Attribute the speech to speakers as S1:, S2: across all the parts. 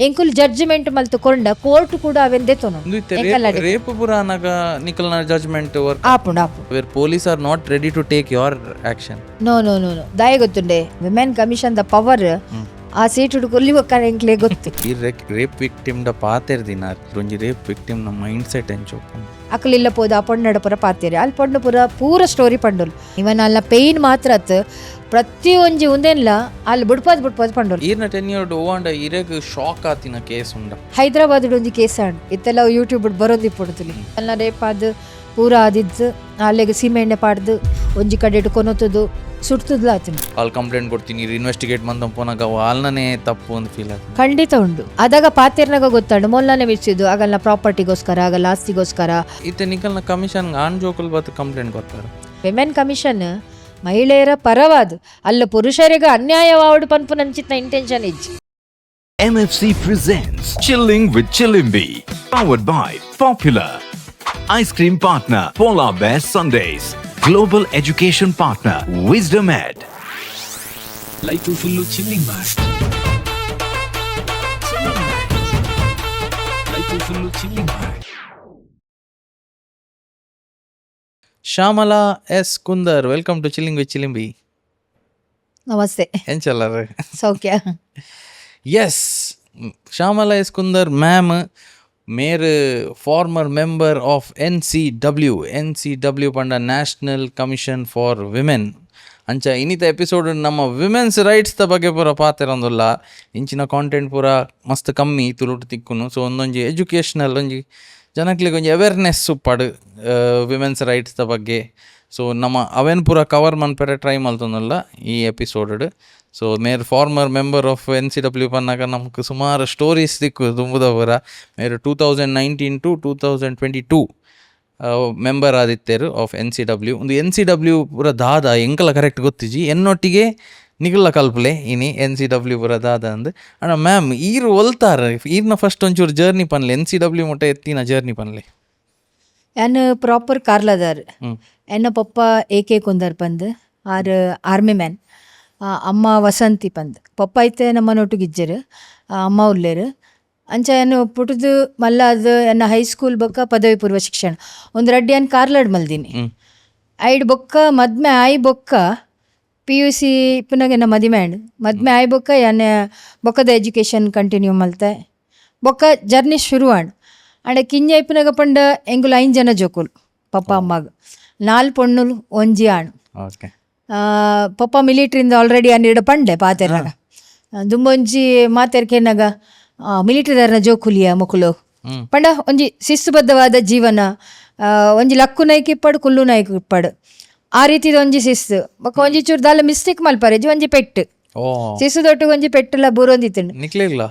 S1: ಎಂಕುಲು ಜಡ್ಜ್ಮೆಂಟ್ ಮಲ್ತುಕೊಂಡ ಕೋರ್ಟ್ ಕೂಡ ಅವೆಂದೆ ತೊನು
S2: ರೇಪ್ ಪುರಾನಾಗ ನಿಕಲ್ನ ಜಡ್ಜ್ಮೆಂಟ್ ವರ್ಕ್
S1: ಆಪುಂಡು ಆಪುಂಡು
S2: where police are not ready to take your action.
S1: No no no no ದಾಯ ಗೊತ್ತುಂಡೆ ವಿಮೆನ್ ಕಮಿಷನ್ ದ ಪವರ್ ಆ ಸೀಟು ಕೊಲ್ಲಿ ಎಂಕ್ಲೆ ಗೊತ್ತು.
S2: ಈ ರೇಪ್ ವಿಕ್ಟಿಮ್ ದ ಪಾತೆರ್ ದಿನಾರ್ ಒಂಜಿ ರೇಪ್ ವಿಕ್ಟಿಮ್ ನ ಮೈಂಡ್ ಸೆಟ್ ಎಂಚೋಪು
S1: ಅಕ್ಕಲಿಲ್ಲ ಪೋದು ಆ ಪೊಣ್ಣಡ ಪುರ ಪಾತೇರಿ ಅಲ್ಲಿ ಪೊಣ್ಣು ಪೂರ ಸ್ಟೋರಿ ಪಂಡೋಲ್ ಇವನ್ ಅಲ್ಲ ಪೇಯ್ನ್ ಮಾತ್ರ ಪ್ರತಿ ಒಂಜಿ ಉಂದೆನ್ಲ ಅಲ್ಲಿ ಬಿಡ್ಪಾದ್ ಪಂಡೋಲ್.
S2: ಈರ್ನ 10 year ಓವಾಂಡ ಇರೆಗ್ ಶಾಕ್ ಆತಿನ ಕೇಸ್ ಉಂಡ
S1: ಹೈದರಾಬಾದ್ ಒಂಜಿ ಕೇಸ್ ಆಂಡ್ ಇತ್ತೆಲ್ಲ ಯೂಟ್ಯೂಬ್ ಬರೋದಿ ಪೊಡ್ತಲಿ ಅಲ್ಲ ರೇಪ್ ಆದ್ ಪೂರ ಆದಿದ್ದು ಅಲ್ಲಿಗೆ ಸೀಮೆ ಎಣ್ಣೆ ಪಾಡ್ದು ಒಂಜಿ ಕಡೆ ಕೊನೊತ್ತದು ಸುಡ್ತದ್ಲ ಆತಿನ
S2: ಅಲ್ಲಿ ಕಂಪ್ಲೇಂಟ್ ಕೊಡ್ತೀನಿ ಇನ್ವೆಸ್ಟಿಗೇಟ್ ಮಂದಂ ಪೋನಾಗ ವಾಲ್ನನೇ ತಪ್ಪು ಒಂದು ಫೀಲ್ ಆಯ್ತು.
S1: ಖಂಡಿತ ಉಂಡು ಅದಾಗ ಪಾತೇರ್ನಾಗ ಗೊತ್ತಾಂಡು ಮೊಲ್ಲನೆ ಬಿಚ್ಚಿದ್ದು ಆಗಲ್ಲ ಪ್ರಾಪರ್ಟಿಗೋಸ್ಕರ ಆಗಲ್ಲ ಆಸ್ತಿಗೋಸ್ಕರ
S2: ಇತ್ತೆ ನಿಕಲ್ನ ಕಮಿಷನ್ ಆನ್ ಜೋಕುಲ್ ಬತ್ತು ಕಂಪ್ಲೇಂಟ್ ಕೊಡ್ತಾರೆ.
S1: ವಿಮೆನ್ ಕಮಿಷನ್ ಮಹಿಳೆಯರ ಪರವಾದ ಅಲ್ಲ ಪುರುಷರಿಗೆ ಅನ್ಯಾಯವಾವಡು ಪನ್ಪು ನಂಚಿತ್ನ ಇಂಟೆನ್ಷನ್ ಇಜ್ಜಿ.
S3: MFC presents Chilling with Chilimbi, powered by Popular, ice cream partner Polar Bear Sundays, global education partner Wisdom Ed.
S4: Life full chilling bag. Life full chilling bag.
S2: Shyamala S Kundar, welcome to chilling with Chilimbi.
S1: ನಮಸ್ತೆ.
S2: ಎಂಚಲ್ಲರ
S1: ಸೌಖ್ಯ?
S2: Yes, Shyamala S Kundar ma'am ಮೇರ್ former member of NCW ಪಂಡ national commission for women. ಅಂಚ ಇನ್ನಿತ episode ನಮ್ಮ women's rights ದ ಬಗ್ಗೆ ಪೂರ ಪಾತೆರೊಂದುಲ್ಲ. ಇಂಚಿನ ಕಾಂಟೆಂಟ್ ಪೂರ ಮಸ್ತ್ ಕಮ್ಮಿ ತುಳುಟು ತಿಕ್ಕುನು. ಸೊ ಒಂದೊಂಜಿ ಎಜುಕೇಷ್ನಲ್ ಒಂಜಿ ಜನಕ್ಲಿಗೆ ಒಂಜಿ ಅವೇರ್ನೆಸ್ ಉಪ್ಪಡು ವಿಮೆನ್ಸ್ ರೈಟ್ಸ್ ದ ಬಗ್ಗೆ. ಸೊ ನಮ್ಮ ಅವೇನು ಪೂರ ಕವರ್ ಮನ್ಪೆರೆ ಟ್ರೈ ಮಲ್ತೊಂದುಲ್ಲ ಈ ಎಪಿಸೋಡ್. ಸೊ ಮೇರ್ ಫಾರ್ಮರ್ ಮೆಂಬರ್ ಆಫ್ NCW ಪನ್ನಾಗ ನಮ್ಗೆ ಸುಮಾರು ಸ್ಟೋರೀಸ್ ದಿಕ್ಕು ತುಂಬುದ ಪೂರ. ಮೇರ್ 2019 to 2022 ಮೆಂಬರ್ ಆದಿತ್ತೇರು ಆಫ್ NCW. ಒಂದು NCW ಪೂರ ದಾದ ಎಂಕಲ ಕರೆಕ್ಟ್ ಗೊತ್ತಿಜಿ ಎನ್ನೊಟ್ಟಿಗೆ ನಿಗಲ ಕಲ್ಪಲೆ ಇನಿ NCW ಪೂರ ದಾದ ಅಂದು ಅಣ್ಣ ಮ್ಯಾಮ್ ಈರು ಒಲ್ತಾರ ಈರ್ನ ಫಸ್ಟ್ ಒಂಚೂರು ಜರ್ನಿ ಪನ್ಲೆ NCW ಮೊಟ್ಟ ಎತ್ತಿನ ಜರ್ನಿ ಪನ್ಲೆ.
S1: ನಾನು ಪ್ರಾಪರ್ ಕಾರ್ಲದಾರ್. ಎನ್ನ ಪಪ್ಪ AK ಕುಂದರ್ ಪಂದ್ ಆರ್ಮಿ ಮ್ಯಾನ್, ಅಮ್ಮ ವಸಂತಿ ಪಂದ್. ಪಪ್ಪ ಐತೆ ನಮ್ಮನೊಟ್ಟಿಗಿಜ್ಜರು, ಅಮ್ಮ ಉಲ್ಲೇರು. ಅಂಚ ಏನು ಪುಟದು ಮಲ್ಲ ಅದು ಎನ್ನ ಹೈಸ್ಕೂಲ್ ಬೊಕ್ಕ ಪದವಿ ಪೂರ್ವ ಶಿಕ್ಷಣ ಒಂದು ರಡ್ಡಿ ಅನ್ ಕಾರ್ಲಾಡ್ ಮಲ್ದೀನಿ. ಐಡ್ ಬೊಕ್ಕ ಮದ್ಮೆ ಆಯ್ ಬೊಕ್ಕ PUC ಇಪ್ಪನಾಗ ಎನ್ನ ಮದ್ಮೆ ಆಯ್ ಬೊಕ್ಕ ಎನ್ನ ಬೊಕ್ಕದ ಎಜುಕೇಷನ್ ಕಂಟಿನ್ಯೂ ಮಲ್ತೆ ಬೊಕ್ಕ ಜರ್ನಿ ಶುರು ಅಂಡ ಕಿಂಜ ಇಪ್ಪನಾಗ ಪಂಡ ಎಂಗುಲು 5 ಜನ ಜೋಕುಲು ಪಪ್ಪ ಅಮ್ಮಾಗ 4 ಪೊಣ್ಣುಲು 1 ಆಣ್. ಪಪ್ಪ ಮಿಲಿಟ್ರಿಯಿಂದ ಆಲ್ರೆಡಿ ಅನ್ನಿಡ ಪಂಡೆ ಪಾತೆರ್ನಾಗ ದುಂಬೊಂಜಿ ಮಾತೆರ್ಕೆನಾಗ ಮಿಲಿಟರಿದಾರನ ಜೋಕುಲಿಯ ಮುಕುಲು ಪಂಡ ಒಂಜಿ ಶಿಸ್ತುಬದ್ಧವಾದ ಜೀವನ. ಒಂಜಿ ಲಕ್ಕು ನಾಯ್ಕ ಇಪ್ಪಡು ಕುಲ್ಲು ನಾಯ್ಕ ಇಪ್ಪಡು ಆ ರೀತಿದ ಒಂಜಿ ಶಿಸ್ತು. ಬೊಕ್ಕ ಒಂಜಿ ಚೂರು ದಾಲ ಮಿಸ್ಟೇಕ್ ಮಲ್ಪರೆ ಒಂಜಿ ಪೆಟ್ಟು ಶಿಸ್ತುದೊಟ್ಟಿಗೆ ಒಂಜಿ ಪೆಟ್ಟೆಲ್ಲ ಬೂರೊಂದಿತ್ತುಂಡು ಎಂಕ್ಲೆಗ್ಲ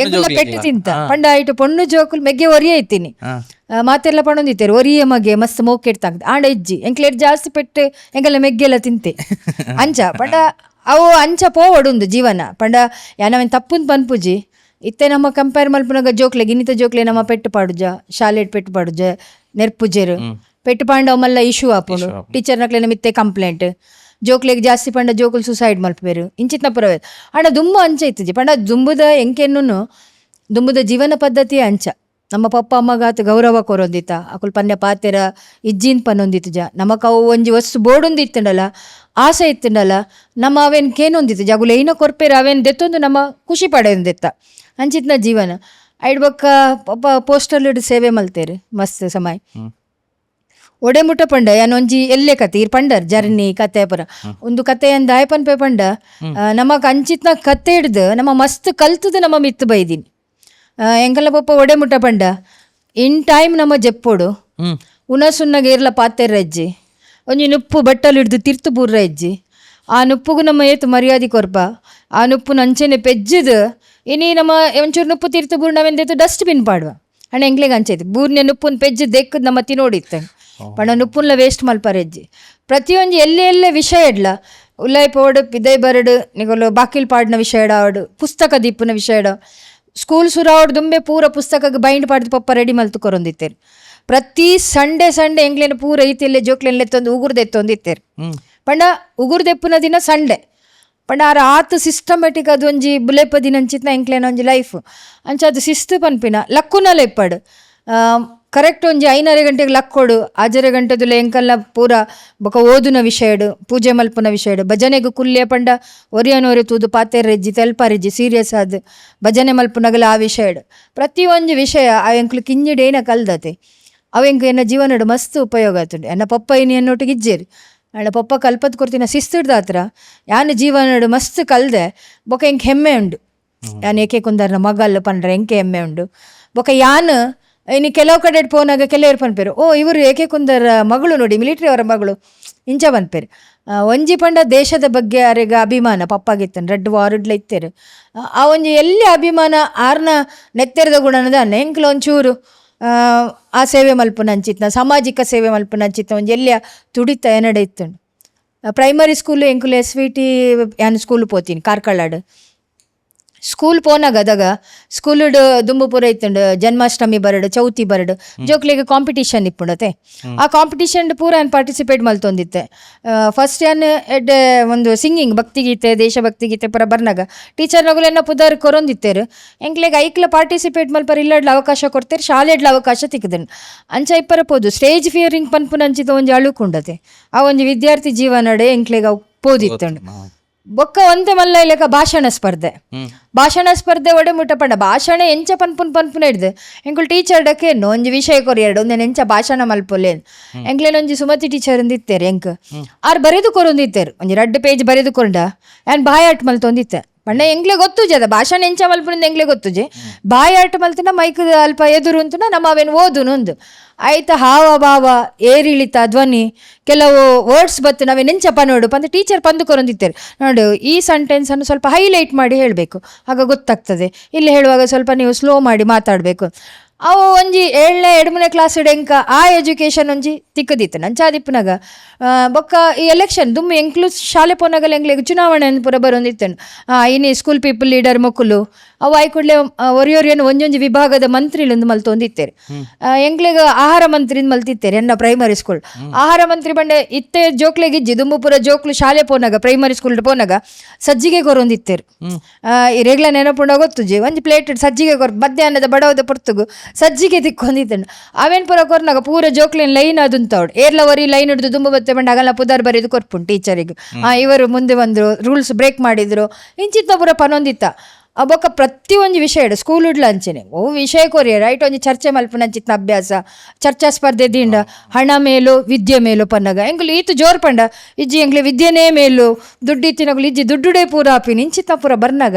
S1: ಎಂಕ್ಲ ಪೆಟ್ಟು ತಿಂತ ಪಂಡ ಆಯ್ತು ಪೊಣ್ಣು ಜೋಕುಲು ಮೆಗ್ಗೆ ಒರಿಯ ಇತ್ತೀನಿ ಮಾತೆಲ್ಲ ಪಣೊಂದಿತ್ತೇರು ಒರಿಯ ಮಗೆ ಮಸ್ತ್ ಮೋಕೆಡ್ತಾಗ್ತದೆ ಆಂಡ ಇಜ್ಜಿ ಎಂಕ್ಲೆಡ್ ಜಾಸ್ತಿ ಪೆಟ್ಟು ಎಂಗೆಲ್ಲ ಮೆಗ್ಗೆಲ್ಲ ತಿಂತೆ ಅಂಚ ಪಂಡ ಅವು ಅಂಚ ಪೋವಡುಂದು ಜೀವನ. ಪಂಡ ಯಾನವೇನು ತಪ್ಪುಂದು ಪನ್ಪುಜಿ ಇತ್ತೆ ನಮ್ಮ ಕಂಪೇರ್ ಮಲ್ಪನಾಗ ಜೋಕ್ಲೆ ಗಿನಿತ ಜೋಕ್ಲೆ ನಮ್ಮ ಪೆಟ್ಟು ಪಾಡುಜ ಶಾಲೆಡ್ ಪೆಟ್ಟು ಪಾಡುಜ ನೆರ್ಪುಜೆರು ಪೆಟ್ಟು ಪಾಂಡ ಅವಲ್ಲ ಇಶ್ಯೂ ಆಪುಂಡು ಟೀಚರ್ ನಕ್ಲೆನ ಮಿತ್ತೆ ಕಂಪ್ಲೇಂಟ್ ಜೋಕ್ಲೆಗ್ ಜಾಸ್ತಿ ಪಂಡ ಜೋಕುಲು ಸುಸೈಡ್ ಮಲ್ಪೇರು ಇಂಚಿತ್ನ ಪುರವೇ ಅಣ್ಣ ದುಂಬ ಅಂಚ ಇತ್ತಜಿ ಪಂಡ ದುಂಬುದ ಎಂಕೆನ್ನು ದುಂಬುದ ಜೀವನ ಪದ್ಧತಿ ಅಂಚ. ನಮ್ಮ ಪಪ್ಪ ಅಮ್ಮಗಾತ ಗೌರವ ಕೊರೊಂದಿತ್ತ ಅಕುಲ್ ಪನ್ಯ ಪಾತೆರ ಇಜ್ಜಿನ್ ಪನ್ನೊಂದಿತ್ತುಜ ನಮಕ್ ಅವು ಒಂಜಿ ವಸ್ತು ಬೋಡೊಂದಿತ್ತಂಡಲ್ಲ ಆಸೆ ಇತ್ತಂಡಲ್ಲ ನಮ್ಮ ಅವೇನು ಕೇನೊಂದಿತ್ತು ಅಗುಲು ಏನೋ ಕೊರ್ಪೇರು ಅವೇನು ದೆತ್ತೊಂದು ನಮ್ಮ ಖುಷಿ ಪಡೆಯೊಂದಿತ್ತ ಅಂಚಿತ್ನ ಜೀವನ. ಐಡ್ ಬೊಕ್ಕ ಪಪ್ಪ ಪೋಸ್ಟಲ್ ಇಡು ಸೇವೆ ಮಲ್ತೇರು ಮಸ್ತ್ ಸಮಯ ಒಡೆ ಮುಟ್ಟ ಪಂಡ ಯಾನೊಂಜಿ ಎಲ್ಲೆ ಕತೆ ಇರ್ ಪಂಡರ್ ಜರ್ನಿ ಕತೆ ಪುರ ಒಂದು ಕತೆ ಅಂದ ಆಯ್ಪನ್ ಪೇ ಪಂಡ ನಮಕ್ ಅಂಚಿತ್ನ ಕತೆ ಹಿಡ್ದು ನಮ್ಮ ಮಸ್ತ್ ಕಲ್ತದ ನಮ್ಮ ಮಿತ್ತು ಬೈದಿನಿ ಎಂಕಲ್ಲ ಪಪ್ಪ ಒಡೆ ಮುಟ್ಟ ಪಂಡ ಇನ್ ಟೈಮ್ ನಮ್ಮ ಜೆಪ್ಪೋಡು ಉನಸುನ್ನಗೆ ಇರ್ಲ ಪಾತೆರ್ರ ಹೆಜ್ಜಿ ಒಂಜಿ ನುಪ್ಪು ಬಟ್ಟಲು ಹಿಡ್ದು ತಿರ್ತು ಬೂರ್ರ ಹೆಜ್ಜಿ ಆ ನುಪ್ಪುಗು ನಮ್ಮ ಏತು ಮರ್ಯಾದೆ ಕೊರ್ಪ ಆ ನುಪ್ಪು ನಂಚೆನೆ ಪೆಜ್ಜದು ಇನಿ ನಮ್ಮ ಒಂಚೂರು ನುಪ್ಪು ತಿರ್ತು ಬೂರ್ ನಾವೆಂದೇತು ಡಸ್ಟ್ಬಿನ್ ಪಾಡುವ ಅಣ್ಣ ಎಂಗ್ಲೆಗೆ ಅಂಚೈತಿ ಬೂರ್ನೆ ನುಪ್ಪುನ್ ಪೆಜ್ಜು ದೆಕ್ಕದು ನಮ್ಮ ತಿನೋಡಿತ್ತೆ ಪಂಡ ನುಪ್ಪುನ್ಲ ವೇಸ್ಟ್ ಮಲ್ಪರೆಜ್ಜಿ ಪ್ರತಿಯೊಂದು ಎಲ್ಲೆ ವಿಷಯ ಇಡ್ಲ ಉಲ್ಲಾಯ್ ಪೋಡು ಪಿದೈ ಬರಡು ನಿಗಲು ಬಾಕಿಲ್ ಪಾಡ್ನ ವಿಷಯ ಆವಡು ಪುಸ್ತಕ ದೀಪನ ವಿಷಯ ಸ್ಕೂಲ್ ಸುರಾವಡು ದುಂಬೆ ಪೂರ ಪುಸ್ತಕಕ್ಕೆ ಬೈಂಡ್ ಪಾಡ್ದು ಪಪ್ಪ ರೆಡಿ ಮಲ್ತು ಕೊರೊಂದಿತ್ತೇರು. ಪ್ರತಿ ಸಂಡೇ ಎಂಗ್ಲೇನು ಪೂರ ಐತಿಯಲ್ಲೇ ಜೋಕ್ಲೆನ್ಲೆ ತಂದು ಉಗುರ್ದೆತ್ತೊಂದಿತ್ತೇರು ಪಂಡ ಉಗುರ್ದೆಪ್ಪುನ ದಿನ ಸಂಡೆ ಪಂಡ ಆರ ಆತು ಸಿಸ್ಟಮೆಟಿಕ್ ಅದು ಒಂಜಿ ಬುಲೆಪದಿ ನಂಚಿತ್ನ ಎಂಕ್ಲೇನ ಒಂಜಿ ಲೈಫ್ ಅಂಚ ಅದು ಶಿಸ್ತು ಪನ್ಪಿನ ಲಕ್ಕುನಲ ಇಪ್ಪಡು ಕರೆಕ್ಟ್ ಒಂಜಿ 5:30 ಗಂಟೆಗೆ ಲಕ್ಕೊಡು 6:30 ಗಂಟೆದುಲ ಎಂಕಲ್ನ ಪೂರ ಬೊಕ ಓದುನ ವಿಷಯಡು ಪೂಜೆ ಮಲ್ಪುನ ವಿಷಯಡು ಭಜನೆಗೂ ಕುಲ್ಲೆ ಪಂಡ ಒರಿಯನೊರೆ ತೂದು ಪಾತೆರೆಜ್ಜಿ ತೆಲ್ಪಾರೆಜ್ಜಿ ಸೀರಿಯಸ್ ಆದ್ ಭಜನೆ ಮಲ್ಪುನಗಲ ಆ ವಿಷಯಡು ಪ್ರತಿ ಒಂಜಿ ವಿಷಯ ಆ ಎಂಕ್ಲು ಕಿಂಜಿಡೇನ ಕಲ್ದತೆ ಅವು ಎಂಕ್ ಎನ್ನ ಜೀವನಡು ಮಸ್ತ್ ಉಪಯೋಗ ಆತುಂಡು ಎನ್ನ ಪಪ್ಪ ಇನಿ ಎನ್ನೊಟ್ಟಿಗೆ ಇಜ್ಜೇರು ಅಣ್ಣ ಪಪ್ಪ ಕಲ್ಪದ್ ಕೊರ್ತಿನ ಶಿಸ್ತಿಡ್ದ ಹತ್ರ ಯಾನು ಜೀವನಡು ಮಸ್ತ್ ಕಲ್ದೆ ಬೊಕ ಎಂಕ್ ಹೆಮ್ಮೆ ಉಂಡು ಯಾನು ಏಕೆ ಕುಂದರ್ನ ಮಗಲ್ ಪಂಡ್ರೆ ಎಂಕೆ ಹೆಮ್ಮೆ ಉಂಡು ಬೊಕ ಯಾನು ಇನ್ನು ಕೆಲವು ಕಡೆ ಪೋನಾಗ ಕೆಲವರು ಪನ್ಪೇರು ಓ ಇವರು ಏಕೆ ಕುಂದರ ಮಗಳು ನೋಡಿ ಮಿಲಿಟ್ರಿ ಅವರ ಮಗಳು ಇಂಚ ಪನ್ಪೇರು ಒಂಜಿ ಪಂಡ ದೇಶದ ಬಗ್ಗೆ ಅರೆಗ ಅಭಿಮಾನ ಪಪ್ಪಾಗಿತ್ತನು ರೆಡ್ ವಾರ್ಡ್ಲ ಇತ್ತೇರು ಆ ಒಂಜಿ ಎಲ್ಲಿ ಅಭಿಮಾನ ಆರ್ನ ನೆತ್ತೆರದ ಗುಣನದ ಎಂಕ್ಲ ಒಂಚೂರು ಆ ಸೇವೆ ಮಲ್ಪುನ ಅಂಚಿತ್ನ ಸಾಮಾಜಿಕ ಸೇವೆ ಮಲ್ಪುನ ಅಂಚಿತ್ನ ಒಂಜಿ ಎಲ್ಲಿಯ ತುಡಿತ ಏನಡೆ ಇತ್ತುಂಡು ಪ್ರೈಮರಿ ಸ್ಕೂಲು ಎಂಕುಲು SVT ಯಾನು ಸ್ಕೂಲ್ ಪೋತೀನಿ ಕಾರ್ಕಳಾಡು ಸ್ಕೂಲ್ ಪೋನಾಗ ಅದಾಗ ಸ್ಕೂಲ್ಡು ದುಂಬು ಪೂರ ಇತ್ತುಂಡು ಜನ್ಮಾಷ್ಟಮಿ ಬರಡು ಚೌತಿ ಬರಡು ಜೋಕ್ಲಿಗೆ ಕಾಂಪಿಟೇಷನ್ ಇಪ್ಪುಂಡತೆ ಆ ಕಾಂಪಿಟೇಷನ್ ಪೂರ ಏನು ಪಾರ್ಟಿಸಿಪೇಟ್ ಮಲ್ತೊಂದಿತ್ತೆ ಫಸ್ಟ್ ಏನು ಎಡ್ಡೆ ಒಂದು ಸಿಂಗಿಂಗ್ ಭಕ್ತಿಗೀತೆ ದೇಶಭಕ್ತಿ ಗೀತೆ ಪೂರ ಬರ್ನಾಗ ಟೀಚರ್ನಗುಲೆನ್ನ ಪುದರ್ ಕೊರೊಂದಿತ್ತೇರು ಎಂಕ್ಲೆಗೆ ಐಕ್ಲ ಪಾರ್ಟಿಸಿಪೇಟ್ ಮಲ್ಪರ ಇಲ್ಲಡ್ಲ ಅವಕಾಶ ಕೊಡ್ತೇರು ಶಾಲೆಡ್ಲ ಅವಕಾಶ ತಿಕ್ಕದನು ಅಂಚ ಇಪ್ಪರ ಪೋದು ಸ್ಟೇಜ್ ಫಿಯರಿಂಗ್ ಪನ್ಪುನ ಅಂಚಿದ ಒಂಜಿ ಅಳುಕುಂಡತೆ ಆ ಒಂಜಿ ವಿದ್ಯಾರ್ಥಿ ಜೀವನಡೆ ಎಂಕ್ಲೆಗೆ ಅವು ಪೋದಿತ್ತುಂಡು ಬೊಕ್ಕ ಒಂತೆ ಮಲ್ಲ ಇಲ್ಲಕ ಭಾಷಣ ಸ್ಪರ್ಧೆ ಒಡೆ ಮುಟ್ಟ ಪಂಡ ಭಾಷಣ ಎಂಚ ಪನ್ಪುನ ಹಿಡ್ದು ಎಂಕುಲ್ ಟೀಚರ್ ಡಕ್ಕೆ ಒಂಜಿ ವಿಷಯ ಕೊರಿಯರ್ಡು ಒಂದೇನು ಎಂಚ ಭಾಷಣ ಮಲ್ಪೊಲ್ಲೇನು ಎಂಕ್ಲೇನೊಂಜಿ ಸುಮತಿ ಟೀಚರ್ ಅಂದಿತ್ತೇರು ಎಂಕ್ ಆರು ಬರೆದು ಕೊರೊಂದಿತ್ತೇರು ಒಂಜಿ 2 ಪೇಜ್ ಬರೆದು ಕೊಂಡ ಆ್ಯನ್ ಬಾಯಾಟ್ ಮಲ್ತೊಂದಿತ್ತೆ ಪಂಡ ಎಂಗ್ಲೆ ಗೊತ್ತುಜೆ ಅದ ಭಾಷಣ ಎಂಚ ಮಲ್ಪುನಿಂದ ಎಂಗ್ಲೆ ಗೊತ್ತುಜೆ ಬಾಯಾಟ ಮಲ್ತಿನ ಮೈಕ್ ಅಲ್ಪ ಎದುರು ಅಂತನ ನಮ್ಮ ಅವೇನು ಓದುನೊಂದು ಆಯ್ತಾ ಹಾವ ಭಾವ ಏರಿಳಿತ ಧ್ವನಿ ಕೆಲವು ವರ್ಡ್ಸ್ ಬತ್ತು ನಾವೇನೆಂಚ ಪನೋಡು ಪಂದ ಟೀಚರ್ ಪಂದು ಕೊರೊಂದಿತ್ತೇರು ನೋಡು ಈ ಸೆಂಟೆನ್ಸನ್ನು ಸ್ವಲ್ಪ ಹೈಲೈಟ್ ಮಾಡಿ ಹೇಳಬೇಕು ಆಗ ಗೊತ್ತಾಗ್ತದೆ ಇಲ್ಲಿ ಹೇಳುವಾಗ ಸ್ವಲ್ಪ ನೀವು ಸ್ಲೋ ಮಾಡಿ ಮಾತಾಡಬೇಕು ಅವು ಒಂಜಿ 7ನೇ 2ನೇ ಕ್ಲಾಸ್ ಎಂಕ ಆ ಎಜುಕೇಷನ್ ಒಂಜಿ ತಿಕ್ಕದಿತ್ತು ನಂಚಾದಿಪ್ಪನಾಗ ಬೊಕ್ಕ ಈ ಎಲೆಕ್ಷನ್ ದುಮ್ಮಿ ಎಂಕ್ಲು ಶಾಲೆ ಪೋನಾಗಲ್ಲ ಎಂಗ್ಲಿಗೆ ಚುನಾವಣೆ ಪೂರ ಬರೋಂದಿತ್ತನು ಇನ್ನು ಸ್ಕೂಲ್ ಪೀಪಲ್ ಲೀಡರ್ ಮಕ್ಕಳು ಅವು ಆಯ್ಕೊಡ್ಲೆ ಒರಿಯೋರಿಯನ್ನು ಒಂಜೊಂಜಿ ವಿಭಾಗದ ಮಂತ್ರಿಲೊಂದು ಮಲ್ತೊಂದಿತ್ತೇರು ಎಂಕ್ಲಿಗೆ ಆಹಾರ ಮಂತ್ರಿನ ಮಲ್ತಿತ್ತೇರು ಎನ್ನ ಪ್ರೈಮರಿ ಸ್ಕೂಲ್ ಆಹಾರ ಮಂತ್ರಿ ಬಂಡೆ ಇತ್ತೆ ಜೋಕ್ಲೆಗಿಜ್ಜಿ ದುಂಬುಪುರ ಜೋಕ್ಲು ಶಾಲೆ ಪೋನಾಗ ಪ್ರೈಮರಿ ಸ್ಕೂಲ್ ಪೋನಾಗ ಸಜ್ಜಿಗೆ ಕೊರೊಂದಿತ್ತೇರು ಈ ರೇಗ್ಲ ನೆನಪುಂಡ ಗೊತ್ತುಜಿ ಒಂಜಿ ಪ್ಲೇಟ್ ಸಜ್ಜಿಗೆ ಮಧ್ಯಾಹ್ನದ ಬಡವದ ಪೊರ್ತುಗು ಸಜ್ಜಿಗೆ ತಿಕ್ಕೊಂದಿದ್ದನು ಅವೇನು ಪೂರ ಕೊರ್ನಾಗ ಪೂರ ಜೋಕ್ಲಿನ ಲೈನ್ ಅದುಂತವಡು ಏರ್ಲವರಿ ಲೈನ್ ಹಿಡಿದು ದುಂಬು ಬತ್ತೆ ಬಂಡ ಆಗಲ್ಲ ಪುದಾರ್ ಬರೆದು ಕೊರ್ಪುಂಡು ಟೀಚರಿಗೆ ಇವರು ಮುಂದೆ ಬಂದರು ರೂಲ್ಸ್ ಬ್ರೇಕ್ ಮಾಡಿದ್ರು ಇಂಚಿತ್ತ ಪೂರ ಪನೊಂದಿತ್ತ ಬೊಕ್ಕ ಪ್ರತಿ ಒಂಜಿ ವಿಷಯ ಇಡು ಸ್ಕೂಲ್ ಉಡ್ಲ ಅಂಚೆನೆ ಓ ವಿಷಯ ಕೊರಿಯ ರೈಟ್ ಒಂಜಿ ಚರ್ಚೆ ಮಲ್ಪನ ಅಂಚಿತ್ನ ಅಭ್ಯಾಸ ಚರ್ಚಾ ಸ್ಪರ್ಧೆ ದಿಂಡ ಹಣ ಮೇಲು ವಿದ್ಯೆ ಮೇಲು ಪನ್ನಗ ಎಂಗ್ಲು ಈತು ಜೋರ್ ಪಂಡ ಇಜ್ಜಿ ಎಂಗ್ಲೆ ವಿದ್ಯೆನೇ ಮೇಲು ದುಡ್ಡು ಇತ್ತಿನಗಳು ಇಜ್ಜಿ ದುಡ್ಡುಡೇ ಪೂರ ಆಪಿನ ಇಂಚಿತ್ತ ಪೂರ ಬರ್ನಾಗ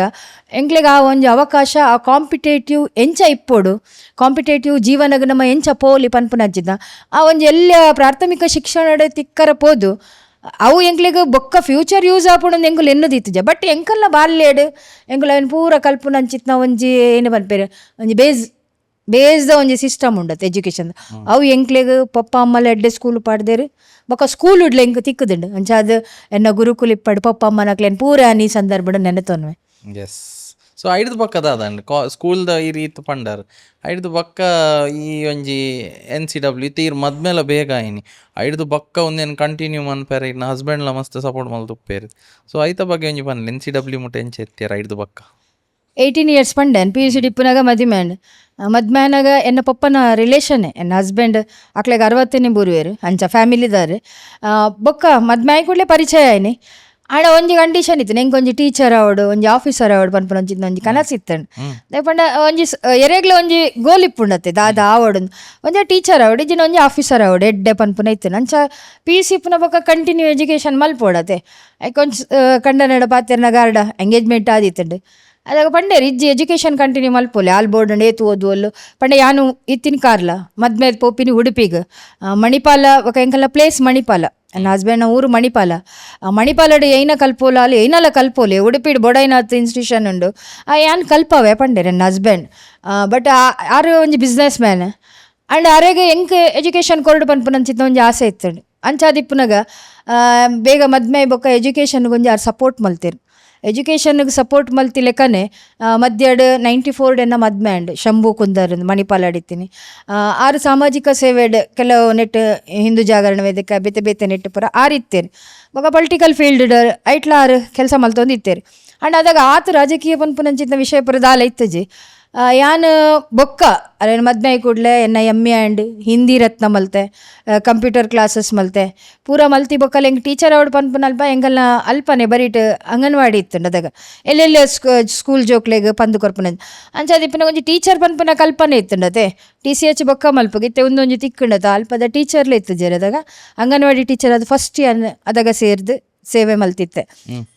S1: ಎಂಗ್ಲೆಗೆ ಆ ಒಂಜಿ ಅವಕಾಶ ಆ ಕಾಂಪಿಟೇಟಿವ್ ಎಂಚ ಇಪ್ಪೋಡು ಕಾಂಪಿಟೇಟಿವ್ ಜೀವನಗ ನಮ್ಮ ಎಂಚ ಪೋಲಿ ಪನ್ಪುನ ಹಚ್ಚಿದ್ದ ಆ ಒಂಜಿ ಎಲ್ಲ ಪ್ರಾಥಮಿಕ ಶಿಕ್ಷಣ ತಿಕ್ಕರ ಪೋದು ಅವು ಎಂಕ್ಲೆಗೆ ಬೊಕ್ಕ ಫ್ಯೂಚರ್ ಯೂಸ್ ಆಪುಂಡು ಎಂಕುಲು ಎನ್ನುದಿತ್ತುಜ ಬಟ್ ಎಂಕಲ್ನ ಬಾಲ್ಯಡ್ ಎಂಕುಲು ಅವನು ಪೂರ ಕಲ್ಪುನ ಅಂಚಿತ್ನ ಒಂಜಿ ಏನು ಬನ್ಪೇರು ಒಂಜಿ ಬೇಸ್ದ ಒಂಜಿ ಸಿಸ್ಟಮ್ ಉಂಡತ್ತೆ ಎಜುಕೇಷನ್ ಅವು ಎಂಕ್ಲೆಗೆ ಪಪ್ಪ ಅಮ್ಮಲ ಎಡ್ಡೆ ಸ್ಕೂಲ್ ಪಾಡ್ದೇರು ಬೊಕ್ಕ ಸ್ಕೂಲ್ ಉಡ್ಲ ಎಂಕ್ ತಿಕ್ಕುದುಂಡು ಅಂಚ ಅದು ಎನ್ನ ಗುರುಕುಲ್ ಇಪ್ಪಡು ಪಪ್ಪ ಅಮ್ಮನಕ್ಲೇನು ಪೂರ ನೀ ಸಂದರ್ಭ ನೆನೆತೊನ್ವೆ
S2: ಎಸ್ ಸೊ ಐಡ್ದು ಬಕ್ಕ ದಾದಂಡು ಸ್ಕೂಲ್ದ ಈ ರೀತಿ ಪಂಡರ್ ಐಡ್ದು ಬಕ್ಕ ಈ ಒಂಜಿ NCW ತೀರ್ ಮದ್ಮೇಲೆ ಬೇಗ ಆಯ್ನಿ ಐಡ್ದು ಬಕ್ಕ ಒಂದೇನು ಕಂಟಿನ್ಯೂ ಮನ್ಪೇರ ಇನ್ನು ಹಸ್ಬೆಂಡ್ಲ ಮಸ್ತ್ ಸಪೋರ್ಟ್ ಮಲ್ತುಪ್ಪೇರು ಸೊ ಐತ ಬಗ್ಗೆ ಒಂಜಿ ಪನ್ಲೆ NCW ಮುಟ್ಟ ಎಂಚ ಎತ್ತೀರ ಐಡ್ದು ಬಕ್ಕ
S1: 18 years ಪಂಡೇನು PUC ಡಿಪ್ಪುನಾಗ ಮದ್ಮ್ಯಾನಾಗ ಎನ್ನ ಪಪ್ಪನ ರಿಲೇಷನ್ನೇ ಎನ್ನ ಹಸ್ಬೆಂಡ್ ಅಕ್ಲೆಗೆ 60ನೇ ಬೂರುವೇರು ಅಂಚ ಫ್ಯಾಮಿಲಿದಾರು ಬೊಕ್ಕ ಮದ್ಮ್ಯಾಯ ಕೂಡಲೇ ಪರಿಚಯ ಆಯ್ನಿ ಆಡ ಒಂಜಿ ಕಂಡೀಷನ್ ಇತ್ತು ನಂಗೆ ಒಂಜಿ ಟೀಚರ್ ಆವಡು ಒಂಜಿ ಆಫೀಸರ್ ಆವಡು ಪನ್ಪುನ ಒಂಜಿ ಕನಸು ಇತ್ತಂಡು ಪಂಡ ಒಂಜಿ ಎರೆಗ್ಲ ಒಂಜಿ ಗೋಲ್ ಇಪ್ಪುಂಡತ್ತೆ ದಾದ ಆವಡು ಒಂಜಿ ಟೀಚರ್ ಆವಡು ಇಜ್ಜಿನ ಒಂಜಿ ಆಫೀಸರ್ ಆವಡು ಎಡ್ಡೆ ಪನ್ಪುನ ಇತ್ತು ಅಂಚ PUC ಇಪ್ಪುನ ಬೊಕ್ಕ ಕಂಟಿನ್ಯೂ ಎಜುಕೇಷನ್ ಮಲ್ಪೋಡತ್ತೆ ಕೊಂಚ ಕಂಡನಡ ಪಾತೆರ್ನ ಗಾರ್ಡ ಎಂಗೇಜ್ಮೆಂಟ್ ಆದಿತ್ತಂಡು ಅದಾಗ ಪಂಡೇರು ಇಜ್ಜಿ ಎಜುಕೇಷನ್ ಕಂಟಿನ್ಯೂ ಮಲ್ಪೋಲೆ ಆಲ್ ಬೋರ್ಡ್ ಏತು ಓದುವಲ್ಲು ಪಂಡೆ ಯಾನು ಇತ್ತಿನ ಕಾರ್ಲ ಮದ್ಮೇಲೆ ಪೋಪಿನಿ ಉಡುಪಿಗೆ ಮಣಿಪಾಲ ఒక ಎಂಕಲ್ಲ ಪ್ಲೇಸ್ ಮಣಿಪಾಲ ನನ್ನ ಹಸ್ಬೆಂಡ್ನ ಊರು ಮಣಿಪಾಲಡು ಏನ ಕಲ್ಪೋಲ ಅಲ್ಲಿ ಏನಲ್ಲ ಕಲ್ಪೋಲೆ ಉಡುಪಿಡು ಬೊಡೈನಾಥ್ ಇನ್ಸ್ಟಿಟ್ಯೂಷನ್ ಉಂಡು ಯಾನ್ ಕಲ್ಪವೆ ಪಂಡೆ ನನ್ನ ಹಸ್ಬೆಂಡ್ ಬಟ್ ಆರು ಒಂಜಿ ಬಿಸ್ನೆಸ್ ಮ್ಯಾನ್ ಆ್ಯಂಡ್ ಆರೆಗೆ ಎಂಕ್ ಎಜುಕೇಷನ್ ಕೊರಡು ಪನ್ಪುನಂಚಿತ್ತ ಒಂಜಿ ಆಸೆ ಇತ್ತಂಡು ಅಂಚಾದಿಪ್ಪುನಾಗ ಬೇಗ ಮದ್ಮೆ ಬೊಕ್ಕ ಎಜುಕೇಷನ್ಗೆ ಒಂಜಿ ಆರು ಸಪೋರ್ಟ್ ಮಲ್ತೇರು ಎಜುಕೇಷನ್ಗೆ ಸಪೋರ್ಟ್ ಮಲ್ತಿ ಲೆಕ್ಕನೆ ಮಧ್ಯಡ್ 94 ಎನ್ನ ಮದ್ಮೆ ಅಂಡ್ ಶಂಭು ಕುಂದರ್ ಮಣಿಪಾಲ್ ಆಡಿತೀನಿ. ಆರು ಸಾಮಾಜಿಕ ಸೇವೆಡ್ ಕೆಲವು ನೆಟ್ ಹಿಂದೂ ಜಾಗರಣ ವೇದಿಕೆ ಬೇತೆ ಬೇತೆ ನೆಟ್ ಪೂರ ಆರಿತ್ತೇನೆ. ಬೊಕ ಪೊಲಿಟಿಕಲ್ ಫೀಲ್ಡ್ ಐಟ್ಲ ಆರು ಕೆಲಸ ಮಲ್ತೊಂದು ಇತ್ತೇರಿ. ಅಂಡ್ ಅದಾಗ ಆತು ರಾಜಕೀಯ ಪನ್ಪುನಂಚಿನ ವಿಷಯ ಪುರ ದಾಲ ಇತ್ತಜಿ. ಯಾನ್ ಬೊಕ್ಕ ಅಲ್ಲೇನು ಮದ್ಮೆ ಆಯ್ ಕೂಡಲೇ ಎನ್ನ ಎಮ್ಮೆ ಆ್ಯಂಡ್ ಹಿಂದಿ ರತ್ನ ಮಲ್ತೆ, ಕಂಪ್ಯೂಟರ್ ಕ್ಲಾಸಸ್ ಮಲ್ತೆ ಪೂರ ಮಲ್ತಿ ಬೊಕ್ಕಲ್ಲ ಹೆಂಗೆ ಟೀಚರ್ ಅವಡು ಪನ್ಪುನ ಅಲ್ಪ ಹೆಂಗಲ್ಲ ಅಲ್ಪನೆ ಬರೀಟ್ ಅಂಗನವಾಡಿ ಇತ್ತು ಅದಾಗ ಎಲ್ಲೆಲ್ಲ ಸ್ಕೂಲ್ ಜೋಕ್ಲೆಗ್ ಪಂದು ಕೊರ್ಪುನ ಅಂಚಾದಿಪ್ಪನ ಒಂಜಿ ಟೀಚರ್ ಪನ್ಪುನ ಕಲ್ಪನೆ ಇತ್ತಂಡತೆ. TCH ಬೊಕ್ಕ ಮಲ್ಪಗಿತ್ತೆ ಒಂದೊಂಜಿ ತಿಕ್ಕಂಡತ ಅಲ್ಪದ ಟೀಚರ್ಲೆ ಇತ್ತು ಜೇರದಾಗ ಅಂಗನವಾಡಿ ಟೀಚರ್ ಅದು ಫಸ್ಟ್ ಅದಾಗ ಸೇರ್ದು ಸೇವೆ ಮಲ್ತಿತ್ತೆ.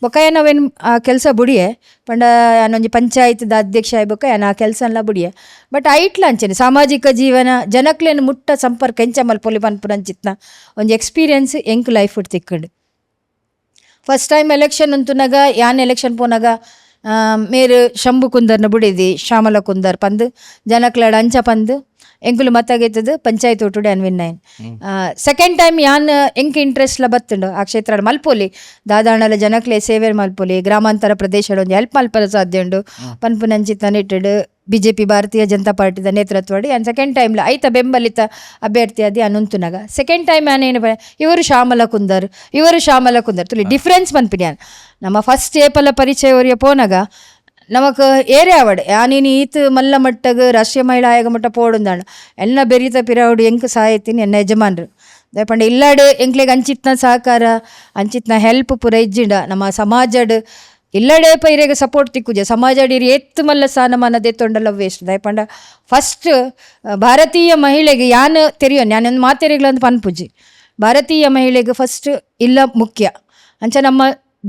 S1: ಬೊಕ್ಕ ನಾವೇನು ಆ ಕೆಲಸ ಬುಡಿಯೆ ಪಂಡ ನಾನೊಂಜಿ ಪಂಚಾಯತ್ದ ಅಧ್ಯಕ್ಷ ಆಯ್ಬೊಕ್ಕ ಆ ಕೆಲಸ ಎಲ್ಲ ಬುಡಿಯೆ. ಬಟ್ ಐಟ್ಲ ಅಂಚೆನೆ ಸಾಮಾಜಿಕ ಜೀವನ ಜನಕ್ಲೇನು ಮುಟ್ಟ ಸಂಪರ್ಕ ಎಂಚ ಮಲ್ಪೊಲಿ ಪನ್ಪುನಂಚಿತ್ನ ಒಂಜಿ ಎಕ್ಸ್ಪೀರಿಯನ್ಸ್ ಎಂಕ್ ಲೈಫ್ ಇಟ್ಟು ತಿಕ್ಕಂಡು. ಫಸ್ಟ್ ಟೈಮ್ ಎಲೆಕ್ಷನ್ ಅಂತುನಾಗ ಯಾನ್ ಎಲೆಕ್ಷನ್ ಪೋನಾಗ ಮೇರು ಶಂಭು ಕುಂದರ್ನ ಬುಡಿದಿ ಶ್ಯಾಮಲ ಕುಂದರ್ ಪಂದು ಜನಕ್ಲಾಡ ಅಂಚ ಪಂದು ಎಂಕುಲು ಮತ್ತಾಗೈತದು ಪಂಚಾಯತ್ ಒಟ್ಟುಡೆ ಅನ್ವಿನ್ನಾಯನ್. ಸೆಕೆಂಡ್ ಟೈಮ್ ಯಾನ್ ಎಂಕ್ ಇಂಟ್ರೆಸ್ಟ್ಲ ಬತ್ತುಂಡು ಆ ಕ್ಷೇತ್ರ ಮಲ್ಪೊಲಿ ದಾದಾಣಲ ಜನಕ್ಲೆ ಸೇವೆ ಮಲ್ಪೊಲಿ ಗ್ರಾಮಾಂತರ ಪ್ರದೇಶಡ್ ಒಂದು ಹೆಲ್ಪ್ ಮಲ್ಪಲ ಸಾಧ್ಯ ಉಂಡು ಪನ್ಪುನಂಚಿತ್ತ ನೆಟ್ಟಡ್ BJP ಭಾರತೀಯ ಜನತಾ ಪಾರ್ಟಿದ ನೇತೃತ್ವಡಿ ಆ್ಯಂಡ್ ಸೆಕೆಂಡ್ ಟೈಮ್ಲ ಐತ ಬೆಂಬಲಿತ ಅಭ್ಯರ್ಥಿ ಅದಿ ಅನುಂತುನಾಗ ಸೆಕೆಂಡ್ ಟೈಮ್ ಏನೇನು ಇವರು ಶ್ಯಾಮಲ ಕುಂದರ್ ತುಲಿ ಡಿಫ್ರೆನ್ಸ್ ಪನ್ಪಿಡ್ಯಾನ್. ನಮ್ಮ ಫಸ್ಟ್ ಏಪಲ ಪರಿಚಯ ಅವರಿಗೆ ಪೋನಾಗ ನಮಕ್ ಏರೆ ಆವಡ್ ಯಾನೀನು ಈತ್ ಮಲ್ಲ ಮಟ್ಟಗ ರಾಷ್ಟ್ರೀಯ ಮಹಿಳಾ ಆಯೋಗ ಮಟ್ಟ ಪೋಡುಂದಾಣ ಎಲ್ಲ ಬೆರೀತ ಪಿರಾವಡು ಎಂಕ್ ಸಾಯತ್ತೀನಿ ಎನ್ನ ಯಜಮಾನ್ರು ದಯಪಂಡ ಇಲ್ಲಾಡು ಎಂಕ್ಲೆಗ್ ಅಂಚಿತ್ನ ಸಹಕಾರ ಅಂಚಿತ್ನ ಹೆಲ್ಪ್ ಪೂರ ಇಜ್ಜಿಂಡ ನಮ್ಮ ಸಮಾಜಡ್ ಇಲ್ಲಡೆ ಪೈರೆಗೆ ಸಪೋರ್ಟ್ ತಿಕ್ಕುಜೆ ಸಮಾಜಡ್ ಇರಿ ಎತ್ತು ಮಲ್ಲ ಸ್ಥಾನಮಾನ ದೆತ್ತೊಂಡಲ್ಲ ವೇಸ್ಟ್ ದಯಪಂಡ ಫಸ್ಟ್ ಭಾರತೀಯ ಮಹಿಳೆಗೆ ಯಾನ್ ತೆರಿಯೋನ್ ನಾನೊಂದು ಮಾತೆರಿಗಳಂತ ಪನ್ಪುಜಿ ಭಾರತೀಯ ಮಹಿಳೆಗೆ ಫಸ್ಟ್ ಇಲ್ಲ ಮುಖ್ಯ ಅಂಚ ನಮ್ಮ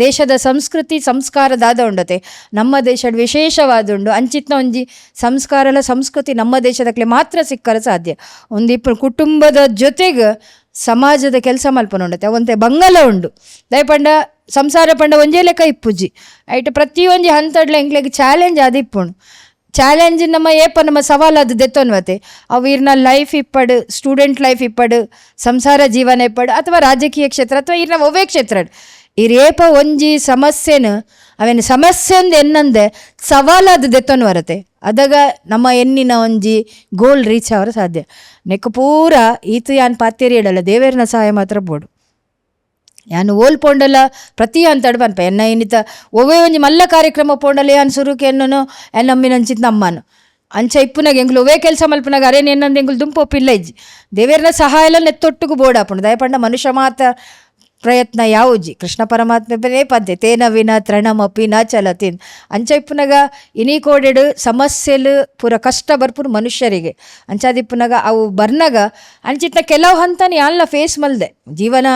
S1: ದೇಶದ ಸಂಸ್ಕೃತಿ ಸಂಸ್ಕಾರದಾದ ಉಂಡತೆ ನಮ್ಮ ದೇಶದ ವಿಶೇಷವಾದ ಉಂಡು ಅಂಚಿತ್ನ ಒಂಜಿ ಸಂಸ್ಕಾರಲ ಸಂಸ್ಕೃತಿ ನಮ್ಮ ದೇಶದಕ್ಲೆ ಮಾತ್ರ ಸಿಕ್ಕರ ಸಾಧ್ಯ. ಒಂದಿಪ್ಪು ಕುಟುಂಬದ ಜೊತೆಗೆ ಸಮಾಜದ ಕೆಲಸ ಮಲ್ಪನುಂಡತೆ ಅವಂತೆ ಬಂಗಲ ಉಂಡು ದಯಪಂಡ ಸಂಸಾರ ಪಂಡ ಒಂಜೇ ಲೆಕ್ಕ ಇಪ್ಪುಜಿ ಐಟ್ ಪ್ರತಿಯೊಂಜಿ ಹಂತಡ್ಲ ಎಂಕ್ಲೆಗ್ ಚಾಲೆಂಜ್ ಅದು ಇಪ್ಪುಣು ಚಾಲೆಂಜ್ ನಮ್ಮ ನಮ್ಮ ಸವಾಲಾದ ದೆತ್ತೊನ್ವತೆ ಅವು ಇರ್ನ ಲೈಫ್ ಇಪ್ಪಡು ಸ್ಟೂಡೆಂಟ್ ಲೈಫ್ ಇಪ್ಪಡು ಸಂಸಾರ ಜೀವನ ಇಪ್ಪಡು ಅಥವಾ ರಾಜಕೀಯ ಕ್ಷೇತ್ರ ಅಥವಾ ಇರ್ನ ಒವ್ವೇ ಕ್ಷೇತ್ರ ಇರೇಪ ಒಂಜಿ ಸಮಸ್ಯೆನು ಅವೇನು ಸಮಸ್ಯೆ ಅಂದು ಎನ್ನಂದೆ ಸವಾಲಾದ ದೆತ್ತೊನ್ ಬರತ್ತೆ ಅದಾಗ ನಮ್ಮ ಎನ್ನಿನ ಒಂಜಿ ಗೋಲ್ ರೀಚ್ ಅವರ ಸಾಧ್ಯ. ನೆಕ್ ಪೂರ ಈತು ಯಾನ್ ಪಾತೇರಿ ಇಡಲ್ಲ ದೇವೇರ್ನ ಸಹಾಯ ಮಾತ್ರ ಬೋಡು ಯಾನು ಓಲ್ ಪೋಂಡಲ್ಲ ಪ್ರತಿ ಅಂತಡ್ ಪನ್ಪ ಎನ್ನ ಏನಿತ ಒವ್ವೇ ಒಂಜಿ ಮಲ್ಲ ಕಾರ್ಯಕ್ರಮ ಪೋಂಡಲ್ಲ ಯಾನ್ ಸುರುಕೆ ಎನ್ನನು ಎನ್ನಮ್ಮಿನಂಚಿತ್ ನಮ್ಮನು ಅಂಚ ಇಪ್ಪುನಾಗ ಎಂಗ್ಲು ಒವ್ವೇ ಕೆಲಸ ಮಲ್ಪನಾಗ ಅರೇನು ಎನ್ನಂದು ಎಂಗ್ಲು ದುಂಪೊಪ್ಪಿಲ್ಲ ಇಜ್ಜಿ ದೇವೇರ್ನ ಸಹಾಯ ಎಲ್ಲ ನೆತ್ತೊಟ್ಟಿಗೂ ಬೋಡಾಪುಂಡು ದಯಪಂಡ ಮನುಷ್ಯ ಮಾತ ಪ್ರಯತ್ನ ಯಾವುಜಿ ಕೃಷ್ಣ ಪರಮಾತ್ಮ ಬೇರೆ ಪದ್ಯ ತೇನ ವಿನ ತೃಣಮಪಿ ನ ಚಲತಿನ್ ಅಂಚ ಇಪ್ಪುನಾಗ ಇನಿ ಕೋಡೆಡು ಸಮಸ್ಯೆಲು ಪೂರ ಕಷ್ಟ ಬರ್ಪುರು ಮನುಷ್ಯರಿಗೆ ಅಂಚಾದಿಪ್ಪುನಾಗ ಅವು ಬರ್ನಾಗ ಅಂಚಿತ್ನ ಕೆಲವು ಹಂತನ ಯಾನ್ಲ ಫೇಸ್ ಮಲ್ದೆ ಜೀವನ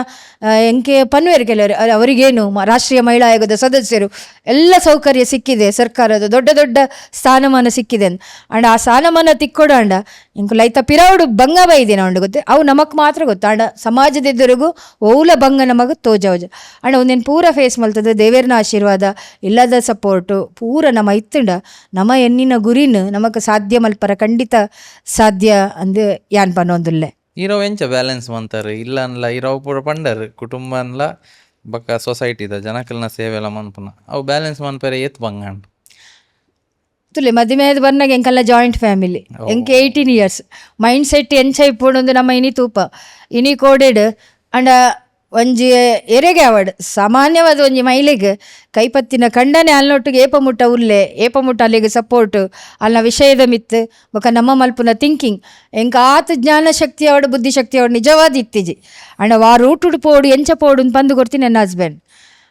S1: ಎಂಕೆ ಪನ್ವೇರು ಕೆಲವರು ಅವರಿಗೇನು ರಾಷ್ಟ್ರೀಯ ಮಹಿಳಾ ಆಯೋಗದ ಸದಸ್ಯರು ಎಲ್ಲ ಸೌಕರ್ಯ ಸಿಕ್ಕಿದೆ ಸರ್ಕಾರದ ದೊಡ್ಡ ದೊಡ್ಡ ಸ್ಥಾನಮಾನ ಸಿಕ್ಕಿದೆ ಅಂಡ್ ಆ ಸ್ಥಾನಮಾನ ತಿಕ್ಕೊಡು ಅಂಡ ಇಂಕು ಲೈತ ಪಿರಾವುಡು ಭಂಗ ಬೈದೇನ ಉಂಡು ಗೊತ್ತೆ ಅವು ನಮಕ್ ಮಾತ್ರ ಗೊತ್ತು ಅಂಡ ಸಮಾಜದೆದುರಿಗೂ ಓಲ ಭಂಗ ನಮಗೆ ತೋಜವಜ ಅಂಡ ಒಂದೇನು ಪೂರ ಫೇಸ್ ಮಲ್ತದ ದೇವೇರ್ನ ಆಶೀರ್ವಾದ ಇಲ್ಲದ ಸಪೋರ್ಟು ಪೂರ ನಮ್ಮ ಇತ್ತುಂಡ ನಮ್ಮ ಎನ್ನಿನ ಗುರಿನ ನಮಕ್ ಸಾಧ್ಯ ಮಲ್ಪರ ಖಂಡಿತ ಸಾಧ್ಯ ಅಂದು ಯಾನ್ ಪನ್ನೊಂದುಲ್ಲೆ
S2: ಇರೋ ಎಂಚ ಬ್ಯಾಲೆನ್ಸ್ ಮಂತಾರೆ ಇಲ್ಲ ಅನ್ಲ ಇರೋ ಪೂರ ಪಂಡರ್ ಕುಟುಂಬ ಅನ್ಲ ಬಕ್ಕ ಸೊಸೈಟಿದ ಜನಕಲ್ನ ಸೇವೆ ಎಲ್ಲ ಮನ್ಪುನ ಅವು ಬ್ಯಾಲೆನ್ಸ್ ಮನ್ಪೆರೆ ಎತ್ ಬಂಗಂಡು
S1: ತುಲೆ ಮದುವೆದು ಬರ್ನಾಗ ಎಂಕಲ್ಲ ಜಾಯಿಂಟ್ ಫ್ಯಾಮಿಲಿ ಎಂಕ್ 18 years ಮೈಂಡ್ ಸೆಟ್ ಎಂಚ ಇಪ್ಪೊಂದು ನಮ್ಮ ಇನಿ ತೂಪ ಇನಿ ಕೋಡೆಡ್ ಅಂಡ ಒಂಜಿ ಎರೆಗೆ ಅವಡ್ ಸಾಮಾನ್ಯವಾದ ಒಂಜಿ ಮಹಿಳೆಗೆ ಕೈಪತ್ತಿನ ಕಂಡನೆ ಅಲ್ಲೊಟ್ಟಿಗೆ ಏಪಮುಟ್ಟ ಉಲ್ಲೆ ಏಪಮುಟ್ಟ ಅಲ್ಲಿಗೆ ಸಪೋರ್ಟ್ ಅಲ್ಲ ವಿಷಯದ ಮಿತ್ತು ಬೊಕ ನಮ್ಮ ಮಲ್ಪುನ ಥಿಂಕಿಂಗ್ ಎಂಕ ಆತ ಜ್ಞಾನ ಶಕ್ತಿ ಅವಡು ಬುದ್ಧಿಶಕ್ತಿ ಅವಡು ನಿಜವಾದ ಇತ್ತಿಜಿ ಅಂಡ ವಾ ರೂಟುಡು ಪೋಡು ಎಂಚ ಪೋಡು ಅಂತ ಪಂದು ಕೊಡ್ತೀನಿ ನನ್ನ ಹಸ್ಬೆಂಡ್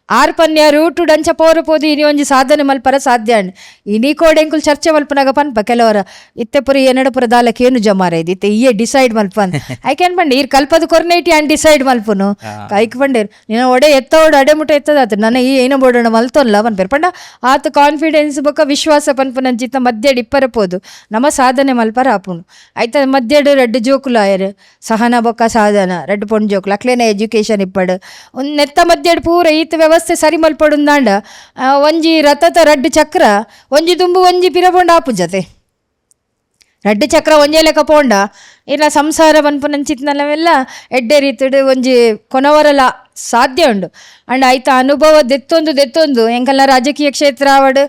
S1: ಆರು ಪನ್ಯ ರೂಟುಡು ಅಂಚ ಪೋರು ಪೋದು ಇನಿ ಒಂಜಿ ಸಾಧನೆ ಮಲ್ಪರ ಸಾಧ್ಯ ಅಂಡ್ ಇನಿ ಕೋಡೆ ಎಂಕುಲು ಚರ್ಚೆ ಮಲ್ಪನಾಗ ಪನ್ಪ ಕೆಲವರ ಇತ್ತೆ ಪುರ ಎನ್ನಡ ದಾಲಕ್ಕೆ ಏನು ಜಮಾರ ಇದೆ ಇತ್ತೆ ಇಯೇ ಡಿಸೈಡ್ ಮಲ್ಪನ್ ಐಕ್ಯಾನ್ ಪಂಡೆ ಈರ್ ಕಲ್ಪದ ಕೊರ್ನೈಟಿ ಆ್ಯಂಡ್ ಡಿಸೈಡ್ ಮಲ್ಪುನು ಕೈಕ್ ಪಂಡೇರು ನೀನು ಒಡೆ ಎತ್ತೋಡು ಅಡೆಮುಟ ಎತ್ತದಾತ ನನ್ನ ಈ ಏನ ಬೋಡೋಣ ಮಲ್ತೊನ್ಲ ಪನ್ಪೇರು ಪಂಡ ಆತ ಕಾನ್ಫಿಡೆನ್ಸ್ ಬೊಕ್ಕ ವಿಶ್ವಾಸ ಪನ್ಪುನಂಚಿತ್ತ ಮಧ್ಯಡ್ ಇಪ್ಪರ ಪೋದು ನಮ್ಮ ಸಾಧನೆ ಮಲ್ಪರ ಆಪುನು ಆಯ್ತ ಮಧ್ಯಡ್ ರೆಡ್ ಜೋಕುಲು ಆಯರು ಸಹನ ಬೊಕ್ಕ ಸಾಧನ ರೆಡ್ ಪೊಂಡ್ ಜೋಕುಲು ಅಕ್ಲೇನ ಎಜುಕೇಶನ್ ಇಪ್ಪಡು ಒಂದು ನೆತ್ತ ಮಧ್ಯಡ್ ಪೂರ ಈತ ವ್ಯವಸ್ಥೆ ಸರಿ ಮಲ್ಪಡುಂದಾಂಡ ಒಂಜಿ ರಥದ ರಡ್ಡ್ ಚಕ್ರ ಒಂಜಿ ದುಂಬು ಒಂಜಿ ಪಿರಪೊಂಡ ಆಪು ಜತೆ ರಡ್ಡ್ ಚಕ್ರ ಒಂಜೇ ಲೆಕ್ಕ ಪೋಂಡ ಇಲ್ಲ ಸಂಸಾರ ಪನ್ಪುನಂಚಿತ್ನಲ್ಲವೆಲ್ಲ ಎಡ್ಡೆ ರೀತಿಡು ಒಂಜಿ ಕೊನವರಲ ಸಾಧ್ಯ ಉಂಡು ಅಂಡ್ ಐತ ಅನುಭವ ದೆತ್ತೊಂದು ಎಂಕಲ್ನ ರಾಜಕೀಯ ಕ್ಷೇತ್ರ ಆವಡ್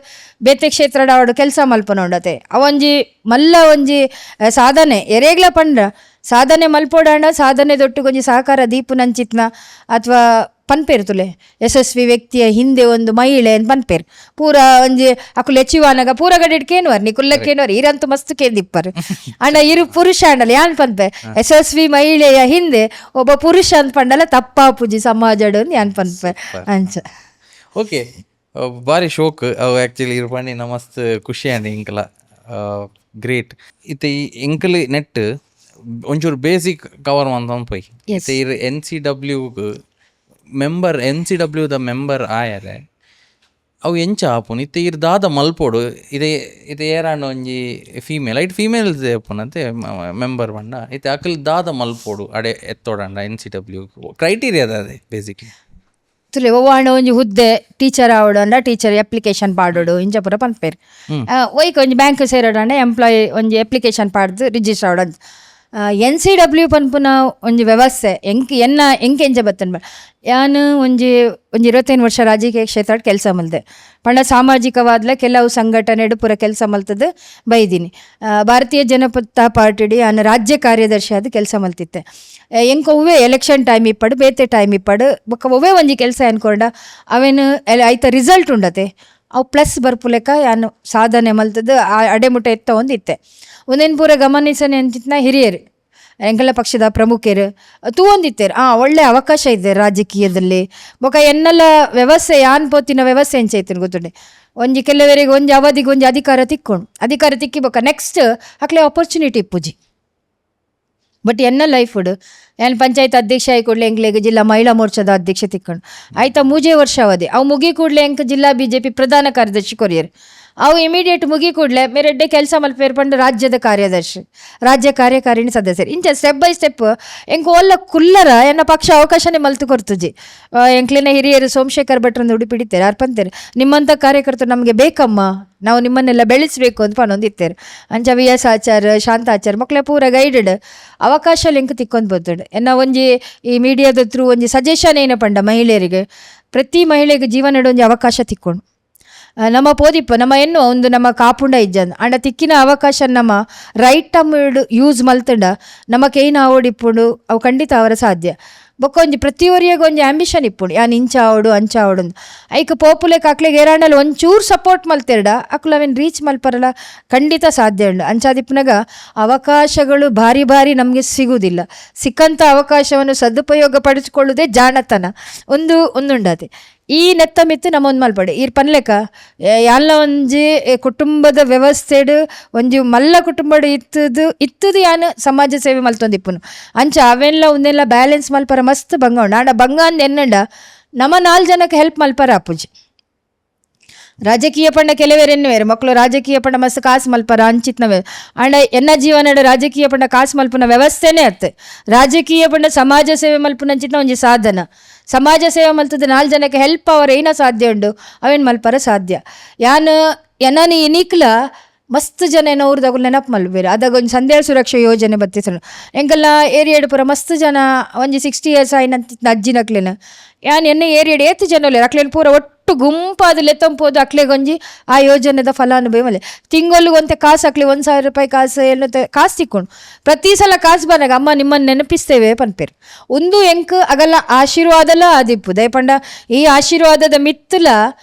S1: ಬೇತೆ ಕ್ಷೇತ್ರಡ್ ಆವಡ್ ಕೆಲಸ ಮಲ್ಪನ ಉಂಡತೆ ಅವೊಂಜಿ ಮಲ್ಲ ಒಂಜಿ ಸಾಧನೆ ಎರೇಗ್ಲ ಪಂಡ ಸಾಧನೆ ಮಲ್ಪೋಡಾಂಡ ಸಾಧನೆ ದೊಟ್ಟುಗೊಂಜಿ ಸಹಕಾರ ದೀಪುನಂಚಿತ್ನ ಅಥವಾ ಪನ್ಪೇರು ತುಲೆ ಯಶಸ್ವಿ ವ್ಯಕ್ತಿಯ ಹಿಂದೆ ಒಂದು ಮಹಿಳೆ ಅಂತ ಪನ್ಪೇರು ಪೂರ ಒಂಜಿ ಅಕುಲು ಹೆಚ್ಚಿವಾನಾಗ ಪೂರ ಗಡಿಡ್ ಕೇನುವರ್ ನೀ ಕುಲ್ಲಕ್ಕೇನುವರ್ ಇರಂತೂ ಮಸ್ತ್ ಕೇಂದಿಪ್ಪರ್ ಅಂಡ ಇರು ಪುರುಷ ಅಂಡಲ್ಲ ಯಾನ್ ಪನ್ಪೆ ಯಶಸ್ವಿ ಮಹಿಳೆಯ ಹಿಂದೆ ಒಬ್ಬ ಪುರುಷ ಅಂತ ಪಂಡಲ್ಲ ತಪ್ಪಾಪುಜಿ ಸಮಾಜಡು ಯಾನ್ ಪನ್ಪೆ ಅಂಚ
S2: ಓಕೆ ಭಾರಿ ಶೋಕ್ ಅವು ಆ್ಯಕ್ಚುಲಿ ಇರು ಪಂಡಿನ ಮಸ್ತ್ ಖುಷಿ ಅಂಡಿ ಇಂಕಲ ಗ್ರೇಟ್ ಇತ್ತೆ ಈ ಇಂಕಲ್ ನೆಟ್ ಒಂಚೂರು ಬೇಸಿಕ್ ಕವರ್ ಮಂತ ಪೋಯ್ ಇತ್ತೆ ಇರು NCW ದ ಮೆಂಬರ್ ಆಯರೆ ಅವು ಎಂಚ ಆಪುನು ಇತ್ತೆ ಇರ್ ದಾದ ಮಲ್ಪೋಡು ಇದೆ ಏರಾಂಡ ಒಂಜಿ ಫೀಮೇಲ್ ಐಟ್ ಫೀಮೇಲ್ಸ್ ಆಪುನಂತೆ ಮೆಂಬರ್ ಪಂಡ ಇತ್ತೆ ಅಕಲ್ ದಾದ ಮಲ್ಪೋಡು ಅಡೆ ಎತ್ತೋಡಂಡ NCW ಕ್ರೈಟೀರಿಯಾದ ಅದೇ ಬೇಸಿಕ್ಲಿ
S1: ತುಲೆ ಒವ್ವಾಂಡ ಒಂಜಿ ಹುದ್ದೆ ಟೀಚರ್ ಆವಡು ಅಂಡ ಟೀಚರ್ ಅಪ್ಲಿಕೇಶನ್ ಪಾಡೋಡು ಇಂಚ ಪೂರ ಪನ್ಪೇರು ಒಯ್ಕ ಒಂಜಿ ಬ್ಯಾಂಕ್ ಸೇರೋಡಂಡ ಎಂಪ್ಲಾಯ್ ಒಂಜಿ ಅಪ್ಲಿಕೇಶನ್ ಪಾಡ್ದು ರಿಜಿಸ್ಟರ್ ಆವಡು NCW ಪನ್ಪುನ ಒಂಜಿ ವ್ಯವಸ್ಥೆ ಎಂಚ ಬತ್ತನ್ ಯಾನು ಒಂಜಿ 25 ವರ್ಷ ರಾಜಕೀಯ ಕ್ಷೇತ್ರಡ್ ಕೆಲಸ ಮಲ್ದೆ ಪಂಡ ಸಾಮಾಜಿಕವಾದ್ಲ ಕೆಲವು ಸಂಘಟನೆಡು ಪೂರ ಕೆಲಸ ಮಲ್ತದ್ದು ಬೈದಿನಿ ಭಾರತೀಯ ಜನತಾ ಪಾರ್ಟಿಡಿ ನಾನು ರಾಜ್ಯ ಕಾರ್ಯದರ್ಶಿ ಆದ ಕೆಲಸ ಮಲ್ತಿತ್ತೆ ಎಂಕ ಒವ್ವೇ ಎಲೆಕ್ಷನ್ ಟೈಮ್ ಇಪ್ಪಡು ಬೇತೆ ಟೈಮ್ ಇಪ್ಪಡು ಬೊಕ್ಕ ಒವ್ವೇ ಒಂಜಿ ಕೆಲಸ ಅನ್ಕೊಂಡ ಅವೇನು ಐತ ರಿಸಲ್ಟ್ ಉಂಡತೆ ಅವು ಪ್ಲಸ್ ಬರ್ಪುಲೆಕ್ಕ ಯಾನು ಸಾಧನೆ ಮಲ್ತದ್ದು ಅಡೆಮುಟ ಎತ್ತ ಒಂದಿತ್ತೆ ಒಂದೇನು ಪೂರ ಗಮನಿಸನೆ ಅಂಚಿತ್ನ ಹಿರಿಯರು ಎಂಕಲ ಪಕ್ಷದ ಪ್ರಮುಖರು ತೂವೊಂದಿತ್ತೇರು ಒಳ್ಳೆ ಅವಕಾಶ ಇದೆ ರಾಜಕೀಯದಲ್ಲಿ ಬೊಕ ಎನ್ನೆಲ್ಲ ವ್ಯವಸ್ಥೆ ಯಾನ್ ಪೋತಿನ ವ್ಯವಸ್ಥೆ ಎಂಚೈತೇನು ಗೊತ್ತುಂಡೆ ಒಂಜಿ ಕೆಲವರಿಗೆ ಒಂಜಿ ಅವಧಿಗೆ ಒಂಜಿ ಅಧಿಕಾರ ತಿಕ್ಕಿ ಬೊಕ ನೆಕ್ಸ್ಟ್ ಅಕ್ಲೆ ಆಪರ್ಚುನಿಟಿ ಇಪ್ಪುಜಿ ಬಟ್ ಎನ್ನ ಲೈಫುಡು ಏನು ಪಂಚಾಯತ್ ಅಧ್ಯಕ್ಷ ಆಗಿ ಕೂಡಲೇ ಎಂಕ್ಲೆಗೆ ಜಿಲ್ಲಾ ಮಹಿಳಾ ಮೋರ್ಚಾದ ಅಧ್ಯಕ್ಷ ತಿಕ್ಕೊಂಡು ಆಯ್ತಾ 3 ವರ್ಷ ಅವಧಿ ಅವು ಮುಗಿ ಕೂಡಲೇ ಎಂಕ್ ಜಿಲ್ಲಾ BJP ಪ್ರಧಾನ ಕಾರ್ಯದರ್ಶಿ ಕೊರಿಯರು ಅವು ಇಮಿಡಿಯೇಟ್ ಮುಗಿ ಕೂಡಲೇ ಮೇರೆಡ್ಡೆ ಕೆಲಸ ಮಲ್ಪೇರ್ಪಂಡು ರಾಜ್ಯದ ಕಾರ್ಯದರ್ಶಿ ರಾಜ್ಯ ಕಾರ್ಯಕಾರಿಣಿ ಸದಸ್ಯರು ಇಂಚ ಸ್ಟೆಪ್ ಬೈ ಸ್ಟೆಪ್ ಎಂಕ ಒಲ್ಲ ಕುಲ್ಲರ ಎನ್ನ ಪಕ್ಷ ಅವಕಾಶನೇ ಮಲ್ತು ಕೊಡ್ತುಜಿ ಎಂಕ್ಲಿನ ಹಿರಿಯರು ಸೋಮಶೇಖರ್ ಭಟ್ರಂದು ಉಡುಪಿಡಿತಾರೆ ಅರ್ಪಂತೇರು ನಿಮ್ಮಂಥ ಕಾರ್ಯಕರ್ತರು ನಮಗೆ ಬೇಕಮ್ಮ ನಾವು ನಿಮ್ಮನ್ನೆಲ್ಲ ಬೆಳೆಸಬೇಕು ಅಂತ ಪನೊಂದಿತ್ತೇರು ಅಂಚ VS ಆಚಾರ್ ಶಾಂತಾಚಾರ್ ಮಕ್ಕಳ ಪೂರ ಗೈಡೆಡ್ ಅವಕಾಶ ಲೆಂಕ್ ತಿಕ್ಕೊಂಡ್ ಬರ್ತಡೆ ಎನ್ನ ಒಂಜಿ ಈ ಮೀಡಿಯಾದ ಥ್ರೂ ಒಂಜಿ ಸಜೆಷನ್ ಏನ ಪಂಡ ಮಹಿಳೆಯರಿಗೆ ಪ್ರತಿ ಮಹಿಳೆಗೆ ಜೀವನದ ಒಂಜಿ ಅವಕಾಶ ತಿಕ್ಕೊಂಡು ನಮ್ಮ ಪೋದಿಪ್ಪ ನಮ್ಮ ಎನ್ನು ಒಂದು ನಮ್ಮ ಕಾಪುಂಡ ಇಜ್ಜಂದು ಅಂಡ ತಿಕ್ಕಿನ ಅವಕಾಶ ನಮ್ಮ ರೈಟ್ ಟೈಮ್ ಯೂಸ್ ಮಲ್ತಂಡ ನಮ್ಮ ಕೈನ ಆವಡಿಪ್ಪುಂಡು ಅವು ಖಂಡಿತ ಅವರ ಸಾಧ್ಯ ಬೊಕ್ಕ ಒಂಜಿ ಪ್ರತಿಯೊರಿಯಾಗ ಒಂಜಿ ಆಂಬಿಷನ್ ಇಪ್ಪುಂಡು ಯಾನ್ ಇಂಚ ಆವಡು ಅಂಚ ಆವಡು ಐಕ್ ಪೋಪುಲೆಕ್ ಅಕ್ಲೆಗೆ ಏರಾಂಡಲ್ಲಿ ಒಂಚೂರು ಸಪೋರ್ಟ್ ಮಲ್ತೆರಡ ಅಕ್ಲು ಅವೇನು ರೀಚ್ ಮಲ್ಪರಲ್ಲ ಖಂಡಿತ ಸಾಧ್ಯ ಉಂಡು ಅಂಚಾದಿಪ್ಪನಾಗ ಅವಕಾಶಗಳು ಭಾರಿ ಭಾರಿ ನಮಗೆ ಸಿಗುವುದಿಲ್ಲ ಸಿಕ್ಕಂಥ ಅವಕಾಶವನ್ನು ಸದುಪಯೋಗ ಪಡಿಸಿಕೊಳ್ಳುವುದೇ ಜಾಣತನ ಒಂದುಂಡತೆ ಈ ನೆತ್ತ ಮಿತ್ತು ನಮ್ಮೊಂದು ಮಲ್ಪಡೆ ಈರ್ ಪನ್ಲೆಕ್ಕ ಎಲ್ಲ ಒಂಜಿ ಕುಟುಂಬದ ವ್ಯವಸ್ಥೆಡು ಒಂಜಿ ಮಲ್ಲ ಕುಟುಂಬಡು ಇತ್ತದು ಯಾನು ಸಮಾಜ ಸೇವೆ ಮಲ್ತೊಂದಿಪ್ಪುನು ಅಂಚ ಅವೆಲ್ಲ ಒಂದೆಲ್ಲ ಬ್ಯಾಲೆನ್ಸ್ ಮಲ್ಪರ ಮಸ್ತ್ ಬಂಗ ಉಂಡು ಆಂಡ ಬಂಗ ಅಂದ್ ಎನ್ನಂಡ ನಮ್ಮ 4 ಜನಕ್ಕೆ ಹೆಲ್ಪ್ ಮಲ್ಪರ ಅಪ್ಪುಜಿ ರಾಜಕೀಯ ಪಂಡ ಕೆಲವೇರೆನ್ನುವೇರು ಮಕ್ಕಳು ರಾಜಕೀಯ ಪಂಡ ಮಸ್ತ್ ಕಾಸು ಮಲ್ಪರ ಅಂಚಿತ್ನವೇ ಅಂಡ ಎನ್ನ ಜೀವನದ ರಾಜಕೀಯ ಪಂಡ ಕಾಸು ಮಲ್ಪನ ವ್ಯವಸ್ಥೆನೇ ಅತ್ತೆ ರಾಜಕೀಯ ಪಂಡ ಸಮಾಜ ಸೇವೆ ಮಲ್ಪನ ಅಂಚಿತ್ನ ಒಂಜಿ ಸಾಧನ ಸಮಾಜ ಸೇವೆ ಮಲ್ತದ 4 ಜನಕ್ಕೆ ಹೆಲ್ಪ್ ಅವರ ಏನ ಸಾಧ್ಯ ಉಂಡು ಅವೇನು ಮಲ್ಪರ ಸಾಧ್ಯ ಯಾನು ಎನ್ನಾನಿ ಎನೀಕ್ಲ ಮಸ್ತ್ ಜನ ಏನೋ ಊರ್ದಾಗಲು ನೆನಪು ಮಲ್ಬೇರು ಅದಾಗ ಒಂದು ಸಂದೇಹ ಸುರಕ್ಷಾ ಯೋಜನೆ ಬತ್ತಿಸಲು ಎಂಕಲ್ಲ ಏರಿಯಾಡು ಪೂರ ಮಸ್ತ್ ಜನ ಒಂಜಿ 60 years ಆಯ್ನಂತ ಅಜ್ಜಿನಕ್ಲೇನ ಯಾನ್ ಎನ್ನ ಏರಿಯಾಡು ಏತು ಜನ ಅಕ್ಲೇನು ಪೂರ ಒಟ್ಟು ಗುಂಪಾದ ಲೆತ್ತಂಪೋದು ಅಕ್ಲೆಗೊಂಜಿ ಆ ಯೋಜನೆದ ಫಲಾನುಭವಿ ಮಲೆ ತಿಂಗಳಿಗೊಂತೆ ಕಾಸು ಅಕ್ಲೆ 1,000 ರೂಪಾಯಿ ಕಾಸು ಎಲ್ಲ ಕಾಸು ತಿಕ್ಕೊಂಡು ಪ್ರತಿ ಸಲ ಕಾಸು ಬಂದಾಗ ಅಮ್ಮ ನಿಮ್ಮನ್ನು ನೆನಪಿಸ್ತೇವೆ ಪನ್ಪೇರು ಒಂದು ಎಂಕ್ ಆಗಲ್ಲ ಆಶೀರ್ವಾದಲ್ಲ ಆದಿಪ್ಪು ದಯಪಂಡ ಈ ಆಶೀರ್ವಾದದ ಮಿತ್ತಲ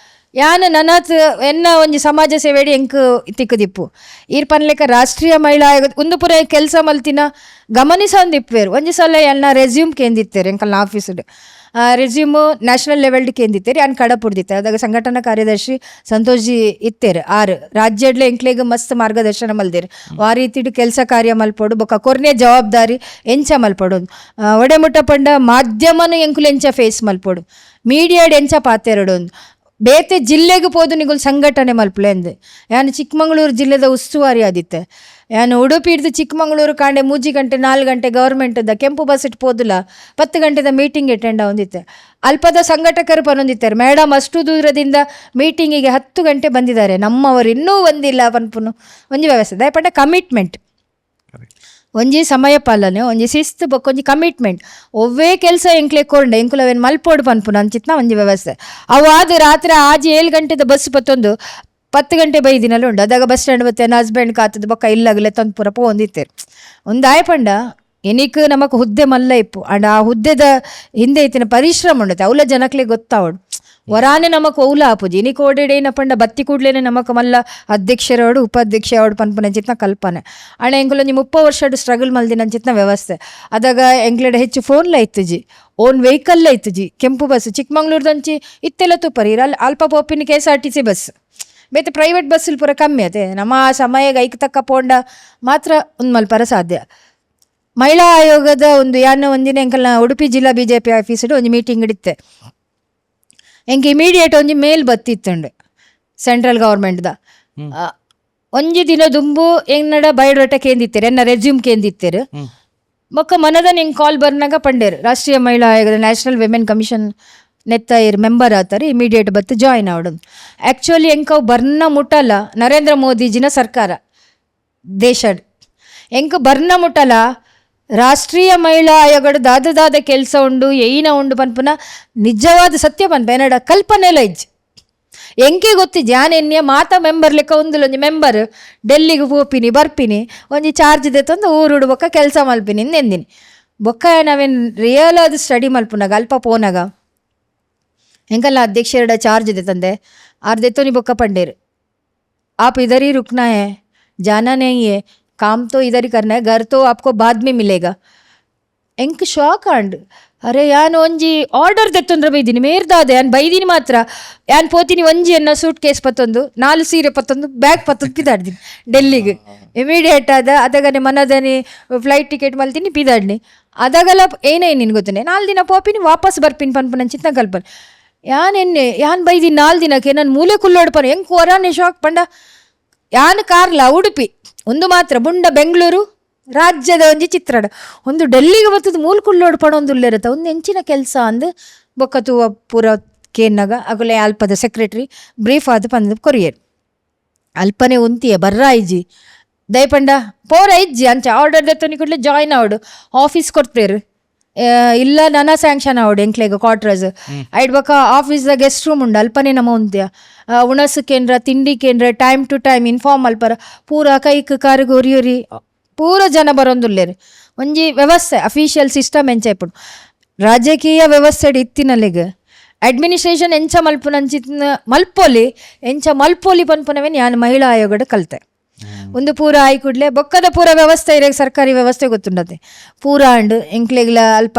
S1: ಯಾನು ನನ್ನತ್ ಎನ್ನ ಒಂಜಿ ಸಮಾಜ ಸೇವೆಡಿ ಎಂಕ್ ತಿಕ್ಕದಿಪ್ಪು ಈರ್ ಪನ್ಲೆಕ್ಕ ರಾಷ್ಟ್ರೀಯ ಮಹಿಳಾ ಆಯೋಗ ಒಂದು ಪುರ ಕೆಲಸ ಮಲ್ತಿನ ಗಮನಿಸೊಂದಿಪ್ಪೇರು ಒಂಜಿ ಸಲ ಎನ್ನ ರೆಸ್ಯೂಮ್ ಕೇಂದಿತ್ತೇರು ಎಂಕಲ್ನ ಆಫೀಸ್ಡು ರೆಸ್ಯೂಮು ನ್ಯಾಷನಲ್ ಲೆವೆಲ್ಡ್ ಕೇಂದಿತ್ತೇರಿ ಅನ್ ಕಡಪುಡ್ದಿತ್ತೆ ಅದಾಗ ಸಂಘಟನಾ ಕಾರ್ಯದರ್ಶಿ ಸಂತೋಷ್ ಜಿ ಇತ್ತೇರು ರಾಜ್ಯಡ್ಲೆ ಎಂಕ್ಲೆಗ್ ಮಸ್ತ್ ಮಾರ್ಗದರ್ಶನ ಮಲ್ದೇರು ಆ ರೀತಿಡು ಕೆಲಸ ಕಾರ್ಯ ಮಲ್ಪೋಡು ಬೊಕ್ಕ ಕೊರ್ನೆ ಜವಾಬ್ದಾರಿ ಎಂಚ ಮಲ್ಪೋಡು ಒಡೆಮುಟ್ಟ ಪಂಡ ಮಾಧ್ಯಮನು ಎಂಕುಲು ಎಂಚ ಫೇಸ್ ಮಲ್ಪೋಡು ಮೀಡಿಯಾಡ್ ಎಂಚ ಪಾತೆರಡು ಬೇತೆ ಜಿಲ್ಲೆಗೆ ಪೋದು ನಿಗುಲು ಸಂಘಟನೆ ಮಲ್ಪಲೆಂದು ಯಾನು ಚಿಕ್ಕಮಂಗ್ಳೂರು ಜಿಲ್ಲೆದ ಉಸ್ತುವಾರಿ ಆದಿತ್ತೆ ಯಾನು ಉಡುಪಿ ಹಿಡ್ದು ಚಿಕ್ಕಮಂಗ್ಳೂರು ಕಾಂಡೆ 3 ಗಂಟೆ 4 ಗಂಟೆ ಗೌರ್ಮೆಂಟ್ದ ಕೆಂಪು ಬಸ್ ಇಟ್ಟು ಪೋದಿಲ್ಲ 10 ಗಂಟೆದ ಮೀಟಿಂಗ್ ಅಟೆಂಡ್ ಹೊಂದಿತ್ತೆ ಅಲ್ಪದ ಸಂಘಟಕರು ಪನೊಂದಿತ್ತಾರೆ ಮೇಡಮ್ ಅಷ್ಟು ದೂರದಿಂದ ಮೀಟಿಂಗಿಗೆ 10 ಗಂಟೆ ಬಂದಿದ್ದಾರೆ ನಮ್ಮವರು ಇನ್ನೂ ಬಂದಿಲ್ಲ ಪನ್ಪುನು ಒಂಜಿ ವ್ಯವಸ್ಥೆ ದಯಪಂಡ ಕಮಿಟ್ಮೆಂಟ್ ಒಂಜಿ ಸಮಯ ಪಾಲನೆ ಒಂಜಿ ಶಿಸ್ತು ಬೊಕ್ಕ ಒಂಜಿ ಕಮಿಟ್ಮೆಂಟ್ ಒವ್ವೇ ಕೆಲಸ ಎಂಕ್ಲೆ ಕೊಂಡೆ ಎಂಕುಲವೇನು ಮಲ್ಪೋಡು ಪನ್ಪುನ ಅಂಚಿತ್ನ ಒಂಜಿ ವ್ಯವಸ್ಥೆ ಅವು ಆದ ರಾತ್ರಿ 7 ಗಂಟೆದ ಬಸ್ ಪತ್ತೊಂದು 10 ಗಂಟೆ ಬೈದಿನಲ್ಲಿ ಉಂಡು ಅದಾಗ ಬಸ್ ಸ್ಟ್ಯಾಂಡ್ ಬತ್ತೆ ಹಸ್ಬೆಂಡ್ ಕಾತದ ಬೊಕ್ಕ ಇಲ್ಲಾಗಲೆ ತಂದು ಪೂರ ಪೋಂದಿತ್ತೇರು ಒಂದು ಆಯ್ಪಂಡ ಎನಿಕ್ ನಮಕ್ ಹುದ್ದೆ ಮಲ್ಲ ಇಪ್ಪು ಅಂಡ್ ಆ ಹುದ್ದೆದ ಹಿಂದೆ ಇತ್ತಿನ ಪರಿಶ್ರಮ ಉಂಡತೆ ಅವಲ ಜನಕ್ಲೆ ಗೊತ್ತಾವಡು ವರಾನೆ ನಮಕ್ ಒವ್ಲ ಆಪುಜಿ ಎನಿಕ್ ಓಡೇಡೇನ ಪಂಡ ಬತ್ತಿ ಕೂಡ್ಲೇನೆ ನಮಕ್ ಮಲ್ಲ ಅಧ್ಯಕ್ಷರೋಡು ಉಪಾಧ್ಯಕ್ಷ ಅವಡು ಪನ್ಪುನಂಚಿತ್ನ ಕಲ್ಪನೆ ಅಣ್ಣ ಎಂಕುಲೊಂಜಿ 30 ವರ್ಷ ಸ್ಟ್ರಗಲ್ ಮಲ್ದಿನಂಚಿತ್ನ ವ್ಯವಸ್ಥೆ ಅದಾಗ ಎಂಕ್ಲೆಡ ಹೆಚ್ಚು ಫೋನ್ಲ ಇತ್ತುಜಿ ಓನ್ ವೆಹಿಕಲ್ಲ ಇತ್ತುಜಿ ಕೆಂಪು ಬಸ್ ಚಿಕ್ಕಮಂಗ್ಳೂರ್ದಂಚಿ ಇತ್ತೆಲ್ಲ ತುಪ್ಪರಿ ಅಲ್ಲಿ ಅಲ್ಪ ಪೋಪಿನ KSRTC ಬಸ್ ಬೇತೆ ಪ್ರೈವೇಟ್ ಬಸ್ಸಲ್ಲಿ ಪೂರ ಕಮ್ಮಿ ಅತೆ ನಮ್ಮ ಸಮಯಕ್ಕೆ ಐಕ್ ತಕ್ಕ ಪೋಂಡ ಮಾತ್ರ ಒಂದು ಮಲ್ಪರ ಸಾಧ್ಯ. ಮಹಿಳಾ ಆಯೋಗದ ಒಂದು ಒಂದಿನ ಎಂಕಲ್ನ ಉಡುಪಿ ಜಿಲ್ಲಾ BJP ಆಫೀಸಡು ಒಂದು ಮೀಟಿಂಗ್ ಇಡಿತ್ತೆ ಎಂಗೆ ಇಮಿಡಿಯೇಟ್ ಒಂಜಿ ಮೇಲ್ ಬತ್ತಿತ್ತುಂಡು ಸೆಂಟ್ರಲ್ ಗೌರ್ಮೆಂಟ್ದ ಒಂಜಿ ದಿನ ದುಂಬು ಎಂಗಡ ಬಯೋಡಾಟಾ ಕೇಂದಿತ್ತೇರು ಎನ್ನ ರೆಸ್ಯೂಮ್ ಕೇಂದಿತ್ತೇರು ಬೊಕ್ಕ ಮನದ ನಿಂಗೆ ಕಾಲ್ ಬರ್ನಾಗ ಪಂಡೇರು ರಾಷ್ಟ್ರೀಯ ಮಹಿಳಾ ಆಯೋಗದ ನ್ಯಾಷನಲ್ ವಿಮೆನ್ ಕಮಿಷನ್ ನೆತ್ತ ಇರ್ ಮೆಂಬರ್ ಆತಾರೆ ಇಮಿಡಿಯೇಟ್ ಬತ್ತು ಜಾಯ್ನ್ ಆವಡದು ಆ್ಯಕ್ಚುಲಿ ಎಂಕವು ಬರ್ನ ಮುಟ್ಟಲ್ಲ ನರೇಂದ್ರ ಮೋದಿಜಿನ ಸರ್ಕಾರ ದೇಶಡ್ ಎಂಕ ಬರ್ನ ಮುಟ್ಟಲ್ಲ ರಾಷ್ಟ್ರೀಯ ಮಹಿಳಾ ಆಯೋಗದ ದಾದ ಕೆಲಸ ಉಂಡು ಏನ ಉಂಡು ಪನ್ಪುನ ನಿಜವಾದ ಸತ್ಯ ಪನ್ಪ ಏನಡ ಕಲ್ಪನೆಲ್ಲ ಇಜ್ಜಿ ಎಂಕೆ ಗೊತ್ತಿಜ್ಜಿ ಯಾನೆನ್ನೆ ಮಾತಾ ಮೆಂಬರ್ ಲೆಕ್ಕ ಒಂದುಲೊಂಜಿ ಮೆಂಬರ್ ಡೆಲ್ಲಿಗೆ ಹೋಪಿನಿ ಬರ್ಪಿನಿ ಒಂಜಿ ಚಾರ್ಜ್ ದೆತ್ತಂದು ಊರುಡು ಬೊಕ್ಕ ಕೆಲಸ ಮಲ್ಪಿನಿ ಎಂದಿನಿ ಬೊಕ್ಕ ನಾವೇನು ರಿಯಲ್ ಆದ ಸ್ಟಡಿ ಮಲ್ಪುನಾಗ ಅಲ್ಪ ಪೋನಾಗ ಎಂಕಲ್ಲ ಅಧ್ಯಕ್ಷರ ಚಾರ್ಜ್ ದೆತ್ತಂದೆ ಆರ್ ದೆತ್ತೋನಿ ಬೊಕ್ಕ ಪಂಡೇರು आप इधर ही रुकना है जाना नहीं है काम तो इधर ही करना है घर तो आपको बाद में मिलेगा ಎಂಕ್ ಶಾಕ್ ಆಂಡ್ ಅರೆ ಯಾನ್ ಒಂಜಿ ಆರ್ಡರ್ ದೆತ್ತೊಂದ್ರ ಬೈದಿನಿ ಮೇರ್ದಾದೆ ಯಾನ್ ಬೈದಿನಿ ಮಾತ್ರ ಯಾನ್ ಪೋತಿನಿ ಒಂಜಿ ಎನ್ನ ಸೂಟ್ ಕೇಸ್ ಪತ್ತೊಂದು 4 ಸೀರೆ ಪತ್ತೊಂದು ಬ್ಯಾಗ್ ಪತ್ತೊಂದು ಪಿದಾಡ್ದಿನಿ ಡೆಲ್ಲಿಗೆ ಇಮಿಡಿಯೇಟ್ ಆದ ಅದಾಗನೆ ಮನದನಿ ಫ್ಲೈಟ್ ಟಿಕೆಟ್ ಮಲ್ತೀನಿ ಪಿದಾಡ್ನಿ ಅದಾಗಲ್ಲ ಏನೇ ನಿನ್ ಗೊತ್ತನೆ 4 ದಿನ ಪೋಪಿನಿ ವಾಪಸ್ ಬರ್ಪಿನಿ ಪನ್ಪನ ಚಿತ್ನ ಕಲ್ಪನೆ ಯಾನ್ ಬೈದಿನಿ 4 ದಿನಕ್ಕೆ ನಾನು ಮೂಲೆ ಕುಲ್ಲೋಡ್ಪನ ಹೆಂಗ್ ಹೊರಾನೆ ಶಾಕ್ ಪಂಡ ಯಾನ್ ಕಾರ್ಲ ಉಡುಪಿ ಒಂದು ಮಾತ್ರ ಬುಂಡ ಬೆಂಗಳೂರು ರಾಜ್ಯದ ಒಂಜಿ ಚಿತ್ರಣ ಒಂದು ಡೆಲ್ಲಿಗೆ ಬರ್ತದ ಮೂಲ ಕುಲ್ಲೋಡು ಪಡೊಂದುಲ್ಲ ಇರುತ್ತೆ ಒಂದು ಹೆಂಚಿನ ಕೆಲಸ ಅಂದು ಬೊಕ್ಕತು ಪೂರ ಕೇನ್ನಾಗ ಅಗಲೆ ಅಲ್ಪದ ಸೆಕ್ರೆಟ್ರಿ ಬ್ರೀಫ್ ಆದ ಪಂದ ಕೊರಿಯರ್ ಅಲ್ಪನೆ ಉಂತಿಯ ಬರ್ರ ಐಜಿ ದಯಪಂಡ ಪೋರ ಐಜ್ಜಿ ಅಂಚ ಆರ್ಡರ್ ದತ್ತನಿ ಕೂಡಲೇ ಜಾಯ್ನ್ ಆವಡು ಆಫೀಸ್ ಕೊಡ್ತೇರು ಇಲ್ಲ ನನ್ನ ಸ್ಯಾಂಕ್ಷನ್ ಆವಡು ಎಂಕ್ಲೆಗ ಕ್ವಾರ್ಟರ್ಸ್ ಐಡ್ ಬೊಕ್ಕ ಆಫೀಸ್ದ ಗೆಸ್ಟ್ ರೂಮ್ ಉಂಡು ಅಲ್ಪನೆ ನಮ್ಮ ಉಂತ್ಯ ಉಣಸು ಕೇಂದ್ರ ತಿಂಡಿ ಕೇಂದ್ರ ಟೈಮ್ ಟು ಟೈಮ್ ಇನ್ಫಾರ್ಮ್ ಅಲ್ಪರ ಪೂರ ಕೈಕ್ ಕಾರಿಗೆ ಒರಿಯೊರಿ ಪೂರ ಜನ ಬರೋಂದುಲ್ಲೇರು ಒಂಜಿ ವ್ಯವಸ್ಥೆ ಅಫಿಷಿಯಲ್ ಸಿಸ್ಟಮ್ ಎಂಚ ಇಪ್ಪುಡು ರಾಜಕೀಯ ವ್ಯವಸ್ಥೆ ಇತ್ತಿನಲ್ಲಿಗೆ ಅಡ್ಮಿನಿಸ್ಟ್ರೇಷನ್ ಎಂಚ ಮಲ್ಪುನಂಚಿನ ಮಲ್ಪೋಲಿ ಪನ್ಪುನವೇನು ಯಾನ್ ಮಹಿಳಾ ಆಯೋಗದ ಕಲ್ತೆ ಒಂದು ಪೂರ ಆಯ್ ಕೂಡಲೇ ಬೊಕ್ಕದ ಪೂರ ವ್ಯವಸ್ಥೆ ಇರೋ ಸರ್ಕಾರಿ ವ್ಯವಸ್ಥೆ ಗೊತ್ತುಂಡತೆ ಪೂರ ಅಂಡ್ ಎಂಕ್ಲೆಗ್ಲ ಅಲ್ಪ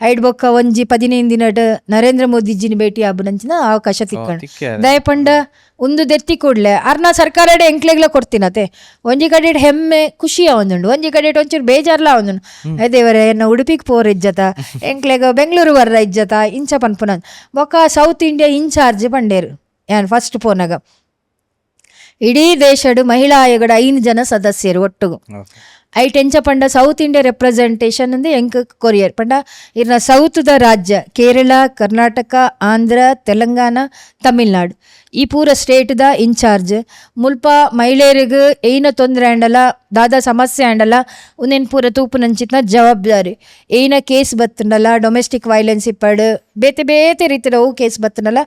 S1: ಐಡ್ ಬೊಕ್ಕ ಒಂಜಿ 15 ದಿನಡ್ ನರೇಂದ್ರ ಮೋದಿಜಿನ ಭೇಟಿ ಆಬುನಂಚಿನ ಅವಕಾಶ ತಿಕ್ಕೊಂಡು ದಯಪಂಡ ಒಂದು ದೆತ್ತಿ ಕೂಡಲೇ ಅರ್ನ ಸರ್ಕಾರಡೆ ಎಂಕ್ಲೆಗ್ಲ ಕೊಡ್ತೀನತೆ ಒಂಜಿ ಕಡೆ ಹೆಮ್ಮೆ ಖುಷಿಯ ಒಂದುಂಡು ಒಂಜಿ ಕಡೆ ಒಂಚೂರು ಬೇಜಾರ್ಲ ಒಂದುಂಡು ದೇವರೇ ಎನ್ನ ಉಡುಪಿಗೆ ಪೋರ್ ಇಜ್ಜತ ಎಂಕ್ಲೆಗ ಬೆಂಗಳೂರು ಬರ್ರ ಇಜ್ಜತ ಇಂಚ ಪನ್ಪುನ ಬೊಕ್ಕ ಸೌತ್ ಇಂಡಿಯಾ ಇನ್ಚಾರ್ಜ್ ಪಂಡೇರು ಯಾನ್ ಫಸ್ಟ್ ಪೋನಾಗ ಇಡೀ ದೇಶಡು ಮಹಿಳಾ ಆಯೋಗದ 5 ಜನ ಸದಸ್ಯರು ಒಟ್ಟಿಗೂ ಐಟೆಂಚ ಪಂಡ ಸೌತ್ ಇಂಡಿಯಾ ರೆಪ್ರೆಸೆಂಟೇಷನ್ ಅಂದು ಎಂಕ್ ಕೊರಿಯರ್ ಪಂಡ ಇರ್ನ ಸೌತ್ದ ರಾಜ್ಯ ಕೇರಳ ಕರ್ನಾಟಕ ಆಂಧ್ರ ತೆಲಂಗಾಣ ತಮಿಳ್ನಾಡು ಈ ಪೂರ ಸ್ಟೇಟ್ದ ಇನ್ಚಾರ್ಜ್ ಮುಲ್ಪ ಮಹಿಳೆಯರಿಗೆ ಏನ ತೊಂದರೆ ಆಂಡಲ ದಾದ ಸಮಸ್ಯೆ ಆಂಡಲ ಉಂದೆನ್ ಪೂರ ತೂಪುನಂಚಿತ್ನ ಜವಾಬ್ದಾರಿ ಏನ ಕೇಸ್ ಬತ್ತಂಡಲ ಡೊಮೆಸ್ಟಿಕ್ ವೈಲೆನ್ಸ್ ಇಪ್ಪಡು ಬೇತೆ ಬೇತೆ ರೀತಿಯ ಅವು ಕೇಸ್ ಬತ್ತಂಡಲ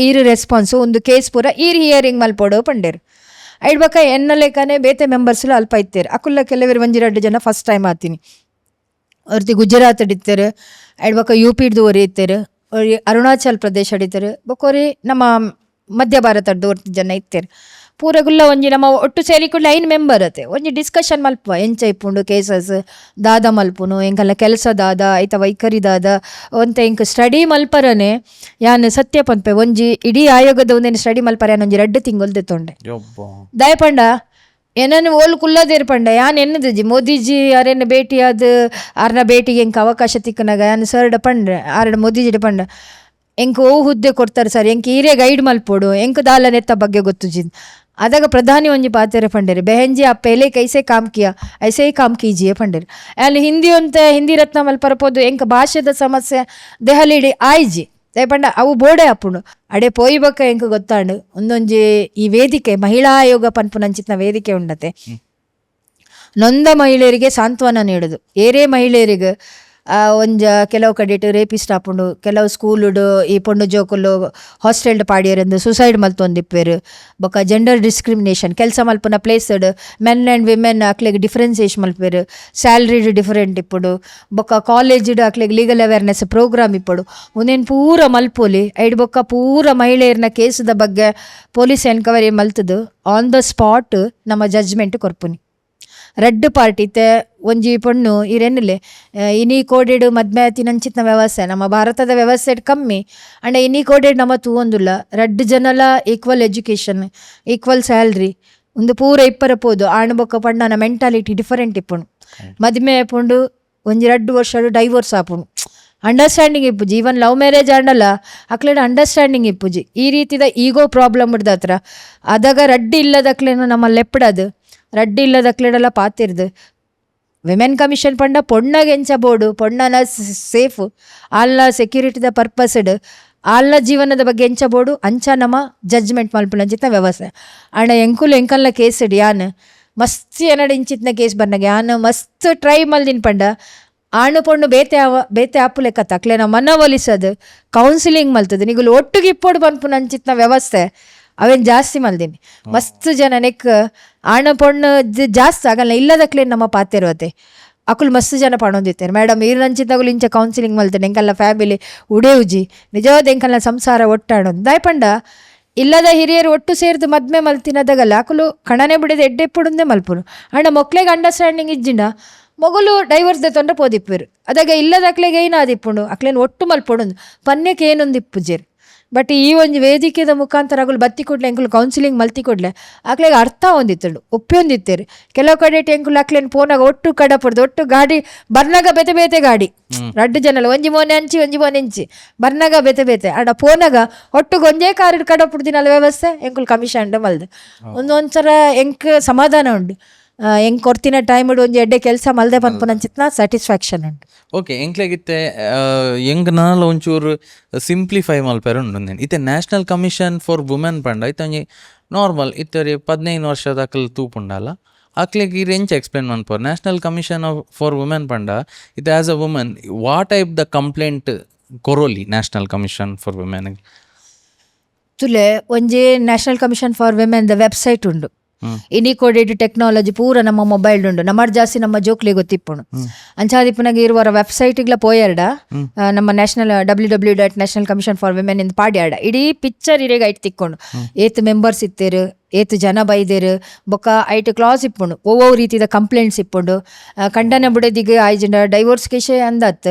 S1: ಈರು ರೆಸ್ಪಾನ್ಸು ಒಂದು ಕೇಸ್ ಪೂರ ಈರು ಹಿಯರಿಂಗ್ ಮಲ್ಪೋಡು ಪಂಡೇರು ಐಡ್ ಬೊಕ್ಕ ಎನ್ನ ಲೆಕ್ಕನೆ ಬೇತೆ ಮೆಂಬರ್ಸ್ಲು ಅಲ್ಪ ಇತ್ತೇರು ಅಕುಲ್ಲ ಕೆಲವರು 1-2 ಜನ ಫಸ್ಟ್ ಟೈಮ್ ಆತೀನಿ ಅವ್ರತಿ ಗುಜರಾತ್ ಹಿಡಿತಾರೆ ಐಡ್ ಬೊಕ್ಕ UP ಓರಿ ಇತ್ತೇರು ಅರುಣಾಚಲ್ ಪ್ರದೇಶ ಹಿಡಿತಾರೆ ಬೊಕ್ಕೋರಿ ನಮ್ಮ ಮಧ್ಯ ಭಾರತದ್ದು ಒಟ್ಟು ಜನ ಇತ್ತೇರು ಪೂರಗುಲ್ಲ ಒಂಜಿ ನಮ್ಮ ಒಟ್ಟು ಸೇರಿ ಕೂಡ 5 ಮೆಂಬರ್ ಅತೆ ಒಂಜಿ ಡಿಸ್ಕಷನ್ ಮಲ್ಪುವ ಎಂಚ ಇಪ್ಪುಂಡು ಕೇಸಸ್ ದಾದ ಮಲ್ಪುನು ಎಂಕಲ್ಲ ಕೆಲಸ ದಾದ ಐತ ವೈಖರಿ ದಾದ ಒಂತ ಎಂಕ್ ಸ್ಟಡಿ ಮಲ್ಪರನೆ ಯಾನ್ ಸತ್ಯ ಪನ್ಪೆ ಒಂಜಿ ಇಡೀ ಆಯೋಗದ ಒಂದೇನು ಸ್ಟಡಿ ಮಲ್ಪರ ಯಾನ್ ಒಂಜಿ 2 ತಿಂಗಳು ದೆತ್ತೊಂಡೆ ದಯಪಂಡ ಏನನ್ನು ಓಲ್ ಕುಲ್ಲದೇರು ಪಂಡ ಯಾನ್ ಎನ್ನದಜಿ ಮೋದಿಜಿ ಯಾರೇನು ಭೇಟಿ ಆದ ಆರ್ನ ಭೇಟಿಗೆ ಎಂಕ್ ಅವಕಾಶ ತಿಕ್ಕನಾಗ ಯಾನ್ ಸರ್ಡ ಪಂಡ್ರೆ ಆರ್ಡ ಮೋದಿಜಿಡ್ ಪಂಡ ಎಂಕ್ ಓ ಹುದ್ದೆ ಕೊಡ್ತಾರೆ ಸರ್ ಎಂಕ್ ಈರೇ ಗೈಡ್ ಮಲ್ಪೋಡು ಎಂಕ್ ದಾಲ ನೆತ್ತ ಬಗ್ಗೆ ಗೊತ್ತುಜಿದ್ ಅದಾಗ ಪ್ರಧಾನಿ ಒಂಜಿ ಪಾತೆರೆ ಪಂಡೇರು ಬೆಹೆಂಜಿ ಆ ಪೆಲೆ ಕೈಸೆ ಕಾಮ್ ಕಿಯಾ ಐಸೆ ಕಾಮ್ ಕೀಜಿಯೇ ಪಂಡೇರು ಅಲ್ಲಿ ಹಿಂದಿ ಅಂತ ಹಿಂದಿ ರತ್ನ ಮಲ್ಪರಪೋದು ಎಂಕ್ ಭಾಷೆದ ಸಮಸ್ಯೆ ದೆಹಲಿಡಿ ಆಯ್ಜಿ ದಯಪಂಡ ಅವು ಬೋಡೆ ಅಪ್ಪುಂಡು ಅಡೆ ಪೋಯಿ ಬಕ್ಕ ಎಂಕ್ ಗೊತ್ತಾಂಡು ಒಂದೊಂಜಿ ಈ ವೇದಿಕೆ ಮಹಿಳಾ ಆಯೋಗ ಪನ್ಪುನಂಚಿತ್ನ ವೇದಿಕೆ ಉಂಡತೆ ನೊಂದ ಮಹಿಳೆಯರಿಗೆ ಸಾಂತ್ವನ ನೀಡೋದು. ಏರೇ ಮಹಿಳೆಯರಿಗೆ ಒಂಜ ಕೆಲವು ಕಡೆಟ್ ರೇಪಿಸ್ಟ್ ಆಪುಂಡು, ಕೆಲವು ಸ್ಕೂಲುಡು ಈ ಪೊಂಡು ಜೋಕುಲು ಹಾಸ್ಟೆಲ್ಡ್ ಪಾಡಿಯರೆಂದು ಸುಸೈಡ್ ಮಲ್ತೊಂದಿಪ್ಪೇರು. ಬೊಕ್ಕ ಜೆಂಡರ್ ಡಿಸ್ಕ್ರಿಮಿನೇಷನ್ ಕೆಲಸ ಮಲ್ಪುನ ಪ್ಲೇಸ್ಡ್ ಮೆನ್ ಆ್ಯಂಡ್ ವಿಮೆನ್ ಅಕ್ಲೆಗ್ ಡಿಫ್ರೆನ್ಸಿಯೇಷನ್ ಮಲ್ಪೇರು. ಸ್ಯಾಲ್ರಿಡ್ ಡಿಫರೆಂಟ್ ಇಪ್ಪುಡು. ಬೊಕ್ಕ ಕಾಲೇಜ್ಡ್ ಅಕ್ಲೆಗ್ ಲೀಗಲ್ ಅವೇರ್ನೆಸ್ ಪ್ರೋಗ್ರಾಮ್ ಇಪ್ಪುಡು. ಒಂದೇನು ಪೂರ ಮಲ್ಪೊಲಿ ಐಡ್ ಬೊಕ್ಕ ಪೂರ ಮಹಿಳೆಯರ್ನ ಕೇಸದ ಬಗ್ಗೆ ಪೊಲೀಸ್ ಎನ್ಕ್ವೈರಿ ಮಲ್ತದು ಆನ್ ದ ಸ್ಪಾಟ್ ನಮ್ಮ ಜಡ್ಜ್ಮೆಂಟ್ ಕೊರ್ಪುನಿ. ರೆಡ್ ಪಾರ್ಟಿ ಇತ್ತೆ ಒಂಜಿ ಪೊಣ್ಣು ಇರೆನ್ನುಲೆ ಇನಿ ಕೋಡೆಡ್ ಮದ್ಮೆ ಆತಿನಂಚಿತ್ನ ವ್ಯವಸ್ಥೆ ನಮ್ಮ ಭಾರತದ ವ್ಯವಸ್ಥೆ ಕಮ್ಮಿ ಅಂಡ ಇನಿ ಕೋಡೆಡ್ ನಮ್ಮ ತೂವೊಂದುಲ್ಲ. ರೆಡ್ ಜನಲ ಈಕ್ವಲ್ ಎಜುಕೇಷನ್, ಈಕ್ವಲ್ ಸ್ಯಾಲ್ರಿ ಒಂದು ಪೂರ ಇಪ್ಪರ ಪೋದು. ಆಣ್ ಬೊಕ್ಕ ಪಂಡನ ಮೆಂಟಾಲಿಟಿ ಡಿಫರೆಂಟ್ ಇಪ್ಪುಂಡು. ಮದ್ಮೆ ಆಪುಂಡು ಒಂಜಿ 2 ವರ್ಷ ಡೈವೋರ್ಸ್ ಆಪುಂಡು. ಅಂಡರ್ಸ್ಟ್ಯಾಂಡಿಂಗ್ ಇಪ್ಪುಜಿ. ಈವನ್ ಲವ್ ಮ್ಯಾರೇಜ್ ಆಂಡಲ್ಲ ಅಕ್ಲೇನ ಅಂಡರ್ಸ್ಟ್ಯಾಂಡಿಂಗ್ ಇಪ್ಪುಜಿ. ಈ ರೀತಿದ ಈಗೋ ಪ್ರಾಬ್ಲಮ್ ಇಡ್ದ ಹತ್ರ ಅದಾಗ ರಡ್ಡಿ ಇಲ್ಲದಕ್ಲೇನು ನಮ್ಮ ಲೆಪ್ಪಡದು ರಡ್ಡಿ ಇಲ್ಲದಕ್ಲೆಡೆಲ್ಲ ಪಾತಿರ್ದು. ವಿಮೆನ್ ಕಮಿಷನ್ ಪಂಡ ಪೊಣ್ಣಗೆ ಎಂಚ ಬೋರ್ಡು ಪೊಣ್ಣನ ಸೇಫ್ ಆಲ್ನ ಸೆಕ್ಯೂರಿಟಿದ ಪರ್ಪಸ್ಡ್ ಆಲ್ನ ಜೀವನದ ಬಗ್ಗೆ ಎಂಚ ಬೋರ್ಡು ಅಂಚ ನಮ್ಮ ಜಡ್ಜ್ಮೆಂಟ್ ಮಲ್ಪುನ ಅಂಚಿತ್ನ ವ್ಯವಸ್ಥೆ. ಅಣ್ಣ ಎಂಕುಲು ಎಂಕಲ್ನ ಕೇಸ್ ಇಡಿ ಯಾನ್ ಮಸ್ತ್ ಏನಡ ಇಂಚಿತ್ನ ಕೇಸ್ ಬಂದಾಗ ಯಾನ್ ಮಸ್ತ್ ಟ್ರೈ ಮಲ್ದಿನ ಪಂಡ ಆಣು ಪೊಣ್ಣು ಬೇತೆ ಆಪು ಲೆಕ್ಕ ತಕ್ಲೇನ ಮನವೊಲಿಸೋದು ಕೌನ್ಸಿಲಿಂಗ್ ಮಲ್ತದು ನಿಗುಲು ಒಟ್ಟಿಗೆ ಇಪ್ಪೋಡು ಪನ್ಪುನ ಅಂಚಿತ್ನ ವ್ಯವಸ್ಥೆ ಅವೇನು ಜಾಸ್ತಿ ಮಲ್ದೀನಿ. ಮಸ್ತ್ ಜನ ನೆಕ್ ಆಣ ಪೊಣ್ಣು ಜಾಸ್ತಿ ಆಗಲ್ಲ ಇಲ್ಲದಕ್ಲೇ ನಮ್ಮ ಪಾತಿರುವತ್ತೆ ಅಕುಲು ಮಸ್ತ್ ಜನ ಪಣೊಂದಿತ್ತೇನೆ ಮೇಡಮ್ ಇರಂಚಿದ್ದಾಗಲು ಇಂಚ ಕೌನ್ಸಿಲಿಂಗ್ ಮಲ್ತೇನೆ ಎಂಕಲ್ಲ ಫ್ಯಾಮಿಲಿ ಉಡೇವುಜಿ ನಿಜವಾದ ಎಂಕಲ್ಲ ಸಂಸಾರ ಒಟ್ಟಾಡೋದು ದಾಯ್ಪಂಡ ಇಲ್ಲದ ಹಿರಿಯರು ಒಟ್ಟು ಸೇರಿದು ಮದ್ಮೆ ಮಲ್ತಿನದಾಗಲ್ಲ ಅಕುಲು ಕಣನೆ ಬಿಡದೆ ಎಡ್ಡೆಪ್ಪುಡುಂದೇ ಮಲ್ಪುನು. ಅಣ್ಣ ಮಕ್ಳಿಗೆ ಅಂಡರ್ಸ್ಟ್ಯಾಂಡಿಂಗ್ ಇಜ್ಜಿಂಡ ಮೊಗಲು ಡೈವರ್ಸ್ ತೊಂದ್ರೆ ಪೋದಿಪ್ಪೇರು ಅದಾಗ ಇಲ್ಲದಕ್ಲೆಗೆ ಏನಾದಿಪ್ಪುಂಡು ಅಕ್ಲೇನು ಒಟ್ಟು ಮಲ್ಪೊಡು ಪನ್ಯಕ್ಕೆ ಏನೊಂದಿಪ್ಪುಜೇರು. ಬಟ್ ಈ ಒಂದು ವೇದಿಕೆದ ಮುಖಾಂತರ ಅಗಲು ಬತ್ತಿ ಕೊಡ್ಲೆ ಎಂಕುಲು ಕೌನ್ಸಿಲಿಂಗ್ ಮಲ್ತಿ ಕೊಡ್ಲೆ ಅಕ್ಲೆಗೆ ಅರ್ಥ ಹೊಂದಿತ್ತಳು ಒಪ್ಪಿಯೊಂದಿತ್ತೇರು. ಕೆಲವು ಕಡೆ ಎಂಕುಲು ಅಕ್ಲೇನು ಪೋನಾಗ ಒಟ್ಟು ಕಡಪಡ್ದು ಒಟ್ಟು ಗಾಡಿ ಬರ್ನಾಗ ಬೇತೆ ಬೇತೆ ಗಾಡಿ 2 ಜನಲ್ಲ ಒಂಜಿ ಮೋನೆ ಅಂಚಿ ಒಂಜಿ ಮೋನೆ ಎಂಚಿ ಬರ್ನಾಗ ಬೇತೆ ಬೇತೆ ಅಡ ಪೋನಾಗ ಒಟ್ಟು ಒಂದೇ ಕಾರ್ ಕಡಪಡ್ದಿನಲ್ಲ ವ್ಯವಸ್ಥೆ ಎಂಕುಲು ಕಮಿಷನ್ ಮಲ್ದು ಒಂದೊಂದ್ಸರ ಎಂಕ್ ಸಮಾಧಾನ ಉಂಡು. ಹೆಂಗೆ ಕೊಡ್ತಿನ ಟೈಮ್ ಇಡು ಒಂಜಿ ಎಡ್ಡೆ ಕೆಲಸ ಮಲ್ದೆ ಪನ್ಪುನಂಚಿತ್ನ ಸ್ಯಾಟಿಸ್ಫ್ಯಾಕ್ಷನ್ ಉಂಟು.
S2: ಓಕೆ ಎಂಕ್ಲೆಗಿತ್ತೆ ಎಂಗ್ ನಾಲ ಒಂಚೂರು ಸಿಂಪ್ಲಿಫೈ ಮಲ್ಪೇರ ಉಂಡು ಇತ್ತೆ ನ್ಯಾಷನಲ್ ಕಮಿಷನ್ ಫಾರ್ ವುಮೆನ್ ಪಂಡ ಇತ್ತೆ ಒಂಜಿ ನಾರ್ಮಲ್ ಇತ್ತರಿ 15 ವರ್ಷದ ಅಕಲ್ ತೂಪುಂಡಲ್ಲ ಅಕ್ಲೆಗ್ ಈ ರೆಂಚ್ ಎಕ್ಸ್ಪ್ಲೇನ್ ಮನ್ಪೋರು. ನ್ಯಾಷನಲ್ ಕಮಿಷನ್ ಫಾರ್ ವುಮೆನ್ ಪಂಡ ಇತ್ತೆ as a women what type ದ ಕಂಪ್ಲೇಂಟ್ ಕೊರೋಲಿ ನ್ಯಾಷನಲ್ ಕಮಿಷನ್ ಫಾರ್ ವುಮೆನ್
S1: ತುಲೆ ಒಂಜಿ ನ್ಯಾಷನಲ್ ಕಮಿಷನ್ ಫಾರ್ ವಿಮೆನ್ ದ ವೆಬ್ಸೈಟ್ ಉಂಡು. ಇನಿ ಕೋಡೆಡ್ ಟೆಕ್ನಾಲಜಿ ಪೂರ ನಮ್ಮ ಮೊಬೈಲ್ ಉಂಡು. ನಮ್ಮಡ್ ಜಾಸ್ತಿ ನಮ್ಮ ಜೋಕ್ಲಿ ಗೊತ್ತಿಪ್ಪುಣು ಅಂಚಾದಿಪ್ಪನಾಗ ಇರುವರ ವೆಬ್ಸೈಟ್ಗ್ಲ ಪೋಯರ್ಡ ನಮ್ಮ ನ್ಯಾಷನಲ್ www.nationalcommission4women ಇಂದ ಪಾಡ್ಯಾಡ ಇಡೀ ಪಿಕ್ಚರ್ ಇರೇಗ ಐಟ್ ತಿಕ್ಕೊಂಡು ಏತ್ ಮೆಂಬರ್ಸ್ ಇತ್ತೇರು ಏತ್ ಜನ ಬೈದೇರು ಬೊಕ್ಕ ಐಟ್ ಕ್ಲಾಸ್ ಇಪ್ಪುಂಡು ಒவ்வொரு ರೀತಿದ ಕಂಪ್ಲೇಂಟ್ಸ್ ಇಪ್ಪುಂಡು ಖಂಡನೆ ಬುಡದಿಗೆ ಆಯ್ಜಂಡ ಡೈವೋರ್ಸ್ ಕೇಸ್ ಅಂದತ್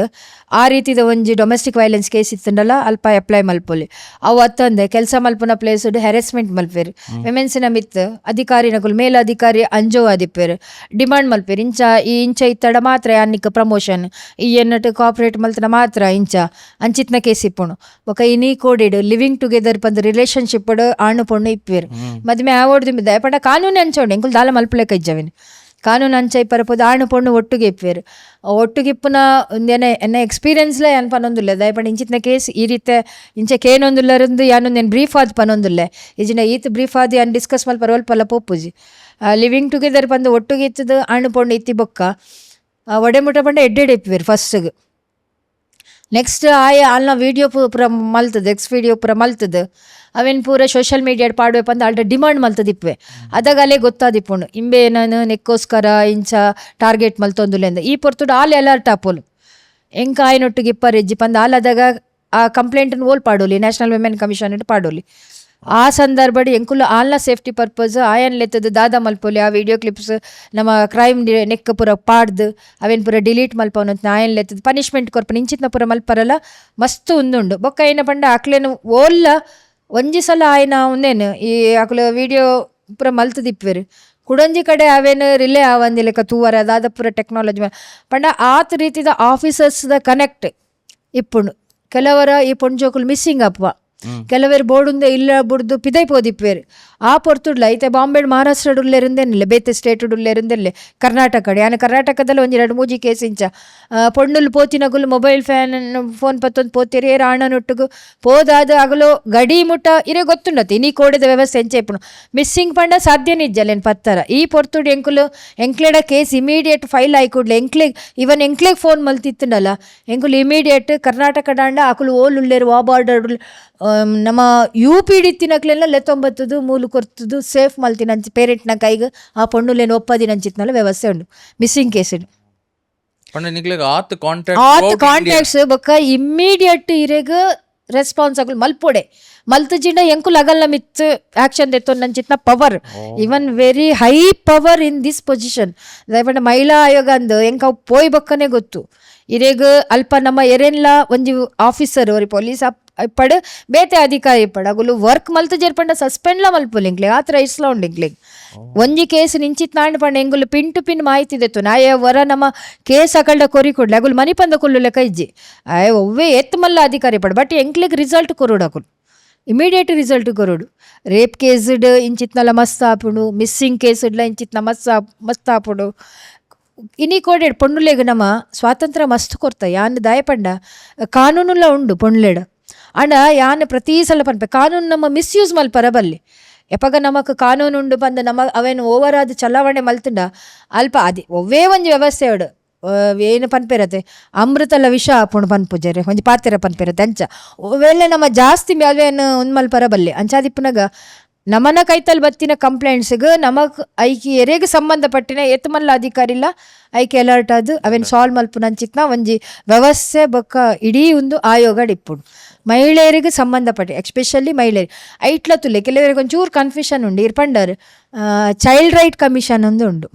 S1: ಆ ರೀತಿದ ಒಂಜಿ ಡೊಮೆಸ್ಟಿಕ್ ವೈಲೆನ್ಸ್ ಕೇಸ್ ಇತ್ತಂಡಲ್ಲ ಅಲ್ಪ ಅಪ್ಲೈ ಮಲ್ಪೊಲಿ ಅವು ಅತ್ತಂದೆ ಕೆಲಸ ಮಲ್ಪುನ ಪ್ಲೇಸ್ ಹೆರೆಸ್ಮೆಂಟ್ ಮಲ್ಪೇರು ವಿಮೆನ್ಸಿನ ಮಿತ್ ಅಧಿಕಾರಿನಕುಲು ಮೇಲಧಿಕಾರಿ ಅಂಜೋ ಆದಿಪ್ಪೇರು ಡಿಮಾಂಡ್ ಮಲ್ಪೇರು ಇಂಚ ಇತ್ತಡ ಮಾತ್ರ ಅನ್ನಿಕ ಪ್ರಮೋಷನ್ ಈ ಎನ್ನಟ್ಟು ಕಾಪರೇಟ್ ಮಲ್ತನ ಮಾತ್ರ ಇಂಚ ಅಂಚಿತ್ನ ಕೇಸ್ ಇಪ್ಪುಣು ಬೊಕ್ಕ ಇನಿ ಕೋಡೆಡ್ ಲಿವಿಂಗ್ ಟುಗೆದರ್ ಪಂದ್ ರಿಲೇಷನ್ಶಿಪ್ ಆಣು ಪೊಣ್ಣು ಇಪ್ಪೇರು ಮದ್ಮೆ ಆವಡ್ದು ಪಂಡ ಕಾನೂನು ಅಂಚೋಂಡು ಎಂಕುಲು ದಾಲ ಮಲ್ಪಲೆಕ್ಕ ಇಜ್ಜವೇನು ಕಾನೂನು ಅಂಚ ಇಪ್ಪರಪೋದು ಆಣು ಪೊಣ್ಣು ಒಟ್ಟಿಗೆ ಇಪ್ಪೇರು ಒಟ್ಟಿಗಿಪ್ಪುನ ಒಂದೇನೆ ಎನ್ನ ಎಕ್ಸ್ಪೀರಿಯನ್ಸ್ಲೇ ಏನು ಪನೊಂದುಲ್ಲೆ ದಯಪಂಡ ಇಂಚಿತ್ನ ಕೇಸ್ ಈ ರೀತಿ ಇಂಚಕ್ಕೆ ಏನೊಂದುಲ್ಲರಂದು ಯಾನೊಂದೇನು ಬ್ರೀಫ್ ಆದ್ ಪನೊಂದುಲ್ಲೆ ಈಜಿನ ಈತ್ ಬ್ರೀಫ್ ಆದಿ ಅನ್ ಡಿಸ್ಕಸ್ ಮಲ್ಪರ ಒಲ್ಪಲ್ಲ ಪೋಪುಜಿ ಲಿವಿಂಗ್ ಟುಗೆದರ್ ಪಂದು ಒಟ್ಟಿಗೆ ಇತ್ತದು ಆಣು ಪೊಣ್ಣು ಇತ್ತಿ ಬೊಕ್ಕ ಒಡೆ ಮುಟ ಪಂಡ ಎಡ್ಡೆಡೆ ಇಪ್ಪೇರು ಫಸ್ಟ್ಗೆ ನೆಕ್ಸ್ಟ್ ಅಲ್ನ ವೀಡಿಯೋ ಪೂರ ಮಲ್ತದೆ ವೀಡಿಯೋ ಪೂರ ಮಲ್ತದೆ ಅವೇನು ಪೂರ ಸೋಷಿಯಲ್ ಮೀಡಿಯಾಡ್ ಪಾಡುವೆ ಪಂದು ಆಲ್ರೆಡಿ ಡಿಮಾಂಡ್ ಮಲ್ತದಿಪ್ಪೆ ಅದಾಗ ಅಲ್ಲೇ ಗೊತ್ತಾದಿಪ್ಪುಂಡು ಇಂಬೆ ನಾನು ನೆಕ್ಕೋಸ್ಕರ ಇಂಚ ಟಾರ್ಗೆಟ್ ಮಲ್ತೊಂದುಲೆಂದ ಈ ಪೊರ್ತುಡು ಆಲ್ ಅಲರ್ಟ್ ಆಪೋಲು ಎಂಕ ಆಯ್ನೊಟ್ಟಿಗೆ ಇಪ್ಪರೆಜ್ಜಿ ಪಂದು ಆಲದಾಗ ಆ ಕಂಪ್ಲೇಂಟನ್ನು ಓಲ್ ಪಾಡೋಲಿ ನ್ಯಾಷನಲ್ ವಿಮೆನ್ ಕಮಿಷನ್ ಇಟ್ಟು ಪಾಡೋಲಿ ಆ ಸಂದರ್ಭಡಿ ಎಂಕುಲು ಆಲ್ನ ಸೇಫ್ಟಿ ಪರ್ಪಸ್ ಆಯನ್ ಲೆತ್ತದು ದಾದ ಮಲ್ಪೊಲಿ ಆ ವಿಡಿಯೋ ಕ್ಲಿಪ್ಸ್ ನಮ್ಮ ಕ್ರೈಮ್ ನೆಕ್ಕ ಪೂರ ಪಾಡ್ದು ಅವೇನು ಪೂರ ಡಿಲೀಟ್ ಮಲ್ಪವನು ಆಯನ್ ಲೆತ್ತದು ಪನಿಷ್ಮೆಂಟ್ ಕೊರ್ಪನ ಇಂಚಿತ್ನ ಪೂರ ಮಲ್ಪರಲ್ಲ ಮಸ್ತ್ ಉಂದುಂಡು ಬೊಕ್ಕ ಏನ ಪಂಡ ಆಕ್ಲೇನು ಓಲ್ಲ ಒಂಜಿ ಸಲ ಆಯ್ನ ಒಂದೇನು ಈ ಆಕುಲು ವಿಡಿಯೋ ಪೂರ ಮಲ್ತದಿಪ್ಪೇರು ಕುಡೊಂಜಿ ಕಡೆ ಅವೇನು ರಿಲೇ ಆವಂದಿ ಲೆಕ್ಕ ತೂವರ ಅದಾದ ಪೂರ ಟೆಕ್ನಾಲಜಿ ಪಂಡ ಆತ ರೀತಿದ ಆಫೀಸರ್ಸ್ದ ಕನೆಕ್ಟ್ ಇಪ್ಪುಂಡು ಕೆಲವರ ಈ ಪೊಂಜೋಕುಲು ಮಿಸ್ಸಿಂಗ್ ಅಪ್ಪ ಕೆಲವೇರು ಬೋರ್ಡುಂದೆ ಇಲ್ಲ ಬುಡ್ದು ಪಿದೈ ಪೋದಿಪ್ಪೇರು ಆ ಪೊರ್ತುಡ್ಲ ಐತೆ ಬಾಂಬೆ ಮಹಾರಾಷ್ಟ್ರ ಉಲ್ಲೇರಿಂದೇನಿಲ್ಲ ಬೇತೆ ಸ್ಟೇಟ್ ಉಲ್ಲೇರಿಂದಿಲ್ಲ ಕರ್ನಾಟಕ ಯಾನ ಕರ್ನಾಟಕದಲ್ಲಿ ಒಂಜಿ 2-3 ಕೇಸ್ ಇಂಚ ಪೊಣ್ಣುಲು ಪೋತಿನಗುಲು ಮೊಬೈಲ್ ಫೋನ್ ಪತ್ತೊಂದು ಪೋತಿರಿ ರಾಣನೊಟ್ಟಿಗೂ ಪೋದಾದ ಆಗಲು ಗಡಿ ಮುಟ್ಟ ಇರೇ ಗೊತ್ತುಂಡತಿ ಇನಿ ಕೋಡಿದ ವ್ಯವಸ್ಥೆ ಎಂಚ ಇಪ್ಪುನು ಮಿಸ್ಸಿಂಗ್ ಪಂಡ ಸಾಧ್ಯನೇ ಇಜ್ಜಲೇನು ಪತ್ತರ ಈ ಪೊರ್ತುಡು ಎಂಕುಲು ಎಂಕ್ಲೆಡ ಕೇಸ್ ಇಮಿಡಿಯೇಟ್ ಫೈಲ್ ಆಯ್ಕೊಡ್ಲೆ ಇವನ್ ಎಂಕ್ಲೆಗ್ ಫೋನ್ ಮಲ್ತಿತ್ತುಂಡಲ್ಲ ಎಂಕುಲು ಇಮಿಡಿಯೇಟ್ ಕರ್ನಾಟಕ ದಾಂಡ ಅಕುಲು ಓಲ್ ಉಳ್ಳೇರು ಆ ಬಾರ್ಡರ್ ನಮ್ಮ UP ಇತ್ತಿನಕ್ಲೆಲ್ಲ ಲೆತ್ತೊಂಬತ್ತದು ಮೂಲು ಕೊರ್ತದು ಸೇಫ್ ಮಲ್ತಿನ ಅಂಚಿ ಪೇರೆಂಟ್ನ ಕೈಗೆ ಆ ಪೊಣ್ಣುಲೇನು ಒಪ್ಪದಿನಂಚಿತ್ನಲ್ಲ ವ್ಯವಸ್ಥೆ ಉಂಡು ಮಿಸ್ಸಿಂಗ್ ಕೇಸ್
S2: ಆತ್
S1: ಕಾಂಟ್ಯಾಕ್ಟ್ಸ್ ಬೊಕ್ಕ ಇಮ್ಮಿಡಿಯೇಟ್ ಇರೆಗ್ ರೆಸ್ಪಾನ್ಸ್ ಆಗಲು ಮಲ್ಪೊಡೆ ಮಲ್ತಜಿಂಡ ಎಂಕುಲ್ ಅಗಲ್ಲ ಮಿತ್ ಆಕ್ಷನ್ ದೆತ್ತೊಂದಂಚಿತ್ನ power even very high power in this position ದಯಪಂಡ ಮಹಿಳಾ ಆಯೋಗ ಅಂದು ಎಂಕ ಪೋಯ್ ಬೊಕ್ಕನೆ ಗೊತ್ತು ಇರೆಗ್ ಅಲ್ಪ ನಮ್ಮ ಎರೆನ್ಲ ಒಂಜಿ ಆಫೀಸರ್ ಒರಿ ಪೊಲೀಸ್ ಇಪ್ಪಡು ಬೇತೆ ಅಧಿಕಾರಿ ಇಪ್ಪಡು ಅಗುಲು ವರ್ಕ್ ಮಲ್ತು ಜೇರ್ಪಂಡ ಸಸ್ಪೆಂಡ್ಲ ಮಲ್ಪುಲಿಂಗ್ಲೆ ಆತರ ಇಸ್ಲ ಉಂಡಿಂಗ್ಲೆ ಒಂಜಿ ಕೇಸ್ ನಿಂಚಿತ್ ನಾಂಡ್ ಪಂಡ ಎಂಗುಲು ಪಿನ್ ಟು ಪಿನ್ ಮಾಹಿತಿ ದೆತ್ತು ನಾಯ ವರ ನಮ್ಮ ಕೇಸ್ ಅಕಲ್ಡ ಕೊರಿ ಕೊಡ್ಲೆ ಅಗುಲು ಮನಿ ಪಂದ ಕೊಲ್ಲು ಲೆಕ್ಕ ಇಜ್ಜಿ ಒವ್ವೇ ಎತ್ ಮಲ್ಲ ಅಧಿಕಾರಿ ಪಡು ಬಟ್ ಎಂಕ್ಲೆಗ್ ರಿಸಲ್ಟ್ ಕೊರೋಡು ಅಕುಲು ಇಮಿಡಿಯೇಟ್ ರಿಸಲ್ಟ್ ಕೊರೋಡು ರೇಪ್ ಕೇಸ್ಡ್ ಇಂಚಿತ್ನಲ್ಲ ಮಸ್ತ್ ಆಪುಡು ಮಿಸ್ಸಿಂಗ್ ಕೇಸ್ಡ್ಲ ಇಂಚಿತ್ನ ಮಸ್ತ್ ಆಪುಡು ಇನಿ ಕೋಡೆಡ್ ಪೊಣ್ಣುಲೆಗ್ ನಮ್ಮ ಸ್ವಾತಂತ್ರ್ಯ ಮಸ್ತ್ ಕೊರ್ತ ಯಾನ್ ದಾಯಪಂಡ ಕಾನೂನುಲ್ಲ ಉಂಡು ಪೊಣ್ಲೆಡ್ ಅಂಡ ಯಾನ್ ಪ್ರತಿ ಸಲ ಪನ್ಪೆ ಕಾನೂನು ನಮ್ಮ ಮಿಸ್ಯೂಸ್ ಮಲ್ಪರ ಬಲ್ಲಿ ಎಪ್ಪಗ ನಮಕ್ ಕಾನೂನು ಉಂಡು ಬಂದು ನಮ್ಮ ಅವೇನು ಓವರ್ ಆದ ಚಲಾವಣೆ ಮಲ್ತುಂಡ ಅಲ್ಪ ಅದೇ ಒವ್ವೇ ಒಂಜಿ ವ್ಯವಸ್ಥೆ ಉಡು ಏನು ಪನ್ಪೇರತ್ತೆ ಅಮೃತಲ ವಿಷ ಆಪುಂಡು ಪನ್ಪುಜರೆ ಒಂಜಿ ಪಾತೆರ ಪನ್ಪೇರತ್ತೆ ಅಂಚ ಒವ್ವೆಲ್ಲ ನಮ್ಮ ಜಾಸ್ತಿ ಅವೇನು ಒಂದು ಮಲ್ಪರ ಬಲ್ಲಿ ಅಂಚಾದಿಪ್ಪುನಾಗ ನಮನ ಕೈತಲ್ ಬತ್ತಿನ ಕಂಪ್ಲೇಂಟ್ಸ್ಗೆ ನಮಗ್ ಐಕಿ ಎರೆಗೆ ಸಂಬಂಧಪಟ್ಟಿನ ಎತ್ತಮಲ್ಲ ಅಧಿಕಾರಿ ಇಲ್ಲ ಐಕಿ ಅಲರ್ಟ್ ಅದು ಅವೇನು ಸಾಲ್ವ್ ಮಲ್ಪುನಂಚಿತ್ನ ಒಂಜಿ ವ್ಯವಸ್ಥೆ ಬೊಕ್ಕ ಇಡೀ ಒಂದು ಆಯೋಗ ಇಪ್ಪುಡು ಮಹಿಳೆಯರಿಗೆ ಸಂಬಂಧಪಟ್ಟ ಎಸ್ಪೆಷಲಿ ಮಹಿಳೆಯರಿಗೆ ಐಟ್ಲ ತುಲೆ ಕೆಲವರಿಗೆ ಒಂಚೂರು ಕನ್ಫ್ಯೂಷನ್ ಉಂಡು ಇರ್ಪಂಡರ್ ಚೈಲ್ಡ್ ರೈಟ್ ಕಮಿಷನ್ ಒಂದು ಉಂಡು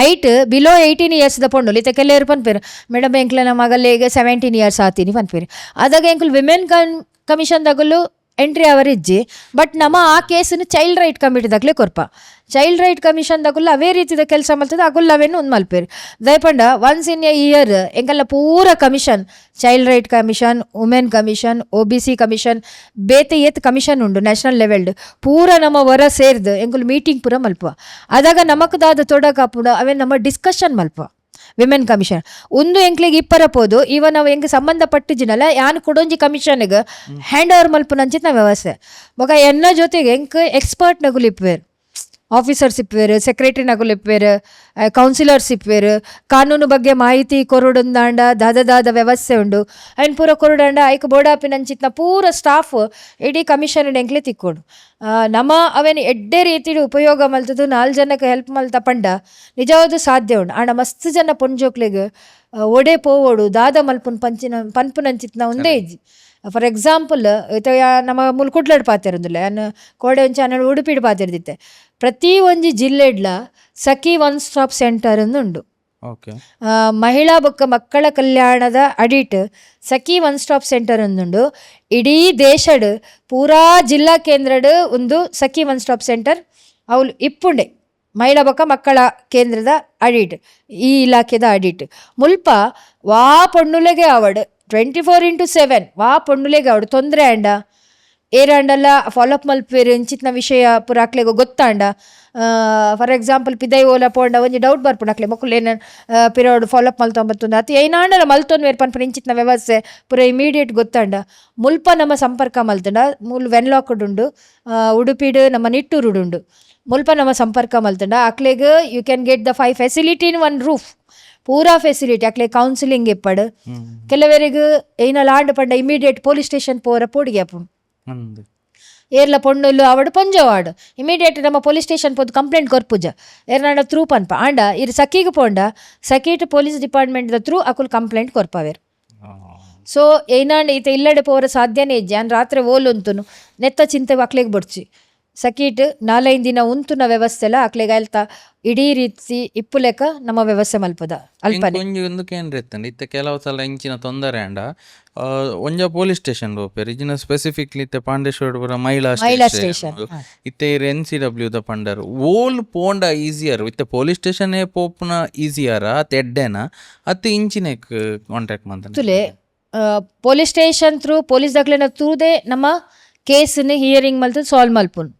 S1: ಐಟ್ ಬಿಲೋ 18 years ಪೊಂಡು ಇತ್ತೆ ಕೆಲವರು ಪನ್ಪೇರು ಮೇಡಮ್ ಎಂಕ್ಲ ನಮ್ಮ ಮಗಲ್ಲೇ ಈಗ 17 years ಆತೀನಿ ಪನ್ಪೇರು ಅದಾಗ ಎಂಕುಲು ವಿಮೆನ್ ಕಮಿಷನ್ದಾಗಲು ಎಂಟ್ರಿ ಅವರ್ ಇಜ್ಜಿ ಬಟ್ ನಮ್ಮ ಆ ಕೇಸನ್ನು ಚೈಲ್ಡ್ ರೈಟ್ ಕಮಿಟಿದಾಗಲೇ ಕೊರ್ಪ ಚೈಲ್ಡ್ ರೈಟ್ ಕಮಿಷನ್ದಾಗುಲ್ಲ ಅವೇ ರೀತಿದ ಕೆಲಸ ಮಲ್ತದ ಅಗುಲ್ಲ ಅವೇನು ಒಂದು ಮಲ್ಪೇರು ದಯಪಂಡ ಒನ್ಸ್ ಇನ್ ಎ ಇಯರ್ ಎಂಗೆಲ್ಲ ಪೂರ commission child right commission women commission OBC commission ಬೇತೆ ಏತ್ ಕಮಿಷನ್ ಉಂಡು ನ್ಯಾಷನಲ್ ಲೆವೆಲ್ಡ್ ಪೂರ ನಮ್ಮ ಹೊರ ಸೇರ್ದು ಎಂಗುಲು ಮೀಟಿಂಗ್ ಪೂರ ಮಲ್ಪುವ ಅದಾಗ ನಮಕ್ದಾದ ತೊಡಕಾಪುಡ ಅವೇನು ನಮ್ಮ ಡಿಸ್ಕಷನ್ ಮಲ್ಪುವ ವಿಮೆನ್ ಕಮಿಷನ್ ಒಂದು ಎಂಕ್ಲಿಗೆ ಇಪ್ಪರ ಪೋದು ಇವ ನಾವು ಹೆಂಗೆ ಸಂಬಂಧಪಟ್ಟಿಜಿನಲ್ಲ ಯಾನು ಕೊಡೊಂಜಿ ಕಮಿಷನ್ಗೆ ಹ್ಯಾಂಡ್ ಓವರ್ ಮಲ್ಪುನಂಚಿತ್ನ ವ್ಯವಸ್ಥೆ ಮಗ ಎನ್ನ ಜೊತೆಗೆ ಎಂಕ್ ಎಕ್ಸ್ಪರ್ಟ್ ನಗುಲು ಇಪ್ಪೇರು ಆಫೀಸರ್ಸ್ ಇಪ್ಪೇರು ಸೆಕ್ರೆಟರಿ ನಗುಲು ಇಪ್ಪೇರು ಕೌನ್ಸಿಲರ್ಸ್ ಇಪ್ಪೇರು ಕಾನೂನು ಬಗ್ಗೆ ಮಾಹಿತಿ ಕೊರೊಡುಂದಾಂಡ ದಾದ ವ್ಯವಸ್ಥೆ ಉಂಡು ಅಯ್ನ ಪೂರ ಕೊರೊಡಾಂಡ ಐಕ್ ಬೋಡಾಪಿನಂಚಿತ್ನ ಪೂರ ಸ್ಟಾಫ್ ಇಡೀ ಕಮಿಷನ್ ಎಂಕ್ಲೆ ತಿಕ್ಕೋಡು ನಮ್ಮ ಅವೇನು ಎಡ್ಡೆ ರೀತಿ ಉಪಯೋಗ ಮಲ್ತದು 4 ಜನಕ್ಕೆ ಹೆಲ್ಪ್ ಮಲ್ತ ಪಂಡ ನಿಜವಾದ ಸಾಧ್ಯ ಉಂಡು ಆಂಡ ಮಸ್ತ್ ಜನ ಪೊಂಜೋಕ್ಲೆಗ್ ಒಡೆ ಪೋವೋಡು ದಾದ ಮಲ್ಪುನ್ ಪನ್ಪುನಂಚಿತ್ನ ಒಂದೇ ಇಜ್ಜಿ ಫಾರ್ ಎಕ್ಸಾಂಪಲ್ ನಮ್ಮ ಮುಲ್ಕುಡ್ಲಡ್ ಪಾತಿರೋದಿಲ್ಲ ನಾನು ಕೋಡೆ ಒಂಚ ನಾನು ಉಡುಪಿಡ್ ಪಾತಿರ್ದಿತ್ತೆ ಪ್ರತಿ ಒಂಜಿ ಜಿಲ್ಲೆಡ್ಲ ಸಖಿ ಒನ್ ಸ್ಟಾಪ್ ಸೆಂಟರ್ ಉಂಡು ಮಹಿಳಾ ಬೊಕ್ಕ ಮಕ್ಕಳ ಕಲ್ಯಾಣದ ಅಡಿಟ್ ಸಖಿ ಒನ್ ಸ್ಟಾಪ್ ಸೆಂಟರ್ ಒಂದುಂಡು ಇಡೀ ದೇಶಡ್ ಪೂರಾ ಜಿಲ್ಲಾ ಕೇಂದ್ರಡ್ ಒಂದು ಸಖಿ ಒನ್ ಸ್ಟಾಪ್ ಸೆಂಟರ್ ಅವಳು ಇಪ್ಪುಂಡೆ ಮಹಿಳಾ ಬೊಕ್ಕ ಮಕ್ಕಳ ಕೇಂದ್ರದ ಅಡಿಟ್ ಈ ಇಲಾಖೆದ ಅಡಿಟ್ ಮುಲ್ಪ ವಾ ಪೊಣ್ಣುಲೆಗೆ ಅವಡ್ 24/7 ವಾ ಪೊಣ್ಣುಲೆಗೆ ಅವಡು ತೊಂದರೆ ಅಂಡ ಏರಂಡಲ್ಲ ಫಾಲೋಅಪ್ ಮಲ್ಪೇರು ಇಂಚಿತ್ನ ವಿಷಯ ಪೂರ ಅಕ್ಲೆಗೋ ಗೊತ್ತಾಂಡ ಫಾರ್ ಎಕ್ಸಾಂಪಲ್ ಪಿದೈ ಓಲ ಪೋಂಡ ಒಂಜಿ ಡೌಟ್ ಬರ್ಪುಂಡು ಅಕ್ಲೆ ಮಕ್ಕಳು ಏನು ಪಿರೋಡು ಫಾಲೋಅಪ್ ಮಲ್ತೊಂಬತ್ತುಂಡು ಅತಿ ಏನಾಂಡಲ ಮಲ್ತೊಂದು ಪನ್ಪನ ಇಂಚಿತ್ನ ವ್ಯವಸ್ಥೆ ಪೂರ ಇಮಿಡಿಯೇಟ್ ಗೊತ್ತಾಂಡ ಮುಲ್ಪ ನಮ್ಮ ಸಂಪರ್ಕ ಮಲ್ತಂಡ ಮೂಲು ವೆನ್ಲಾಕ್ಡ್ ಉಂಡು ಉಡುಪಿಡು ನಮ್ಮ ನಿಟ್ಟೂರುಡುಂಡು ಮುಲ್ಪ ನಮ್ಮ ಸಂಪರ್ಕ ಮಲ್ತಂಡ ಅಕ್ಲೆಗ್ you can get the 5 facility in 1 roof ಪೂರಾ ಫೆಸಿಲಿಟಿ ಅಕ್ಲೆ ಕೌನ್ಸಿಲಿಂಗ್ ಇಪ್ಪಡು ಕೆಲವರಿಗೆ ಏನಲ್ಲ ಆಂಡ್ ಪಂಡ ಇಮಿಡಿಯೇಟ್ ಪೊಲೀಸ್ ಸ್ಟೇಷನ್ ಪೋರ ಪೋಡಿಗೆ ಅಪ್ಪು ಏರ್ಲ ಪೊಣ್ಣುಲು ಅವಡು ಪೊಂಜವಾಡು ಇಮಿಡಿಯೇಟ್ ನಮ್ಮ ಪೊಲೀಸ್ ಸ್ಟೇಷನ್ ಪೋದು ಕಂಪ್ಲೇಂಟ್ ಕೊರ್ಪುಜ ಏರ್ನಾಡ ಥ್ರೂ ಪನ್ಪ ಆಂಡ ಇರು ಸಖಿಗೆ ಪೋಂಡ ಸಖಿಟ್ ಪೊಲೀಸ್ ಡಿಪಾರ್ಟ್ಮೆಂಟ್ ಥ್ರೂ ಅಕುಲ್ ಕಂಪ್ಲೇಂಟ್ ಕೊರ್ಪವೇರು ಸೊ ಏನಾಂಡ ಈತ ಇಲ್ಲಡೆ ಪೋರ ಸಾಧ್ಯನೇ ಇಜ್ಜೆ ಅನ್ ರಾತ್ರಿ ಓಲುಂತುನು ನೆತ್ತ ಚಿಂತೆ ಅಕ್ಲೆಗೆ ಬಡ್ಚಿ ಸಕೀಟ್ 4-5 ದಿನ ಉಂತುನ ವ್ಯವಸ್ಥೆಲ ಅಕ್ಲೆಗೆ ಅಲ್ತಾ ಇಡೀ ರೀತಿ ಇಪ್ಪುಲೆಕ ನಮ್ಮ ವ್ಯವಸ್ಥೆ ಮಲ್ಪದ ಅಲ್ಪನೆ
S2: ಇತ್ತೆ ಕೆಲವು ಸಲ ಇಂಚಿನ ತೊಂದರೆ ಅಂಡ ಒಂಜ ಪೊಲೀಸ್ ಸ್ಟೇಷನ್ ಹೋಗ್ಪೇರು ಇಜಿನ ಸ್ಪೆಸಿಫಿಕ್ಲಿ ಇತ್ತೆ ಪಾಂಡೇಶ್ವರ ಮಹಿಳಾ ಸ್ಟೇಷನ್ ಇತ್ತೆ NCW ದ ಪಂಡರ್ ಓಲ್ ಪೋಂಡ ಈಸಿಯರ್ ಇತ್ತೆ ಪೊಲೀಸ್ ಸ್ಟೇಷನ್ ಪೋಪುನ ಈಸಿಯರ ಅತ್ತೆ ಎಡ್ಡೆನ ಅತ್ತೆ ಇಂಚಿನ ಕಾಂಟ್ಯಾಕ್ಟ್ ಮಾಡ್ತಾನೆ
S1: ತುಲೆ ಪೊಲೀಸ್ ಸ್ಟೇಷನ್ ಥ್ರೂ ಪೊಲೀಸ್ ದಾಖಲೆನ ಥ್ರೂದೇ ನಮ್ಮ ಕೇಸನ್ನು ಹಿಯರಿಂಗ್ ಮಲ್ತು ಸಾಲ್ವ್ ಮಲ್ಪುನು.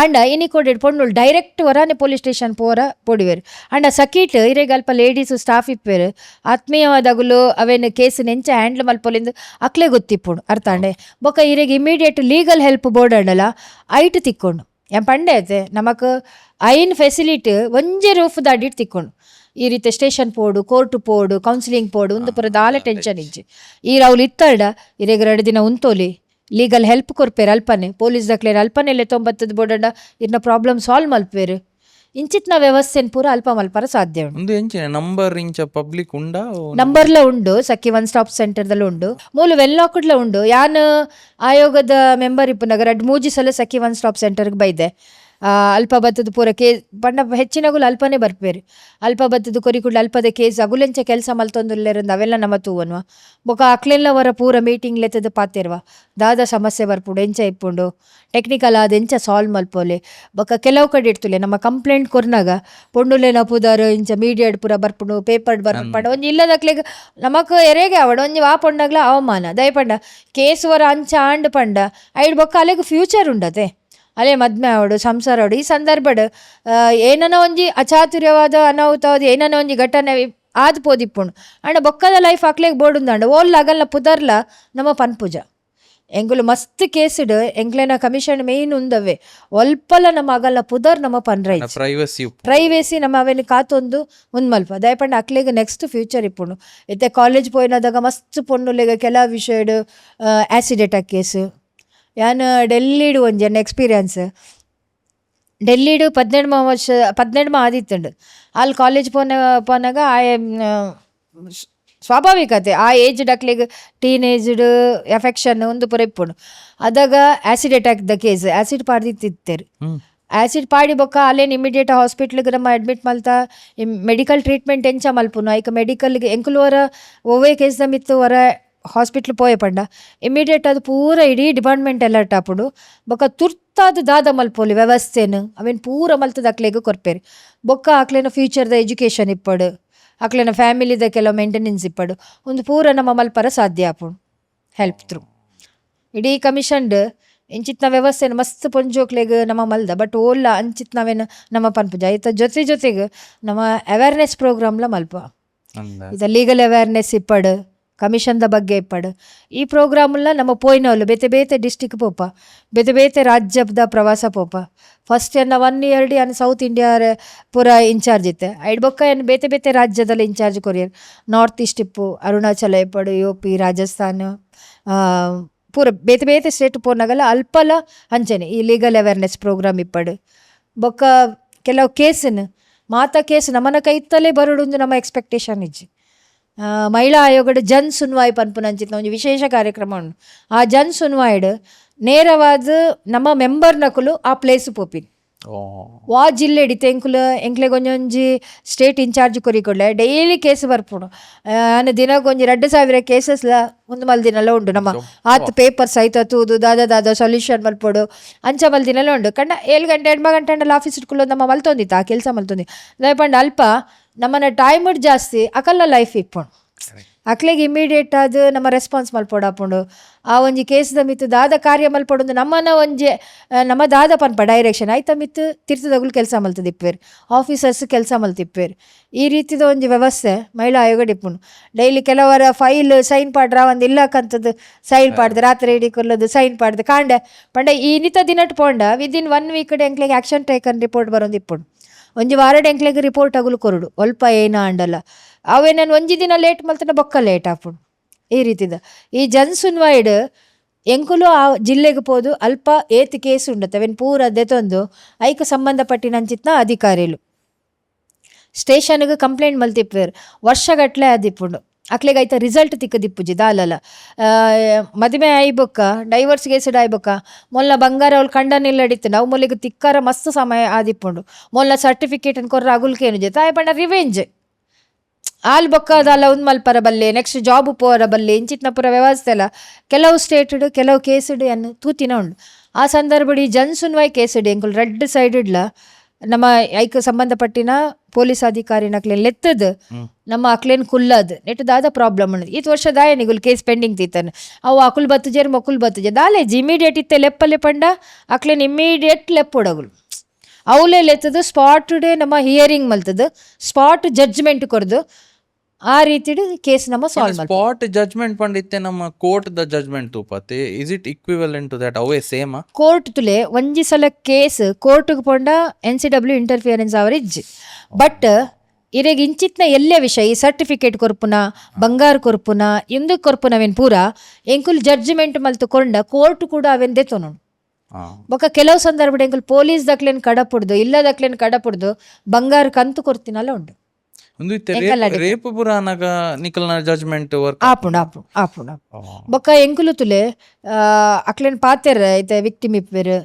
S1: ಅಂಡ ಇನಿ ಕೊಡಿ ಪೊಂಡು ಡೈರೆಕ್ಟ್ ವರಾನೆ ಪೊಲೀಸ್ ಸ್ಟೇಷನ್ ಪೋರ ಪೊಡಿವೇರು. ಅಂಡ ಸಕೀಟ್ ಇರೆಗ್ ಅಲ್ಪ ಲೇಡೀಸ್ ಸ್ಟಾಫ್ ಇಪ್ಪೇರು ಆತ್ಮೀಯವಾದಗುಲು ಅವೇನು ಕೇಸನ್ನು ಎಂಚ ಹ್ಯಾಂಡ್ಲ್ ಮಲ್ಪೊಲಿಂದು ಅಕ್ಲೆ ಗೊತ್ತಿಪ್ಪುಂಡು ಅರ್ಥ ಅಂಡೆ. ಬೊಕ ಇರೆಗ್ ಇಮಿಡಿಯೇಟ್ ಲೀಗಲ್ ಹೆಲ್ಪ್ ಬೋರ್ಡ್ ಅಂಡಲ್ಲ ಐಟ್ ತಿಕ್ಕೊಂಡು ಏನ್ ಪಂಡೆ ಐತೆ ನಮಕ್ ಐನ್ ಫೆಸಿಲಿಟಿ ಒಂಜೆ ರೂಫ್ ದಾಡಿಟ್ಟು ತಿಕ್ಕೊಂಡು ಈ ರೀತಿ ಸ್ಟೇಷನ್ ಪೋಡು ಕೋರ್ಟ್ ಪೋಡು ಕೌನ್ಸಿಲಿಂಗ್ ಪೋಡು ಒಂದು ಪುರ ದಾಲ ಟೆನ್ಷನ್ ಇಜ್ಜಿ ಈ ರಾವುಲ್ ಇತ್ತಡ ಇರೆಗ್ 2 ದಿನ ಉಂತೋಲಿ ಲೀಗಲ್ ಹೆಲ್ಪ್ ಕೊರ್ಪೇರು ಅಲ್ಪನೆ ಪೊಲೀಸ್ ದಾಖಲೆ ಅಲ್ಪನೆಲೆ 90 ಬೋರ್ಡ ಇರ್ನ ಪ್ರಾಬ್ಲಮ್ ಸಾಲ್ವ್ ಮಲ್ಪೇರು ಇಂಚಿತ್ನ ವ್ಯವಸ್ಥೆನ್ ಪೂರ ಅಲ್ಪ ಮಲ್ಪರ ಸಾಧ್ಯ ಉಂಡು.
S2: ಒಂದು ಎಂಚಿನ ನಂಬರ್ ಇಂಚ ಪಬ್ಲಿಕ್ ಉಂಡಾ
S1: ನಂಬರ್ಲ ಉಂಡು ಸಖಿ 1 ಸ್ಟಾಪ್ ಸೆಂಟರ್ದಲ್ಲಿ ಉಂಡು ಮೂಲು ವೆಲ್ಲಾಕುಡ್ಲ ಉಂಡು. ಯಾನ್ ಆಯೋಗದ ಮೆಂಬರ್ ಇಪ್ಪುನಾಗ 2-3 ಸಲ ಸಖಿ 1 ಸ್ಟಾಪ್ ಸೆಂಟರ್ಗೆ ಬೈದೆ. ಅಲ್ಪ ಬತ್ತದ ಪೂರ ಕೇಸ್ ಪಂಡ ಹೆಚ್ಚಿನಗುಲು ಅಲ್ಪನೇ ಬರ್ಪೇರು ಅಲ್ಪ ಬತ್ತದ ಕೊರಿಕುಡ್ಲ ಅಲ್ಪದ ಕೇಸ್ ಅಗುಲೆಂಚ ಕೆಲಸ ಮಲ್ತೊಂದುಲ್ಲೇರಂದು ಅವೆಲ್ಲ ನಮ್ಮ ತೂವನ್ವ ಬೊಕ ಅಕ್ಲೆಲ್ಲವರ ಪೂರ ಮೀಟಿಂಗ್ ಲೆತ್ತದ ಪಾತಿರ್ವ ದಾದ ಸಮಸ್ಯೆ ಬರ್ಪುಂಡು ಎಂಚ ಇಪ್ಪುಂಡು ಟೆಕ್ನಿಕಲ್ ಆದ ಎಂಚ ಸಾಲ್ವ್ ಮಲ್ಪೋಲೆ ಬೊಕ ಕೆಲವು ಕಡೆ ಇಡ್ತುಲೆ ನಮ್ಮ ಕಂಪ್ಲೇಂಟ್ ಕೊರ್ನಾಗ ಪೊಂಡುಲೆ ನಪುದಾರು ಇಂಚ ಮೀಡಿಯಾಡ್ ಪೂರ ಬರ್ಪುಂಡು ಪೇಪರ್ಡ್ ಬರ್ಪುಂಡು ಪಂಡ ಒಂಜಿ ಇಲ್ಲದಕ್ಲೆಗ್ ನಮಕ್ ಎರೆಗೆ ಅವಡ ಒಂಜಿ ವಾ ಪೊಂಡಾಗ್ಲ ಅವಮಾನ ದಯಪಂಡ ಕೇಸ್ ವರ ಅಂಚ ಆಂಡ್ ಪಂಡ ಐಡ್ ಬೊಕ್ಕ ಅಲೆಗ್ ಫ್ಯೂಚರ್ ಉಂಡತೆ ಅಲೆ ಮದ್ಮೆ ಆವಡು ಸಂಸಾರ ಆವಡು ಈ ಸಂದರ್ಭಡ್ ಏನನ ಒಂಜಿ ಅಚಾತುರ್ಯವಾದ ಅನಾಹುತವಾದ ಏನನ ಒಂಜಿ ಘಟನೆ ಆದ್ ಪೋದಿಪ್ಪುಂಡು ಅಂಡ ಬೊಕ್ಕದ ಲೈಫ್ ಹಾಕ್ಲೆಗ್ ಬೋಡುಂದಂಡ ಓಲ್ ಅಗಲ್ಲ ಪುದರ್ಲ ನಮ್ಮ ಪನ್ಪುಜ ಎಂಗುಲು ಮಸ್ತ್ ಕೇಸಿಡ್ ಎಂಗ್ಲೆನ ಕಮಿಷನ್ ಮೇಯ್ನ್ ಉಂದವೆ ಒಲ್ಪಲ ನಮ್ಮ ಅಗಲ್ಲ ಪುದರ್ ನಮ್ಮ ಪನ್ರೈ ಪ್ರೈವೇಸಿ ನಮ್ಮ ಅವೆನ್ ಕಾತೊಂದು ಮಲ್ಪ ದಯಪಂಡ ಅಕ್ಲೆಗ್ ನೆಕ್ಸ್ಟ್ ಫ್ಯೂಚರ್ ಇಪ್ಪುಂಡು ಇತ್ತೆ ಕಾಲೇಜ್ ಪೋಯಿನದಾಗ ಮಸ್ತ್ ಪೊಣ್ಣುಲೆಗ ಕೆಲ ವಿಷಯಡ್ ಆ್ಯಸಿಡ್ ಅಟ್ಯಾಕ್ ಕೇಸ್ ಯಾನ್ ಡೆಲ್ಲಿಡು ಒಂಜಿ ಎಕ್ಸ್ಪೀರಿಯನ್ಸ್ ಡೆಲ್ಲಿಡು 17 ಆದಿತ್ತುಂಡು ಅಲ್ಲಿ ಕಾಲೇಜ್ ಪೋನಾಗ ಸ್ವಾಭಾವಿಕತೆ ಆ ಏಜ್ ಡಕ್ಲಿಗೆ ಟೀನೇಜ್ಡ್ ಎಫೆಕ್ಷನ್ ಒಂದು ಪೂರ ಇಪ್ಪುಂಡು ಅದಾಗ ಆ್ಯಸಿಡ್ ಅಟ್ಯಾಕ್ ದ ಕೇಸ್ ಆ್ಯಸಿಡ್ ಪಾಡ್ದಿತ್ತಿತ್ತೇರು ಆ್ಯಸಿಡ್ ಪಾಡಿ ಬೊಕ್ಕ ಅಲ್ಲೇನು ಇಮಿಡಿಯೇಟ್ ಹಾಸ್ಪಿಟ್ಲಿಗೆ ನಮ್ಮ ಅಡ್ಮಿಟ್ ಮಲ್ತಾ ಮೆಡಿಕಲ್ ಟ್ರೀಟ್ಮೆಂಟ್ ಎಂಚ ಮಲ್ಪುನು ಐಕ ಮೆಡಿಕಲ್ಗೆ ಎಂಕುಲುವರ ಒವ್ವೇ ಕೇಸ್ದ ಮಿತ್ತು ವರ ಹಾಸ್ಪಿಟ್ಲ್ ಪೋಯೆ ಪಂಡ ಇಮಿಡಿಯೇಟ್ ಅದು ಪೂರ ಇಡೀ ಡಿಪಾರ್ಟ್ಮೆಂಟ್ ಅಲರ್ಟ್ ಆಪುಡು ಬೊಕ್ಕ ತುರ್ತಾದ ದಾದ ಮಲ್ಪೋಲಿ ವ್ಯವಸ್ಥೆನು ಅವೇನು ಪೂರ ಮಲ್ತದ ಅಕ್ಲೆಗೆ ಕೊರ್ಪೇರಿ ಬೊಕ್ಕ ಆಕ್ಲೆನ ಫ್ಯೂಚರ್ದ ಎಜುಕೇಷನ್ ಇಪ್ಪಡು ಅಕ್ಲೆನ ಫ್ಯಾಮಿಲಿದ ಕೆಲವು ಮೇಂಟೆನೆನ್ಸ್ ಇಪ್ಪಡು ಒಂದು ಪೂರ ನಮ್ಮ ಮಲ್ಪರ ಸಾಧ್ಯ ಆಪುಂಡು ಹೆಲ್ಪ್ ಥ್ರೂ ಇಡೀ ಕಮಿಷನ್ಡ್ ಇಂಚಿತ್ನ ವ್ಯವಸ್ಥೆನ ಮಸ್ತ್ ಪೊಂಜೋಕ್ಲೆಗ್ ನಮ್ಮ ಮಲ್ದ ಬಟ್ ಓಲ್ಲ ಅಂಚಿತ್ ನಾವೇನು ನಮ್ಮ ಪನ್ಪುಜ ಐತ ಜೊತೆಗೆ ನಮ್ಮ ಅವೇರ್ನೆಸ್ ಪ್ರೋಗ್ರಾಮ್ಲ ಮಲ್ಪ ಇದು ಲೀಗಲ್ ಅವೇರ್ನೆಸ್ ಇಪ್ಪಡು ಕಮಿಷನ್ದ ಬಗ್ಗೆ ಇಪ್ಪಡು ಈ ಪ್ರೋಗ್ರಾಮ್ಲ ನಮ್ಮ ಪೋಯ್ನವಲು ಬೇತೆ ಡಿಸ್ಟಿಕ್ ಪೋಪ ಬೇತೆ ರಾಜ್ಯದ ಪ್ರವಾಸ ಪೋಪ ಫಸ್ಟ್ ಎನ್ನ 1 year ಅನ್ ಸೌತ್ ಇಂಡಿಯಾ ಪೂರ ಇನ್ಚಾರ್ಜ್ ಇತ್ತೆ ಐಡ್ ಬೊಕ್ಕ ಏನು ಬೇತೆ ರಾಜ್ಯದಲ್ಲಿ ಇನ್ಚಾರ್ಜ್ ಕೊರಿಯರ್ ನಾರ್ತ್ ಈಸ್ಟ್ ಇಪ್ಪು ಅರುಣಾಚಲ ಇಪ್ಪಡು UP ರಾಜಸ್ಥಾನ್ ಪೂರ ಬೇತೆ ಸ್ಟೇಟ್ ಪೋನಾಗಲ್ಲ ಅಲ್ಪಲ ಅಂಚನೆ ಈ ಲೀಗಲ್ ಅವೇರ್ನೆಸ್ ಪ್ರೋಗ್ರಾಮ್ ಇಪ್ಪಡು ಬೊಕ್ಕ ಕೆಲವು ಕೇಸನ್ನು ಮಾತಾ ಕೇಸ್ ನಮ್ಮನ ಕೈತಲೇ ಬರೋಡು ನಮ್ಮ ಎಕ್ಸ್ಪೆಕ್ಟೇಷನ್ ಇಜ್ಜಿ ಮಹಿಳಾ ಆಯೋಗದ ಜನ್ ಸುನ್ವಾಯ್ ಪನ್ಪುನಂಚಿತ್ನ ಒಂದು ವಿಶೇಷ ಕಾರ್ಯಕ್ರಮ ಉಂಡು ಆ ಜನ್ ಸುನ್ವಾಯ್ಡ್ ನೇರವಾದ ನಮ್ಮ ಮೆಂಬರ್ನಕುಲು ಆ ಪ್ಲೇಸ್ ಪೋಪಿನ್ ವಾ ಜಿಲ್ಲೆ ಹಿಡಿತೆ ಎಂಕ್ಲೆಗ್ ಒಂಜೊಂಜಿ ಸ್ಟೇಟ್ ಇನ್ಚಾರ್ಜ್ ಕೊರಿಕೊಡ್ಲೆ ಡೈಲಿ ಕೇಸ್ ಬರ್ಪುಡು ನಾನು ದಿನಕ್ಕೊಂಜಿ 2,000 ಕೇಸಸ್ಲ ಒಂದು ಮಲ್ದಿನಲ್ಲ ಉಂಡು ನಮ್ಮ ಆತ್ ಪೇಪರ್ಸ್ ಐತ ತೂದು ದಾದ ಸೊಲ್ಯೂಷನ್ ಮಲ್ಪೊಡು ಅಂಚ ಮಲ್ದಿನಲ್ಲ ಉಂಡು ಕಂಡ 7 ಗಂಟೆ 8 ಗಂಟೆ ಅಂಡಲ್ಲ ಆಫೀಸ್ ಇಟ್ಕೊಳ್ಳೋ ನಮ್ಮ ಮಲ್ತೊಂದಿತ್ತು ಆ ಕೆಲಸ ಮಲ್ತೊಂದಿ ದಯಪಂಡ ಅಲ್ಪ ನಮ್ಮನ್ನ ಟೈಮ್ ಜಾಸ್ತಿ ಅಕಲ್ಲ ಲೈಫ್ ಇಪ್ಪುಂಡು ಅಕ್ಲೆಗೆ ಇಮಿಡಿಯೇಟ್ ಅದು ನಮ್ಮ ರೆಸ್ಪಾನ್ಸ್ ಮಲ್ಪೊಡು ಆಪುಂಡು ಆ ಒಂಜಿ ಕೇಸ್ದ ಮಿತ್ತು ದಾದ ಕಾರ್ಯ ಮಲ್ಪೊಡು ನಮ್ಮನ್ನ ಒಂಜಿ ನಮ್ಮ ದಾದ ಪನ್ಪ ಡೈರೆಕ್ಷನ್ ಆಯ್ತ ಮಿತ್ತು ತಿರ್ತದಗುಲು ಕೆಲಸ ಮಲ್ತದಿಪ್ಪೇರು ಆಫೀಸರ್ಸ್ ಕೆಲಸ ಮಲ್ತಿಪ್ಪೇರು ಈ ರೀತಿದ ಒಂಜಿ ವ್ಯವಸ್ಥೆ ಮಹಿಳಾ ಆಯೋಗ ಇಪ್ಪುಂಡು ಡೈಲಿ ಕೆಲವರ ಫೈಲ್ ಸೈನ್ ಪಾಡ್ರ ಒಂದು ಇಲ್ಲಕ್ಕಂಥದ್ದು ಸೈನ್ ಪಾಡ್ದು ರಾತ್ರಿ ಇಡೀ ಕೊಲ್ಲೋದು ಸೈನ್ ಪಾಡ್ದು ಕಾಂಡೆ ಪಂಡ ಈ ನಿತ ದಿನಟ್ ಪೋಂಡ ವಿದಿನ್ 1 week ಎಂಕ್ಲೆಗೆ ಆ್ಯಕ್ಷನ್ ಟೇಕನ್ ರಿಪೋರ್ಟ್ ಬರೋದು ಇಪ್ಪುಂಡು ಒಂಜಿ ವಾರಡ್ ಎಂಕ್ಲೆಗೆ ರಿಪೋರ್ಟ್ ಆಗಲು ಕೊರಡು ಒಲ್ಪ ಏನ ಅಂಡಲ್ಲ ಅವೇನನ್ನು ಒಂಜಿ ದಿನ ಲೇಟ್ ಮಲ್ತನ ಬೊಕ್ಕ ಲೇಟ್ ಆಪುಂಡು ಈ ರೀತಿದ ಈ ಜನ್ ಸುನ್ವಾಯ್ಡ್ ಎಂಕುಲು ಆ ಜಿಲ್ಲೆಗೆ ಪೋದು ಅಲ್ಪ ಏತ್ ಕೇಸ್ ಉಂಡತ್ತೆ ಅವೇನು ಪೂರ ದೆತೊಂದು ಐಕ ಸಂಬಂಧಪಟ್ಟಿನಂಚಿತ್ನ ಅಧಿಕಾರಿಲು ಸ್ಟೇಷನ್ಗೆ ಕಂಪ್ಲೇಂಟ್ ಮಲ್ತಿಪ್ಪೇರು ವರ್ಷಗಟ್ಲೆ ಅದಿಪ್ಪುಂಡು ಅಕ್ಲೆಗೆ ಐತ ರಿಸಲ್ಟ್ ತಿಕ್ಕದಿಪ್ಪುಜಿ ದಾಲಲ ಮದುವೆ ಆಯ್ಬೊಕ್ಕ ಡೈವರ್ಸ್ ಕೇಸಡ್ ಆಯ್ಬೊಕ್ಕ ಮೊಲ್ಲ ಬಂಗಾರ ಅವ್ಳು ಕಂಡನಿಲ್ಲ ಅಡಿತ್ತು ನಾವು ಮೊಲ್ಲಿಗೆ ತಿಕ್ಕಾರ ಮಸ್ತ್ ಸಮಯ ಆದಿಪ್ಪುಂಡು ಮೊಲ್ಲ ಸರ್ಟಿಫಿಕೇಟ್ ಕೊರ್ರ ಅಗುಲ್ಕೇನು ಜೊತೆ ಆಯ್ ಪಂಡ ರಿವೆಂಜ್ ಆಲ್ ಬೊಕ್ಕದಲ್ಲ ಒಂದು ಮಲ್ಪರ ಬಲ್ಲೆ ನೆಕ್ಸ್ಟ್ ಜಾಬ್ ಪೋರ ಬಲ್ಲೆ ಇಂಚಿತ್ನ ಪೂರ ವ್ಯವಸ್ಥೆ ಅಲ್ಲ ಕೆಲವು ಸ್ಟೇಟಡ್ ಕೆಲವು ಕೇಸಡ್ ಅನ್ನು ತೂತಿನ ಉಂಡು ಆ ಸಂದರ್ಭಡಿ ಜನ್ ಸುನ್ವಾಯ್ ಕೇಸಡ್ ಎಂಕುಲು 2 ಸೈಡ್ಲ ನಮ್ಮ ಐಕ್ ಸಂಬಂಧಪಟ್ಟಿನ ಪೊಲೀಸ್ ಅಧಿಕಾರಿನ ಅಕ್ಲೇನ್ ಲೆತ್ತದ ನಮ್ಮ ಅಕ್ಲೇನ್ ಕುಲ್ಲದ್ ನೆಟ್ ದಾದ ಪ್ರಾಬ್ಲಮ್ ಉಂಡು ಈತ್ ವರ್ಷ ದಾಯ ನಿಗುಲ್ ಕೇಸ್ ಪೆಂಡಿಂಗ್ ತೀತನ್ ಅವು ಅಕುಲ್ ಬತ್ತುಜೇರ್ ಮಕ್ಕುಲ್ ಬತ್ತುಜೆ ದಾಲೇಜ್ ಇಮಿಡಿಯೇಟ್ ಇತ್ತೆ ಲೆಪ್ಪಲೆ ಪಂಡ ಅಕ್ಲೇನ್ ಇಮಿಡಿಯೇಟ್ ಲೆಪ್ಪೊಡಗುಲು ಅವಲೇ ಲೆತ್ತದು ಸ್ಪಾಟ್ ಡೇ ನಮ್ಮ ಹಿಯರಿಂಗ್ ಮಲ್ತದು ಸ್ಪಾಟ್ ಜಡ್ಜ್ಮೆಂಟ್ ಕೊರ್ದು ಆ ರೀತಿ ಕೇಸ್ ನಮ್ಮ ಸಾಲ್ವ್ ಮಾಡ್ತೀವಿ.
S2: ಸ್ಪಾಟ್ ಜಡ್ಜ್ಮೆಂಟ್ ಪಂಡಿತ್ತೆ ನಮ್ಮ ಕೋರ್ಟ್ ದ ಜಡ್ಜ್ಮೆಂಟ್ ತೂಪತ್ತೆ is it equivalent to that ಅವೇ ಸೇಮ್
S1: ಕೋರ್ಟ್ ತುಲೆ ಒಂಜಿ ಸಲ ಕೇಸ್ ಕೋರ್ಟ್ಗೆ ಪೋಂಡ NCW ಇಂಟರ್ಫಿಯರೆನ್ಸ್ ಅವರ್ ಇಜ್ಜಿ ಬಟ್ ಇರೆಗ್ ಇಂಚಿತ್ನ ಎಲ್ಲೇ ವಿಷಯ ಈ ಸರ್ಟಿಫಿಕೇಟ್ ಕೊರ್ಪುನ ಬಂಗಾರ ಕೊರ್ಪುನ ಇಂದು ಕೊರ್ಪುನವೇನು ಪೂರ ಎಂಕುಲ್ ಜಡ್ಜ್ಮೆಂಟ್ ಮಲ್ತು ಕೊಂಡ ಕೋರ್ಟ್ ಕೂಡ ಅವೆಂದೇ ತೊನೊಂಡು ಬೊಕ ಕೆಲವು ಸಂದರ್ಭ ಎಂಕುಲ್ ಪೊಲೀಸ್ ದಕ್ಲೇನ್ ಕಡಪುಡ್ದು ಇಲ್ಲ ದಕ್ಲೇನ್ ಕಡಪುಡ್ದು ಬಂಗಾರ ಕಂತು ಕೊರ್ತಿನಲ್ಲ ಉಂಡು
S2: ಒಂದು ರೇಪ್ ಪುರಾನಗ ನಿಕಲ್ನ ಜಡ್ಜ್ಮೆಂಟ್ ವರ್ಕ್
S1: ಆಪುಂಡು ಆಪುಂಡು ಆಪುಂಡು ಬೊಕ್ಕ ಎಂಕುಲು ತುಲೆ ಅಕ್ಲೇನ್ ಪಾತೆರ್ ಐತೆ ವಿಕ್ಟಿಮ್ ಇಪ್ಪೆರ್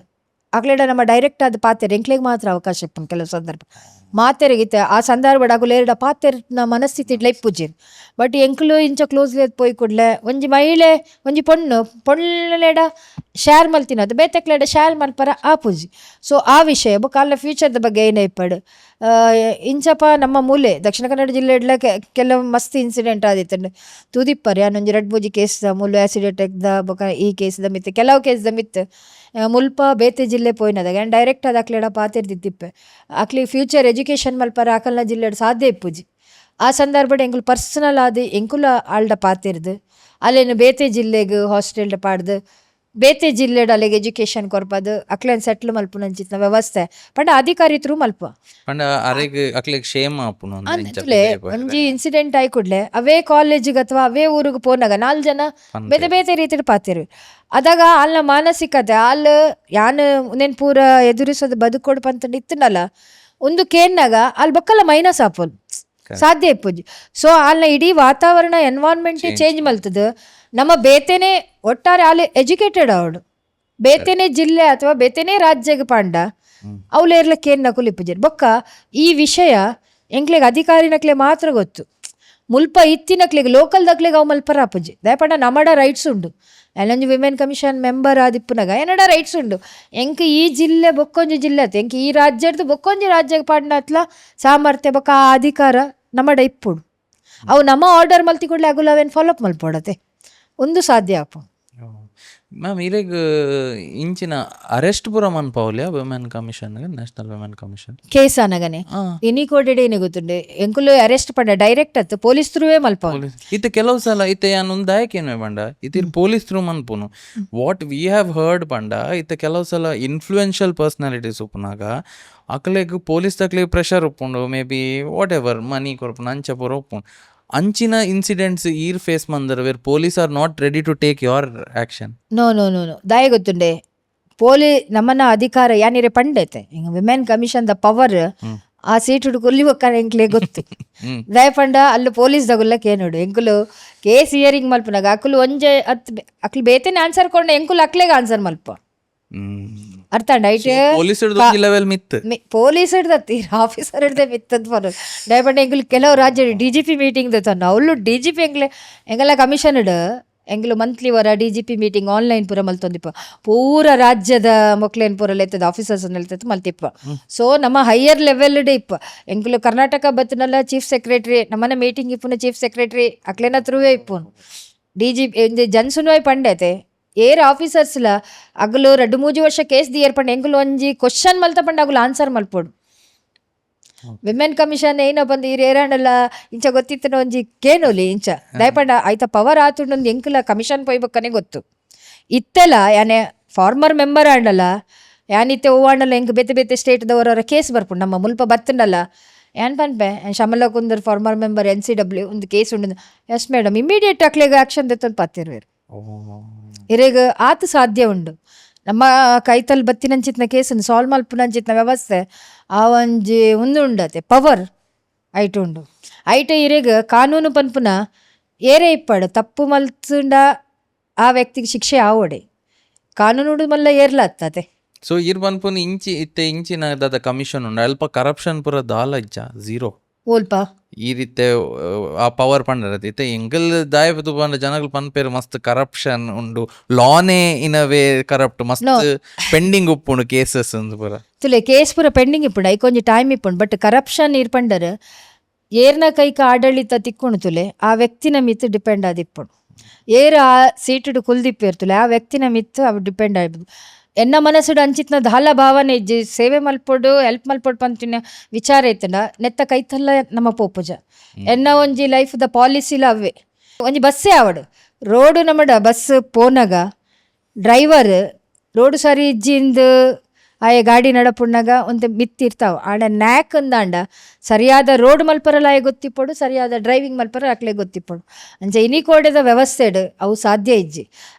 S1: ಅಕ್ಲೇಡ ನಮ್ಮ ಡೈರೆಕ್ಟ್ ಆದ ಪಾತೆರ್ ಎಂಕ್ಲೆಗ್ ಮಾತ್ರ ಅವಕಾಶ ಇಪ್ಪುಂಡು ಕೆಲವು ಸಂದರ್ಭ ಮಾತೆರೆಗಿತ್ತೆ ಆ ಸಂದರ್ಭಡ್ ಅಗುಲೇರ್ಡ ಪಾತೆರ್ನ ಮನಸ್ಥಿತಿ ಇಪ್ಪುಜೇರ್ ಬಟ್ ಎಂಕುಲು ಇಂಚ ಕ್ಲೋಸ್ಲಿ ಪೋಯ್ ಕೊಡ್ಲೆ ಒಂಜಿ ಮಹಿಳೆ ಒಂಜಿ ಪೊಣ್ಣುಲೆಡ ಶೇರ್ ಮಲ್ತಿನದು ಬೇತೆಕ್ಲೆಡ ಶೇರ್ ಮಲ್ಪರ ಆಪುಜಿ ಸೊ ಆ ವಿಷಯ ಬೊಕ್ಕ ಅಲ್ಲ ಫ್ಯೂಚರ್ದ ಬಗ್ಗೆ ಏನೇ ಇಪ್ಪಡು ಇಂಚಪ ನಮ್ಮ ಮೂಲೆ ದಕ್ಷಿಣ ಕನ್ನಡ ಜಿಲ್ಲೆಡ್ಲ ಕೆಲವು ಮಸ್ತ್ ಇನ್ಸಿಡೆಂಟ್ ಆದಿತ್ತಂಡು ತೂದಿಪ್ಪರ್ ಯಾನೊಂಜಿ 2-3 ಕೇಸ್ ಮೂಲು ಆಕ್ಸಿಡೆಂಟ್ ಎಗ್ದ ಬೊಕ ಈ ಕೇಸ್ದ ಮಿತ್ತು ಕೆಲವು ಕೇಸ್ದ ಮಿತ್ತು ಮುಲ್ಪ ಬೇತೆ ಜಿಲ್ಲೆ ಪೋಯ್ನದಾಗ ಆ್ಯಂಡ್ ಡೈರೆಕ್ಟ್ ಅದು ಅಕ್ಲೆಡ ಪಾತೆರ್ದಿತ್ತಿಪ್ಪೆ ಅಕ್ಲಿ ಫ್ಯೂಚರ್ ಎಜುಕೇಷನ್ ಮಲ್ಪರ ಅಕಲ್ನ ಜಿಲ್ಲೆಡ್ ಸಾಧ್ಯ ಇಪ್ಪುಜಿ ಆ ಸಂದರ್ಭಡ್ ಎಂಕುಲು ಪರ್ಸನಲ್ ಆದ ಎಂಕುಲ ಆಳ್ಡ ಪಾತೆರ್ದು ಅಲ್ಲೇನು ಬೇತೆ ಜಿಲ್ಲೆಗ್ ಹಾಸ್ಟೆಲ್ಡ್ ಪಾಡ್ದು ಬೇತೆ ಜಿಲ್ಲೆಡ್ ಅಲ್ಲಿಗೆ ಎಜುಕೇಷನ್ ಕೊರ್ಪದು ಅಕ್ಲೇನ್ ಸೆಟ್ಲ್ ಮಲ್ಪುನಂಚಿತ್ನ ವ್ಯವಸ್ಥೆ ಪಂಡ ಅಧಿಕಾರಿ ತ್ರೂ ಮಲ್ಪ
S2: ಪಂಡ ಅರೆಗ್ ಅಕ್ಲೆಗ್ ಶೇಮ್ ಆಪುನು
S1: ಅಂತಲೇ ಒಂಜಿ ಇನ್ಸಿಡೆಂಟ್ ಆಯ್ ಕೂಡ್ಲೆ ಅವೇ ಕಾಲೇಜಿಗೆ ಅಥವಾ ಅವೇ ಊರಿಗೆ ಪೋನಾಗ 4 ಜನ ಬೇತೆ ಬೇತೆ ರೀತಿಡ್ ಪಾತಿರು ಅದಾಗ ಅಲ್ಲ ಮಾನಸಿಕತೆ ಅಲ್ಲಿ ಯಾನು ಉಂದೇನು ಪೂರ ಎದುರಿಸೋದು ಬದುಕೊಡು ಪಂತಂಡು ಇತ್ತನಲ್ಲ ಒಂದು ಕೇನ್ನಾಗ ಅಲ್ಲಿ ಬಕ್ಕಲ್ಲ ಮೈನಸ್ ಆಪೋಲ್ ಸಾಧ್ಯ ಇಪ್ಪುಜಿ ಸೊ ಅಲ್ಲ ಇಡೀ ವಾತಾವರಣ ಎನ್ವೈರ್ಮೆಂಟ್ ಚೇಂಜ್ ಮಲ್ತದ ನಮ್ಮ ಬೇತೆನೆ ಒಟ್ಟಾರೆ ಅಲ್ಲಿ ಎಜುಕೇಟೆಡ್ ಅವಳು ಬೇತೆನೆ ಜಿಲ್ಲೆ ಅಥವಾ ಬೇತೆನೆ ರಾಜ್ಯಗೆ ಪಾಂಡ ಅವಲೇರ್ಲ ಕೇನ್ ನಕುಲ್ ಇಪ್ಪುಜೇರು ಬೊಕ್ಕ ಈ ವಿಷಯ ಎಂಕ್ಲೆಗ್ ಅಧಿಕಾರಿನಕ್ಲೆ ಮಾತ್ರ ಗೊತ್ತು ಮುಲ್ಪ ಇತ್ತಿನಕ್ಲೆಗ್ ಲೋಕಲ್ದಕ್ಲೆಗ್ ಅವು ಮಲ್ಪರ ಆಪುಜಿ ದಯಪಂಡ ನಮ್ಮಡ ರೈಟ್ಸ್ ಉಂಡು ಎಲ್ಲೊಂಜಿ ವಿಮೆನ್ ಕಮಿಷನ್ ಮೆಂಬರ್ ಆದಿಪ್ಪುನಾಗ ಏನಡ ರೈಟ್ಸ್ ಉಂಡು ಎಂಕ್ ಈ ಜಿಲ್ಲೆ ಬೊಕ್ಕೊಂಜಿ ಜಿಲ್ಲೆ ಆತ ಎಂಕ್ ಈ ರಾಜ್ಯದ ಬೊಕ್ಕೊಂಜಿ ರಾಜ್ಯಕ್ಕೆ ಪಾಡ್ನ ಅತ್ಲ ಸಾಮರ್ಥ್ಯ ಬೊಕ್ಕ ಆ ಅಧಿಕಾರ ನಮ್ಮಡ ಇಪ್ಪುಡು ಅವು ನಮ್ಮ ಆರ್ಡರ್ ಮಲ್ತಿ ಕೊಡ್ಲೆ ಅಗುಲ ಅವೇನು ಫಾಲೋಅಪ್ ಮಲ್ಪೋಡತೆ ಒಂದು ಸಾಧ್ಯ ಆಪು
S2: ಮ್ಯಾಮ್ ಇರೆಗ್ ಇಂಚಿನ ಅರೆಸ್ಟ್ ಪೂರ ಮನ್ಪೌಲ್ಯ women commission national women commission
S1: case ಅನಗನೆ ಇನಿ ಕೋಡೆಡೇನೆ ಗೊತ್ತುಂಡೆ ಎಂಕುಲು ಅರೆಸ್ಟ್ ಪಂಡ ಡೈರೆಕ್ಟ್ ಅತ್ತು ಪೊಲೀಸ್ ಥ್ರೂವೇ ಮಲ್ಪ
S2: ಇತ್ತೆ ಕೆಲವು ಸಲ ಇತ್ತೆ ಯಾನೊಂದು ದಾಯಕೇನು ಪಂಡ ಇತ್ತಿರ್ ಪೊಲೀಸ್ ಥ್ರೂ ಮನ್ಪುನು ವಾಟ್ ವಿ ಹ್ಯಾವ್ ಹರ್ಡ್ ಪಂಡ ಇತ್ತೆ ಕೆಲವು ಸಲ ಇನ್ಫ್ಲೂಯೆನ್ಷಿಯಲ್ ಪರ್ಸನಾಲಿಟೀಸ್ ಉಪ್ಪುನಾಗ ಅಕ್ಲೆಗ್ ಪೊಲೀಸ್ ತಕ್ಲೆಗ್ ಪ್ರೆಷರ್ ಉಪ್ಪುಂಡು maybe whatever money ಕೊರ್ಪುನ ಅಂಚ ಪೂರ ಉಪ್ಪುಂಡು ಅಂಚಿನ ಇನ್ಸಿಡೆಂಟ್ಸ್ ಈರ್ ಫೇಸ್ ಮಂದರ್ where police are not ready to take your action
S1: no no no no ದಾಯ ಗೊತ್ತುಂಡೆ ನಮ್ಮನ್ನ ಅಧಿಕಾರ ಯಾನಿರೆ ಪಂಡೈತೆ ಹಿಂಗ ವಿಮೆನ್ ಕಮಿಷನ್ ದ ಪವರ್ ಆ ಸೀಟ್ ಹುಡುಕೊಲ್ಲಿ ಒಕ್ಕ ಎಂಕ್ಲೆ ಗೊತ್ತು ದಯ ಪಂಡ ಅಲ್ಲಿ ಪೊಲೀಸ್ ದಗುಲ್ಲಕ್ಕೆ ನೋಡು ಎಂಕುಲು ಕೇಸ್ ಹಿಯರಿಂಗ್ ಮಲ್ಪನಾಗ ಅಕುಲು ಒಂಜೆ ಅಕ್ಲಿ ಬೇತೇನೆ ಆನ್ಸರ್ ಕೊಂಡ ಎಂಕುಲು ಅಕ್ಲೆಗೆ ಆನ್ಸರ್ ಮಲ್ಪ ಅರ್ಥ ಐಟ್
S2: ಲೆವೆಲ್ ಮಿತ್
S1: ಪೊಲೀಸ್ ಹಿಡ್ದತ್ತಿ ಆಫೀಸರ್ ಹಿಡ್ದೆ ಮಿತ್ತದ್ ಫಾರ್ ದಯಪಂಡ ಎಂಕುಲು ಕೆಲವು ರಾಜ್ಯ DGP ಮೀಟಿಂಗ್ ದತ್ತನ್ನ ಅವಳು DGP ಎಂಗೆಲ್ಲ ಕಮಿಷನ್ ಎಂಗ್ಲು ಮಂತ್ಲಿ ವರ DGP ಮೀಟಿಂಗ್ ಆನ್ಲೈನ್ ಪೂರ ಮಲ್ತೊಂದಿಪ್ಪ ಪೂರ ರಾಜ್ಯದ ಮಕ್ಳೇನು ಪೂರ ಲೆತ್ತದ ಆಫೀಸರ್ಸ್ ಲೆತ್ತದ ಮಲ್ತಿಪ್ಪ ಸೊ ನಮ್ಮ ಹೈಯರ್ ಲೆವೆಲ್ ಇಪ್ಪ ಎಂಗ್ಲು ಕರ್ನಾಟಕ ಬತ್ತನಲ್ಲ ಚೀಫ್ ಸೆಕ್ರೆಟರಿ ನಮ್ಮನ್ನ ಮೀಟಿಂಗ್ ಇಪ್ಪುನ ಚೀಫ್ ಸೆಕ್ರೆಟರಿ ಅಕ್ಲೇನ ತ್ರೂವೇ ಇಪ್ಪುನು DGP ಜನ್ಸುನ್ವೈ ಪಂಡೈತೆ ಏರ್ ಆಫೀಸರ್ಸ್ಲ ಅಗಲು 2-3 ವರ್ಷ ಕೇಸ್ ದಿ ಏರ್ಪಂಡು ಎಂಕುಲು ಒಂಜಿ ಕ್ವಶನ್ ಮಲ್ತ ಪಂಡ ಅಗುಲು ಆನ್ಸರ್ ಮಲ್ಪೋಡು ವಿಮೆನ್ ಕಮಿಷನ್ ಏನೋ ಬಂದು ಈ ಏರಾಂಡಲ್ಲ ಇಂಚ ಗೊತ್ತಿತ್ತನ ಒಂಜಿ ಕೇನೋಲಿ ಇಂಚ ದಯಪಂಡ ಆಯ್ತ ಪವರ್ ಆತುಂಡೊಂದು ಎಂಕುಲ ಕಮಿಷನ್ ಪೋಯ್ಬಕ್ಕನೆ ಗೊತ್ತು ಇತ್ತೆಲ್ಲ ಯಾನೆ ಫಾರ್ಮರ್ ಮೆಂಬರ್ ಆಂಡಲ್ಲ ಯಾನಿತ್ತೆ ಹೂವಾಂಡಲ್ಲ ಎಂಕ್ ಬೇತೆ ಬೇತೆ ಸ್ಟೇಟ್ದವರ ಕೇಸ್ ಬರ್ಪುಂಡು ನಮ್ಮ ಮುಲ್ಪ ಬರ್ತಂಡಲ್ಲ ಏನ್ ಪನ್ಪೆ ಶಮಲ ಕುಂದರ್ ಫಾರ್ಮರ್ ಮೆಂಬರ್ NCW ಒಂದು ಕೇಸ್ ಉಂಡು ಎಸ್ ಮೇಡಮ್ ಇಮಿಡಿಯೇಟ್ ಅಕ್ಲೆಗ್ ಆಕ್ಷನ್ ತೆತ್ತೊಂದು ಪತ್ತಿರ್ವೇರು ಇರೆಗ್ ಆತ ಸಾಧ್ಯ ಉಂಡು ನಮ್ಮ ಕೈತಲ್ ಬತ್ತಿನಂಚಿತ್ನ ಕೇಸನ್ನು ಸಾಲ್ವ್ ಮಲ್ಪುನಂಚಿತ್ನ ವ್ಯವಸ್ಥೆ ಆ ಒಂಜಿ ಉಂಡತೆ ಪವರ್ ಐಟ್ ಉಂಡು ಐಟ ಇರೆಗ್ ಕಾನೂನು ಪನ್ಪುನ ಏರೇ ಇಪ್ಪಡು ತಪ್ಪು ಮಲ್ತುಂಡ ಆ ವ್ಯಕ್ತಿಗೆ ಶಿಕ್ಷೆ ಆವೋಡೆ ಕಾನೂನು ಮಲ್ಲ ಏರ್ಲತ್ತದೆ
S2: ಸೊ ಇರ್ ಪನ್ಪುನ ಇಂಚಿ ಇತ್ತೆ ಇಂಚಿನ ದಾದ ಕಮಿಷನ್ ಉಂಡು ಅಲ್ಪ ಕರಪ್ಷನ್ ಪೂರ ದಾಲ ಇಜ್ಜ ಝೀರೋ
S1: ಓಲ್ಪ
S2: ಈ ರೀತಿ ಆ ಪವರ್ ಪಂಡರತ್ತೆ ಇತ್ತೆ ಎಂಗಲ್ ದಾಯಪದು ಪಂಡ ಜನಗಳು ಪನ್ಪೇರು ಮಸ್ತ್ ಕರಪ್ಷನ್ ಉಂಡು ಲಾನೇ ಇನ್ ಅ ವೇ ಕರಪ್ಟ್ ಮಸ್ತ್ ಪೆಂಡಿಂಗ್ ಉಪ್ಪುಂಡು ಕೇಸಸ್ ಅಂದ್ ಪೂರ
S1: ತುಲೆ ಕೇಸ್ ಪೂರ ಪೆಂಡಿಂಗ್ ಇಪ್ಪುಂಡು ಐಕೊಂಜಿ ಟೈಮ್ ಇಪ್ಪುಂಡು ಬಟ್ ಕರಪ್ಷನ್ ಇರ್ಪಂಡರ್ ಏರ್ನ ಕೈಕ ಆಡಳಿತ ತಿಕ್ಕುಣು ತುಲೆ ಆ ವ್ಯಕ್ತಿನ ಮಿತ್ ಡಿಪೆಂಡ್ ಆದಿಪ್ಪುಂಡು ಏರ್ ಆ ಸೀಟುಡು ಕುಲ್ದಿಪ್ಪೇರ್ ತುಲೆ ಆ ವ್ಯಕ್ತಿನ ಮಿತ್ ಅವು ಡಿಪೆಂಡ್ ಆಯ್ಬೋದು ಎನ್ನ ಮನಸ್ಸುಡು ಅಂಚಿತ್ನ ದಾಲ ಭಾವನೆ ಇಜ್ಜಿ ಸೇವೆ ಮಲ್ಪೊಡು ಹೆಲ್ಪ್ ಮಲ್ಪೊಡು ಪಂತಿನ ವಿಚಾರ ಇತ್ತಂಡ ನೆತ್ತ ಕೈತಲ್ಲ ನಮ್ಮ ಪೋಪುಜ ಎನ್ನ ಒಂಜಿ ಲೈಫ್ ದ ಪಾಲಿಸಿಲ ಅವೇ ಒಂಜಿ ಬಸ್ಸೇ ಆವಡು ರೋಡು ನಮ್ಮಡ ಬಸ್ ಪೋನಾಗ ಡ್ರೈವರ್ ರೋಡು ಸರಿ ಇಜ್ಜಿಂದು ಆಯ ಗಾಡಿ ನಡಪುಣ್ಣಾಗ ಒಂದು ಮಿತ್ತಿರ್ತಾವ ಆಂಡ ನ್ಯಾಕ್ ಅಂದಾಂಡ ಸರಿಯಾದ ರೋಡ್ ಮಲ್ಪರಲ್ಲ ಆಯ ಗೊತ್ತಿಪ್ಪಡು ಸರಿಯಾದ ಡ್ರೈವಿಂಗ್ ಮಲ್ಪರ ಅಕ್ಲೆ ಗೊತ್ತಿಪ್ಪಡು ಅಂಚೆ ಇನಿಕೋಡೆದ ವ್ಯವಸ್ಥೆಡ್ ಅವು ಸಾಧ್ಯ ಇಜ್ಜಿ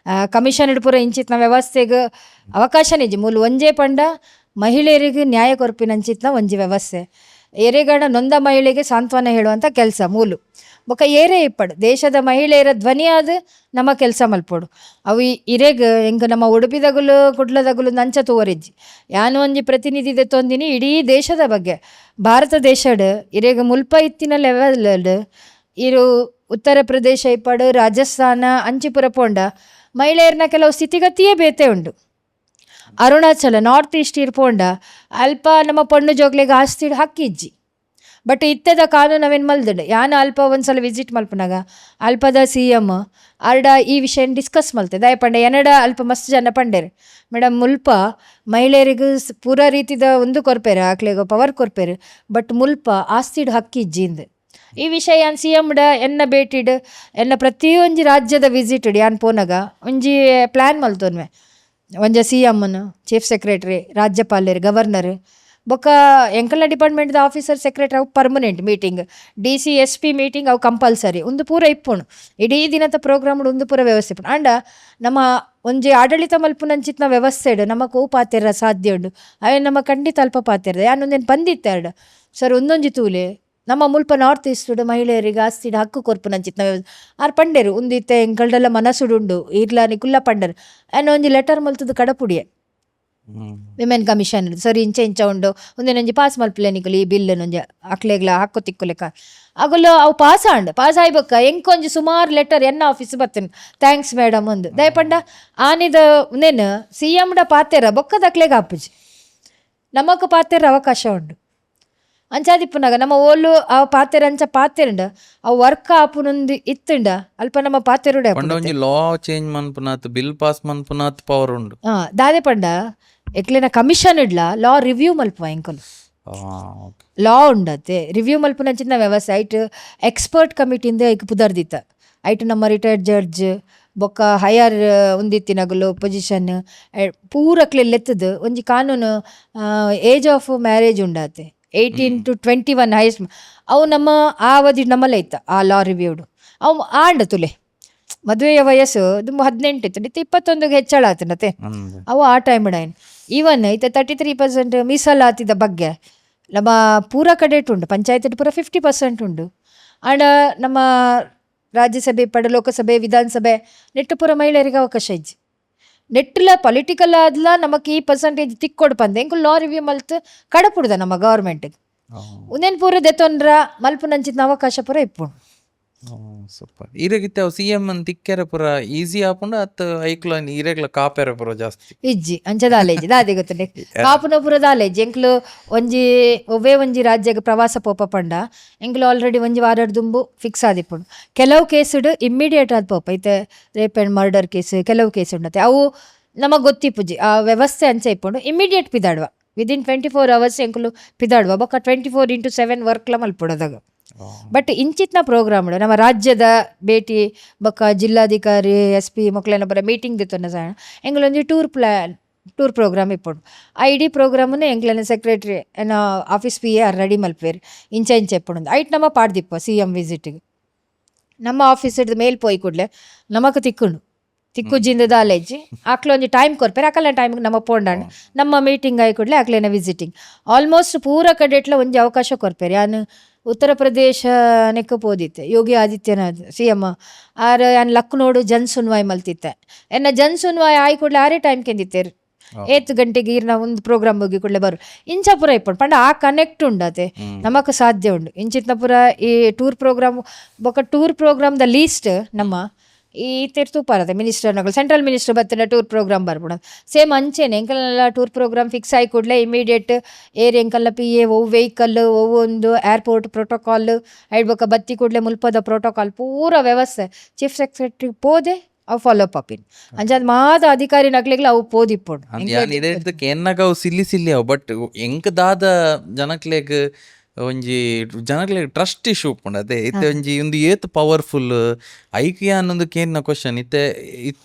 S1: ಕಮಿಷನ್ ಪೂರ ಇಂಚಿತ್ನ ವ್ಯವಸ್ಥೆಗೆ ಅವಕಾಶನೇ ಇಜ್ಜಿ ಮೂಲು ಒಂಜೇ ಪಂಡ ಮಹಿಳೆಯರಿಗೆ ನ್ಯಾಯ ಕೊರ್ಪಿನಂಚಿತ್ನ ಒಂಜಿ ವ್ಯವಸ್ಥೆ ಎರೆಗಡ ನೊಂದ ಮಹಿಳೆಗೆ ಸಾಂತ್ವನ ಹೇಳುವಂಥ ಕೆಲಸ ಮೂಲು ಬೊಕ ಏರೇ ಇಪ್ಪಡು ದೇಶದ ಮಹಿಳೆಯರ ಧ್ವನಿಯಾದ ನಮ್ಮ ಕೆಲಸ ಮಲ್ಪೊಡು ಅವು ಇರೆಗ್ ಎಂಕ ನಮ್ಮ ಉಡುಪಿದಗುಲು ಕುಡ್ಲದಗುಲು ನಂಚ ತೂವರಿಜ್ಜಿ ಯಾನು ಒಂಜಿ ಪ್ರತಿನಿಧಿ ದೆತ್ತೊಂದಿನಿ ಇಡೀ ದೇಶದ ಬಗ್ಗೆ ಭಾರತ ದೇಶಡ್ ಇರೆಗ್ ಮುಲ್ಪ ಇತ್ತಿನ ಲೆವೆಲ್ ಇರು ಉತ್ತರ ಪ್ರದೇಶ ಇಪ್ಪಡು ರಾಜಸ್ಥಾನ ಅಂಚಿಪುರ ಪೋಂಡ ಮಹಿಳೆಯರ್ನ ಕೆಲವು ಸ್ಥಿತಿಗತಿಯೇ ಬೇತೆ ಉಂಡು ಅರುಣಾಚಲ ನಾರ್ತ್ ಈಸ್ಟ್ ಇರ್ಪೋಂಡ ಅಲ್ಪ ನಮ್ಮ ಪೊಣ್ಣು ಜೋಗ್ಲೆಗೆ ಆಸ್ತಿಡ್ ಹಕ್ಕಿಜ್ಜಿ ಬಟ್ ಇತ್ತೆದ ಕಾನೂನು ಅವೇನು ಮಲ್ದಡೆ ಯಾನು ಅಲ್ಪ ಒಂದ್ಸಲ ವಿಸಿಟ್ ಮಲ್ಪನಾಗ ಅಲ್ಪದ CM ಆರ್ಡ ಈ ವಿಷಯ ಡಿಸ್ಕಸ್ ಮಲ್ತೆ ದಯಪಂಡ ಎನಡ ಅಲ್ಪ ಮಸ್ತ್ ಜನ ಪಂಡೇರು ಮೇಡಮ್ ಮುಲ್ಪ ಮಹಿಳೆಯರಿಗೂ ಪೂರ ರೀತಿದ ಒಂದು ಕೊರ್ಪೇರು ಆಕ್ಲೆಗ ಪವರ್ ಕೊರ್ಪೇರು ಬಟ್ ಮುಲ್ಪ ಆಸ್ತಿಡ್ ಹಕ್ಕಿಜ್ಜಿಂದು ಈ ವಿಷಯ ಯಾನ್ CM ಎನ್ನ ಭೇಟಿಡ್ ಎನ್ನ ಪ್ರತಿಯೊಂಜಿ ರಾಜ್ಯದ ವಿಸಿಟ್ ಯಾನ್ ಪೋನಾಗ ಒಂಜಿ ಪ್ಲ್ಯಾನ್ ಮಲ್ತೊನ್ವೆ ಒಂಜ CM ಚೀಫ್ ಸೆಕ್ರೆಟರಿ ರಾಜ್ಯಪಾಲರು ಗವರ್ನರ್ ಬೊಕ್ಕ ಎಂಕಲ್ನ ಡಿಪಾರ್ಟ್ಮೆಂಟ್ದ ಆಫೀಸರ್ ಸೆಕ್ರೆಟರಿ ಅವು permanent meeting DC SP meeting ಅವು ಕಂಪಲ್ಸರಿ ಒಂದು ಪೂರ ಇಪ್ಪುಣು ಇಡೀ ದಿನದ ಪ್ರೋಗ್ರಾಮ್ ಒಂದು ಪೂರ ವ್ಯವಸ್ಥೆ ಇಪ್ಪುಣು ಆಂಡ ನಮ್ಮ ಒಂಜಿ ಆಡಳಿತ ಮಲ್ಪುನಂಚಿತ್ನ ವ್ಯವಸ್ಥೆ ಇಡು ನಮ್ಮ ಕೂ ಪಾತೆರ ಸಾಧ್ಯ ಉಂಡು ಅವೆ ನಮ್ಮ ಖಂಡಿತ ಅಲ್ಪ ಪಾತೆರ್ದ ಯಾನೊಂದೇನು ಬಂದಿತ್ತೆರಡು ಸರ್ ಒಂದೊಂಜಿ ತೂಲೆ ನಮ್ಮ ಮುಲ್ಪ ನಾರ್ತ್ ಈಸ್ಟುಡು ಮಹಿಳೆಯರಿಗೆ ಆಸ್ತಿಡ ಹಕ್ಕು ಕೊರ್ಪುನಂಚಿತ್ನ ವ್ಯವಸ್ಥೆ ಆರು ಪಂಡೇರು ಉಂದಿತ್ತೆ ಎಂಕಲ್ಡೆಲ್ಲ ಮನಸ್ಸುಡುಂಡು ಈರ್ಲಾನಿ ಕುಲ್ಲ ಪಂಡರು ಆ್ಯಂಡ್ ಒಂಜಿ ಲೆಟರ್ ಮಲ್ತದ್ದು ಕಡಪುಡಿಯೆ ವಿಮೆನ್ ಕಮಿಷನ್ ಸರಿ ಇಂಚ ಉಂಡು ಒಂದೇನೊಂಜಿ ಪಾಸ್ ಮಲ್ಪಲೇನಿಕಲು ಈ ಬಿಲ್ ಒಂಜಿ ಅಕ್ಲೆಗ್ಲ ಹಾಕೋ ತಿಕ್ಕುಲೆಕ್ಕ ಆಗಲು ಅವು ಪಾಸ್ ಆಯ್ಬಕ್ಕ ಎಂಕೊಂಜಿ ಸುಮಾರು ಲೆಟರ್ ಎನ್ನ ಆಫೀಸ್ ಬರ್ತೇನೆ ಥ್ಯಾಂಕ್ಸ್ ಮೇಡಮ್ ಒಂದು ದಯಪಂಡ ಆನಿದ ಉಂದೇನು CM ಪಾತೆರ ಬೊಕ್ಕದ ಅಕ್ಲೆಗ ಆಪುಜಿ ನಮಕ್ ಪಾತೆರ ಅವಕಾಶ ಉಂಡು ಅಂಚಾದಿಪ್ಪುನಾಗ ನಮ್ಮ ಓಲು ಆ ಪಾತೆರ ಅಂಚ ಪಾತೆರಂಡ ಅವು ವರ್ಕ್ ಆಪುನೊಂದು ಇತ್ತುಂಡ ಅಲ್ಪ ನಮ್ಮ ಪಾತೆರುಡೆ
S2: ಒಂಜಿ ಲಾ ಚೇಂಜ್ ಮನ್ಪುನಾತ್ ಬಿಲ್ ಪಾಸ್ ಮನ್ಪುನಾತ್ ಪವರ್ ಉಂಡು
S1: ದಾದೆ ಪಂಡ ಎಕ್ಲೆನ ಕಮಿಷನ್ ಇಡ್ಲ ಲಾ ರಿವ್ಯೂ ಮಲ್ಪುವ ಎಂಕಲು ಲಾ ಉಂಡತ್ತೆ ರಿವ್ಯೂ ಮಲ್ಪುನಂಚಿನ ವ್ಯವಸ್ಥೆ ಐಟ್ ಎಕ್ಸ್ಪರ್ಟ್ ಕಮಿಟಿಯಿಂದ ಐಕ್ ಪುದರ್ದಿತ್ತ ಐಟ್ ನಮ್ಮ ರಿಟೈರ್ಡ್ ಜಡ್ಜ್ ಬೊಕ್ಕ ಹೈಯರ್ ಉಂದಿತ್ತಿನಗಲು ಪೊಸಿಷನ್ ಪೂರಕ್ಲೆ ಲೆತ್ತದು ಒಂಜಿ ಕಾನೂನು ಏಜ್ ಆಫ್ ಮ್ಯಾರೇಜ್ ಉಂಡತ್ತೆ 18 to 21 ಹೈಯೆಸ್ಟ್ ಅವು ನಮ್ಮ ಆ ಅವಧಿ ನಮ್ಮಲ್ಲೇ ಇತ್ತ ಆ ಲಾ ರಿವ್ಯೂಡು ಅವು ಆಂಡ ತುಲೆ ಮದುವೆಯ ವಯಸ್ಸು ತುಂಬ 18 ಇತ್ತು ಇತ್ತು 21ಗೆ ಹೆಚ್ಚಳ ಆತನತೆ ಅವು ಆ ಟೈಮ್ ಏನು ಈವನ್ ಇತ್ತ 33% ಮೀಸಲಾತಿದ ಬಗ್ಗೆ ನಮ್ಮ ಪೂರ ಕಡೆ ಉಂಡು ಪಂಚಾಯತ್ ಪೂರ 50% ಉಂಡು ಆಂಡ ನಮ್ಮ ರಾಜ್ಯಸಭೆ ಪಡ ಲೋಕಸಭೆ ವಿಧಾನಸಭೆ ನೆಟ್ಟು ಪೂರ ಮಹಿಳೆಯರಿಗೆ ಅವಕಾಶ ಇಜ್ಜಿ ನೆಟ್ಟಿಲ್ಲ ಪೊಲಿಟಿಕಲ್ ಆದ್ಲ ನಮಕ್ ಈ ಪರ್ಸೆಂಟೇಜ್ ತಿಕ್ಕೊಡು ಪಂದೆ ಎಂಕು ಲಾ ರಿವ್ಯೂ ಮಲ್ತು ಕಡಪುಡ್ದ ನಮ್ಮ ಗವರ್ಮೆಂಟ್ಗೆ ಉಂದೇನು ಪೂರ ದೆತ್ತೊಂಡ್ರ ಮಲ್ಪುನಂಚಿನ ಅವಕಾಶ ಪೂರ ಇಪ್ಪುಂಡು
S2: ಸೂಪರ್ ಇರಗಿತ್ತೆ ಅವು CM ತಿಕ್ಕೆರೆ ಪೂರ ಈಸಿ ಆಪುಂಡ ಅತ್ ಐಕ್ಲ ಇರೆಗ್ಲ ಕಾಪೆರೆ ಪೂರ ಜಾಸ್ತಿ
S1: ಇಜ್ಜಿ ಅಂಚದ ಆಲೇಜಿ ದಾದೆ ಗೊತ್ತುಂಡೆ ಕಾಪುನ ಪೂರದ ಆಲೇಜಿ ಎಂಕ್ಲು ಒವ್ವೇ ಒಂಜಿ ರಾಜ್ಯಗೆ ಪ್ರವಾಸ ಪೋಪ ಪಂಡ ಎಂಕ್ಲು ಆಲ್ರೆಡಿ ಒಂಜಿ ವಾರಡ್ ದುಂಬು ಫಿಕ್ಸ್ ಆದಿಪ್ಪುಂಡು ಕೆಲವು ಕೇಸುಡು ಇಮ್ಮಿಡಿಯೇಟ್ ಆದ ಪೋಪ ಐತೆ ರೇಪ್ ಆ್ಯಂಡ್ ಮರ್ಡರ್ ಕೇಸ್ ಕೆಲವು ಕೇಸ್ ಉಂಡತೆ ಅವು ನಮಗೆ ಗೊತ್ತಿಪ್ಪುಜಿ ಆ ವ್ಯವಸ್ಥೆ ಅಂಚೆ ಇಪ್ಪುಂಡು ಇಮ್ಮಿಡಿಯೇಟ್ ಪಿದಾಡುವ ವಿದಿನ್ 24 hours ಎಂಕ್ಲು ಪಿದಾಡುವ ಬೊಕ್ಕ 24/7 ವರ್ಕ್ಲ ಮಲ್ಪುಡದಾಗ ಬಟ್ ಇಂಚಿತ್ನ ಪ್ರೋಗ್ರಾಮ್ ನಮ್ಮ ರಾಜ್ಯದ ಭೇಟಿ ಬೊಕ್ಕ ಜಿಲ್ಲಾಧಿಕಾರಿ SP ಮೊಕ್ಲೇನ ಬರ ಮೀಟಿಂಗ್ ದಿತ್ತೊಂಡ ಸಾಯಣ ಎಂಗ್ಲೊಂಜಿ ಟೂರ್ ಪ್ರೋಗ್ರಾಮ್ ಇಪ್ಪುಂಡು ಆ ಇಡೀ ಪ್ರೋಗ್ರಾಮನ್ನು ಎಂಗ್ಲನ ಸೆಕ್ರೆಟ್ರಿ ಏನ ಆಫೀಸ್ PA ರೆಡಿ ಮಲ್ಪೇರು ಇಂಚೆ ಎಪ್ಪುಂಡು ಐಟ್ ನಮ್ಮ ಪಾಡ್ದಿಪ್ಪ CM ವಿಸಿಟಿಗೆ ನಮ್ಮ ಆಫೀಸ್ ಹಿಡ್ದು ಮೇಲ್ ಪೋಯ್ ಕೂಡಲೇ ನಮಕ್ ತಿಕ್ಕುಜಿಂದ ಆಲೇಜಿ ಆಕ್ಲೊಂಜಿ ಟೈಮ್ ಕೊರ್ಪೇರು ಅಕಲ್ನ ಟೈಮಿಗೆ ನಮ್ಮ ಪೋಂಡಾಣ ನಮ್ಮ ಮೀಟಿಂಗ್ ಆಯ್ ಕೂಡಲೇ ಆಕ್ಲೇನ ವಿಸಿಟಿಂಗ್ ಆಲ್ಮೋಸ್ಟ್ ಪೂರ ಕಡೆಟ್ಲ ಒಂಜಿ ಅವಕಾಶ ಕೊರ್ಪೇರು ಯಾನು ಉತ್ತರ ಪ್ರದೇಶ ನೆಕ್ಕ ಪೋದಿತ್ತೆ ಯೋಗಿ ಆದಿತ್ಯನಾಥ್ CM ಆರ್ ಯಾನ್ ಲಕ್ನೋಡು ಜನ್ ಸುನ್ವಾಯ್ ಮಲ್ತಿತ್ತೆ ಎನ್ನ ಜನ್ ಸುನ್ವಾಯ್ ಆಯ್ ಕೂಡಲೇ ಆರೇ ಟೈಮ್ ಕೆಂದಿತ್ತೇರು ಏತ್ ಗಂಟೆಗೆ ಈರ್ನ ಒಂದು ಪ್ರೋಗ್ರಾಮ್ ಹೋಗಿ ಕೂಡಲೇ ಬರು ಇಂಚ ಪೂರ ಇಪ್ಪಡು ಪಂಡ ಆ ಕನೆಕ್ಟ್ ಉಂಡತೆ ನಮಕ್ ಸಾಧ್ಯ ಉಂಡು ಇಂಚಿತ್ನ ಪೂರ ಈ ಟೂರ್ ಪ್ರೋಗ್ರಾಮ್ ಬೊಕ ಟೂರ್ ಪ್ರೋಗ್ರಾಮ್ ದ ಲೀಸ್ಟ್ ನಮ್ಮ ಈ ತೆರ್ತು ಪಾರದೆ ಮಿನಿಸ್ಟರ್ನಗಳು ಸೆಂಟ್ರಲ್ ಮಿನಿಸ್ಟರ್ ಬತ್ತಿನ ಟೂರ್ ಪ್ರೋಗ್ರಾಮ್ ಬರ್ಬಿಡ ಸೇಮ್ ಅಂಚೆನೆ ಎಂಕಲ್ನೆಲ್ಲ ಟೂರ್ ಪ್ರೋಗ್ರಾಮ್ ಫಿಕ್ಸ್ ಆಗಿ ಕೂಡಲೇ ಇಮಿಡಿಯೇಟ್ ಏರ್ ಎಂಕಲ್ನ ಪಿ ಎ ಒವು ವೆಹಿಕಲ್ ಒವು ಒಂದು ಏರ್ಪೋರ್ಟ್ ಪ್ರೋಟೋಕಾಲ್ ಐಡ್ಬೇಕ ಬತ್ತಿ ಕೂಡಲೇ ಮುಲ್ಪದ ಪ್ರೋಟೋಕಾಲ್ ಪೂರ ವ್ಯವಸ್ಥೆ ಚೀಫ್ ಸೆಕ್ರೆಟರಿ ಪೋದೆ ಅವು ಫಾಲೋ ಅಪ್ ಇನ್ ಅಂಚಾದ ಮಾತ ಅಧಿಕಾರಿ ನಕ್ಲೆಗ್ಲ ಅವು ಪೋದಿಪ್ಪುಂಡು
S2: ಇಡಕ್ಕೆ ಎನ್ನಗ ಅವು ಸಿಲ್ಲಿ ಅವು ಬಟ್ ಎಂಕ್ ದಾದ ಜನಕ್ಲೆಗ್ ಒಂಜಿ ಜನಕ್ಲೆಗ್ ಟ್ರಸ್ಟ್ ಇಶ್ಯೂ ಉಪ್ಪುಂಡು ಅದೇ ಇತ್ತೆ ಒಂಜಿ ಒಂದು ಏತ್ ಪವರ್ಫುಲ್ ಐಕಿಯ ಅನ್ನೊಂದು ಕೇನ್ನ ಕ್ವಶನ್ ಇತ್ತೆ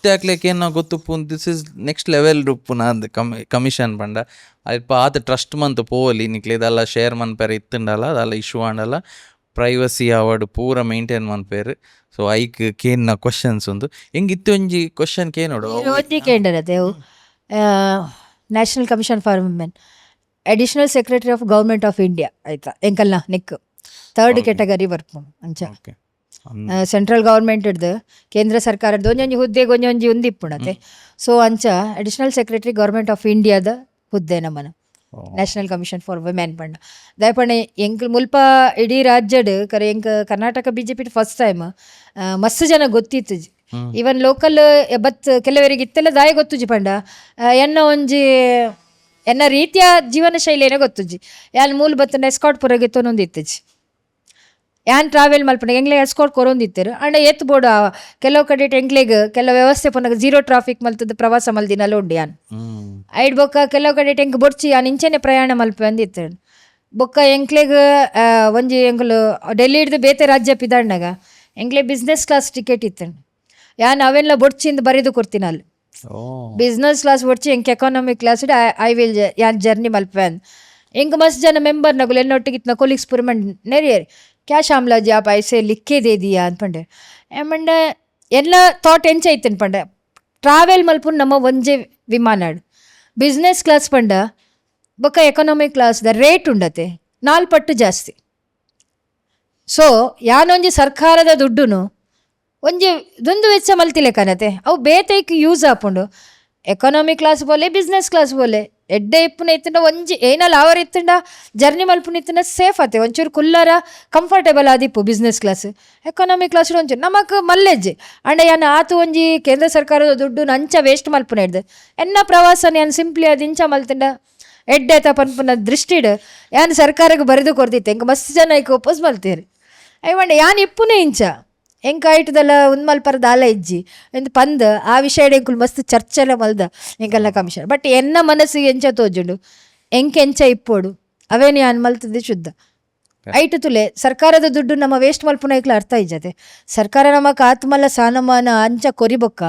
S2: ಹಾಕ್ಲಿಕ್ಕೆ ಏನ ಗೊತ್ತುಪ್ಪು ದಿಸ್ ಇಸ್ ನೆಕ್ಸ್ಟ್ ಲೆವೆಲ್ ಉಪ್ಪುನ ಅಂದ್ ಕಮಿಷನ್ ಪಂಡ ಅಲ್ಪ ಆತ ಟ್ರಸ್ಟ್ ಮಂತ್ ಪೋವಲಿ ನಿಕ್ಲೆ ಇದೆಲ್ಲ ಶೇರ್ ಮನ್ಪೇರ ಇತ್ತುಂಡಲ್ಲ ಅದೆಲ್ಲ ಇಶ್ಯೂ ಆಂಡಲ್ಲ ಪ್ರೈವಸಿ ಅವಾರ್ಡ್ ಪೂರ ಮೇಂಟೈನ್ ಮನ್ಪೇರು ಸೊ ಐಕ್ ಕೇನ್ನ ಕ್ವಶನ್ಸ್ ಒಂದು ಹೆಂಗಿತ್ತು ಒಂಜಿ ಕ್ವಶನ್ ಕೇನೋಡು
S1: ಒಂಜಿ ಕೇಂಡರತೆ national commission for women additional secretary of government of India ಆಯ್ತಾ ಎಂಕಲ್ನ ನಿಕ್ ಥರ್ಡ್ ಕ್ಯಾಟಗರಿ ಬರ್ಪುಂಡು ಅಂಚ ಸೆಂಟ್ರಲ್ ಗೌರ್ಮೆಂಟ್ ಹಿಡ್ದು ಕೇಂದ್ರ ಸರ್ಕಾರದ ಒಂಜೊಂಜಿ ಹುದ್ದೆಗೆ ಒಂಜೊಂಜಿ ಒಂದು ಇಪ್ಪುಣತೆ ಸೊ ಅಂಚ ಅಡಿಷನಲ್ ಸೆಕ್ರೆಟರಿ ಗೌರ್ಮೆಂಟ್ ಆಫ್ ಇಂಡಿಯಾದ ಹುದ್ದೆ ನಮ್ಮನ ನ್ಯಾಷನಲ್ ಕಮಿಷನ್ ಫಾರ್ ವುಮೆನ್ ಪಂಡ ದಯಪಣೆ ಎಂಕ್ ಮುಲ್ಪ ಇಡೀ ರಾಜ್ಯಡ್ ಕರೆ ಎಂಕ್ ಕರ್ನಾಟಕ BJP ಫಸ್ಟ್ ಟೈಮ್ ಮಸ್ತ್ ಜನ ಗೊತ್ತಿತ್ತು ಈವನ್ ಲೋಕಲ್ ಬತ್ ಕೆಲವರಿಗೆ ಇತ್ತೆಲ್ಲ ದಾಯ ಗೊತ್ತುಜಿ ಪಂಡ ಎನ್ನ ಒಂಜಿ ಎನ್ನ ರೀತಿಯ ಜೀವನ ಶೈಲಿಯೇ ಗೊತ್ತುಜಿ ಯಾನ್ ಮೂಲ ಬತ್ತನ ಎಸ್ಕಾಟ್ ಪುರಗಿತ್ತೊಂದು ಇತ್ತಜಿ ಯಾನ್ ಟ್ರಾವೆಲ್ ಮಲ್ಪನೆ ಎಂಗ್ಲೆ ಎಸ್ಕಾಟ್ ಕೊರೊಂದಿತ್ತರು ಅಂಡ ಎತ್ ಬೋರ್ಡ್ ಕೆಲವು ಕಡೆ ಎಂಗ್ಲೆಗ್ ಕೆಲವು ವ್ಯವಸ್ಥೆ ಪುನಗ ಜೀರೋ ಟ್ರಾಫಿಕ್ ಮಲ್ತದ ಪ್ರವಾಸ ಮಲ್ದಿನಲ್ಲ ಉಂಡು ಯಾನ್ ಐಡ್ ಬೊಕ್ಕ ಕೆಲವು ಕಡೆ ಎಂಕ್ ಬೊಡ್ಚಿ ಯಾನ್ ಇಂಚೆನೆ ಪ್ರಯಾಣ ಮಲ್ಪೆ ಅಂದಿತ್ತು ಬೊಕ್ಕ ಎಂಕ್ಲೆಗ್ ಒಂಜಿ ಎಂಕುಲು ಡೆಲ್ಲಿ ಹಿಡ್ದು ಬೇತೆ ರಾಜ್ಯ ಪಿದಾಂಡಾಗ ಎಂಕ್ಲೆ ಬಿಸ್ನೆಸ್ ಕ್ಲಾಸ್ ಟಿಕೆಟ್ ಇತ್ತು ಯಾನ್ ಅವೆಲ್ಲ ಬೊಡ್ಚಿಂದ ಬರೆದು ಕೊಡ್ತೀನಿ ಅಲ್ಲಿ ಬಿಸ್ನೆಸ್ ಕ್ಲಾಸ್ ಬೊಡ್ಚಿ ಎಂಕ್ ಎಕಾನಮಿಕ್ ಕ್ಲಾಸ್ ಐ ವಿಲ್ ಯಾನ್ ಜರ್ನಿ ಮಲ್ಪೆ ಅಂದ್ ಎಂಕ್ ಮಸ್ತ್ ಜನ ಮೆಂಬರ್ ನಗುಲು ಎನ್ನೊಟ್ಟಿಗೆ ಇತ್ತು ಕೊಲೀಗ್ಸ್ ಪುರಮಂಡ್ ನೆರಿಯರಿ ಕ್ಯಾ ಶಾಮ್ಲಾ ಜಿ आप ऐसे लिख के दे दिया ಅಂದ್ಪಂಡೆ ಏಮಂಡೆ ಎಲ್ಲ ಥಾಟ್ ಎಂಚ ಐತೆ ಅನ್ಪಂಡೆ ಟ್ರಾವೆಲ್ ಮಲ್ಪುನ್ ನಮ್ಮ ಒಂಜೆ ವಿಮಾನಾಡ್ ಬಿಸ್ನೆಸ್ ಕ್ಲಾಸ್ ಪಂಡ ಬೊಕ್ಕ ಎಕನಾಮಿಕ್ ಕ್ಲಾಸ್ದ ರೇಟ್ ಉಂಡತೆ 4 ಪಟ್ಟು ಜಾಸ್ತಿ ಸೊ ಯಾನೊಂಜಿ ಸರ್ಕಾರದ ದುಡ್ಡುನು ಒಂಜಿ ದುಂದು ವೆಚ್ಚ ಮಲ್ತಿಲೆ ಕನತೆ ಅವು ಬೇತೈಕ್ ಯೂಸ್ ಆಪುಂಡು ಎಕನಾಮಿಕ್ ಕ್ಲಾಸ್ ಬೋಲೆ ಬಿಸ್ನೆಸ್ ಕ್ಲಾಸ್ ಬೋಲೆ ಎಡ್ಡೆ ಇಪ್ಪುನ ಇತ್ತಂಡ ಒಂಜಿ ಏನಲ್ಲ ಅವರ್ ಇತ್ತಂಡ ಜರ್ನಿ ಮಲ್ಪುನ ಇತ್ತಂಡ ಸೇಫ್ ಆತೆ ಒಂಚೂರು ಕುಲ್ಲರ ಕಂಫರ್ಟೇಬಲ್ ಆದಿಪ್ಪು ಬಿಸ್ನೆಸ್ ಕ್ಲಾಸ್ ಎಕನಾಮಿಕ್ ಕ್ಲಾಸ್ ಒಂಚೂರು ನಮಕ್ ಮಲ್ಲೆಜ್ಜೆ ಅಂಡ ಯಾನ್ ಆತು ಒಂಜಿ ಕೇಂದ್ರ ಸರ್ಕಾರದ ದುಡ್ಡು ಅಂಚ ವೇಸ್ಟ್ ಮಲ್ಪುನ ಹಿಡ್ದು ಎನ್ನ ಪ್ರವಾಸನ ಯಾನ್ ಸಿಂಪ್ಲಿ ಅದು ಇಂಚ ಮಲ್ತಂಡ ಎಡ್ಡೆ ಆತ ಪನ್ಪುನ ದೃಷ್ಟಿಡ್ ಯಾನ್ ಸರ್ಕಾರಕ್ಕೆ ಬರೆದು ಕೊಡ್ತಿತ್ತೆ ಎಂಕ ಮಸ್ತ್ ಜನ ಈಗ ಒಪ್ಪಸ್ ಮಲ್ತೀರಿ ಐವಂಡ ಯಾನ್ ಇಪ್ಪುನೇ ಇಂಚ ಎಂಕ ಐಟದಲ್ಲ ಒಂದು ಮಲ್ಪರದ ಆಲ ಇಜ್ಜಿ ಎಂದು ಪಂದ್ ಆ ವಿಷಯ ಎಂಕುಲು ಮಸ್ತ್ ಚರ್ಚೆಲ್ಲ ಮಲ್ದ ಎಂಕಲ್ಲ ಕಮಿಷನ್ ಬಟ್ ಎನ್ನ ಮನಸ್ಸಿಗೆ ಎಂಚ ತೋಜುಂಡು ಎಂಚ ಇಪ್ಪೋಡು ಅವೇನು ಯಾನ್ ಮಲ್ತದೆ ಶುದ್ಧ ಐಟು ತುಲೆ ಸರ್ಕಾರದ ದುಡ್ಡು ನಮ್ಮ ವೇಸ್ಟ್ ಮಲ್ಪುನ ಐಕ್ಲ ಅರ್ಥ ಇಜ್ಜತೆ ಸರ್ಕಾರ ನಮಕ್ ಆತ್ಮಲ್ಲ ಸಾನಮಾನ ಅಂಚ ಕೊರಿಬೊಕ್ಕ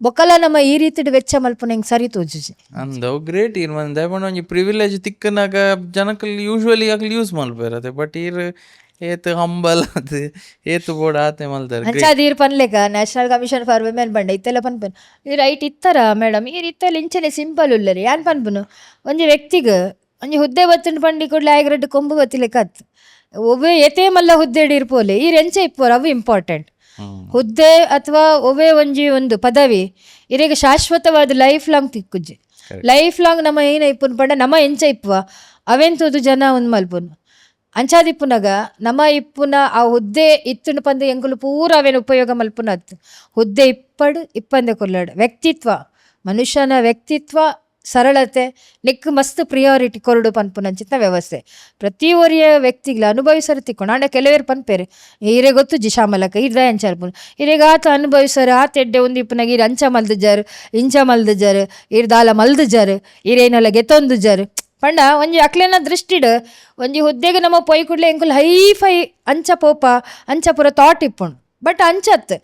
S1: ಬೊಕ್ಕಲ ನಮ್ಮ ಈ ರೀತಿ ವೆಚ್ಚ ಮಲ್ಪುನ ಹೆಂಗೆ ಸರಿ ತೋಜುಜಿ
S2: ಅಂದ ಗ್ರೇಟ್ ಇರ್ ಮಂದ ಒಂಜಿ ಪ್ರಿವಿಲೇಜ್ ತಿಕ್ಕನಾಗ ಜನಕಲ್ ಯೂಶ್ವಲಿ ಆಗಲಿ ಯೂಸ್ ಮಲ್ಪೇರತೆ ಬಟ್ ಈರ್ ಏತ್ ಹಂಬಲ್ ಅದು ಏತ್ ಬೋರ್ಡ್ ಆತೆ ಮಲ್ತಾರೆ
S1: ಅಂಚಾದ ಈರ್ ಪನ್ಲೆಕ ನ್ಯಾಷನಲ್ ಕಮಿಷನ್ ಫಾರ್ ವುಮೆನ್ ಬಂಡ ಇತ್ತೆಲ್ಲ ಪನ್ಪನ್ ಈ ರೈಟ್ ಇತ್ತಾರ ಮೇಡಮ್ ಈರ್ ಇತ್ತಲ್ಲ ಇಂಚನೆ ಸಿಂಪಲ್ ಉಲ್ಲರಿ ಯಾನ್ ಪನ್ಪನು ಒಂಜಿ ವ್ಯಕ್ತಿಗೆ ಒಂಜಿ ಹುದ್ದೆ ಬತ್ತಿನ ಪಂಡಿ ಕೂಡಲೇ ಆಯ್ಗ್ರಡ್ಡು ಕೊಂಬು ಬತ್ತಿಲೆ ಕತ್ ಒವ್ವೇ ಎತೇ ಮಲ್ಲ ಹುದ್ದೆ ಇರ್ಪೋಲೆ ಈರ್ ಎಂಚ ಇಪ್ಪೋರು ಅವು ಇಂಪಾರ್ಟೆಂಟ್ ಹುದ್ದೆ ಅಥವಾ ಒವ್ವೇ ಒಂಜಿ ಒಂದು ಪದವಿ ಇರೆಗೆ ಶಾಶ್ವತವಾದ ಲೈಫ್ ಲಾಂಗ್ ತಿಕ್ಕುಜ್ಜಿ ಲೈಫ್ ಲಾಂಗ್ ನಮ್ಮ ಏನ ಇಪ್ಪುನ್ ಪಂಡ ನಮ್ಮ ಎಂಚ ಇಪ್ಪುವ ಅವೆಂತದು ಜನ ಒಂದು ಮಲ್ಪುನು ಅಂಚಾದಿಪ್ಪುನಾಗ ನಮ್ಮ ಇಪ್ಪುನ ಆ ಹುದ್ದೆ ಇತ್ತುಂಡು ಪಂದು ಎಂಕುಲು ಪೂರ ಅವೇನು ಉಪಯೋಗ ಮಲ್ಪುನತ್ತು ಹುದ್ದೆ ಇಪ್ಪಂದೆ ಕೊಲ್ಲಾಡು ವ್ಯಕ್ತಿತ್ವ ಮನುಷ್ಯನ ವ್ಯಕ್ತಿತ್ವ ಸರಳತೆ ನಿಕ್ ಮಸ್ತ್ ಪ್ರಿಯಾರಿಟಿ ಕೊರಡು ಪನ್ಪುನಂಚಿತ್ತ ವ್ಯವಸ್ಥೆ ಪ್ರತಿ ಒರಿಯ ವ್ಯಕ್ತಿಗ್ಲ ಅನುಭವಿಸರು ತಿಕ್ಕೊಂಡು ಆಂಡ ಕೆಲವೇರು ಪನ್ಪೇರೆ ಈರೇ ಗೊತ್ತು ಜಿ ಶಾಮಲಕ ಇರ್ದ ಅಂಚಾರ್ಪುನು ಇರೇಗ ಆತ ಅನುಭವಿಸರು ಆತ ಎಡ್ಡೆ ಒಂದು ಇಪ್ಪನಾಗ ಈರು ಅಂಚ ಮಲ್ದಜಾರು ಇಂಚ ಮಲ್ದಜಾರು ಈರ್ ದಾಲ ಮಲ್ದಜಾರು ಈರೇನೆಲ್ಲ ಗೆತ್ತೊಂದುಜಾರು ಪಂಡ ಒಂಜಿ ಅಕ್ಲೇನ ದೃಷ್ಟಿಡ್ ಒಂಜಿ ಹುದ್ದೆಗೆ ನಮ್ಮ ಪೊಯ್ ಕುಡ್ಲೆ ಎಂಕುಲ್ ಹೈಫೈ ಅಂಚ ಪೋಪ ಅಂಚ ಪೂರ ಥಾಟ್ ಇಪ್ಪುಂಡು ಬಟ್ ಅಂಚತ್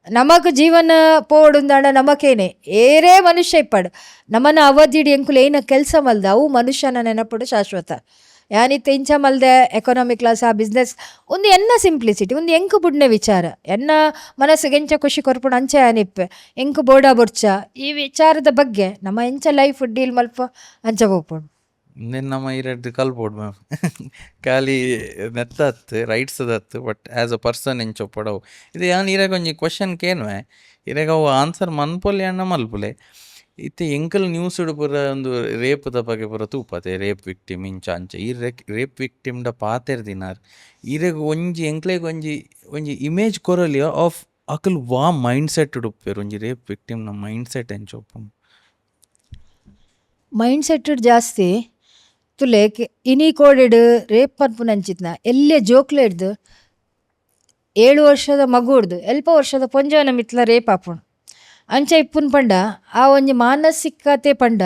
S1: ನಮಕ್ ಜೀವನ ಪೋಡುಂದಾಂಡ ನಮಕೇನೆ ಏರೇ ಮನುಷ್ಯ ಇಪ್ಪಡು ನಮ್ಮನ್ನ ಅವಧಿಡಿ ಎಂಕುಲು ಏನ ಕೆಲಸ ಮಲ್ದ ಅವು ಮನುಷ್ಯನ ನೆನಪುಡು ಶಾಶ್ವತ ಯಾನಿತ್ತೆ ಇಂಚ ಮಲ್ದೆ ಎಕನಾಮಿಕ್ ಕ್ಲಾಸ್ ಆ ಬಿಸ್ನೆಸ್ ಒಂದು ಎನ್ನ ಸಿಂಪ್ಲಿಸಿಟಿ ಒಂದು ಎಂಕು ಬುಡ್ನೆ ವಿಚಾರ ಎನ್ನ ಮನಸ್ಸಿಗೆ ಎಂಚ ಖುಷಿ ಕೊರ್ಪುಡು ಅಂಚೆ ಯಾನಿಪ್ಪೆ ಎಂಕು ಬೋಡ ಬೊಡ್ಚ ಈ ವಿಚಾರದ ಬಗ್ಗೆ ನಮ್ಮ ಎಂಚ ಲೈಫ್ ಡೀಲ್ ಮಲ್ಪ ಅಂಚ ಹೋಗ್ಪುಡು
S2: ನಿನ್ನ ನಮ್ಮ ಇರಡ್ದು ಕಲ್ಬೋದು ಮ್ಯಾಮ್ ಖಾಲಿ ನೆತ್ತತ್ತು ರೈಟ್ಸ್ ಅದತ್ತು ಬಟ್ ಆ್ಯಸ್ ಅ ಪರ್ಸನ್ ಎಂಚೊಪ್ಪಡವು ಇದು ಯಾನ್ ಇರಾಗ ಒಂಜಿ ಕ್ವಶನ್ ಕೇನ್ವೆ ಇರಾಗ ಅವು ಆನ್ಸರ್ ಮನ್ಪೊಲಿ ಅಣ್ಣ ಮಲ್ಪುಲೆ ಇತ್ತೆ ಎಂಕಲ್ ನ್ಯೂಸ್ ಪೂರ ಒಂದು ರೇಪ್ದ ಬಗ್ಗೆ ಪೂರ ತೂಪತೆ ರೇಪ್ ವಿಕ್ಟಿಮ್ ಇಂಚ ಅಂಚ ಈ ರೇಪ್ ವಿಕ್ಟಿಮ್ಡ ಪಾತೆರ್ ದಿನಾರ್ ಇರೆಗ್ ಒಂಜಿ ಎಂಕ್ಲೆಗ್ ಒಂಜಿ ಇಮೇಜ್ ಕೊರಲಿಯ ಆಫ್ ಅಕಲ್ ವಾ ಮೈಂಡ್ ಸೆಟ್ ಉಡುಪ್ಪೇರು ಒಂಜಿ ರೇಪ್ ವಿಕ್ಟಿಮ್ನ ಮೈಂಡ್ ಸೆಟ್ ಎಂಚೊಪ್ಪು
S1: ಮೈಂಡ್ ಸೆಟ್ ಜಾಸ್ತಿ ತುಲೆ ಇನಿ ಕೋಡೆಡ್ ರೇಪ್ ಪನ್ಪುನಂಚಿತ್ನ ಎಲ್ಲೇ ಜೋಕ್ಲೆ ಹಿಡ್ದು 7 ವರ್ಷದ ಮಗು ಹಿಡ್ದು ಎಲ್ಪ ವರ್ಷದ ಪೊಂಜವನ ಮಿತ್ಲ ರೇಪ್ ಆಪುಂಡು ಅಂಚ ಇಪ್ಪುನ್ ಪಂಡ ಆ ಒಂಜಿ ಮಾನಸಿಕತೆ ಪಂಡ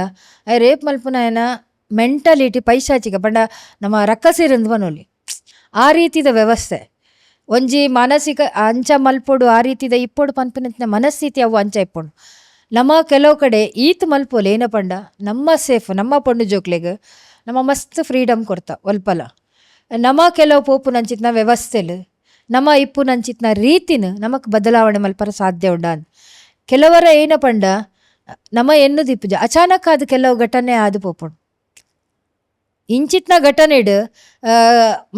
S1: ರೇಪ್ ಮಲ್ಪುನ ಏನ ಮೆಂಟಾಲಿಟಿ ಪೈಶಾಚಿಕ ಪಂಡ ನಮ್ಮ ರಕ್ಕಸಿರಂದು ಬನೋಲಿ ಆ ರೀತಿದ ವ್ಯವಸ್ಥೆ ಒಂಜಿ ಮಾನಸಿಕ ಅಂಚ ಮಲ್ಪೊಡು ಆ ರೀತಿದ ಇಪ್ಪೊಡು ಪನ್ಪಿನ ಮನಸ್ಥಿತಿ ಅವು ಅಂಚ ಇಪ್ಪುಂಡು ನಮ್ಮ ಕೆಲವು ಕಡೆ ಈತ್ ಮಲ್ಪೋಲಿ ಏನ ಪಂಡ ನಮ್ಮ ಸೇಫ್ ನಮ್ಮ ಪೊಂಡು ಜೋಕ್ಲೆಗ್ ನಮ್ಮ ಮಸ್ತ್ ಫ್ರೀಡಮ್ ಕೊಡ್ತಾ ಒಲ್ಪಲ ನಮ್ಮ ಕೆಲವು ಪೋಪುನಂಚಿತ್ನ ವ್ಯವಸ್ಥೆಲು ನಮ್ಮ ಇಪ್ಪುನಂಚಿತ್ನ ರೀತಿನ ನಮಕ್ ಬದಲಾವಣೆ ಮಲ್ಪರ ಸಾಧ್ಯ ಉಂಡ ಕೆಲವರ ಏನ ಪಂಡ ನಮ್ಮ ಎನ್ನು ದಿಪ್ಪುಜ ಅಚಾನಕ್ ಆದ ಕೆಲವು ಘಟನೆ ಆದು ಪೋಪುಂಡು ಇಂಚಿತ್ನ ಘಟನೆಡ್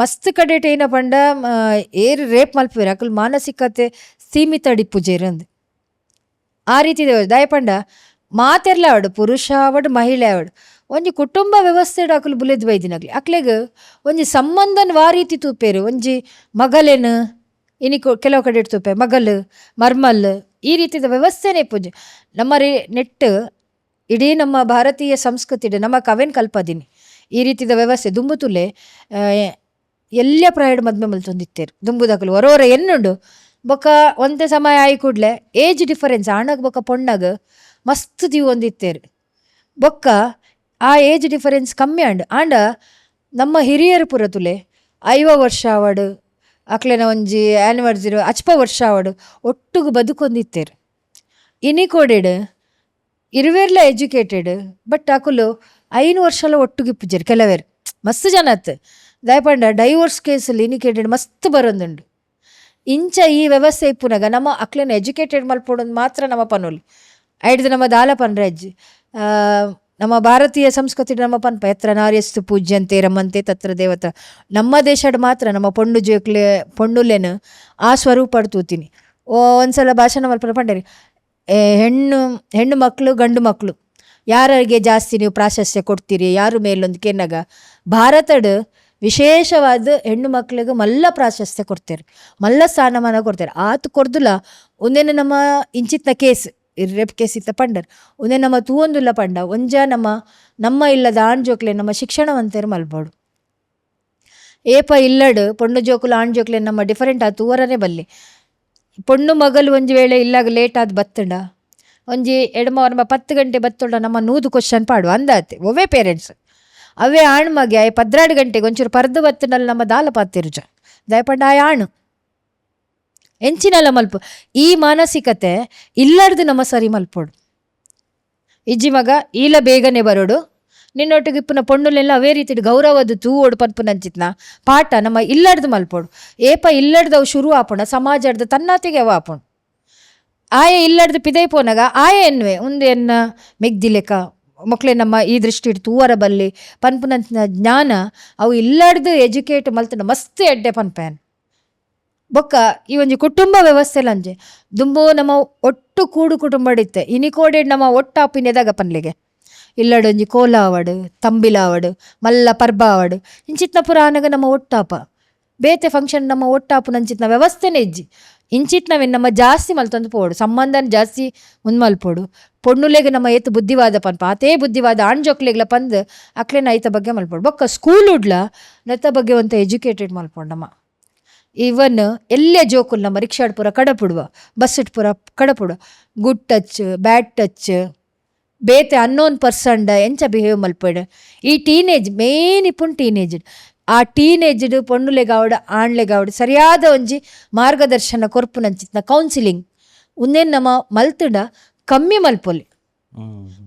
S1: ಮಸ್ತ್ ಕಡೆಟ್ ಏನ ಪಂಡ ಏರು ರೇಪ್ ಮಲ್ಪುವೆರ್ ಅಕಲ್ ಮಾನಸಿಕತೆ ಸೀಮಿತ ಡಿಪ್ಪುಜೇರಂದು ಆ ರೀತಿ ದಯಪಂಡ ಮಾತೆರ್ಲ ಆವಡು ಪುರುಷ ಆವಡು ಮಹಿಳೆ ಆವಡು ಒಂಜಿ ಕುಟುಂಬ ವ್ಯವಸ್ಥೆಡ್ ಅಕಲ್ ಬುಲೆದ್ ಬೈದಿನಾಗ್ಲಿ ಅಕ್ಲೆಗ್ ಒಂಜಿ ಸಂಬಂಧನ್ ವಾ ರೀತಿ ತೂಪೇರು ಒಂಜಿ ಮಗಲೇನು ಇನಿ ಕೆಲವು ಕಡೆ ತೂಪೆ ಮಗಲ್ ಮರ್ಮಲ್ ಈ ರೀತಿದ ವ್ಯವಸ್ಥೆನೇ ಪೂಜೆ ನಮ್ಮ ನೆಟ್ ಇಡೀ ನಮ್ಮ ಭಾರತೀಯ ಸಂಸ್ಕೃತಿಡ್ ನಮ್ಮ ಕವೆನ್ ಕಲ್ಪದಿನಿ ಈ ರೀತಿದ ವ್ಯವಸ್ಥೆ ದುಂಬುತುಲೆ ಎಲ್ಲ ಪ್ರಾಯಡ್ ಮದ್ಮೆ ಮಲ್ತೊಂದಿತ್ತೇರು ದುಂಬುದಕಲು ಹೊರೋರ ಎನ್ನುಂಡು ಬೊಕ್ಕ ಒಂದೇ ಸಮಯ ಆಯಿ ಕೂಡ್ಲೆ ಏಜ್ ಡಿಫರೆನ್ಸ್ ಆಣಗ್ ಬೊಕ್ಕ ಪೊಣ್ಣಗ್ ಮಸ್ತ್ ದಿವ್ ಒಂದಿತ್ತೇರು ಬೊಕ್ಕ ಆ ಏಜ್ ಡಿಫರೆನ್ಸ್ ಕಮ್ಮಿ ಆಂಡ ನಮ್ಮ ಹಿರಿಯರು ಪುರ ತುಲೆ 5 ವರ್ಷ ಆವಡು ಅಕ್ಲೆನ ಒಂಜಿ ಆ್ಯನಿವರ್ಸರಿ ಅಚ್ಪ ವರ್ಷ ಆವಡು ಒಟ್ಟುಗು ಬದುಕೊಂದಿತ್ತೇರು ಇನಿ ಕೋಡೆಡ್ ಇರುವೆರ್ಲ ಎಜುಕೇಟೆಡ್ ಬಟ್ ಅಕುಲು 5 ವರ್ಷಲ ಒಟ್ಟುಗಿಪ್ಪುಜೆರ್ ಕೆಲವೇರು ಮಸ್ತ್ ಜನ ಅತ್ ದಯಪಂಡ ಡೈವೋರ್ಸ್ ಕೇಸಲ್ಲಿ ಇನಿಕೇಟೆಡ್ ಮಸ್ತ್ ಬರೊಂದುಂಡು ಇಂಚ ಈ ವ್ಯವಸ್ಥೆ ಇಪ್ಪುನಾಗ ನಮ್ಮ ಅಕ್ಲೆನ ಎಜುಕೇಟೆಡ್ ಮಲ್ಪೊಡೊಂದು ಮಾತ್ರ ನಮ್ಮ ಪನೋಲಿ ಐಡ್ದು ನಮ್ಮ ದಾಲ ಪನ್ರೆ ಅಜ್ಜಿ ನಮ್ಮ ಭಾರತೀಯ ಸಂಸ್ಕೃತಿ ನಮ್ಮ ಪನ್ಪ ಎತ್ರ ನಾರ್ಯಸ್ತು ಪೂಜ್ಯಂತೆ ರಮಂತೆ ತತ್ರ ದೇವತ ನಮ್ಮ ದೇಶಡ್ ಮಾತ್ರ ನಮ್ಮ ಪೊಂಡು ಜೋಕ್ಲೆ ಪೊಂಡುಲೆನು ಆ ಸ್ವರೂಪ ತೂತೀನಿ ಒಂದ್ಸಲ ಭಾಷಣ ಮಲ್ಪನ ಪಂಡರಿ ಹೆಣ್ಣು ಮಕ್ಕಳು ಗಂಡು ಮಕ್ಕಳು ಯಾರಿಗೆ ಜಾಸ್ತಿ ನೀವು ಪ್ರಾಶಸ್ತ್ಯ ಕೊಡ್ತೀರಿ ಯಾರು ಮೇಲೊಂದು ಕೆನ್ನಾಗ ಭಾರತಡ್ ವಿಶೇಷವಾದ ಹೆಣ್ಣು ಮಕ್ಕಳಿಗೆ ಮಲ್ಲ ಪ್ರಾಶಸ್ತ್ಯ ಕೊಡ್ತಾರೆ ಮಲ್ಲ ಸ್ಥಾನಮಾನ ಕೊಡ್ತಾರೆ ಆತು ಕೊರ್ದುಲ ಒಂದೇನು ನಮ್ಮ ಇಂಚಿತ್ನ ಕೇಸ್ ರೇಪ್ ಕೇಸ್ ಇತ್ತ ಪಂಡರ್ ಒಂದೇ ನಮ್ಮ ತೂವೊಂದುಲ್ಲ ಪಂಡ ಒಂಜ ನಮ್ಮ ಇಲ್ಲದ ಆಣ್ ಜೋಕ್ಲೆ ನಮ್ಮ ಶಿಕ್ಷಣವಂತರು ಮಲ್ಬೋಡು ಏಪ ಇಲ್ಲಡು ಪೊಣ್ಣು ಜೋಕುಲು ಆಣ್ ಜೋಕ್ಲೆ ನಮ್ಮ ಡಿಫರೆಂಟ್ ಆ ತೂವರನೇ ಬಲ್ಲಿ ಪೊಣ್ಣು ಮಗಲು ಒಂಜಿ ವೇಳೆ ಇಲ್ಲಾಗ ಲೇಟ್ ಆದ ಬತ್ತಂಡ ಒಂಜಿ ಎಡಮ 10 ಗಂಟೆ ಬತ್ತೊಂಡ ನಮ್ಮ 100 ಕ್ವಶನ್ ಪಾಡು ಅಂದಾತೆ ಒವೇ ಪೇರೆಂಟ್ಸ್ ಅವೇ ಆಣ್ ಮಗೆ 12 ಗಂಟೆಗೆ ಒಂಚೂರು ಪರ್ದು ಬತ್ತನಲ್ಲಿ ನಮ್ಮ ದಾಲ ಪಾತಿರುಜ ದಯಪಂಡ ಆ ಆಣು ಎಂಚಿನಲ್ಲ ಮಲ್ಪು ಈ ಮಾನಸಿಕತೆ ಇಲ್ಲಡ್ದು ನಮ್ಮ ಸರಿ ಮಲ್ಪೋಡು ಇಜ್ಜಿ ಮಗ ಈಲ ಬೇಗನೆ ಬರೋಡು ನಿನ್ನೊಟ್ಟಿಗೆ ಇಪ್ಪುನ ಪೊಣ್ಣುಲೆಲ್ಲ ಅವೇ ರೀತಿ ಗೌರವದ ತೂವೋಡು ಪನ್ಪುನಂಚಿತ್ನ ಪಾಠ ನಮ್ಮ ಇಲ್ಲಡ್ದು ಮಲ್ಪೋಡು ಏಪ ಇಲ್ಲಡ್ದವು ಶುರು ಆಪೋಣ ಸಮಾಜಡ್ದು ತನ್ನಾತಿಗೆ ಅವ ಆಪೋಣ ಆಯ ಇಲ್ಲಡ್ದು ಪಿದೈ ಪೋನಾಗ ಆಯ ಎನ್ನುವೆ ಒಂದು ಎನ್ನ ಮೆಗ್ದಿಲೆಕ ಮಕ್ಕಳೇ ನಮ್ಮ ಈ ದೃಷ್ಟಿ ಇಡ್ತು ತೂವರ ಬಲ್ಲಿ ಪನ್ಪುನಂಚಿನ ಜ್ಞಾನ ಅವು ಇಲ್ಲಡ್ದು ಎಜುಕೇಟ್ ಮಲ್ತನ ಮಸ್ತ್ ಎಡ್ಡೆ ಪನ್ಪೇನ್ ಬೊಕ್ಕ ಈ ಒಂಜಿ ಕುಟುಂಬ ವ್ಯವಸ್ಥೆಲ ಅಂಜೆ ದುಂಬು ನಮ್ಮ ಒಟ್ಟು ಕೂಡು ಕುಟುಂಬ ಇತ್ತೆ ಇನಿಕೋಡೆ ನಮ್ಮ ಒಟ್ಟಾಪಿನೆದಾಗ ಪನ್ಲೆಗೆ ಇಲ್ಲಡೊಂಜಿ ಕೋಲ ಆವಡು ತಂಬಿಲ ಆವಡು ಮಲ್ಲ ಪರ್ಬ ಆವಡು ಇಂಚಿತ್ನ ಪುರಾಣಗ ನಮ್ಮ ಒಟ್ಟಾಪ ಬೇತೆ ಫಂಕ್ಷನ್ ನಮ್ಮ ಒಟ್ಟಾಪು ನಂಚಿತ್ನ ವ್ಯವಸ್ಥೆನೇ ಇಜ್ಜಿ ಇಂಚಿತ್ನವೆ ನಮ್ಮ ಜಾಸ್ತಿ ಮಲ್ತೊಂದು ಪೋಡು ಸಂಬಂಧನ ಜಾಸ್ತಿ ಮಲ್ಪೋಡು ಪೊಣ್ಣುಲೆಗೆ ನಮ್ಮ ಏತು ಬುದ್ಧಿವಾದ ಪನ್ಪ ಅತೇ ಬುದ್ಧಿವಾದ ಆಣ್ಜೊಕ್ಲೆಗ್ಲ ಪಂದು ಅಕ್ಲೆನ ಐತ ಬಗ್ಗೆ ಮಲ್ಪೋಡು ಬೊಕ್ಕ ಸ್ಕೂಲ್ ಉಡ್ಲ ನೆತ್ತ ಬಗ್ಗೆ ಒಂತ ಎಜುಕೇಟೆಡ್ ಮಲ್ಪೋಡು ನಮ್ಮ ಇವನ್ ಎಲ್ಲೇ ಜೋಕುಲ್ ನಮ್ಮ ರಿಕ್ಷಾಡ್ ಪೂರ ಕಡಪುಡುವ ಬಸ್ಸಿಡ್ ಪೂರ ಕಡಪುಡುವ ಗುಡ್ ಟಚ್ ಬ್ಯಾಡ್ ಟಚ್ ಬೇತೆ ಅನ್ನೋನ್ ಪರ್ಸನ್ಡ ಎಂಚ ಬಿಹೇವ್ ಮಲ್ಪಡು ಈ ಟೀನೇಜ್ ಮೇನ್ ಇಪ್ಪುನ್ ಟೀನೇಜ್ ಆ ಟೀನೇಜ್ಡ್ ಪೊಣ್ಣುಲೆಗಾವಡ ಆಣ್ಲೆಗಾವಡ ಸರಿಯಾದ ಒಂಜಿ ಮಾರ್ಗದರ್ಶನ ಕೊರ್ಪುನಂಚಿತ್ನ ಕೌನ್ಸಿಲಿಂಗ್ ಉಂದೇನು ನಮ್ಮ ಮಲ್ತುಡ ಕಮ್ಮಿ ಮಲ್ಪೊಲಿ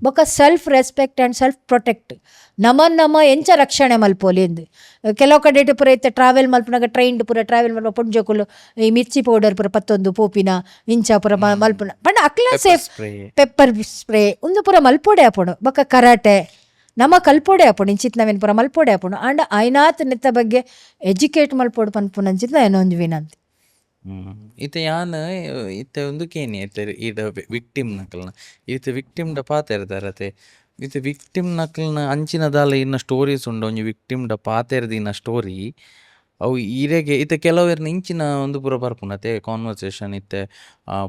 S1: ಬೊಕ್ಕ self respect and self protect ನಮ್ಮ ಎಂಚ ರಕ್ಷಣೆ ಮಲ್ಪೋಲಿ ಎಂದು ಕೆಲವು ಕಡೆ ಪುರ ಇತ್ತೆ ಟ್ರಾವೆಲ್ ಮಲ್ಪನಾಗ ಟ್ರೈನ್ಡ್ ಪುರ ಟ್ರಾವೆಲ್ ಮಲ್ಪ ಪೊಂಜೋಕುಲು ಈ ಮಿರ್ಚಿ ಪೌಡರ್ ಪುರ 11 ಪೋಪಿನ ಇಂಚ ಪುರ ಮಲ್ಪುನ ಪಂಡ ಅಕ್ಲ ಸೇಫ್ ಪೆಪ್ಪರ್ ಸ್ಪ್ರೇ ಒಂದು ಪುರ ಮಲ್ಪೋಡೆ ಆಪೋಡು ಬೊಕ್ಕ ಕರಾಟೆ ನಮ್ಮ ಕಲ್ಪೋಡೆ ಆಪೋಡು ಇಂಚಿತ್ ನಾವೇನು ಪುರ ಮಲ್ಪೋಡೆ ಆಪೋಡು ಆಂಡ ಐನಾತ್ ನೆತ್ತ ಬಗ್ಗೆ ಎಜುಕೇಟ್ ಮಲ್ಪೋಡು ಪನ್ಪುನಂಚಿತ್ ಏನೊಂದು ವಿನಂತಿ
S2: ಇತ್ತೆ ಯಾನ್ ಇತ್ತೆ ಒಂದು ಕೇನಿ ಇತ್ತೆ ಈಡ ವಿಕ್ಟಿಮ್ ನಕಲ್ನ ಇತ್ತೆ ವಿಕ್ಟಿಮ್ಡ ಪಾತೆರ್ದಾರತೆ ಇತ್ತೆ ವಿಕ್ಟಿಮ್ ನಕಲ್ನ ಅಂಚಿನದಾಲ ಇನ್ನ ಸ್ಟೋರೀಸ್ ಉಂಡು ಒಂಜಿ ವಿಕ್ಟಿಮ್ಡ ಪಾತೆರ್ದ ಇನ್ನ ಸ್ಟೋರಿ ಅವು ಈರೆಗೆ ಇತ್ತೆ ಕೆಲವೆರ್ನ ಇಂಚಿನ ಒಂದು ಪೂರ ಬರ್ಪುನತೆ ಕಾನ್ವರ್ಸೇಷನ್ ಇತ್ತೆ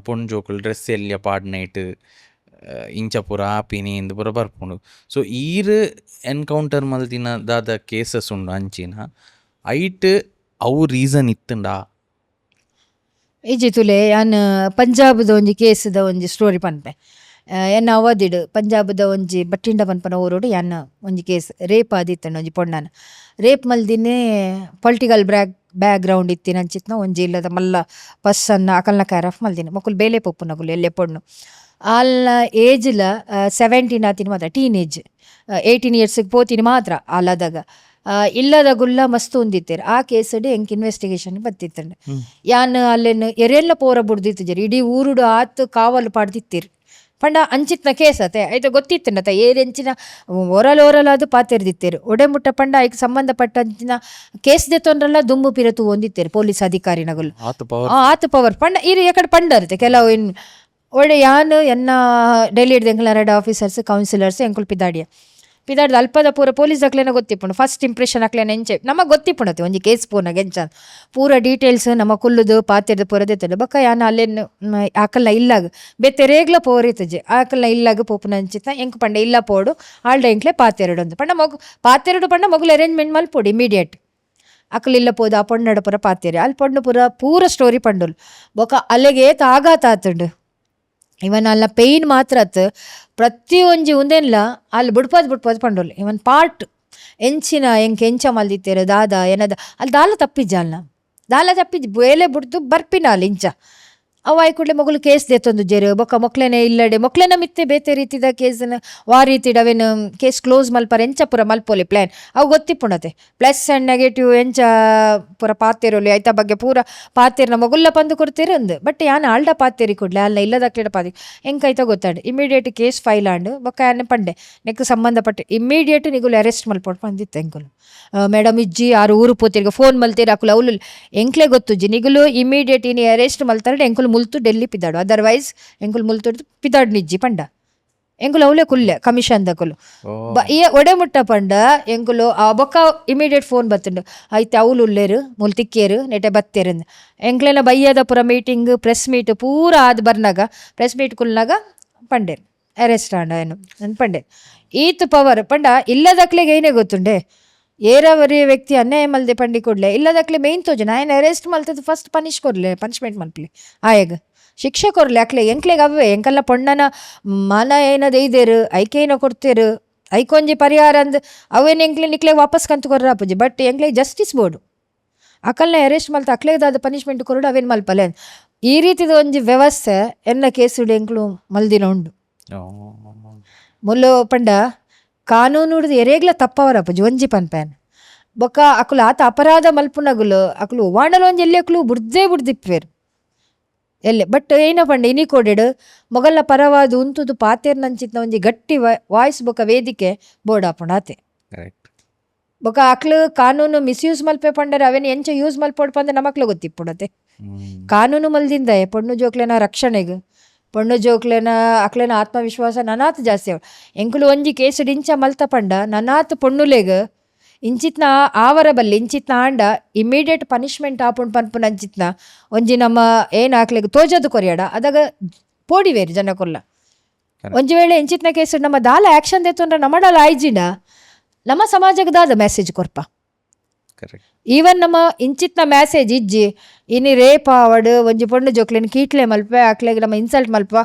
S2: ಪೊಣ್ ಜೋಕುಲು ಡ್ರೆಸ್ ಎಲ್ಲಿಯ ಪಾಡ್ನೈಟ್ ಇಂಚ ಪೂರ ಆಪಿನಿ ಇಂದು ಪೂರ ಬರ್ಪುಂಡು. ಸೊ ಈರ್ ಎನ್ಕೌಂಟರ್ ಮಲ್ತಿನ ದಾದ ಕೇಸಸ್ ಉಂಡು ಅಂಚಿನ ಐಟ್ ಅವು ರೀಸನ್ ಇತ್ತುಂಡಾ.
S1: ಈಜಿ ತುಲೆ ಯಾನ್ ಪಂಜಾಬ್ದ ಒಂಜಿ ಕೇಸ್ದ ಒಂಜಿ ಸ್ಟೋರಿ ಪನ್ಪೆ. ಎನ್ನ ಅವದಿಡ್ ಪಂಜಾಬ್ದ ಒಂಜಿ ಬಟ್ಟಿಂಡ ಪನ್ಪನ ಊರೋಡು ಯಾನ್ ಒಂಜಿ ಕೇಸ್ ರೇಪ್ ಆದಿತ್ತಂಡ ಒಂಜಿ ಪೊಣ್ಣನ ರೇಪ್ ಮಲ್ದಿನೇ ಪೊಲಿಟಿಕಲ್ ಬ್ಯಾಕ್ಗ್ರೌಂಡ್ ಇತ್ತಿನ ಅಂಚಿತ್ನ ಒಂಜಿ ಇಲ್ಲದ ಮಲ್ಲ ಪಸ್ಸನ್ನ ಅಕಲ್ನ ಕ್ಯಾರ್ ಆಫ್ ಮಲ್ದಿನ ಮಕ್ಕಳು ಬೇಲೆ ಪೊಪ್ಪು ನಕುಲು ಎಲ್ಲೆ ಪೊಣ್ಣು ಅಲ್ಲ ಏಜ್ಲ 17 ಆತಿನ ಮಾತ್ರ ಟೀನೇಜ್ 18 ಇಯರ್ಸ್ಗೆ ಪೋತಿನಿ ಮಾತ್ರ ಅಲ್ಲದಾಗ ಇಲ್ಲದ ಗುಲ್ಲ ಮಸ್ತ್ ಒಂದಿತ್ತೇರು ಆ ಕೇಸಡ್ ಎಂಕ್ ಇನ್ವೆಸ್ಟಿಗೇಷನ್ ಬತ್ತಿತ್ತಂಡೆ ಯಾನ್ ಅಲ್ಲೇನು ಎರೆಲ್ಲ ಪೋರ ಬುಡ್ದಿತ್ತು ಜರಿ ಇಡೀ ಊರುಡು ಆತು ಕಾವಲು ಪಾಡ್ದಿತ್ತಿರು ಪಂಡ ಅಂಚಿತ್ನ ಕೇಸ್ ಅತೆ ಐತೆ ಗೊತ್ತಿತ್ತಂಡತ ಏರೆಂಚಿನ ಓರಲ್ ಅದು ಪಾತೆರ್ದಿತ್ತೇರು ಒಡೆ ಮುಟ್ಟ ಪಂಡ ಐಕ್ ಸಂಬಂಧಪಟ್ಟ ಅಂಚಿನ ಕೇಸ್ ದೆತ್ತೊಂಡ್ರಲ್ಲ ದುಂಬು ಪಿರತು ಒಂದಿತ್ತೇರು ಪೊಲೀಸ್ ಅಧಿಕಾರಿನಗಳು ಆತು ಪವರ್ ಪಂಡ ಇರು ಯಾಕಡೆ ಪಂಡರುತ್ತೆ ಕೆಲವು ಇನ್ ಒಳ್ಳೆ ಯಾನು ಎನ್ನ ಡೆಲ್ಲಿ ಹಿಡ್ದು ಆಫೀಸರ್ಸ್ ಕೌನ್ಸಿಲರ್ಸ್ ಎಂಕುಲು ಪಿದಾಡ್ದು ಅಲ್ಪದ ಪೂರ ಪೊಲೀಸ್ ಅಕ್ಲೇನ ಗೊತ್ತಿಪ್ಪುಂಡು ಫಸ್ಟ್ ಇಂಪ್ರೆಷನ್ ಅಕ್ಲೇನ ಎಂಚೆ ನಮಗೆ ಗೊತ್ತಿಪ್ಪುಣತೆ ಒಂಜಿ ಕೇಸ್ ಪೂರ್ನಾಗ ಎಂಚ ಪೂರ ಡೀಟೇಲ್ಸ್ ನಮ್ಮ ಕುಲ್ಲುದು ಪಾತೆರ್ದು ಪೂರದೆತ್ತಡು ಬೊಕ್ಕ ಯಾನ ಅಲ್ಲೇನು ಆಕಲ್ನ ಇಲ್ಲಾಗ ಬೆತ್ತೆ ರೇಗ್ಲ ಪೋರಿತಜೆ ಆಕಲ್ನ ಇಲ್ಲಾಗ ಪೋಪುನ ಅಂಚಿತ್ತ ಎಂಕ್ ಪಂಡ ಇಲ್ಲ ಪೋಡು ಆಳ್ಡ ಎಂಕ್ಲೆ ಪಾತೆರಡು ಒಂದು ಪಂಡ ಪಾತೆರಡು ಪಂಡ ಮೊಗಲು ಅರೇಂಜ್ಮೆಂಟ್ ಮಲ್ಪೋಡು ಇಮಿಡಿಯೇಟ್ ಅಕ್ಕಲು ಇಲ್ಲ ಪೋದು ಆ ಪೊಣ್ಣಡು ಪೂರ ಪಾತೆರೆ ಅಲ್ಲಿ ಪೊಣ್ಣು ಪೂರ ಸ್ಟೋರಿ ಪಂಡುಲು ಬೊಕ್ಕ ಅಲ್ಲಿಗೆ ಆಘಾತ ಆತುಂಡು ಇವನ್ ಅಲ್ಲ ಪೇಯ್ನ್ ಮಾತ್ರ ಪ್ರತಿ ಒಂಜಿ ಉಂದೆನ್ಲ ಅಲ್ಲಿ ಬಿಡ್ಪದ್ ಪಂಡೋಲ್ ಇವನ್ ಪಾರ್ಟ್ ಎಂಚಿನ ಎಂಚ ಮಲ್ದಿತ್ತೇರು ದಾದ ಏನದ ಅಲ್ಲಿ ದಾಲ ತಪ್ಪಿಜ್ಜಿ ಬೇಲೆ ಬಿಡ್ದು ಬರ್ಪಿನ ಅಲ್ಲಿ ಇಂಚ ಅವ ಆಯ್ಕೂಡ್ಲೆ ಮಗಳು ಕೇಸ್ ದೆತ್ತೊಂದು ಜೆರು ಬೊಕ್ಕ ಮೊಕ್ಲೆನೆ ಇಲ್ಲಡೆ ಮೊಕ್ಲೆನ ಮಿತ್ತೆ ಬೇತೆ ರೀತಿದ ಕೇಸನ ವಾ ರೀತಿಡ್ ಅವೇನು ಕೇಸ್ ಕ್ಲೋಸ್ ಮಲ್ಪರ ಎಂಚ ಪೂರ ಮಲ್ಪೋಲಿ ಪ್ಲ್ಯಾನ್ ಅವು ಗೊತ್ತಿಪ್ಪುಣತೆ ಪ್ಲಸ್ ಆ್ಯಂಡ್ ನೆಗೆಟಿವ್ ಎಂಚ ಪೂರ ಪಾತೆರೋಲಿ ಐತ ಬಗ್ಗೆ ಪೂರ ಪಾತೆರ್ನ ಮೊಗುಲ್ಲ ಪಂದು ಕೊಡ್ತೀರಿ ಒಂದು ಬಟ್ ಯಾನ್ ಆಲ್ಡ ಪಾತೆರಿ ಕೊಡ್ಲೆ ಅಲ್ಲ ಇಲ್ಲದಕ್ಲೆಡ ಪಾತಿ ಎಂಕೈತ ಗೊತ್ತಾಡು ಇಮಿಡಿಯೇಟ್ ಕೇಸ್ ಫೈಲ್ ಆಂಡು ಬೊಕ್ಕ ಯಾನೆ ಪಂಡೆ ನೆಕ್ ಸಂಬಂಧಪಟ್ಟ ಇಮಿಡಿಯೇಟ್ ನಿಗುಲು ಅರೆಸ್ಟ್ ಮಲ್ಪೊಡು ಪಂದಿತ್ತು ಎಂಕುಲು ಮೇಡಮ್ ಇಜ್ಜಿ ಆರು ಊರು ಪೋತಿರ್ಗ ಫೋನ್ ಮಲ್ತೀರಿ ಅಕುಲು ಅವಳು ಎಂಕ್ಲೆ ಗೊತ್ತುಜ್ಜಿ ನಿಗುಲು ಇಮಿಡಿಯೇಟ್ ಇನಿ ಅರೆಸ್ಟ್ ಮಲ್ತಾರಡೆ ಎಂಕುಲು ಮುಲ್ತು ಡೆಲ್ಲಿ ಪಿದಾಡು ಅದರ್ವೈಸ್ ಎಂಕುಲು ಮುಲ್ತು ಪಿದಾಡು ನಿಜ್ಜಿ ಪಂಡ ಎಂಕುಲು ಅವಳೆ ಕುಲ್ಲೆ ಕಮಿಷನ್ ದಕುಲು ಒಡೆ ಮುಟ್ಟ ಪಂಡ ಎಂಕುಲು ಬೊಕ್ಕ ಇಮಿಡಿಯೇಟ್ ಫೋನ್ ಬತ್ತುಂಡು ಐತೆ ಅವಳು ಉಲ್ಲೇರು ಮುಲ್ ತಿಕ್ಕೇರು ನೆಟೆ ಬತ್ತೇರು ಎಂಕ್ಲೆನ ಬಯ್ಯದ ಪುರ ಮೀಟಿಂಗ್ ಪ್ರೆಸ್ ಮೀಟ್ ಪೂರ ಆದ್ ಬರ್ನಾಗ ಪ್ರೆಸ್ ಮೀಟ್ ಕುಲ್ನಾಗ ಪಂಡೇರು ಅರೆಸ್ಟ್ ಆಂಡ ಏನು ಪಂಡೆ ಈತ್ ಪವರ್ ಪಂಡ ಇಲ್ಲದಕ್ಲೆಗೆ ಏನೇ ಗೊತ್ತುಂಡೆ ಏರಾವರಿ ವ್ಯಕ್ತಿ ಅನ್ಯಾಯ ಮಲ್ದೆ ಪಂಡಿ ಕೊಡ್ಲೆ ಇಲ್ಲದಕ್ಲೆ ಮೇಯ್ನ್ ತೋಜನ ಆಯ್ನ ಅರೆಸ್ಟ್ ಮಲ್ತದ್ದು ಫಸ್ಟ್ ಪನಿಷ್ಮೆಂಟ್ ಮಲ್ಪಲಿ ಆಯಗ ಶಿಕ್ಷೆ ಕೊರ್ಲೆ ಅಕ್ಲೆ ಎಂಕ್ಲೆಗೆ ಅವೇ ಎಂಕಲ್ಲ ಪೊಣ್ಣನ ಮನ ಏನದ ಇದೇರು ಐಕೇನೋ ಕೊಡ್ತೇರು ಐಕೊಂಜಿ ಪರಿಹಾರ ಅಂದ್ ಅವೇನು ಎಂಕ್ಲೆ ನಿಕ್ಲೆಗೆ ವಾಪಸ್ ಕಂತು ಕೊರ್ರ ಅಪ್ಪಜಿ ಬಟ್ ಎಂಕ್ಲೆಗೆ ಜಸ್ಟಿಸ್ ಬೋರ್ಡು ಅಕಲ್ನ ಅರೆಸ್ಟ್ ಮಲ್ತ ಅಕ್ಲೆದಾದ ಪನಿಷ್ಮೆಂಟ್ ಕೊರಡು ಅವೇನು ಮಲ್ಪಲೆ ಈ ರೀತಿದ ಒಂಜಿ ವ್ಯವಸ್ಥೆ ಎಲ್ಲ ಕೇಸುಡು ಎಂಕ್ಲು ಮಲ್ದಿನ ಉಂಡು ಮುಲ್ಲು ಪಂಡ ಕಾನೂನು ಹಿಡಿದು ಎರೇಗ್ಲ ತಪ್ಪವರಪ್ಪ ಒಂಜಿ ಪನ್ಪೇನ್ ಬೊಕ್ಕ ಅಕುಲು ಆತ ಅಪರಾಧ ಮಲ್ಪುನಗುಲು ಅಕುಲು ವಾಂಡಲ ಒಂಜಿ ಎಲ್ಲಿ ಅಕುಲು ಬುಡ್ದಿಪ್ಪೇರು ಎಲ್ಲೆ ಬಟ್ ಏನ ಪಂಡ ಇನಿ ಕೊಡೆಡು ಮೊಗಲ್ನ ಪರವಾದ ಉಂತುದು ಪಾತೆರ್ನಂಚಿತ್ನ ಒಂಜಿ ಗಟ್ಟಿ ವಾಯ್ಸ್ ಬೊಕ್ಕ ವೇದಿಕೆ ಬೋರ್ಡ್ ಆಪುಂಡು ಆತೆ ಬೊಕ್ಕ ಅಕ್ಲು ಕಾನೂನು ಮಿಸ್ಯೂಸ್ ಮಲ್ಪೆ ಪಂಡರೆ ಅವೇನು ಎಂಚ ಯೂಸ್ ಮಲ್ಪೋಡು ಪಂದ್ರೆ ನಮಕ್ಲು ಗೊತ್ತಿಪ್ಪುಡತೆ ಕಾನೂನು ಮಲ್ದಿಂದ ಪೊಣ್ಣು ಜೋಕ್ಲೆನ ರಕ್ಷಣೆಗೆ ಪೊಣ್ಣು ಜೋಕ್ಲೆನ ಅಕ್ಲೆನ ಆತ್ಮವಿಶ್ವಾಸ ನನಾತ್ ಜಾಸ್ತಿ ಅವಳು ಎಂಕುಲು ಒಂಜಿ ಕೇಸು ಇಂಚ ಮಲ್ತ ಪಂಡ ನನಾತ್ ಪೊಣ್ಣುಲೆಗ್ ಇಂಚಿತ್ನ ಆವರ ಬಲ್ಲಿ ಇಂಚಿತ್ನ ಆಂಡ ಇಮಿಡಿಯೇಟ್ ಪನಿಷ್ಮೆಂಟ್ ಆಪುಂಡು ಪನ್ಪುನ ಅಂಚಿತ್ನ ಒಂಜಿ ನಮ್ಮ ಏನು ಆಕ್ಲೆಗ್ ತೋಜದು ಕೊರಿಯಾಡ ಅದಾಗ ಪೋಡಿವೇರು ಜನ ಕೊಲ್ಲ ಒಂಜಿ ವೇಳೆ ಇಂಚಿತ್ನ ಕೇಸು ನಮ್ಮ ದಾಲ ಆ್ಯಕ್ಷನ್ ದೆತ್ತೊಂಡ್ರೆ ನಮ್ಮಡಲ್ಲ ಆಯ್ಜಿಂಡ ನಮ್ಮ ಸಮಾಜಕ್ಕೆ ದಾದ ಮೆಸೇಜ್ ಕೊರ್ಪ ಈವನ್ ನಮ್ಮ ಇಂಚಿತ್ನ ಮೆಸೇಜ್ ಇಜ್ಜಿ ಇನಿ ರೇಪ್ ಆವಡ್ ಒಂಜಿ ಪೊಣ್ಣು ಜೋಕ್ಲೆನ್ ಕೀಟ್ಲೆ ಮಲ್ಪೆ ಅಕ್ಲೆಗ್ ನಮ್ಮ ಇನ್ಸಲ್ಟ್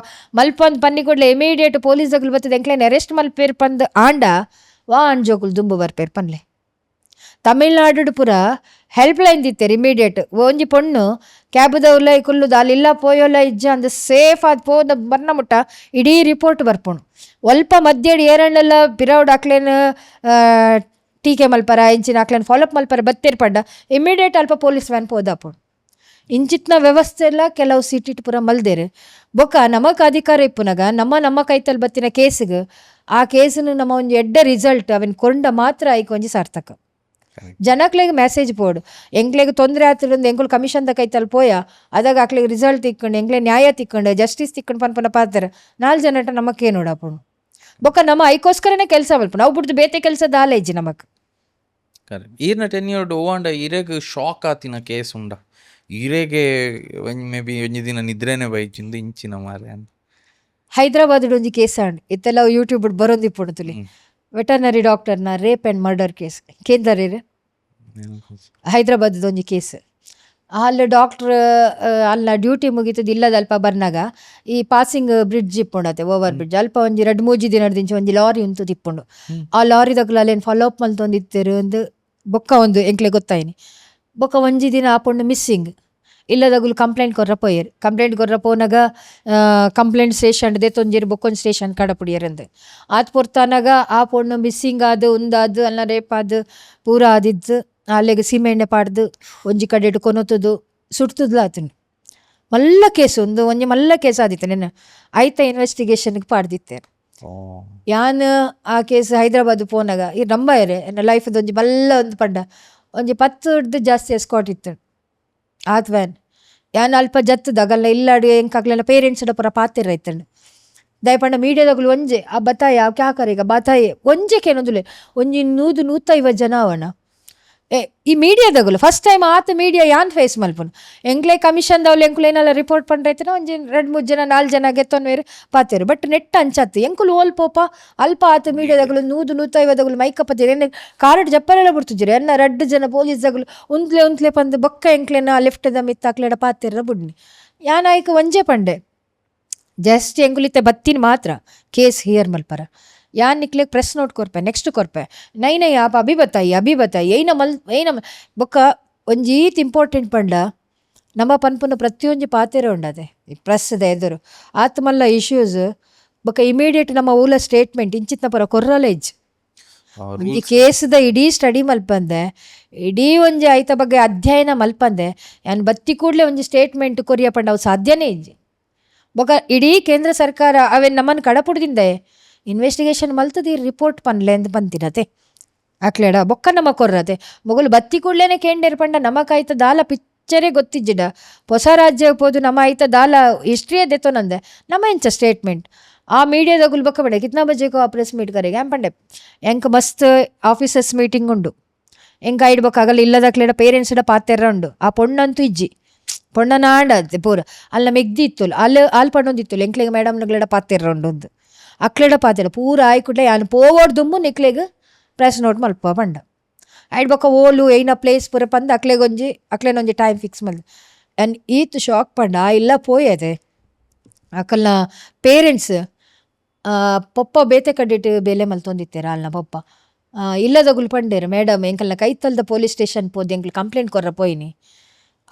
S1: ಮಲ್ಪಂದು ಪನ್ನಿ ಕೊಡ್ಲೆ ಇಮಿಡಿಯೇಟ್ ಪೊಲೀಸ್ಗಳು ಬರ್ತದೆ ಎಂಕ್ಲೇನ್ ಅರೆಸ್ಟ್ ಮಲ್ಪೇರು ಪಂದು ಆಂಡ ವಾ ಅಂಡ್ ಜೋಕುಲು ದುಂಬು ಬರ್ಪೇರು ಪನ್ಲೆ ತಮಿಳ್ನಾಡು ಪುರ ಹೆಲ್ಪ್ ಲೈನ್ ದಿತ್ತೇರು ಇಮಿಡಿಯೇಟ್ ಒಂಜಿ ಪೊಣ್ಣು ಕ್ಯಾಬ್ದವ್ಲ ಕುಲ್ಲುದು ಅಲ್ಲಿಲ್ಲ ಪೋಯೋಲ್ಲ ಇಜ್ಜ ಅಂದ್ ಸೇಫ್ ಆದ್ ಪೋದ ಬರ್ನ ಮುಟ್ಟ ಇಡೀ ರಿಪೋರ್ಟ್ ಬರ್ಪುಣು ಒಲ್ಪ ಮಧ್ಯಡ್ ಏರಣ್ಣೆಲ್ಲ ಪಿರೌಡ್ ಅಕ್ಲೇನು ಟೀಕೆ ಮಲ್ಪರ ಇಂಚಿನ ಅಕ್ಲೇನು ಫಾಲೋಅಪ್ ಮಲ್ಪರ ಬತ್ತೇರು ಪಂಡ ಇಮಿಡಿಯೇಟ್ ಅಲ್ಪ ಪೊಲೀಸ್ ವ್ಯಾನ್ ಪೋದಾಪುಣು ಇಂಚಿತ್ನ ವ್ಯವಸ್ಥೆ ಎಲ್ಲ ಕೆಲವು ಸಿಟಿಟ್ ಪುರ ಮಲ್ದೇರು ಬೊಕ್ಕ ನಮಕ್ ಅಧಿಕಾರ ಇಪ್ಪುನಾಗ ನಮ್ಮ ಕೈತಲ್ಲಿ ಬತ್ತಿನ ಕೇಸಿಗೆ ಆ ಕೇಸನ್ನು ನಮ್ಮ ಒಂಜಿ ಎಡ್ಡ ರಿಸಲ್ಟ್ ಅವನ್ ಕೊಂಡ ಮಾತ್ರ ಐಕ್ ಒಂಜಿ ಸಾರ್ಥಕ ಜನಕ್ಲೆಗ್ ಮೆಸೇಜ್ ಪೋಡು ಎಂಕ್ಲೆಗ್ ತೊಂದರೆ ಆತಿರಂದು ಎಂಕುಲು ಕಮಿಷನ್ ಕೈತಲ್ ಪೋಯ ಅದಾಗ ಅಕ್ಲೆಗ್ ರಿಸಲ್ಟ್ ತಿಕ್ಕೊಂಡು ಎಂಕ್ಲೆ ನ್ಯಾಯ ತಿಕ್ಕೊಂಡು ಜಸ್ಟಿಸ್ ತಿಕ್ಕೊಂಡು ಪನ್ಪನ ಪಾತ್ರ 4 ಜನಟ ನಮಕ್ಕೇ ನೋಡಪ್ಪು ಬೊಕ್ಕ ನಮ್ಮ ಐಕೋಸ್ಕರನೇ ಕೆಲಸ ಮಲ್ಪ ನಾವು ಬಿಡ್ದು ಬೇತೆ ಕೆಲಸ ದಾಲೇಜಿ ನಮಕ್
S2: ಕರೆಕ್ಟ್ ಈರ್ನ 10 ಇಯರ್ ಓವಾಂಡ ಇರೆಗ್ ಶಾಕ್ ಆತಿನ ಕೇಸ್ ಉಂಡ ಇರೆಗೆ ಮೇ ಬಿ ಒಂಜಿ ದಿನ ನಿದ್ರೆನೆ ಬೈಚಿಂದು ಇಂಚಿನ ಮಾರೆ ಅಂತ
S1: ಹೈದರಾಬಾದ್ ಒಂಜಿ ಕೇಸ್ ಆಂಡ್ ಇತ್ತೆಲ್ಲ ಯೂಟ್ಯೂಬ್ ಬರೋದಿಪ್ಪುಂಡು ತುಲಿ ವೆಟರ್ನರಿ ಡಾಕ್ಟರ್ನ ರೇಪ್ ಆ್ಯಂಡ್ ಮರ್ಡರ್ ಕೇಸ್ ಕೇಂದ್ರ ಹೈದರಾಬಾದ್ ಒಂಜಿ ಕೇಸ್ ಅಲ್ಲಿ ಡಾಕ್ಟ್ರ್ ಅಲ್ಲ ಡ್ಯೂಟಿ ಮುಗೀತದ ಇಲ್ಲದ ಅಲ್ಪ ಬರ್ನಾಗ ಈ ಪಾಸಿಂಗ್ ಬ್ರಿಡ್ಜ್ ಇಪ್ಪುಂಡತೆ ಓವರ್ ಬ್ರಿಡ್ಜ್ ಅಲ್ಪ ಒಂಜಿ 2-3 ದಿನದಿಂದ ಒಂಜಿ ಲಾರಿ ಉಂತು ತಿಪ್ಪುಂಡು ಆ ಲಾರಿದಕ್ಲ ಅಲ್ಲೇನು ಫಾಲೋ ಅಪ್ ಮಲ್ತೊಂದಿತ್ತೇರು ಒಂದು ಬೊಕ್ಕ ಒಂದು ಎಂಕ್ಲೆ ಗೊತ್ತಾಯಿನಿ ಬೊಕ್ಕ ಒಂಜಿ ದಿನ ಆಪುಂಡು missing ಇಲ್ಲದಗುಲು complaint ಕೊರ್ರ ಪೋಯರ್ complaint ಕೊರ್ರ ಪೋನಾಗ complaint station ದೆತ್ತೊಂಜೇರು ಬೊಕ್ಕೊಂದು station ಕಡಪುಡಿಯರಂದು ಆತ್ ಪೊರ್ತಾನಾಗ ಆ ಪೊಣ್ಣು ಮಿಸ್ಸಿಂಗ್ ಆದು ಉಂದಾದು ಅಲ್ಲ ರೇಪ್ ಆದು ಪೂರ ಆದಿದ್ದು ಅಲ್ಲಿಗೆ ಸೀಮೆ ಎಣ್ಣೆ ಪಾಡ್ದು ಒಂಜಿ ಕಡೆ ಕೊನೊತ್ತದು ಸುಡ್ತದ್ಲ ಆತನು ಮಲ್ಲ ಕೇಸು ಒಂಜಿ ಮಲ್ಲ ಕೇಸ್ ಆದಿತ್ತು ನೆನ ಆಯ್ತ ಇನ್ವೆಸ್ಟಿಗೇಷನ್ಗೆ ಪಾಡ್ದಿತ್ತೇನೆ ಯಾನ್ ಆ ಕೇಸ್ ಹೈದರಾಬಾದ್ ಪೋನಾಗ ಈ ನಂಬಾಯರೆ ನನ್ನ ಲೈಫ್ದು ಒಂಜಿ ಮಲ್ಲ ಒಂದು ಪಂಡ ಒಂಜಿ 10 ಜಾಸ್ತಿ ಎಸ್ಕಾಟ್ ಇತ್ತು ಆತ್ ವ್ಯಾನ್ ಯಾನ್ ಅಲ್ಪ ಜತ್ತದಾಗಲ್ಲ ಇಲ್ಲಾಡು ಎಂಕಾಗ್ಲೆಲ್ಲ ಪೇರೆಂಟ್ಸ್ಡ ಪುರ ಪಾತಿರ ಇತ್ತಂಡು ದಯಪಂಡ ಮೀಡಿಯಾದಾಗಲು ಒಂಜೆ ಆ ಬತಾಯ ಕ್ಯಾಕರೀಗ ಬತಾಯೆ ಒಂಜೆಕೇನೊಂದುಲೆ ಒಂಜಿ 150 ಜನ ಅವನ ಈ ಮೀಡಿಯಾದಾಗಲು ಫಸ್ಟ್ ಟೈಮ್ ಆತ ಮೀಡಿಯಾ ಯಾನ್ ಫೇಸ್ ಮಲ್ಪುನು ಎಂಕ್ಲೆ ಕಮಿಷನ್ದವ್ಲು ಎಂಕುಲು ಏನೆಲ್ಲ ರಿಪೋರ್ಟ್ ಪಂಡ್ರೈತನ ಒಂಜಿ 2-3 ಜನ 4 ಜನ ಗೆತ್ತೊನ್ವೇರು ಪಾತೇರು ಬಟ್ ನೆಟ್ ಅಂಚತ್ತು ಎಂಕುಲು ಓಲ್ಪೋಪ ಅಲ್ಪ ಆತ ಮೀಡಿಯಾದಾಗಲು 150 ಮೈಕಪ್ಪತ್ತಿರು ಏನೇ ಕಾರ್ಡ್ ಜಪ್ಪರೆಲ್ಲ ಬಿಡ್ತಿದ್ರು ಎನ್ನ 2 ಜನ ಪೊಲೀಸ್ದಾಗಲು ಉಂತ್ಲೆ ಪಂದು ಬೊಕ್ಕ ಎಂಕ್ಲೆನ ಲೆಫ್ಟ್ದ ಮಿತ್ತಾಕ್ಲೆಡ ಪಾತಿರ ಬುಡ್ನಿ ಯಾನಾಯ್ಕ ಒಂಜೆ ಪಂಡೆ ಜಸ್ಟ್ ಎಂಕುಲಿತ್ತೆ ಬತ್ತಿನ ಮಾತ್ರ ಕೇಸ್ ಹಿಯರ್ ಮಲ್ಪರ ಯಾನ್ ನಿಕ್ಲೆಗ್ ಪ್ರೆಸ್ ನೋಟ್ ಕೊರ್ಪೆ ನೆಕ್ಸ್ಟ್ ಕೊರ್ಪೆ ನೈನ ಯಾಪ ಅಭಿ ಬತ್ತಾಯಿ ಏನ ಬೊಕ್ಕ ಒಂಜಿ ಈತ್ ಇಂಪಾರ್ಟೆಂಟ್ ಪಂಡ ನಮ್ಮ ಪನ್ಪುನ ಪ್ರತಿಯೊಂಜಿ ಪಾತೆರ ಉಂಡದೆ ಈ ಪ್ರೆಸ್ದ ಎದುರು ಆತ ಮಲ್ಲ ಇಶ್ಯೂಸ್ ಬೊಕ್ಕ ಇಮಿಡಿಯೇಟ್ ನಮ್ಮ ಊಲ ಸ್ಟೇಟ್ಮೆಂಟ್ ಇಂಚಿತ್ನ ಪರ ಕೊರ್ರಲೇಜ್ ಒಂಜಿ ಕೇಸ್ದ ಇಡೀ ಸ್ಟಡಿ ಮಲ್ಪಂದೆ ಇಡೀ ಒಂಜಿ ಆಯ್ತ ಬಗ್ಗೆ ಅಧ್ಯಯನ ಮಲ್ಪಂದೆ ಯಾನ್ ಬತ್ತಿ ಕೂಡಲೇ ಒಂಜಿ ಸ್ಟೇಟ್ಮೆಂಟ್ ಕೊರಿಯ ಪಂಡ ಅವು ಸಾಧ್ಯನೇ ಇಜ್ಜಿ ಬೊಕ್ಕ ಇಡೀ ಕೇಂದ್ರ ಸರ್ಕಾರ ಅವೇನು ನಮ್ಮನ್ನು ಕಡಪುಡ್ದಿಂದೆ ಇನ್ವೆಸ್ಟಿಗೇಷನ್ ಮಲ್ತದಿ ರಿಪೋರ್ಟ್ ಪನ್ಲೆ ಅಂತ ಬಂತಿರತೆ ಅಕ್ಲೇಡ ಬೊಕ್ಕ ನಮ್ಮ ಕೊರ್ರತೆ ಮೊಗಲು ಬತ್ತಿ ಕೂಡ್ಲೇನೆ ಕೇಂಡೇರ್ ಪಂಡ ನಮಕಾಯ್ತ ದಾಲ ಪಿಕ್ಚರೇ ಗೊತ್ತಿಜ್ಜಿಡ ಹೊಸ ರಾಜ್ಯ ಹೋದು ನಮ್ಮ ಆಯ್ತ ದಾಲ ಹಿಸ್ಟ್ರಿಯೇ ದೆತ್ತೋನಂದೆ ನಮ್ಮ ಎಂಚ ಸ್ಟೇಟ್ಮೆಂಟ್ ಆ ಮೀಡಿಯಾದಾಗುಲ್ ಬೊಕ್ಕ ಬೇಡ ಕಿತ್ನಾ ಬಜೆಗೋ ಆ ಪ್ರೆಸ್ ಮೀಟ್ ಕರೆಗೆ ಆಂಪಂಡೆ ಎಂಕ್ ಮಸ್ತ್ ಆಫೀಸರ್ಸ್ ಮೀಟಿಂಗ್ ಉಂಡು ಎಂಕ ಇಡ್ಬೇಕಾಗಲ್ಲ ಇಲ್ಲದಕ್ಲೇಡ ಪೇರೆಂಟ್ಸ್ಡ ಪಾತೆರ ಉಂಡು ಆ ಪೊಣ್ಣಂತೂ ಇಜ್ಜಿ ಪೊಣ್ಣನ ಆಡತ್ತೆ ಪೂರ ಅಲ್ಲ ಮೆಗ್ದಿ ಇತ್ತುಲ್ ಅಲ್ಲಿ ಪಣ್ಣೊಂದಿತ್ತುಲ್ ಎಂಕ್ಲೆಗೆ ಮೇಡಮ್ನಗ್ಲೆಡ ಪಾತೆರ ಉಂಡು ಒಂದು ಅಕ್ಲೆಡ ಪಾತೆರ ಪೂರ ಆಯ್ಕುಟ್ಲೆ ಯಾನು ಪೋವೋಡ್ ದುಮ್ಮು ನಿಕ್ಲೆಗ್ ಪ್ರೆಸ್ ನೋಟ್ ಮಲ್ಪ ಪಂಡ ಆಯ್ಡ್ ಬೊಕ್ಕ ಓಲು ಏನ ಪ್ಲೇಸ್ ಪೂರ ಪಂದು ಅಕ್ಲೆನೊಂಜಿ ಟೈಮ್ ಫಿಕ್ಸ್ ಮಲ್ದು ಆ್ಯಂಡ್ ಈತ್ ಶಾಕ್ ಪಂಡ ಇಲ್ಲ ಪೋಯದೆ ಅಕಲ್ನ ಪೇರೆಂಟ್ಸ್ ಪೊಪ್ಪ ಬೇತೆ ಕಡ್ಡಿಟ್ಟು ಬೇಲೆ ಮಲ್ತೊಂದಿತ್ತೇರ ಅಲ್ನ ಪೊಪ್ಪ ಇಲ್ಲದಗುಲು ಪಂಡೇರು ಮೇಡಮ್ ಎಂಕಲ್ನ ಕೈತಲ್ದ ಪೊಲೀಸ್ ಸ್ಟೇಷನ್ ಪೋದು ಎಂಕಲ್ ಕಂಪ್ಲೇಂಟ್ ಕೊರ್ರ ಪೋಯಿನಿ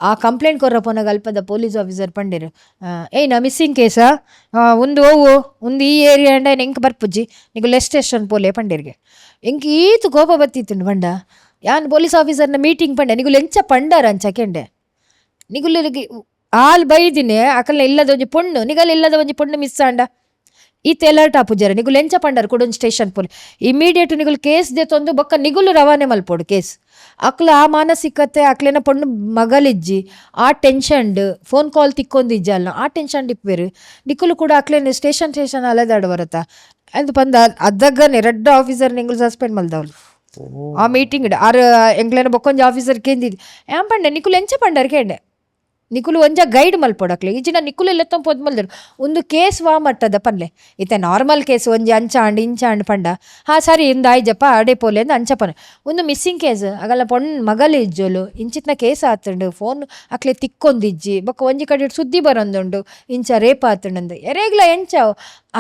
S1: ಆ ಕಂಪ್ಲೇಂಟ್ ಕೊರ್ರ ಪೋನಾಗ ಅಲ್ಪದ ಪೊಲೀಸ್ ಆಫೀಸರ್ ಪಂಡೇರು ಏನ ಮಿಸ್ಸಿಂಗ್ ಕೇಸಾ ಒಂದು ಓವು ಒಂದು ಈ ಏರಿಯಾ ಅಂಡ ಎಂಕ್ ಬರ್ಪುಜ್ಜಿ ನಿಗು ಲೆಸ್ ಸ್ಟೇಷನ್ ಪೋಲೆ ಪಂಡೇರ್ಗೆ ಎಂಕ್ ಈತು ಕೋಪ ಬತ್ತಿತ್ತು ಪಂಡ ಯಾನ್ ಪೊಲೀಸ್ ಆಫೀಸರ್ನ ಮೀಟಿಂಗ್ ಪಂಡೆ ನಿಗುಲು ಎಂಚ ಪಂಡಾರ ಅಂಚಕೆಂಡೆ ನಿಗುಲು ಆಲ್ ಬೈದಿನಿ ಅಕಲ್ನ ಇಲ್ಲದ ಒಂಜಿ ಪೊಣ್ಣು ನಿಗಲ್ ಇಲ್ಲದ ಒಂಜಿ ಪೊಣ್ಣು ಮಿಸ್ ಆಂಡ ಈತ ಎಲರ್ಟ್ ಆಪುಜಾರ ನಿಗುಲು ಎಂಚ ಪಂಡಾರ ಕೊಡೊಂದು ಸ್ಟೇಷನ್ ಪೋಲೆ ಇಮಿಡಿಯೇಟ್ ನಿಗುಲು ಕೇಸ್ ದೆತ್ತೊಂದು ಬೊಕ್ಕ ನಿಗುಲು ರವಾನೆ ಮಲ್ಪೋಡು ಕೇಸ್ ಅಕ್ಲ ಆ ಮಾನಸಿಕತೆ ಅಕ್ಲೇನ ಪೊಣ್ಣು ಮಗಲಿಜ್ಜಿ ಆ ಟೆನ್ಷನ್ಡ್ ಫೋನ್ ಕಾಲ್ ತಿಕ್ಕೊಂದಿಜ್ಜ ಅಲ್ಲ ಆ ಟೆನ್ಷನ್ ಇಪ್ಪೇರು ನಿಕ್ಕಲು ಕೂಡ ಅಕ್ಲೇನ ಸ್ಟೇಷನ್ ಅಲೆದಾಡ ಬರತ್ತ ಅಂತ ಪಂದ ಅದ್ದಗನೆ 2 ಆಫೀಸರ್ ನಿಂಗುಲು ಸಸ್ಪೆಂಡ್ ಮಲ್ದವ್ಲು ಆ ಮೀಟಿಂಗ್ ಆರು ಎಂಕ್ಲೇನ ಬೊಕ್ಕೊಂಜಿ ಆಫೀಸರ್ ಕೇಂದಿದ್ದು ಯಾನ್ ಪಂಡೆ ನಿಕ್ಕುಲು ಎಂಚ ಪಂಡಾರ ಕೇಂಡೆ ನಿಕುಲು ಒಂಜ ಗೈಡ್ ಮಲ್ಪೊಡಕ್ಲೆ ಈಜಿನ ನಿಕುಲು ಎಲ್ಲ ಪೊದ್ ಮಲ್ದರು ಒಂದು ಕೇಸ್ ವಾ ಮಟ್ಟದ ಪನ್ಲೆ ಇತ್ತೆ ನಾರ್ಮಲ್ ಕೇಸ್ ಒಂಜಿ ಅಂಚಾಂಡ್ ಇಂಚಾಂಡ್ ಪಂಡ ಸರಿ ಇಂದ ಆಯ್ಜಪ್ಪ ಅಡೆ ಪೋಲೆ ಅಂದ ಅಂಚಪನ ಒಂದು ಮಿಸ್ಸಿಂಗ್ ಕೇಸ್ ಆಗಲ್ಲ ಮಗಲು ಇಜ್ಜೋಲು ಇಂಚಿತ್ನ ಕೇಸ್ ಆತುಂಡು ಫೋನ್ ಅಕ್ಲೆ ತಿಕ್ಕೊಂದಿಜ್ಜಿ ಬೊಕ್ಕ ಒಂಜಿ ಕಡೆ ಸುದ್ದಿ ಬರೊಂದುಂಡು ಇಂಚ ರೇಪ್ ಆತುಂಡು ಎರೆಗ್ಲ ಎಂಚಾವ್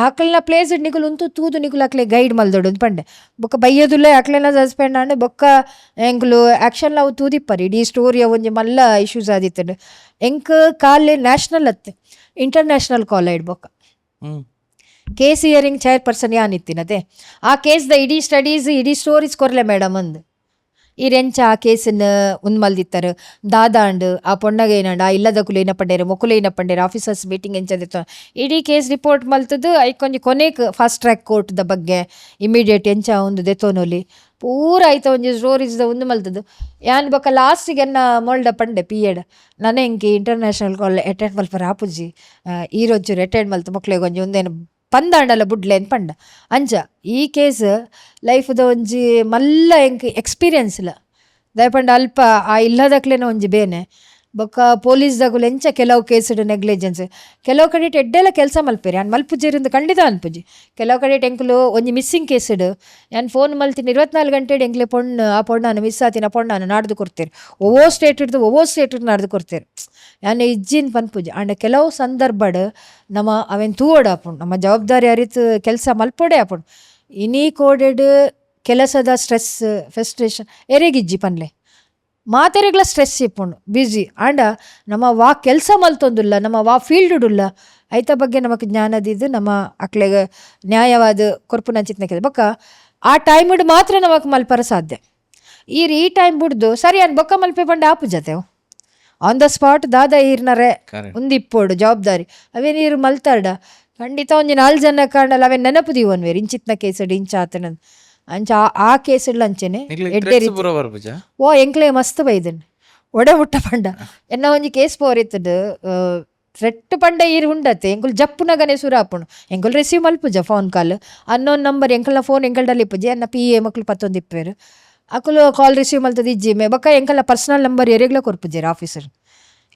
S1: ಆಕಲ್ನ ಪ್ಲೇಸ್ ನಿಕುಲು ಉಂತು ತೂದು ನಿಕುಲು ಅಕ್ಲೆ ಗೈಡ್ ಮಲ್ದೊಡು ಪಂಡೆ ಬೊಕ್ಕ ಬೈಯದುಲ್ಲೆ ಅಕ್ಲೆನ ಸಸ್ಪೆಂಡ್ ಆಂಡ್ ಬೊಕ್ಕ ಎಂಕುಲು ಆ್ಯಕ್ಷನ್ ಅವು ತೂದಿಪ್ಪರಿ ಇಡೀ ಸ್ಟೋರಿಯ ಒಂಜಿ ಮಲ್ಲ ಇಶ್ಯೂಸ್ ಆದಿತ್ತಂಡು ಎಂಕ್ ಕಾಲೆ ನ್ಯಾಷನಲ್ ಅತ್ತೆ ಇಂಟರ್ನ್ಯಾಷನಲ್ ಕಾಲ್ ಇಡ್ಬೊಕ್ಕ ಕೇಸ್ ಹಿಯರಿಂಗ್ ಚೇರ್ಪರ್ಸನ್ ಯಾನಿತ್ತಿನದೆ ಆ ಕೇಸ್ದ ಇಡೀ ಸ್ಟಡೀಸ್ ಇಡೀ ಸ್ಟೋರೀಸ್ ಕೊರ್ಲೆ ಮೇಡಮ್ ಅಂದು ಈರೆಂಚ ಆ ಕೇಸನ್ನ ಒಂದು ಮಲ್ದಿತ್ತಾರೆ ದಾದಾಂಡ್ ಆ ಪೊಣ್ಣಗೆ ಏನಂಡ ಆ ಇಲ್ಲದ ಕುಲೇನ ಪಂಡೇರು ಮೊಕುಲೇನ ಪಂಡೇರು ಆಫೀಸರ್ಸ್ ಮೀಟಿಂಗ್ ಎಂಚದಿತ್ತು ಇಡೀ ಕೇಸ್ ರಿಪೋರ್ಟ್ ಮಲ್ತದ್ದು ಐಕೊಂಜಿ ಕೊನೆಗೆ ಫಾಸ್ಟ್ ಟ್ರ್ಯಾಕ್ ಕೋರ್ಟ್ದ ಬಗ್ಗೆ ಇಮಿಡಿಯೇಟ್ ಎಂಚ ಒಂದು ದೆತೋನೊಲಿ ಪೂರ ಐತ ಒಂಜಿ ಸ್ಟೋರೀಸ್ದ ಒಂದು ಮಲ್ತದ್ದು ಯಾನ್ ಬೊಕ್ಕ ಲಾಸ್ಟಿಗೆ ಎನ್ನ ಮೊಳ್ಡ ಪಂಡೆ ಪಿ ಎಡ್ ನನ್ನ ಎಂಕಿ ಇಂಟರ್ನ್ಯಾಷನಲ್ ಕಾಲ್ ಅಟೆಂಡ್ ಮಲ್ಪರ ಆಪುಜಿ ಈರೊಂಚೂರು ಅಟೆಂಡ್ ಮಲ್ತು ಮಕ್ಳಿಗೆ ಒಂಜಿ ಒಂದೇನು ಪಂದಾಂಡಲ ಬುಡ್ಲೆ ಅಂತ ಪಂಡ ಅಂಚ ಈ ಕೇಸ್ ಲೈಫ್ದ ಒಂಜಿ ಮಲ್ಲ ಎಂಕ್ ಎಕ್ಸ್ಪೀರಿಯನ್ಸ್ ಇಲ್ಲ ದಯಪಂಡ ಅಲ್ಪ ಆ ಇಲ್ಲದಕ್ಲೇನ ಒಂಜಿ ಬೇನೆ ಬೊಕ್ಕ ಪೊಲೀಸ್ದಾಗುಲು ಎಂಚ ಕೆಲವು ಕೇಸ್ಡ್ ನೆಗ್ಲಿಜೆನ್ಸ್ ಕೆಲವು ಕಡೆ ಎಡ್ಡೆಲ್ಲ ಕೆಲಸ ಮಲ್ಪೇರಿ ಯಾನ್ ಮಲ್ಪುಜೇರಿಂದ ಖಂಡಿತ ಅನ್ಪುಜಿ ಕೆಲವು ಕಡೆ ಎಂಕ್ಲು ಒಂಜಿ ಮಿಸ್ಸಿಂಗ್ ಕೇಸ್ಡ್ ಯಾನ್ ಫೋನ್ ಮಲ್ತೀನಿ 24 ಗಂಟೆ ಎಂಕ್ಲೆ ಪೊಣ್ಣು ಆ ಪೊಣ್ಣಾನು ಮಿಸ್ ಆತಿನ ಪೊಣ್ಣಾನು ನಾಡ್ದು ಕೊಡ್ತೇರಿ ಒವೋ ಸ್ಟೇಟ್ ನಾಡ್ದು ಕೊಡ್ತೇರಿ ಯಾನ್ ಇಜ್ಜಿನ್ ಪನ್ಪುಜಿ ಆಂಡ ಕೆಲವು ಸಂದರ್ಭಡ್ ನಮ್ಮ ಅವೆನ್ ತೂವೋಡ ಆಪುಂಡು ನಮ್ಮ ಜವಾಬ್ದಾರಿ ಅರಿತು ಕೆಲಸ ಮಲ್ಪೋಡೆ ಆಪುಂಡು ಇನಿ ಕೋಡೆಡ್ ಕೆಲಸದ ಸ್ಟ್ರೆಸ್ ಫ್ರಸ್ಟ್ರೇಷನ್ ಎರೆಗಿಜ್ಜಿ ಪನ್ಲೆ ಮಾತೆರೆಗ್ಲ ಸ್ಟ್ರೆಸ್ ಇಪ್ಪುಂಡು ಬ್ಯುಸಿ ಆಂಡ ನಮ್ಮ ವಾ ಕೆಲಸ ಮಲ್ತೊಂದುಲ್ಲ ನಮ್ಮ ವಾ ಫೀಲ್ಡುಡುಲ್ಲ ಐತ ಬಗ್ಗೆ ನಮಕ್ ಜ್ಞಾನದಿದ್ದು ನಮ್ಮ ಅಕ್ಲೆಗೆ ನ್ಯಾಯವಾದ ಕೊರ್ಪುನಂಚಿತ್ನ ಕೆಲಸ ಬೊಕ್ಕ ಆ ಟೈಮ್ಡ್ ಮಾತ್ರ ನಮಕ್ ಮಲ್ಪರ ಸಾಧ್ಯ ಈ ಟೈಮ್ ಬಿಡ್ದು ಸರಿ ಅನ್ ಬೊಕ್ಕ ಮಲ್ಪೆ ಪಂಡ ಆಪು ಜತೆವು ಆನ್ ದ ಸ್ಪಾಟ್ ದಾದ ಈರ್ನರೆ ಉಂದಿಪ್ಪೋಡು ಜವಾಬ್ದಾರಿ ಅವೇ ನೀರು ಮಲ್ತಾಡ ಖಂಡಿತ ಒಂಜಿ 4 ಜನ ಕಾಂಡಲ್ಲ ಅವೇ ನೆನಪು ದೀವನ್ವೇರು ಇಂಚಿತ್ನ ಕೇಸಡ್ ಇಂಚ ಆತನ ಅಂಚ ಆ ಕೇಸಡ್ಲ ಅಂಚೆನೆ ಓ ಎಂಕ್ಲೆ ಮಸ್ತ್ ಬೈದನ್ ಒಡೆ ಮುಟ್ಟ ಪಂಡ ಎನ್ನ ಒಂಜಿ ಕೇಸ್ ಪೋರಿತ್ತದು ಥ್ರೆಟ್ ಪಂಡ ಈರು ಉಂಡತ್ತೆ ಎಂಕುಲು ಜಪ್ಪುನಗನೆ ಸುರಾಪುಂಡು ಎಂಕುಲು ರಿಸೀವ್ ಮಲ್ಪುಜ ಫೋನ್ ಕಾಲ್ ಅನ್ನೋನ್ ನಂಬರ್ ಎಂಕಲ್ನ ಫೋನ್ ಎಂಕಲ್ಡಲ್ಲಿ ಇಪ್ಪುಜಿ ಅನ್ನ ಪಿ ಎ ಮಕ್ಳು ಪತ್ತೊಂದಿಪ್ಪೇರು ಅಕುಲು ಕಾಲ್ ರಿಸೀವ್ ಮಲ್ತದ ಇಜ್ಜಿಮೆ ಬೊಕ್ಕ ಎಂಕಲ್ನ ಪರ್ಸನಲ್ ನಂಬರ್ ಎರೆಗ್ಲ ಕೊರ್ಪುಜೇರು ಆಫೀಸರ್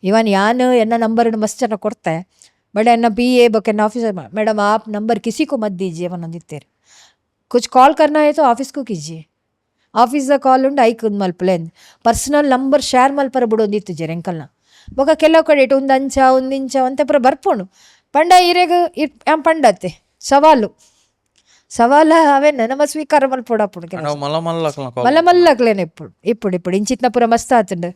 S1: ಇವನ್ ಯಾನು ಎನ್ನ ನಂಬರ್ ಮಸ್ತ್ ಜನ ಕೊಡ್ತೆ ಬಟ್ ಎನ್ನ ಪಿ ಎ ಬೊಕ್ಕ ಎನ್ನ ಆಫೀಸರ್ ಮೇಡಮ್ आप नंबर किसी को मत दीजिए ಅವನೊಂದಿತ್ತೇರು कुछ कॉल करना है तो ऑफिस को कीजिए ಆಫೀಸ್ ದ ಕಾಲ್ ಉಂಡು ಐಕ್ ಮಲ್ಪಲೇನ್ ಪರ್ಸನಲ್ ನಂಬರ್ ಶೇರ್ ಮಲ್ಪರ ಬಿಡೊಂದಿತ್ತು ಜರ ಎಂಕಲ್ನ ಬೊಕ ಕೆಲವು ಕಡೆ ಇಟ್ಟು ಒಂದಿಂಚ ಅಂತ ಪುರ ಬರ್ಪುಂಡು ಪಂಡ ಇರೆಗ್ ಪಂಡತ್ತೆ ಸವಾಲ ಅವೆನ್ನ ನಮ್ಮ ಸ್ವೀಕಾರ ಮಲ್ಪೊಡಾಪುಂಡು ಮಲ್ಲಕ್ಲೇನೆ ఇప్పుడు ಇಂಚಿತ್ನ ಪುರ ಮಸ್ತ್ ಆತುಂಡು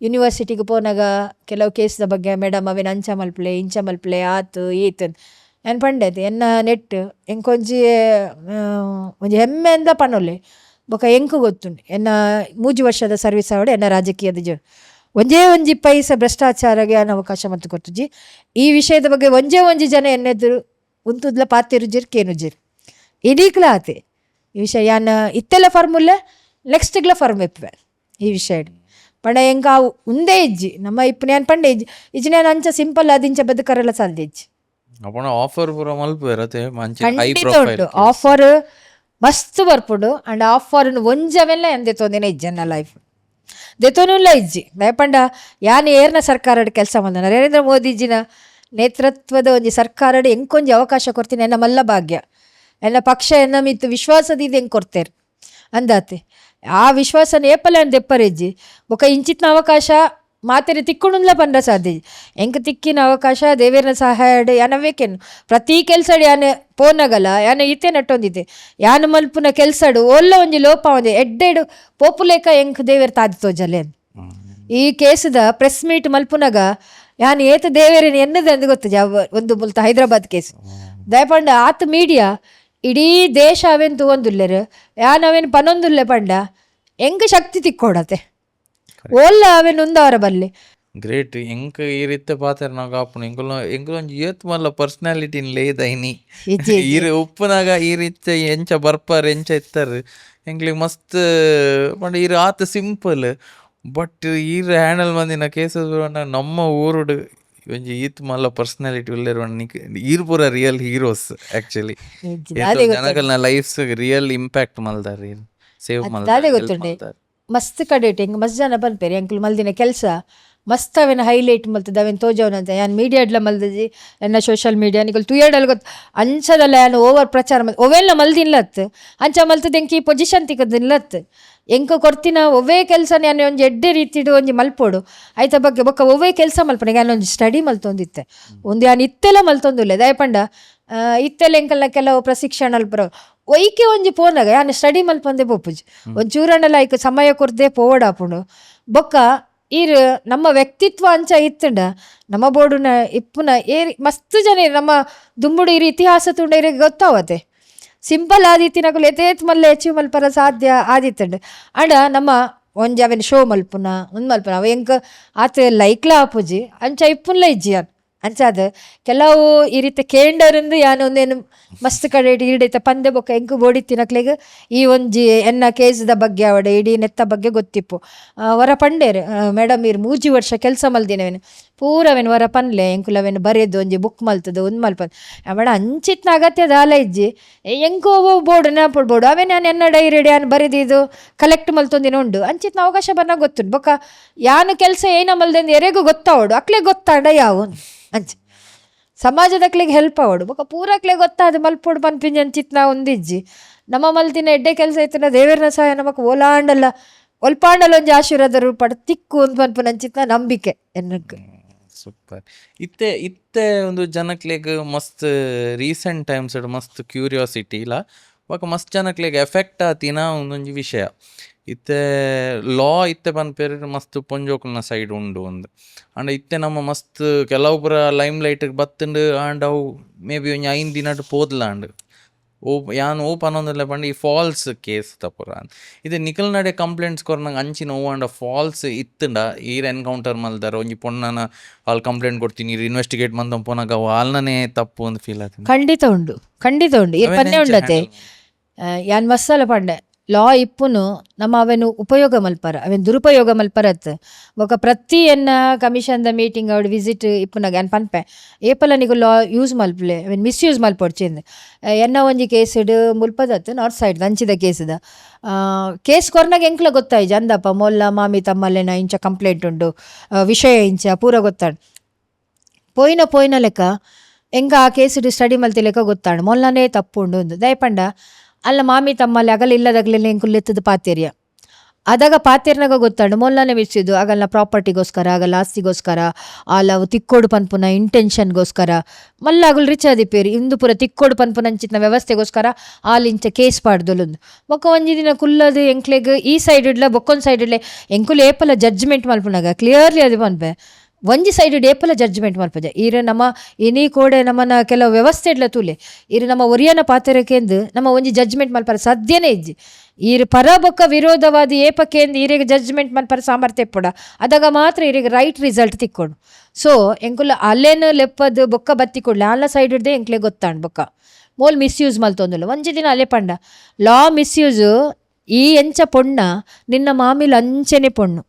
S1: ಯೂನಿವರ್ಸಿಟಿಗೆ ಪೋನಾಗ ಕೆಲವು ಕೇಸ್ದ ಬಗ್ಗೆ ಮೇಡಮ್ ಅವೇನು ಇಂಚ ಮಲ್ಪಲೆ ಆತು ಈತು ಏನು ಪಂಡೈತೆ ಎನ್ನ ನೆಟ್ ಎಂಕೊಂಜಿ ಒಂಜಿ ಹೆಮ್ಮೆಯಿಂದ ಪನ್ನೊಲ್ಲೆ ಬೊಕ ಎಂಕು ಗೊತ್ತುಂಡು ಎನ್ನ 3 ವರ್ಷದ ಸರ್ವಿಸ್ ಆವಡೆ ಎನ್ನ ರಾಜಕೀಯದ ಜೋಡು ಒಂಜಿ ಪೈಸೆ ಭ್ರಷ್ಟಾಚಾರಗೆ ಅನ್ನ ಅವಕಾಶ ಮತ್ತು ಕೊತ್ತುಜಿ ಈ ವಿಷಯದ ಬಗ್ಗೆ ಒಂಜಿ ಜನ ಎನ್ನೆದ್ರು ಉಂತುದ್ಲ ಪಾತಿರುಜಿರ್ ಕೇನುಜಿರ್ ಇಡೀಕ್ಲ ಆತೆ ಈ ವಿಷಯ ಯಾನ ಇತ್ತೆಲ್ಲ ಫರ್ಮುಲ್ಲ ನೆಕ್ಸ್ಟ್ಗ್ಲ ಫರ್ಮ್ ಇಪ್ಪೆ ಈ ವಿಷಯ ಪಂಡ ಎಂಕ ಉಂದೇ ಇಜ್ಜಿ ನಮ್ಮ ಇಪ್ಪು ನಾನು ಪಂಡೆ ಇಜ್ಜಿ ನಾನು ಅಂಚ ಸಿಂಪಲ್ ಅದಿಂಚ ಬದುಕರೆಲ್ಲ ಸಾಧ್ಯ ಇಜ್ಜಿ
S2: ಆಫರ್ ಪೂರ ಮಲ್ಪೇರತೆ
S1: ಖಂಡಿತ ಉಂಟು ಆಫರ್ ಮಸ್ತ್ ಬರ್ಪುಡು ಅಂಡ್ ಆಫರ್ ಒಂಜವೆಲ್ಲ ಎಂದೆ ತೊಂದಿನ ಇಜ್ಜನ್ನ ಲೈಫ್ ದೆತೋನುಲ್ಲ ಇಜ್ಜಿ ದಯಪಂಡ ಯಾನ್ ಏರ್ನ ಸರ್ಕಾರಡ್ ಕೆಲಸ ಬಂದ ನರೇಂದ್ರ ಮೋದಿಜಿನ ನೇತೃತ್ವದ ಒಂಜಿ ಸರ್ಕಾರಡ್ ಎಂಕೊಂಜಿ ಅವಕಾಶ ಕೊಡ್ತೀನಿ ಎನ್ನ ಮಲ್ಲ ಭಾಗ್ಯ ಎನ್ನ ಪಕ್ಷ ಎನ್ನ ಮಿತ್ತು ವಿಶ್ವಾಸದಿಂದ ಹೆಂಗೆ ಕೊಡ್ತೇರು ಅಂದಾತೆ ಆ ವಿಶ್ವಾಸನ ಏಪಲ್ಲ ದೆಪ್ಪರೆಜ್ಜಿ ಬೊಕ ಇಂಚಿತ್ನ ಅವಕಾಶ ಮಾತೆರೆ ತಿಕ್ಕುಂಡ್ಲ ಪಂಡ ಸಾಧ್ಯ ಎಂಕ ತಿಕ್ಕಿನ ಅವಕಾಶ ದೇವೇರ್ನ ಸಹಾಯಡ್ ಯಾನವೇಕೇನು ಪ್ರತಿ ಕೆಲ್ಸಡ್ ಯಾನೆ ಪೋನಗಲ ಯಾನ ಇತ್ತೆ ನಟ್ಟೊಂದಿತ್ತೆ ಯಾನ ಮಲ್ಪುನ ಕೆಲ್ಸಡು ಒಲ್ಲ ಒಂಜಿ ಲೋಪ ಒಂದೆ ಎಡ್ಡೆಡು ಪೋಪುಲೇಕ ಎಂಕ್ ದೇವೇರ್ ತಾದಿ ತೋಜಲೆ ಈ ಕೇಸದ ಪ್ರೆಸ್ ಮೀಟ್ ಮಲ್ಪುನಗ ಯಾನ್ ಏತ ದೇವೇರಿನ ಎನ್ನದೆ ಅಂದು ಗೊತ್ತು ಒಂದು ಮುಲ್ತ ಹೈದರಾಬಾದ್ ಕೇಸ್ ದಯಪಂಡ ಆತ ಮೀಡಿಯಾ ಇಡೀ ದೇಶ ಅವೆನ್ ತೂವೊಂದುಲ್ಲೆರು ಯಾನ್ ಅವೆನ್ ಪನೊಂದುಲ್ಲೆ ಪಂಡ ಎಂಕ ಶಕ್ತಿ ತಿಕ್ಕೋಡತೆ ಓಲ್ಲ ಅವೆನ್ ಉಂದವರ ಬಲ್ಲಿ
S2: ಗ್ರೇಟ್ ಎಂಕ ಈ ರೀತಿ ಪಾತ್ರ ನಾವು ಕಾಪುಣ ಎಂಕುಲೊಂಜಿ ಏತ್ ಮಲ್ಲ ಪರ್ಸನಾಲಿಟಿ ಲೇದೈನಿ ಈರು ಉಪ್ಪುನಾಗ ಈ ರೀತಿ ಎಂಚ ಬರ್ಪಾರ್ ಎಂಚ ಇತ್ತಾರೆ ಎಂಕ್ಲಿಗೆ ಮಸ್ತ್ ಪಂಡ ಈರು ಆತ ಸಿಂಪಲ್ ಬಟ್ ಈರು ಹ್ಯಾಂಡಲ್ ಮಂದಿನ ಕೇಸಸ್ ನಮ್ಮ ಊರುಡು ಒಂಜಿ ಈತ್ ಮಲ್ಲ ಪರ್ಸನಾಲಿಟಿ ಉಳ್ಳೇರು ಈರು ಪೂರ ರಿಯಲ್ ಹೀರೋಸ್ ಆಕ್ಚುಲಿ ಜನಗಲ್ನ ಲೈಫ್ಸ್ ರಿಯಲ್ ಇಂಪ್ಯಾಕ್ಟ್ ಮಲ್ದಾರ ಸೇವ್
S1: ಅದೇ ಗೊತ್ತುಂಡೆ ಮಸ್ತ್ ಕಡೆ ಹೆಂಗೆ ಮಸ್ತ್ ಜನ ಬಂದ್ಪೇರಿ ಅಂಕಲ್ ಮಲ್ದಿನ ಕೆಲಸ ಮಸ್ತ್ ಅವೇನು ಹೈಲೈಟ್ ಮಲ್ತದ ಅವೇನು ತೋಜವನಂತ ಯಾನ್ ಮೀಡಿಯಾಡ್ಲ ಮಲ್ದಜಿ ಎನ್ನ ಸೋಷಲ್ ಮೀಡಿಯಾ ನಿಗಲ್ ತುಯಡಲ್ ಗೊತ್ತು ಅಂಚದಲ್ಲ ಯಾನು ಓವರ್ ಪ್ರಚಾರ ಒವೆಲ್ಲ ಮಲ್ದಿನ್ಲತ್ತು ಅಂಚ ಮಲ್ತದ ಎಂಕಿ ಈ ಪೊಸಿಷನ್ ತಿಕ್ಕದಿನ್ಲತ್ತು ಎಂಕ ಕೊಡ್ತಿನ ಒವ್ವೇ ಕೆಲಸ ನಾನು ಒಂಜಿ ಎಡ್ಡೆ ರೀತಿಡು ಒಂಜಿ ಮಲ್ಪೋಡು ಆಯ್ತ ಬಗ್ಗೆ ಬೊಕ್ಕ ಒವ್ವೇ ಕೆಲಸ ಮಲ್ಪನೆ ನಾನು ಒಂಜಿ ಸ್ಟಡಿ ಮಲ್ತೊಂದಿತ್ತೆ ಒಂದು ಯಾನು ಇತ್ತೆಲ್ಲ ಮಲ್ತೊಂದುಲ್ಲೆ ದಯಪಂಡ ಇತ್ತೆಲ್ಲ ಎಂಕಲ್ನ ಕೆಲವು ಪ್ರಶಿಕ್ಷಣ ಅಲ್ಪರ ಒಯ್ಕೆ ಒಂಜಿ ಪೋನಾಗ ಯಾನು ಸ್ಟಡಿ ಮಲ್ಪಂದೆ ಪೋಪುಜಿ ಒಂಚೂರಣ್ಣಲ್ಲ ಐಕ ಸಮಯ ಕೊರ್ದೆ ಪೋವಡಾಪುಂಡು ಬೊಕ್ಕ ಈರು ನಮ್ಮ ವ್ಯಕ್ತಿತ್ವ ಅಂಚ ಇತ್ತಂಡ ನಮ್ಮ ಬೋಡುನ ಇಪ್ಪುನ ಏರಿ ಮಸ್ತ್ ಜನ ನಮ್ಮ ದುಂಬುಡು ಇರು ಇತಿಹಾಸ ತುಂಡ ಇರಿಗೆ ಗೊತ್ತಾವತ್ತೆ ಸಿಂಪಲ್ ಆದಿತ್ತಿನಕುಲು ಎತೇತ್ ಮಲ್ಲ ಅಚೀವ್ ಮಲ್ಪರ ಸಾಧ್ಯ ಆದಿತ್ತಂಡು ಅಂಡ ನಮ್ಮ ಒಂಜಿ ಅವೆನ್ ಶೋ ಮಲ್ಪುನ ಮಲ್ಪುನ ಅವ ಎಂಕ್ ಆತ ಲೈಕ್ಲ ಆಪುಜಿ ಅಂಚ ಇಪ್ಪುನ್ಲ ಇಜ್ಜಿ ಯಾನ್ ಅಂಚಾದ ಕೆಲವು ಈ ರೀತಿ ಕೇಂಡರಿಂದ ಯಾನು ಒಂದೇನು ಮಸ್ತ್ ಕಡೆ ಈಡೈತ ಪಂದೆ ಬೊಕ್ಕ ಎಂಕು ಬೋಡಿ ತಿನ್ನಕ್ಲೆಗ್ ಈ ಒಂಜಿ ಎನ್ನ ಕೇಸ್ದ ಬಗ್ಗೆ ಅವಡೆ ಇಡೀ ನೆತ್ತ ಬಗ್ಗೆ ಗೊತ್ತಿಪ್ಪು ವರ ಪಂಡೇರು ಮೇಡಮ್ ಇರು 3 ವರ್ಷ ಕೆಲಸ ಮಲ್ದಿನವೇನು ಪೂರವೇನು ವರ ಪನ್ಲೆ ಎಂಕುಲವೇನು ಬರೆದು ಒಂಜಿ ಬುಕ್ ಮಲ್ತದು ಒಂದು ಮಲ್ಪದು ಮೇಡ ಅಂಚಿತ್ನ ಅಗತ್ಯದ ಆಲ ಇಜ್ಜಿ ಎಂಕೋ ಬೋರ್ಡು ನೆನಪುಡ್ಬೋಡು ಅವೇ ನಾನು ಎನ್ನ ಡೈರಿ ಯಾನು ಬರೆದಿದ್ದು ಕಲೆಕ್ಟ್ ಮಲ್ತೊಂದಿನ ಉಂಡು ಅಂಚಿತ್ನ ಅವಕಾಶ ಬನ್ನ ಗೊತ್ತುಂಡು ಬೊಕ್ಕ ಯಾನು ಕೆಲಸ ಏನ ಮಲ್ದೆಂದು ಎರೆಗೂ ಗೊತ್ತಾವಡು ಅಕ್ಲೆ ಗೊತ್ತಾಂಡ ಯಾವು ಅಂಚ ಸಮಾಜದಕ್ಲಿಗೆ ಹೆಲ್ಪ್ ಆವಡು ಬೊಕ್ಕ ಪೂರಕ್ಲೆ ಗೊತ್ತಾದ ಮಲ್ಪೋಡು ಪನ್ಪಿಂಜ ಅಂಚಿತ್ನ ಒಂದಿಜ್ಜಿ ನಮ್ಮ ಮಲ್ತಿನ ಎಡ್ಡೆ ಕೆಲಸ ಇತ್ತಿನ ದೇವರನ ಸಹಾಯ ನಮಕ್ ಓಲಾಂಡಲ್ಲ ಒಲ್ಪಾಂಡಲ್ಲ ಒಂಜಿ ಆಶೀರ್ವಾದ ರೂಪಡ್ ತಿಕ್ಕು ಒಂದು ಪನ್ಪುನ ಅಂಚಿತ್ನ ನಂಬಿಕೆ ಎನ್ನಕ್
S2: ಸೂಪರ್. ಇತ್ತೆ ಒಂದು ಜನಕ್ಲೆಗ್ ಮಸ್ತ್ ರೀಸೆಂಟ್ ಟೈಮ್ಸ್ ಮಸ್ತ್ ಕ್ಯೂರಿಯಾಸಿಟಿ ಇಲ್ಲ ಬೊಕ ಮಸ್ತ್ ಜನಕ್ಲೆಗ್ ಎಫೆಕ್ಟ್ ಆತಿನ ಒಂದೊಂಜಿ ವಿಷಯ ಇತ್ತೆ ಲಾ ಇತ್ತೆ ಪನ್ಪೇರ್ ಮಸ್ತ್ ಪೊಂಜೋಕುಲ್ನ ಸೈಡ್ ಉಂಡು ಒಂದು ಅಂಡ್ ಇತ್ತೆ ನಮ್ಮ ಮಸ್ತ್ ಕೆಲವೊಬ್ಬರ ಲೈಮ್ ಲೈಟ್ಗೆ ಬತ್ತಂಡು ಆಂಡ್ ಅವು ಮೇ ಬಿ ಒಂಜಿ 5 ದಿನ ಪೋದ್ಲಾಂಡ್ ಯಾನ್ ಪನೊಂದುಲ್ಲೆ ಪಂಡ ಈ ಫಾಲ್ಸ್ ಕೇಸ್ ತಪುರ ಇದು ನಿಖಲ್ ನಡೆ ಕಂಪ್ಲೇಂಟ್ಸ್ ಕೊರ್ನಂಗೆ ಅಂಚಿನ ಓಂಡ ಫಾಲ್ಸ್ ಇತ್ತಂಡ ಈರ್ ಎನ್ಕೌಂಟರ್ ಮಲ್ದಾರ ಒಂಜಿ ಪೊಣ್ಣನ ಅಲ್ಲಿ ಕಂಪ್ಲೇಂಟ್ ಕೊಡ್ತೀನಿ ಇರ್ ಇನ್ವೆಸ್ಟಿಗೇಟ್ ಮಂದಂ ಪೋನಾಗ ಅವು ಆಲ್ನನೇ ತಪ್ಪು ಒಂದು ಫೀಲ್ ಆಯ್ತು.
S1: ಖಂಡಿತ ಉಂಡು ಇರ್ ಪನ್ನೆ ಉಂಡತೆ ಯಾನ್ ಮಸ್ಸಲ ಪಂಡೆ ಲಾ ಇಪ್ಪುನು ನಮ್ಮ ಅವೆನು ಉಪಯೋಗ ಮಲ್ಪರ ಅವೆನ್ ದುರುಪಯೋಗ ಮಲ್ಪರತ್ ಬೊಕ ಪ್ರತಿ ಎನ್ನ ಕಮಿಷನ್ದ ಮೀಟಿಂಗ್ ಅವ್ಡು ವಿಸಿಟ್ ಇಪ್ಪುನಾಗ ಯಾನ್ ಪನ್ಪೆ ಏಪಲ ನಿಗು ಲಾ ಯೂಸ್ ಮಲ್ಪಲೆ ಅವೆನ್ ಮಿಸ್ಯೂಸ್ ಮಲ್ಪೊಡ್ಚಿಂದು ಎನ್ನ ಒಂಜಿ ಕೇಸಿಡ್ ಮುಲ್ಪದತ್ತು ನಾರ್ತ್ ಸೈಡ್ ಅಂಚಿದ ಕೇಸ್ ಕೊರ್ನಾಗ ಎಂಕ್ಲ ಗೊತ್ತಾಯ್ಜಿ ಅಂದಪ್ಪ ಮೊಲ್ಲ ಮಾಮಿ ತಮ್ಮಲ್ಲೆನ ಇಂಚ ಕಂಪ್ಲೇಂಟ್ ಉಂಡು ವಿಷಯ ಇಂಚ ಪೂರ ಗೊತ್ತಾಡು ಪೋಯಿನ ಲೆಕ್ಕ ಎಂಗ ಆ ಕೇಸಿಡ್ ಸ್ಟಡಿ ಮಲ್ತಿ ಲೆಕ್ಕ ಗೊತ್ತಾಡು ಮೊಲ್ಲನೇ ತಪ್ಪುಂಡು ಒಂದು ದಯಪಂಡ ಅಲ್ಲ ಮಾಮಿ ತಮ್ಮಲ್ಲಿ ಅಗಲ ಇಲ್ಲದಾಗಲಿಲ್ಲ ಎಂಕುಲ್ಲೆತ್ತದ ಪಾತೇರಿಯ ಅದಾಗ ಪಾತೇರ್ನಾಗ ಗೊತ್ತಾಡು ಮೊಲ್ಲನೆ ಮಿಸ್ಸಿದ್ದು ಆಗಲ್ಲ ಪ್ರಾಪರ್ಟಿಗೋಸ್ಕರ ಆಗಲ್ಲ ಆಸ್ತಿಗೋಸ್ಕರ ಅಲ್ಲ ಅವು ತಿಕ್ಕೋಡು ಪನ್ಪುನ ಇಂಟೆನ್ಷನ್ಗೋಸ್ಕರ ಮಲ್ಲ ಅಗಲು ರಿಚ್ ಆದಿಪ್ಪೇರಿ ಇಂದು ಪೂರ ತಿಕ್ಕೋಡು ಪನ್ಪುನ ಅಂಚಿತ್ನ ವ್ಯವಸ್ಥೆಗೋಸ್ಕರ ಆಲಿಂಚ ಕೇಸ್ ಪಾಡ್ದೊಲೊಂದು ಬೊಕ್ಕ ಒಂಜಿ ದಿನ ಕುಲ್ಲದು ಎಂಕ್ಲೆಗ್ ಈ ಸೈಡ್ ಇಡ್ಲ ಬೊಕ್ಕೊಂದು ಸೈಡ್ ಇಡ್ಲೆ ಎಂಕುಲು ಏಪಲ ಜಡ್ಜ್ಮೆಂಟ್ ಮಲ್ಪುನಾಗ ಕ್ಲಿಯರ್ಲಿ ಅದು ಪನ್ಪೆ ಒಂಜಿ ಸೈಡ್ ಏಪಲ ಜಡ್ಜ್ಮೆಂಟ್ ಮಲ್ಪಜ ಈರು ನಮ್ಮ ಇನಿ ಕೋಡೆ ನಮ್ಮನ ಕೆಲವು ವ್ಯವಸ್ಥೆ ಇಡ್ಲ ತೂಲೆ ಈರು ನಮ್ಮ ಒರಿಯನ ಪಾತೆರಕೆಂದು ನಮ್ಮ ಒಂಜಿ ಜಡ್ಜ್ಮೆಂಟ್ ಮಲ್ಪರ ಸಾಧ್ಯನೇ ಇಜ್ಜಿ ಈರು ಪರ ಬೊಕ್ಕ ವಿರೋಧವಾದಿ ಏಪಕ್ಕೆಂದು ಈರಿಗೆ ಜಡ್ಜ್ಮೆಂಟ್ ಮಲ್ಪರ ಸಾಮರ್ಥ್ಯ ಪುಡ ಅದಾಗ ಮಾತ್ರ ಈರಿಗೆ ರೈಟ್ ರಿಸಲ್ಟ್ ತಿಕ್ಕೊಂಡು ಸೊ ಎಂಕುಲ ಅಲ್ಲೇನು ಲೆಪ್ಪದು ಬೊಕ್ಕ ಬತ್ತಿ ಕೊಡ್ಲೆ ಆಲ ಸೈಡ್ ಹಿಡ್ದೆ ಎಂಕ್ಲೆ ಗೊತ್ತಾಂಡು ಬೊಕ್ಕ ಮೋಲ್ ಮಿಸ್ಯೂಸ್ ಮಲ್ತೊಂದುಲ್ಲ ಒಂಜಿ ದಿನ ಅಲ್ಲೇ ಪಂಡ ಲಾ ಮಿಸ್ಯೂಸು ಈ ಎಂಚ ಪೊಣ್ಣ ನಿನ್ನ ಮಾಮಿಲ್ ಅಂಚೆನೆ ಪೊಣ್ಣು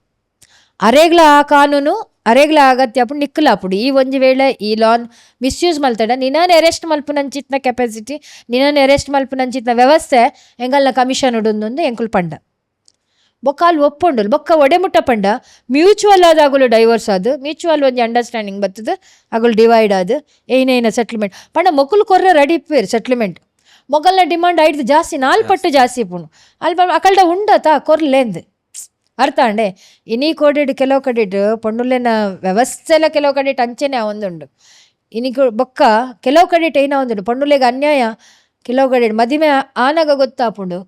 S1: ಅರೆಗ್ಲ ಆ ಕಾನೂನು ಅರೆಗ್ಲ ಅಗತ್ಯ ಅಪ್ಪು ನಿಕ್ಕಲಾಪುಡು ಈ ಒಂಜಿ ವೇಳೆ ಈ ಲಾನ್ ಮಿಸ್ಯೂಸ್ ಮಲ್ತಡ ನಿನ್ನನ್ನು ಅರೆಸ್ಟ್ ಮಲ್ಪುನಂಚಿತ್ನ ಕೆಪಾಸಿಟಿ ನಿನ್ನನ್ನು ಅರೆಸ್ಟ್ ಮಲ್ಪುನಂಚಿತ್ನ ವ್ಯವಸ್ಥೆ ಎಂಗಲ್ನ ಕಮಿಷನ್ ಉಡೊಂದು ಎಂಕುಲು ಪಂಡ ಬೊಕ್ಕ ಅಲ್ಲಿ ಒಪ್ಪುಂಡು ಬೊಕ್ಕ ಒಡೆಮುಟ್ಟ ಪಂಡ ಮ್ಯೂಚುವಲ್ ಆದಾಗಲು ಡೈವರ್ಸ್ ಆದು ಮ್ಯೂಚುವಲ್ ಒಂಜಿ ಅಂಡರ್ಸ್ಟ್ಯಾಂಡಿಂಗ್ ಬರ್ತದೆ ಅಗಲು ಡಿವೈಡ್ ಆದು ಏನೇನ ಸೆಟ್ಲ್ಮೆಂಟ್ ಪಂಡ ಮೊಕುಲು ಕೊರ್ರೆ ರೆಡಿ ಇಪ್ಪೇರು ಸೆಟ್ಲ್ಮೆಂಟ್ ಮೊಗಲ್ನ ಡಿಮಾಂಡ್ ಐದು ಜಾಸ್ತಿ 4 ಪಟ್ಟು ಜಾಸ್ತಿ ಇಪ್ಪುನು ಅಲ್ಲಿ ಅಕಲ್ಡ ಉಂಡತಾ ಕೊರ್ಲೆಂದು ಅರ್ಥ ಅಂಡೆ ಇನಿ ಕೋಡಿಡ್ ಕೆಲವು ಕಡಿಡ್ ಪೊಣ್ಣುಲೆನ ವ್ಯವಸ್ಥೆಲ ಕೆಲವು ಕಡಿಟ್ ಅಂಚೆನೆ ಒಂದುಂಡು ಇನಿ ಬೊಕ್ಕ ಕೆಲವು ಕಡಿಟ್ ಏನ ಒಂದುಂಡು ಪೊಣ್ಣುಲೆಗೆ ಅನ್ಯಾಯ ಕೆಲವು ಕಡಿಡ್ ಮದಿಮೆ ಆನಾಗ ಗೊತ್ತಾಪುಂಡು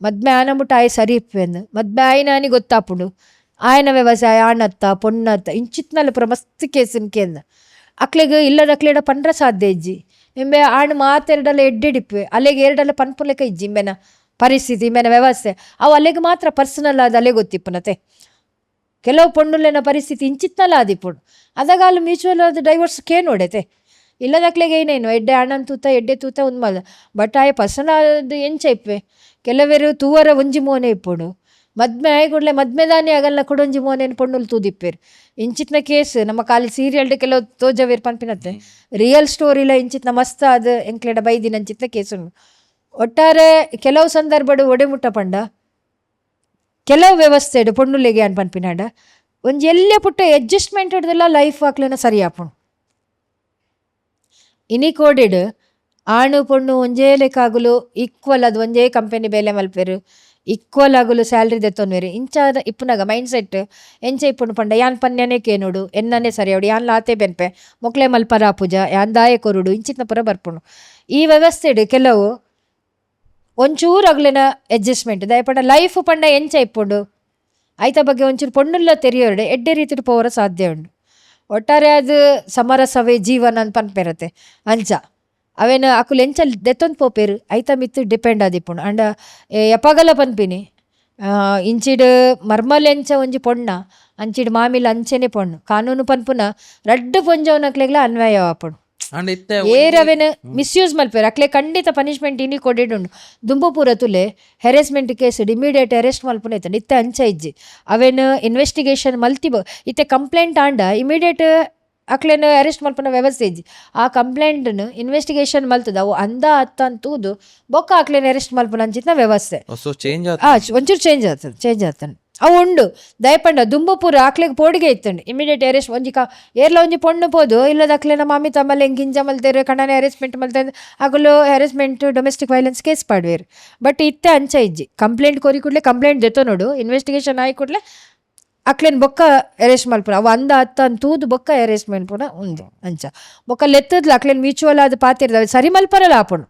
S1: ಮದ್ಮೆ ಆನಮುಟ್ಟ ಆಯ್ ಸರಿ ಇಪ್ಪೆಂದು ಮದ್ಮೆ ಆಯ್ನಾನಿ ಗೊತ್ತಾಪುಂಡು ಆಯನ ವ್ಯವಸಾಯ ಆಣತ್ತ ಪೊಣ್ಣತ್ತ ಇಂಚಿತ್ನಲ್ಲಿ ಪುರ ಮಸ್ತ್ ಕೇಸಿನ ಕೇಂದ ಅಕ್ಲೆಗೆ ಇಲ್ಲದ ಅಕ್ಲೆಡ ಪಂಡ್ರ ಸಾಧ್ಯ ಇಜ್ಜಿ ನಿಂಬೆ ಆಣ್ ಮಾತೆರಡಲ್ಲ ಎಡ್ಡೆಡಿಪ್ಪೆ ಅಲ್ಲಿಗೆ ಎರಡಲ್ಲ ಪನ್ಪುಲೆಕ ಇಜ್ಜಿ ಇಂಬೆನ ಪರಿಸ್ಥಿತಿ ಮೇನ ವ್ಯವಸ್ಥೆ ಅವು ಅಲ್ಲಿಗೆ ಮಾತ್ರ ಪರ್ಸನಲ್ ಆದ ಅಲ್ಲೇ ಗೊತ್ತಿಪ್ಪನತೆ ಕೆಲವು ಪೊಣ್ಣುಲೆನ ಪರಿಸ್ಥಿತಿ ಇಂಚಿತ್ನಲ್ಲ ಆದಿಪ್ಪುಡು ಅದಾಗ ಅಲ್ಲಿ ಮ್ಯೂಚುವಲ್ ಆದ ಡೈವರ್ಸ್ ನೋಡೈತೆ ಇಲ್ಲದಕ್ಲೆಗೆ ಏನೇನು ಎಡ್ಡೆ ಅಣ್ಣನ ತೂತ ಎಡ್ಡೆ ತೂತ ಒಂದು ಮಲ್ಲ ಬಟ್ ಆಯ್ ಪರ್ಸನಲ್ ಆದ ಎಂಚ ಇಪ್ಪೆ ಕೆಲವೇರು ತೂವರ ಒಂಜಿ ಮೋನೆ ಇಪ್ಪುಡು ಮದ್ಮೆ ಆಯ್ಕೊಡ್ಲೆ ಮದ್ಮೆದಾನೆ ಆಗಲ್ಲ ಕೊಡೊಂಜಿ ಮೋನೇನು ಪೊಣ್ಣುಲು ತೂದಿಪ್ಪೇರು ಇಂಚಿತ್ನ ಕೇಸ್ ನಮ್ಮ ಕಾಲಿ ಸೀರಿಯಲ್ಡ್ ಕೆಲವು ತೋಜವೇರು ಪನ್ಪಿನತ್ತೆ ರಿಯಲ್ ಸ್ಟೋರಿಲ ಇಂಚಿತ್ನ ಮಸ್ತ್ ಆದ ಎಂಕ್ಲೆಡ ಬೈದಿನ ಅಂಚಿತ್ನ ಕೇಸ್ ಉಂಡು ಒಟ್ಟಾರೆ ಕೆಲವು ಸಂದರ್ಭಡು ಒಡೆಮುಟ್ಟ ಪಂಡ ಕೆಲವು ವ್ಯವಸ್ಥೆ ಪೊಣ್ಣುಲೆಗೆ ಅನ್ ಪನ್ಪಿನಾಡ ಒಂಜಿ ಎಲ್ಲೆ ಪುಟ್ಟ ಅಡ್ಜಸ್ಟ್ಮೆಂಟ್ ಹಿಡ್ದಲ್ಲ ಲೈಫ್ ಹಾಕ್ಲೇನ ಸರಿ ಆಪುಂಡು ಇನಿ ಕೋಡಿಡ್ ಆಣು ಪೊಣ್ಣು ಒಂಜೇ ಲೆಕ್ಕಾಗಲು ಈಕ್ವಲ್ ಅದು ಒಂಜೇ ಕಂಪೆನಿ ಬೇಲೆ ಮಲ್ಪೇರು ಈಕ್ವಲ್ ಆಗಲು ಸ್ಯಾಲ್ರಿ ದೆತ್ತೊನ್ವೇರು ಇಂಚ ಇಪ್ಪುನಾಗ ಮೈಂಡ್ ಸೆಟ್ ಎಂಚ ಇಪ್ಪುಂಡು ಪಂಡ ಯಾನ್ ಪನ್ಯನೇ ಕೇನುಡು ಎನ್ನನೇ ಸರಿಯಾಡು ಯಾನ್ ಲಾತೆ ಬೆನ್ಪೆ ಮೊಕ್ಲೆ ಮಲ್ಪರ ಪೂಜ ಯಾನ್ ದಾಯ ಕೊರುಡು ಇಂಚಿತ್ನ ಪುರ ಬರ್ಪುಂಡು ಈ ವ್ಯವಸ್ಥೆ ಕೆಲವು ಒಂಚೂರು ಅಗ್ಲಿನ ಅಡ್ಜಸ್ಟ್ಮೆಂಟ್ ದಯಪಂಡ ಲೈಫ್ ಪಂಡ ಎಂಚ ಇಪ್ಪುಂಡು ಐತ ಬಗ್ಗೆ ಒಂಚೂರು ಪೊಣ್ಣುಲ್ಲ ತೆರಿಯೋಡೆ ಎಡ್ಡೆ ರೀತಿಡು ಪೋವರ ಸಾಧ್ಯ ಉಂಡು ಒಟ್ಟಾರೆ ಅದು ಸಮರಸವೇ ಜೀವನ ಅಂತ ಪನ್ಪೇರತ್ತೆ ಅಂಚ ಅವೇನು ಅಕುಲು ಎಂಚ ದೆತ್ತೊಂದು ಪೋಪೇರು ಐತ ಮಿತ್ತು ಡಿಪೆಂಡ್ ಆದಿಪ್ಪುಂಡು ಅಂಡ ಎಪ್ಪಗಲ ಪನ್ಪಿನಿ ಇಂಚಿಡ್ ಮರ್ಮಲೆಂಚ ಒಂಜಿ ಪೊಣ್ಣ ಅಂಚಿಡ್ ಮಾಮಿಲ ಅಂಚೆನೆ ಪೊಣ್ಣು ಕಾನೂನು ಪನ್ಪುನ ರಡ್ಡ್ ಪೊಂಜವನಕ್ಲೆಗ್ಲ ಅನ್ವಯ ಆಪುಂಡು.
S2: ಅಂಡ್ ಇತ್ತೆ
S1: ಏರವೆನ್ ಮಿಸ್ಯೂಸ್ ಮಲ್ಪೇರು ಅಕ್ಲೆ ಖಂಡಿತ ಪನಿಷ್ಮೆಂಟ್ ಇನಿ ಕೊಡಿಡುಂಡು. ದುಂಬು ಪೂರ ತುಲೆ ಹೆರೆಸ್ಮೆಂಟ್ ಕೇಸ್ ಇಮಿಡಿಯೇಟ್ ಅರೆಸ್ಟ್ ಮಲ್ಪುನ ಇತ್ತ ಇತ್ತೆ ಅಂಚ ಇಜ್ಜಿ ಅವೆನ್ ಇನ್ವೆಸ್ಟಿಗೇಷನ್ ಮಲ್ತಿಬ ಇತ್ತೆ ಕಂಪ್ಲೇಂಟ್ ಆಂಡ ಇಮಿಡಿಯೇಟ್ ಅಕ್ಲೆನ್ ಅರೆಸ್ಟ್ ಮಲ್ಪನ ವ್ಯವಸ್ಥೆ ಇಜ್ಜಿ ಆ ಕಂಪ್ಲೇಂಟ್ನು ಇನ್ವೆಸ್ಟಿಗೇಷನ್ ಮಲ್ತದ ಅವು ಅಂದ ಅತ್ತ ಅಂತೂದು ಬೊಕ್ಕ ಅಕ್ಲೆನ್ ಅರೆಸ್ಟ್ ಮಲ್ಪನ ಅಂಚಿತ್ನ ವ್ಯವಸ್ಥೆ
S2: ಸೊ ಚೇಂಜ್
S1: ಒಂಚೂರು ಚೇಂಜ್ ಆಗ್ತದೆ ಅವು ಉಂಡು ದಯಪಂಡ ದುಂಬಪುರ ಆಕ್ಲೆಗ್ ಪೋಡಿಗೆ ಇತ್ತಂಡು ಇಮಿಡಿಯೇಟ್ ಅರೆಸ್ಟ್ ಒಂಜಿ ಏರ್ಲ ಒಂಜಿ ಪೊಣ್ಣು ಪೋದು ಇಲ್ಲದ ಅಕ್ಲೆನ ಮಾಮಿ ತಮ್ಮಲ್ಲಿ ಎಂಗಿಂಜ ಮಲ್ತೇರು ಕಣ್ಣನೆ ಅರೆಸ್ಟ್ಮೆಂಟ್ ಮಲ್ತೇರು ಆಗಲು harassment domestic violence case ಪಾಡ್ವೇರು. But ಇತ್ತೆ ಅಂಚ ಇಜ್ಜಿ ಕಂಪ್ಲೇಂಟ್ ಕೊರಿ ಕೂಡಲೇ ಕಂಪ್ಲೇಂಟ್ ದೆತ್ತೋ ನೋಡು ಇನ್ವೆಸ್ಟಿಗೇಷನ್ ಆಗಿ ಕೂಡಲೇ ಅಕ್ಲೆನ್ ಬೊಕ್ಕ ಅರೆಸ್ಟ್ ಮಲ್ಪುನ ಅವು ಅಂದ ಅತ್ತ ಅಂತೂದು ಬೊಕ್ಕ ಅರೆಸ್ಟ್ ಮಲ್ಪುನ ಉಂದು ಅಂಚ ಬೊಕ್ಕ ಲೆತ್ತದ್ಲ ಅಕ್ಲೆನ್ ಮ್ಯೂಚುವಲ್ ಆದ ಪಾತಿರ್ದಾವೆ ಸರಿ ಮಲ್ಪರಲ್ಲ ಆಪುಂಡು.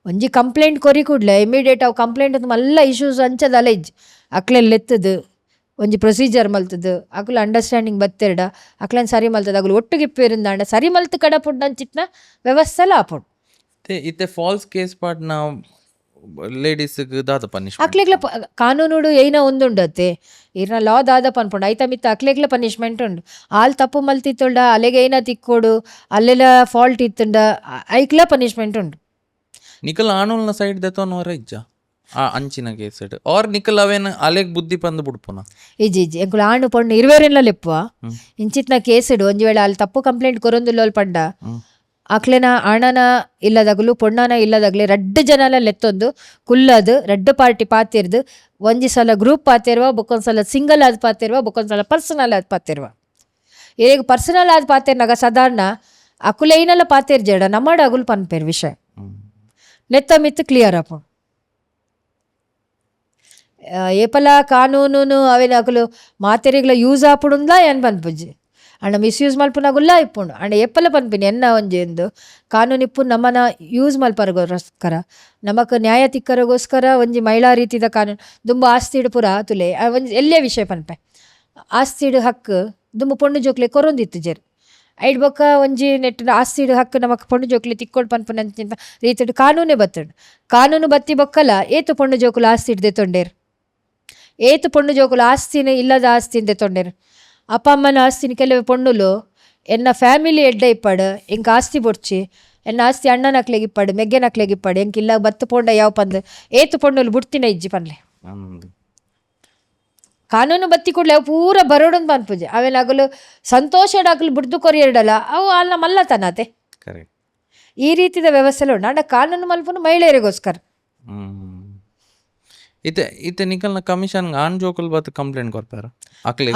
S1: ಒಂಜಿ ಕಂಪ್ಲೇಂಟ್ ಕೊರಿ ಕೂಡಲೇ ಇಮಿಡಿಯೇಟ್ ಅವು ಕಂಪ್ಲೇಂಟ್ ಮಲ್ಲ ಇಶ್ಯೂಸ್ ಅಂಚದಲ್ಲ ಇಜ್ಜಿ ಅಕ್ಲೆನ್ ಲೆತ್ತದು ಒಂಜಿ ಪ್ರೊಸೀಜರ್ ಮಲ್ತದು ಅಕ್ಲು ಅಂಡರ್ಸ್ಟ್ಯಾಂಡಿಂಗ್ ಬತ್ತೆರಡ ಅಕ್ಲೆನ್ ಸರಿ ಮಲ್ತದ ಅಕ್ಲು ಒಟ್ಟಿಗೆ ಇಪ್ಪಿರಿಂದಾಂಡ ಸರಿ ಮಲ್ತು ಕಡಪುಂಡು ಅಂಚಿತ್ನ ವ್ಯವಸ್ಥೆಲ್ಲ ಆಪುಂಡು.
S2: ಇತ್ತೆ ಫಾಲ್ಸ್ ಕೇಸ್ ಪಾಡ್ ನಾವು ಲೇಡೀಸ್ಗೆ ದಾದ ಪನಿಷ್ಮೆಂಟ್
S1: ಅಕ್ಲೆಗ್ಲ ಕಾನೂನುಡು ಏನ ಒಂದುಂಡತ್ತೆ ಇರ್ನ ಲಾ ದಾದ ಪನ್ಪುಂಡು ಐತ ಮಿತ್ತ ಅಕ್ಲೆಗ್ಲ ಪನಿಷ್ಮೆಂಟ್ ಉಂಡು. ಆಲ್ ತಪ್ಪು ಮಲ್ತಿತ್ತುಂಡ ಅಲೆಗೆ ಏನ ತಿಕ್ಕೋಡು ಅಲ್ಲೆಲ್ಲ ಫಾಲ್ಟ್ ಇತ್ತುಂಡ ಐಕ್ಲ ಪನಿಷ್ಮೆಂಟ್ ಉಂಡು.
S2: ನಿಕಲ್ ಆಣುಲ್ನ ಸೈಡ್ ದೆತೋನವರ ಇಜ್ಜ ಆ ಅಂಚಿನ ಕೇಸಡ್ ಆರ್ ನಿಕಲ್ ಅವೇನ ಅಲೆಗ್ ಬುದ್ಧಿ ಪಂದು ಬಿಡ್ಪುನ
S1: ಇಜ್ಜಿ ಎಂಕುಲು ಆಣು ಪೊಣ್ಣು ಇರುವೆರೆಲ್ಲ ಲೆಪ್ಪುವ ಇಂಚಿತ್ನ ಕೇಸಿಡು ಒಂಜಿ ವೇಳೆ ಅಲ್ಲಿ ತಪ್ಪು ಕಂಪ್ಲೇಂಟ್ ಕೊರೊಂದುಲ್ಲೋಲ್ ಪಂಡ ಅಕ್ಲೆನ ಆಣನ ಇಲ್ಲದಾಗಲು ಪೊಣ್ಣನ ಇಲ್ಲದಾಗ್ಲಿ ರಡ್ಡ್ ಜನಲ ಲೆತ್ತೊಂದು ಕುಲ್ಲದು ರಡ್ಡ್ ಪಾರ್ಟಿ ಪಾತಿರ್ದು ಒಂಜಿ ಸಲ ಗ್ರೂಪ್ ಪಾತಿರುವ ಬೊಕ್ಕೊಂದ್ಸಲ ಸಿಂಗಲ್ ಆದ್ ಪಾತಿರುವ ಬೊಕ್ಕೊಂದ್ಸಲ ಪರ್ಸನಲ್ ಆದ್ ಪಾತಿರುವ. ಈಗ ಪರ್ಸನಲ್ ಆದ್ ಪಾತಿರ್ನಾಗ ಸಾಧಾರಣ ಅಕುಲೈನಲ್ಲ ಪಾತಿರ್ಜೇಡ ನಮ್ಮಡ ಅಗುಲು ಪನ್ಪೇರು ವಿಷಯ ನೆತ್ತ ಮಿತ್ತು ಕ್ಲಿಯರ್ ಆಪು ಏಪಲ ಕಾನೂನು ಅವೇನ ಅಕುಲು ಮಾತೆರೆಗ್ಲ ಯೂಸ್ ಆಪುಡುಂದ ಏನ್ ಪನ್ಪುಜ್ಜಿ ಅಂಡ ಮಿಸ್ಯೂಸ್ ಮಲ್ಪುನಾಗುಲ್ಲ ಇಪ್ಪುಂಡು ಅಂಡ ಏಪಲ ಪನ್ಪಿನಿ ಎನ್ನ ಒಂಜಿ ಎಂದು ಕಾನೂನು ಇಪ್ಪು ನಮ್ಮನ ಯೂಸ್ ಮಲ್ಪರಗೋಸ್ಕರ ನಮಕ್ ನ್ಯಾಯ ತಿಕ್ಕರಗೋಸ್ಕರ ಒಂಜಿ ಮಹಿಳಾ ರೀತಿದ ಕಾನೂನು ದುಂಬು ಆಸ್ತಿಡು ಪುರ ತುಲೆ ಒಂಜಿ ಎಲ್ಲೇ ವಿಷಯ ಪನ್ಪೆ ಆಸ್ತಿಡು ಹಕ್ಕು ದುಂಬು ಪೊಣ್ಣು ಜೋಕ್ಲೆ ಕೊರೊಂದಿತ್ತು ಜೇರು ಐಡ್ ಬೊಕ್ಕ ಒಂಜಿ ನೆಟ್ ಆಸ್ತಿಡು ಹಕ್ಕು ನಮಕ್ ಪೊಣ್ಣು ಜೋಕ್ಲೆ ತಿಕ್ಕೊಳ್ ಪನ್ಪುನಂಚಿಂತ ರೀತಿಡು ಕಾನೂನೇ ಬತ್ತುಂಡು. ಕಾನೂನು ಬತ್ತಿ ಬೊಕ್ಕಲ ಏತು ಪೊಣ್ಣು ಜೋಕುಲು ಆಸ್ತಿ ಹಿಡ್ದೆ ತೊಂಡೇರು ಏತು ಪೊಣ್ಣು ಜೋಕುಲು ಆಸ್ತಿನ ಇಲ್ಲದ ಆಸ್ತಿಂದೆ ತೊಂಡೇರು. ಅಪ್ಪ ಅಮ್ಮನ ಆಸ್ತಿನ ಕೆಲವು ಪೊಣ್ಣುಲು ಎನ್ನ ಫ್ಯಾಮಿಲಿ ಎಡ್ಡ ಇಪ್ಪಡು ಎಂಕ ಆಸ್ತಿ ಬೊಡ್ಚಿ ಎನ್ನ ಆಸ್ತಿ ಅಣ್ಣನಕ್ಲೆಗೆ ಇಪ್ಪಡು ಮೆಗ್ಗೆನಕ್ಲೆಗೆ ಇಪ್ಪಡು ಎಂಕ ಇಲ್ಲ ಬತ್ತು ಪೊಂಡ ಯಾವ ಪಂದು ಏತು ಪೊಣ್ಣುಲು ಬುಡ್ತಿನ ಇಜ್ಜಿ ಪನ್ಲೆ ಕಾನೂನು ಬತ್ತಿ ಕೂಡಲೇ ಅವು ಪೂರ ಬರೋಡೊಂದು ಪನ್ಪುಜೆ ಅವೆಲ್ಲ ಆಗಲು ಸಂತೋಷಡ್ ಆಗಲು ಬಿಡ್ದು ಕೊರಿಯಡಲ್ಲ ಅವು ಅಲ್ಲ ಮಲ್ಲತನಾತೆ ಈ ರೀತಿದ ವ್ಯವಸ್ಥೆ ಉಂಡು ಅಂಡ ಕಾನೂನು ಮಲ್ಪನು ಮಹಿಳೆಯರಿಗೋಸ್ಕರ.
S2: ಇತ್ತೆ ನಿಕಲ್ನ ಕಮಿಷನ್ ಆಣ್ ಜೋಕುಲ್ ಬತ್ ಕಂಪ್ಲೇಂಟ್ ಕೊರ್ಪಾರ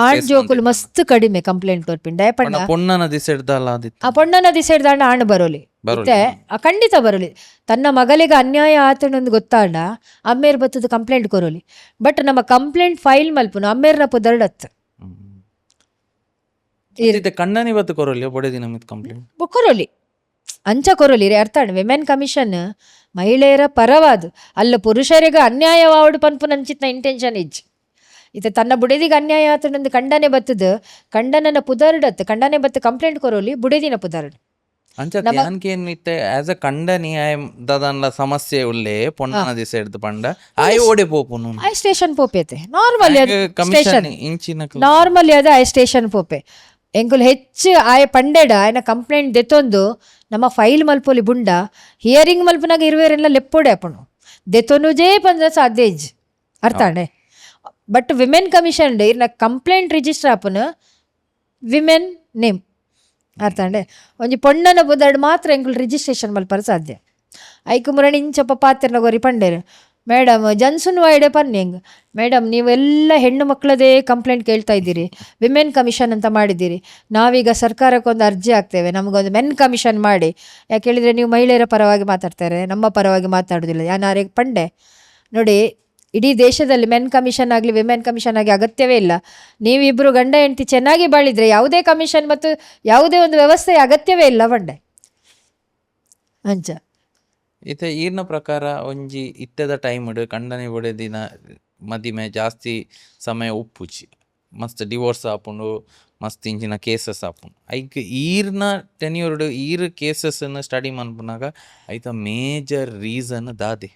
S1: ಆಣ್ ಜೋಕುಲು ಮಸ್ತ್ ಕಡಿಮೆ ಕಂಪ್ಲೇಂಟ್ ಕೊರ್ಪಿಂಡ ಪಂಡ
S2: ಪೊಣ್ಣನ ದಿಸೆಡ್ದಲ್ಲ
S1: ಆ ಪೊಣ್ಣನ ದಿಸೆಡ್ದಾಂಡ ಆಣ್ ಬರೋಲಿ ಇತ್ತೆ ಖಂಡಿತ ಬರೋಲಿ ತನ್ನ ಮಗಳಿಗೆ ಅನ್ಯಾಯ ಆತನೊಂದು ಗೊತ್ತಾಂಡ ಅಮ್ಮೇರ್ ಬತ್ತದ ಕಂಪ್ಲೇಂಟ್ ಕೊರೋಲಿ ಬಟ್ ನಮ್ಮ ಕಂಪ್ಲೇಂಟ್ ಫೈಲ್ ಮಲ್ಪುನು ಅಮ್ಮೇರ್ನ ಪುದರ್ಡತ್
S2: ಕಣ್ಣನಿ ಬತ್ತು ಕೊರೋಲಿ ಬೊಡೆ ದಿನ ಕಂಪ್ಲೇಂಟ್
S1: ಕೊರೋಲಿ ಅಂಚ ಕೊರೋಲಿ ಅರ್ಥ ವಿಮೆನ್ ಕಮಿಷನ್ ಮಹಿಳೆಯರ ಪರವಾದು ಅಲ್ಲ ಪುರುಷರಿಗೆ ಅನ್ಯಾಯವಾಡು ಪನ್ಪುನ ಅಂಚಿತ್ನ ಇಂಟೆನ್ಷನ್ ಇಜ್ಜಿ ಇತ್ತೆ ತನ್ನ ಬುಡೆದಿಗೆ ಅನ್ಯಾಯ ಆತನೊಂದು ಕಂಡನೆ ಬತ್ತದು ಕಂಡನನ ಪುದರ್ಡತ್ ಕಂಡನೆ ಬತ್ತು ಕಂಪ್ಲೇಂಟ್ ಕೊರೋಲಿ ಬುಡೆದಿನ ಪುದರ್ಡ್
S2: ಅಂಚೆ ಆಸ್ ಅ ಕಂಡನಿ ದದನ್ಲ ಸಮಸ್ಯೆ ಉಳ್ಳೇ ಪೊಣ್ಣನ ದಿಸ ಹಿಡ್ದು ಪಂಡ ಆಯ್ ಓಡೆ ಪೋಪುನು
S1: ಐ ಸ್ಟೇಷನ್ ಪೋಪೇತೆ ನಾರ್ಮಲಿ
S2: ಕಮಿಷನ್ ಇಂಚಿನ
S1: ನಾರ್ಮಲಿ ಅದ ಐ ಸ್ಟೇಷನ್ ಪೋಪೆ ಎಂಕುಲು ಹೆಚ್ಚು ಆಯ ಪಂಡೆಡ ಆಯ್ನ ಕಂಪ್ಲೇಂಟ್ ದೆತ್ತೊಂದು ನಮ್ಮ ಫೈಲ್ ಮಲ್ಪೊಲಿ ಬುಂಡ ಹಿಯರಿಂಗ್ ಮಲ್ಪನಾಗ ಇರುವೆರೆಲ್ಲ ಲೆಪ್ಪೋಡೆ ಅಪ್ಪನು ದೆತ್ತೊನುಜೇ ಪಂದ್ರ ಸಾಧ್ಯ ಇಜ್ ಅರ್ಥಾಣೆ. ಬಟ್ ವಿಮೆನ್ ಕಮಿಷನ್ ಇರ್ನ ಕಂಪ್ಲೇಂಟ್ ರಿಜಿಸ್ಟರ್ ಆಪನು ವಿಮೆನ್ ನೇಮ್ ಅರ್ಥಾಂಡೆ ಒಂಜಿ ಪೊಣ್ಣನ ಬುದಡ್ ಮಾತ್ರ ಎಂಕುಲು ರಿಜಿಸ್ಟ್ರೇಷನ್ ಮಲ್ಪರ ಸಾಧ್ಯ. ಐಕು ಮುರಣಿ ಇಂಚಪ್ಪ ಪಾತ್ರೆನ ಗೊರಿ ಪಂಡೇರು ಮೇಡಮ್ ಜನ್ಸುನ್ ವಾಯ್ಡೆ ಪನ್ನಿಂಗ್ ಮೇಡಮ್ ನೀವೆಲ್ಲ ಹೆಣ್ಣು ಮಕ್ಕಳದೇ ಕಂಪ್ಲೇಂಟ್ ಕೇಳ್ತಾ ಇದ್ದೀರಿ ವಿಮೆನ್ ಕಮಿಷನ್ ಅಂತ ಮಾಡಿದ್ದೀರಿ ನಾವೀಗ ಸರ್ಕಾರಕ್ಕೊಂದು ಅರ್ಜಿ ಹಾಕ್ತೇವೆ ನಮಗೊಂದು ಮೆನ್ ಕಮಿಷನ್ ಮಾಡಿ ಯಾಕೆ ಹೇಳಿದರೆ ನೀವು ಮಹಿಳೆಯರ ಪರವಾಗಿ ಮಾತಾಡ್ತಾರೆ ನಮ್ಮ ಪರವಾಗಿ ಮಾತಾಡೋದಿಲ್ಲ ಯಾನಾರೇ ಪಂಡೆ ನೋಡಿ ಇಡೀ ದೇಶದಲ್ಲಿ ಮೆನ್ ಕಮಿಷನ್ ಆಗಲಿ ವಿಮೆನ್ ಕಮಿಷನ್ ಆಗಿ ಅಗತ್ಯವೇ ಇಲ್ಲ. ನೀವಿಬ್ಬರು ಗಂಡ ಹೆಂಡತಿ ಚೆನ್ನಾಗಿ ಬಾಳಿದರೆ ಯಾವುದೇ ಕಮಿಷನ್ ಮತ್ತು ಯಾವುದೇ ಒಂದು ವ್ಯವಸ್ಥೆ ಅಗತ್ಯವೇ ಇಲ್ಲ ಬಂಡೆ ಅಂಚ
S2: ಇತ್ತೆ ಈರ್ನ ಪ್ರಕಾರ ಒಂಜಿ ಇತ್ತೆದ ಟೈಮ್ ಕಂಡನೆ ಬೊಡೆ ದಿನ ಮದಿಮೆ ಜಾಸ್ತಿ ಸಮಯ ಉಪ್ಪುಚಿ ಮಸ್ತ್ ಡಿವೋರ್ಸ್ ಆಪುಂಡು ಮಸ್ತ್ ಇಂಚಿನ ಕೇಸಸ್ ಆಪುಂಡು ಐಕ್ ಈರ್ನ ಟೆನ್ಯೂರ್ಡ್ ಈರ್ ಕೇಸಸ್ನ ಸ್ಟಡಿ ಮನ್ಪುನಾಗ ಐತ ಮೇಜರ್ ರೀಸನ್ ದಾದೆ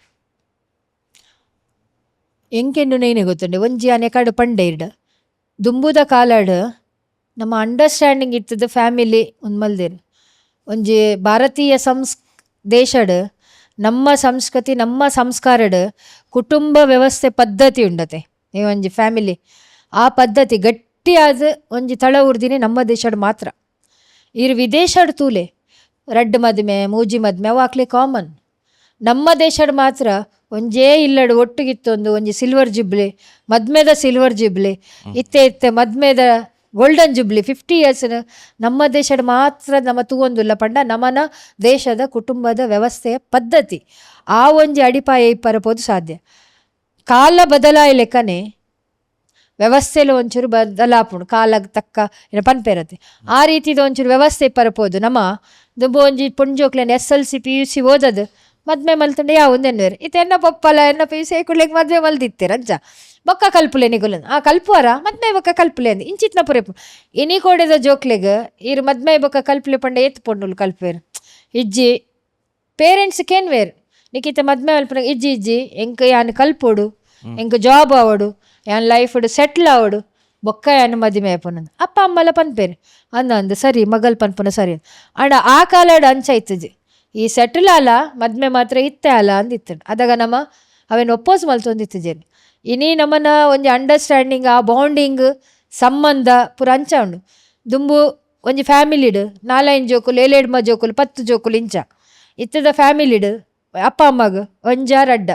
S1: ಎಂಕೆಂಡು ನೈನೆ ಗೊತ್ತುಂಡೆ ಒಂಜಿ ಆನೆಕಾಡು ಪಂಡೆ ಇರ್ಡ ದುಂಬುದ ಕಾಲಾಡು ನಮ್ಮ ಅಂಡರ್ಸ್ಟ್ಯಾಂಡಿಂಗ್ ಇರ್ತದ ಫ್ಯಾಮಿಲಿ ಒಂದು ಮಲ್ದೇರು ಒಂಜಿ ಭಾರತೀಯ ದೇಶಡ್ ನಮ್ಮ ಸಂಸ್ಕೃತಿ ನಮ್ಮ ಸಂಸ್ಕಾರಡ್ ಕುಟುಂಬ ವ್ಯವಸ್ಥೆ ಪದ್ಧತಿ ಉಂಡತೆ ಈ ಒಂಜಿ ಫ್ಯಾಮಿಲಿ ಆ ಪದ್ಧತಿ ಗಟ್ಟಿಯಾದ ಒಂಜಿ ತಳ ಉರ್ದಿನಿ ನಮ್ಮ ದೇಶಡ್ ಮಾತ್ರ. ಇರು ವಿದೇಶಡ್ ತೂಲೆ ರಡ್ಡ್ ಮದ್ಮೆ ಮೂಜಿ ಮದ್ಮೆ ಅವು ಆಕ್ಲೆ ಕಾಮನ್. ನಮ್ಮ ದೇಶಡ್ ಮಾತ್ರ ಒಂಜೇ ಇಲ್ಲಡು ಒಟ್ಟುಗಿತ್ತೊಂದು ಒಂಜಿ ಸಿಲ್ವರ್ ಜುಬ್ಲಿ ಮದ್ಮೆದ ಸಿಲ್ವರ್ ಜುಬ್ಲಿ ಇತ್ತೆ ಮದ್ಮೆದ ಗೋಲ್ಡನ್ ಜುಬ್ಲಿ 50 years ನಮ್ಮ ದೇಶದ ಮಾತ್ರ ನಮ್ಮ ತೂವೊಂದುಲ್ಲ ಪಂಡ ನಮನ ದೇಶದ ಕುಟುಂಬದ ವ್ಯವಸ್ಥೆಯ ಪದ್ಧತಿ ಆ ಒಂಜಿ ಅಡಿಪಾಯ ಇಪ್ಪರಪೋದು ಸಾಧ್ಯ. ಕಾಲ ಬದಲಾಯ ಲೆಕ್ಕನೆ ವ್ಯವಸ್ಥೆಲು ಒಂಚೂರು ಬದಲಾಪುಂಡು ಕಾಲಕ್ಕೆ ತಕ್ಕ ಏನು ಪನ್ಪೇರತ್ತೆ ಆ ರೀತಿದ ಒಂಚೂರು ವ್ಯವಸ್ಥೆ ಇಪ್ಪರಪೋದು. ನಮ್ಮ ದುಂಬು ಒಂಜಿ ಪುಂಜೋಕ್ಲೇನು SLC PUC ಓದದು ಮದ್ಮೆ ಮಲ್ತಂಡೆ ಯಾವಂದೇನ್ವೇರು ಇತ್ತು ಎನ್ನ ಪಪ್ಪಲ ಎನ್ನ PUC ಏಕುಳ್ಳೆಗೆ ಮದ್ವೆ ಮಲ್ದಿತ್ತೀರ ಅಂಚ ಬೊಕ್ಕ ಕಲ್ಪುಲೆ ನಿಗುಲನ್ ಆ ಕಲ್ಪುವರ ಮದ್ಮೆ ಬೊಕ್ಕ ಕಲ್ಪುಲೆ ಅಂದು ಇಂಚಿತ್ನ ಪುರೇಪು ಇನಿ ಕೋಡೆದ ಜೋಕ್ಲೆಗ್ ಇರು ಮದ್ಮೆ ಬೊಕ್ಕ ಕಲ್ಪುಲೆ ಪಂಡ ಎತ್ತು ಪೊಂಡುಲು ಕಲ್ಪೇರು ಇಜ್ಜಿ ಪೇರೆಂಟ್ಸ್ಗೇನ್ವೇರು ನಿಕ್ಕಿತ್ತ ಮದ್ಮೆ ಮಲ್ಪನ ಇಜ್ಜಿ ಎಂಕ ಯಾನು ಕಲ್ಪೋಡು ಎಂಕ ಜಾಬ್ ಆವಡು ಯಾನ್ ಲೈಫ್ ಸೆಟ್ಲ್ ಆವಡು ಬೊಕ್ಕ ಯಾನು ಮದುವೆ ಆಪುನಂದು ಅಪ್ಪ ಅಮ್ಮಲ ಪನ್ಪೇರು ಅಂದು ಸರಿ ಮಗಲ್ ಪನ್ಪುನ ಸರಿ ಅಂಡ ಆ ಕಾಲಡ್ ಅಂಚ ಇತ್ತಜಿ ಈ ಸೆಟ್ಲ್ ಅಲ್ಲ ಮದ್ಮೆ ಮಾತ್ರ ಇತ್ತೆ ಅಲ್ಲ ಅಂದಿತ್ತು ಅದಾಗ ನಮ್ಮ ಅವೇನು ಒಪ್ಪೋಸ್ ಮಲ್ತೊಂದಿತ್ತಜೇನು ಇನಿ ನಮ್ಮನ ಒಂಜಿ ಅಂಡರ್ಸ್ಟ್ಯಾಂಡಿಂಗ್ ಆ ಬಾಂಡಿಂಗ್ ಸಂಬಂಧ ಪೂರ ಅಂಚ ಉಂಡು. ದುಂಬು ಒಂಜಿ ಫ್ಯಾಮಿಲಿಡ್ 4 ಜೋಕುಲು 7 ಜೋಕುಲು 10 ಜೋಕುಲು ಇಂಚ ಇತ್ತದ ಫ್ಯಾಮಿಲಿಡ್ ಅಪ್ಪ ಅಮ್ಮಗ ಒಂಜ ರಡ್ಡ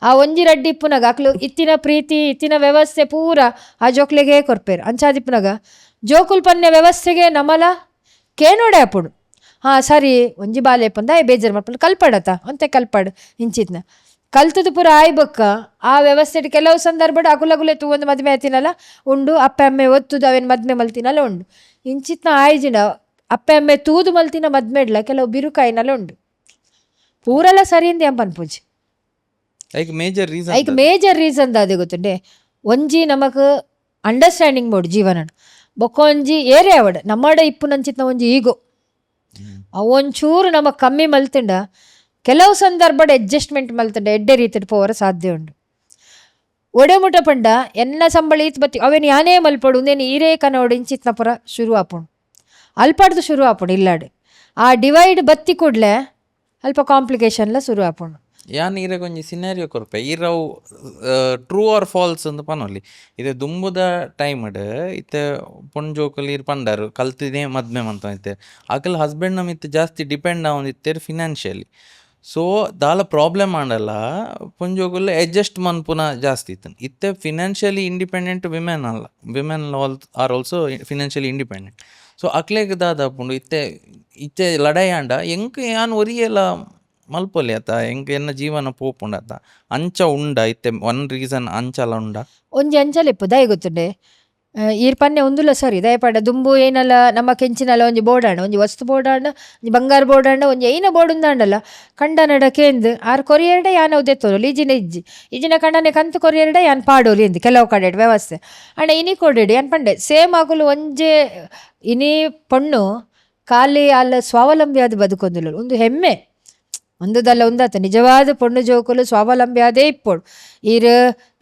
S1: ಆ ಒಂಜಿ ರಡ್ಡಿ ಇಪ್ಪುನಾಗ ಅಕ್ಲು ಇತ್ತಿನ ಪ್ರೀತಿ ಇತ್ತಿನ ವ್ಯವಸ್ಥೆ ಪೂರ ಆ ಜೋಕ್ಲೆಗೆ ಕೊರ್ಪೇರು ಅಂಚಾದಿಪ್ಪುನಾಗ ಜೋಕುಲ್ ಪನ್ಯ ವ್ಯವಸ್ಥೆಗೆ ನಮ್ಮಲ ಕೇನೋಡೆ ಅಪ್ಪುಡು ಸರಿ ಒಂಜಿ ಬಾಲೆ ಪಂದ ಬೇಜಾರು ಮಾಡ್ಕೊಂಡು ಕಲ್ಪಡತ್ತ ಅಂತೆ ಕಲ್ಪಾಡು ಇಂಚಿತ್ನ ಕಲ್ತದು ಪೂರ ಆಯ್ಬಕ್ಕ ಆ ವ್ಯವಸ್ಥೆ ಕೆಲವು ಸಂದರ್ಭ ಅಗುಲಗುಲೆ ಒಂದು ಮದುವೆ ಆಯ್ತಿನಲ್ಲ ಉಂಡು ಅಪ್ಪೆ ಅಮ್ಮೆ ಒತ್ತುದು ಅವೇನು ಮದ್ಮೆ ಮಲ್ತಿನಲ್ಲ ಉಂಡು ಇಂಚಿತ್ನ ಆಯ್ಜಿನ ಅಪ್ಪೆ ಅಮ್ಮೆ ತೂದು ಮಲ್ತಿನ ಮದ್ಮೆಡ್ಲ ಕೆಲವು ಬಿರುಕಾಯಿನಲ್ಲ ಉಂಡು ಪೂರಲ್ಲ ಸರಿ ಅಂದ ಎಂಪನ್ ಪೂಜೆ ಐಕ್ ಮೇಜರ್ ರೀಸನ್ ಅದೇ ಗೊತ್ತುಂಡೆ ಒಂಜಿ ನಮಕ್ ಅಂಡರ್ಸ್ಟ್ಯಾಂಡಿಂಗ್ ಮೋಡು ಜೀವನ ಬೊಕ್ಕ ಒಂಜಿ ಏರೆ ಅವಡ್ ನಮ್ಮಡ ಇಪ್ಪು ನಂಚಿತ್ನ ಒಂಜಿ ಈಗೋ ಅವೊಂಚೂರು ನಮಕ್ ಕಮ್ಮಿ ಮಲ್ತಿಂಡ ಕೆಲವು ಸಂದರ್ಭ ಅಡ್ಜಸ್ಟ್ಮೆಂಟ್ ಮಲ್ತಂಡ ಎಡ್ಡೆ ರೀತಿಡ್ ಪೋವರ ಸಾಧ್ಯ ಉಂಡು. ಒಡೆಮುಟ ಪಂಡ ಎನ್ನ ಸಂಬಳ ಈತ್ ಬತ್ತಿ ಅವೇನು ಯಾನೇ ಮಲ್ಪಡು ಉಂದೇನು ಈರೇ ಕನೋಡು ಇಂಚಿತ್ನ ಪುರ ಶುರು ಆಪುಂಡು ಅಲ್ಪಾಡ್ದು ಶುರು ಆಪುಂಡು ಇಲ್ಲಾಡು ಆ ಡಿವೈಡ್ ಬತ್ತಿ ಕೂಡಲೇ ಅಲ್ಪ ಕಾಂಪ್ಲಿಕೇಶನ್ಲ ಶುರು ಆಪುಂಡು.
S2: ಯಾನ್ ಈರೆಗೊಂಜಿ ಸಿನಾರಿಯೋ ಕೊರ್ಪೆ ಈರವು ಟ್ರೂ ಆರ್ ಫಾಲ್ಸ್ ಅಂತ ಪನೊಲಿ ಇದು ದುಂಬುದ ಟೈಮಡ್ ಇತ್ತೆ ಪೊಂಜೋಕಲ್ ಇರ್ ಪಂಡರು ಕಲ್ತಿದೆ ಮದ್ಮೆ ಮಂತ ಇತ್ತೆ ಅಕಲ್ ಹಸ್ಬೆಂಡ್ ನಮ್ ಇತ್ತೆ ಜಾಸ್ತಿ ಡಿಪೆಂಡ್ ಆವೊಂದಿತ್ತೇರು ಫಿನಾನ್ಷಿಯಲಿ ಸೊ ದಾಲ ಪ್ರಾಬ್ಲಮ್ ಆಂಡಲ್ಲ ಪುಂಜೋಕುಲ್ಲ ಅಡ್ಜಸ್ಟ್ ಮನ್ಪುನ ಜಾಸ್ತಿ ಇತ್ತು ಇತ್ತೆ ಫಿನಾನ್ಷಿಯಲಿ ಇಂಡಿಪೆಂಡೆಂಟ್ ವಿಮೆನ್ ಅಲ್ಲ women are also financially independent so ಅಕ್ಲೆಗ್ ದಾದಾಪುಂಡು ಇತ್ತೆ ಲಡಾಯಿ ಆಂಡ ಎಂಕ್ ಯಾನ್ ಒರಿಯೆಲ್ಲ ಮಲ್ಪೊಲಿ ಆತ ಎಂಕ್ ಎನ್ನ ಜೀವನ ಪೋಪುಂಡತ ಅಂಚ ಉಂಡ ಇತ್ತೆ ಒನ್ ರೀಸನ್ ಅಂಚಲ ಉಂಡ
S1: ಒಂಜಿ ಅಂಚಲೆಪ್ಪು ದಯ ಗೊತ್ತುಂಡೆ ಈರ್ ಪನ್ನೆ ಒಂದುಲ ಸರಿ ದಯಪಡ ದುಂಬು ಏನಲ್ಲ ನಮ್ಮ ಕೆಂಚಿನಲ್ಲ ಒಂಜಿ ಬೋರ್ಡಾಂಡ ಒಂಜಿ ವಸ್ತು ಬೋರ್ಡಾಂಡ ಒಂಜಿ ಬಂಗಾರ ಬೋರ್ಡಾಂಡ ಒಂಜಿ ಐನ ಬೋರ್ಡ್ ಉಂದಾಂಡಲ್ಲ ಕಂಡನಡ ಕೇಂದ್ ಆರ್ ಕೊರಿಯರ್ಡ ಯಾನ್ ಅವದೆತ್ತೋಲಿ ಇಜಿನ ಕಂಡನೆ ಕಂತು ಕೊರಿಯರ್ಡ ಯಾನ್ ಪಾಡೋಲಿ ಎಂದ್ ಕೆಲವು ಕಡೆ ವ್ಯವಸ್ಥೆ ಅಂಡ ಇನಿ ಕೊಡೆಡು ಯಾನ್ ಪಂಡೆ ಸೇಮ್ ಆಗುಲು ಒಂಜೆ ಇನಿ ಪೊಣ್ಣು ಖಾಲಿ ಅಲ್ಲ ಸ್ವಾವಲಂಬಿ ಆದ ಬದುಕೊಂದುಲು ಒಂದು ಹೆಮ್ಮೆ ಒಂದುದಲ್ಲ ಒಂದಾತ ನಿಜವಾದ ಪೊಣ್ಣು ಜೋಕುಲು ಸ್ವಾವಲಂಬಿ ಆದೇ ಇಪ್ಪೋಡು ಈರು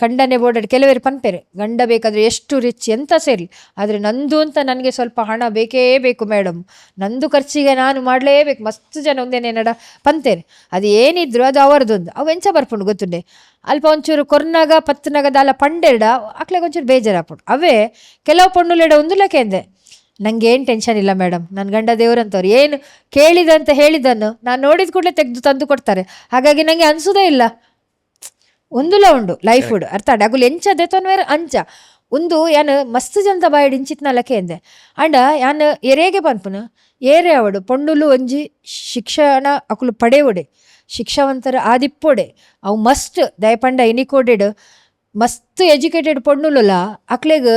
S1: ಕಂಡನೆ ಬೋರ್ಡಾಡ್ ಕೆಲವೇರು ಪನ್ಪೇರೆ ಗಂಡ ಬೇಕಾದರೆ ಎಷ್ಟು ರಿಚ್ ಎಂತ ಸೇರಿ ಆದರೆ ನಂದು ಅಂತ ನನಗೆ ಸ್ವಲ್ಪ ಹಣ ಬೇಕೇ ಬೇಕು ಮೇಡಮ್ ನಂದು ಖರ್ಚಿಗೆ ನಾನು ಮಾಡಲೇಬೇಕು ಮಸ್ತ್ ಜನ ಒಂದೇನೇನಡ ಪಂತೇನೆ ಅದು ಏನಿದ್ರು ಅದು ಅವರದೊಂದು ಅವು ಎಂಚ ಬರ್ಪುಂಡು ಗೊತ್ತುಂಡೆ ಅಲ್ಪ ಒಂಚೂರು ಕೊರ್ನಾಗ ಪತ್ತನಾಗ ದಾಲ ಪಂಡೆರಡ ಅಕ್ಲೆಗೆ ಒಂಚೂರು ಬೇಜಾರಾಪುಂಡು ಅವೇ ಕೆಲವು ಪೊಣ್ಣುಲೆಡ ಒಂದು ಲೆಕ್ಕ ಎಂದೆ ನಂಗೆ ಏನು ಟೆನ್ಷನ್ ಇಲ್ಲ ಮೇಡಮ್ ನನ್ನ ಗಂಡ ದೇವ್ರಂತವ್ರು ಏನು ಕೇಳಿದಂತ ಹೇಳಿದ್ದನ್ನು ನಾನು ನೋಡಿದ ಕೂಡಲೇ ತೆಗೆದು ತಂದು ಕೊಡ್ತಾರೆ ಹಾಗಾಗಿ ನನಗೆ ಅನಿಸೋದೇ ಇಲ್ಲ ಒಂದುಲ ಉಂಡು ಲೈಫ್ ಉಡು ಅರ್ಥ ಅಗುಲು ಎಂಚದೆ ತೊನ್ವೇರು ಅಂಚ ಒಂದು ಯಾನು ಮಸ್ತ್ ಜನದ ಬಾಯಡ್ ಇಂಚಿತ್ನಲಕ್ಕೆ ಎಂದೆ ಅಂಡ ಯಾನು ಎರೆಗೆ ಪನ್ಪುನು ಏರೆ ಅವಡು ಪೊಂಡುಲು ಒಂಜಿ ಶಿಕ್ಷಣ ಅಕುಲು ಪಡೆವುಡೆ ಶಿಕ್ಷಾವಂತರ ಆದಿಪ್ಪೊಡೆ ಅವು ಮಸ್ಟ್ ದಯಪಂಡ ಇನಿಕೋಡೆಡ್ ಮಸ್ತ್ ಎಜುಕೇಟೆಡ್ ಪೊಣ್ಣುಲುಲ ಅಕ್ಲೆಗ್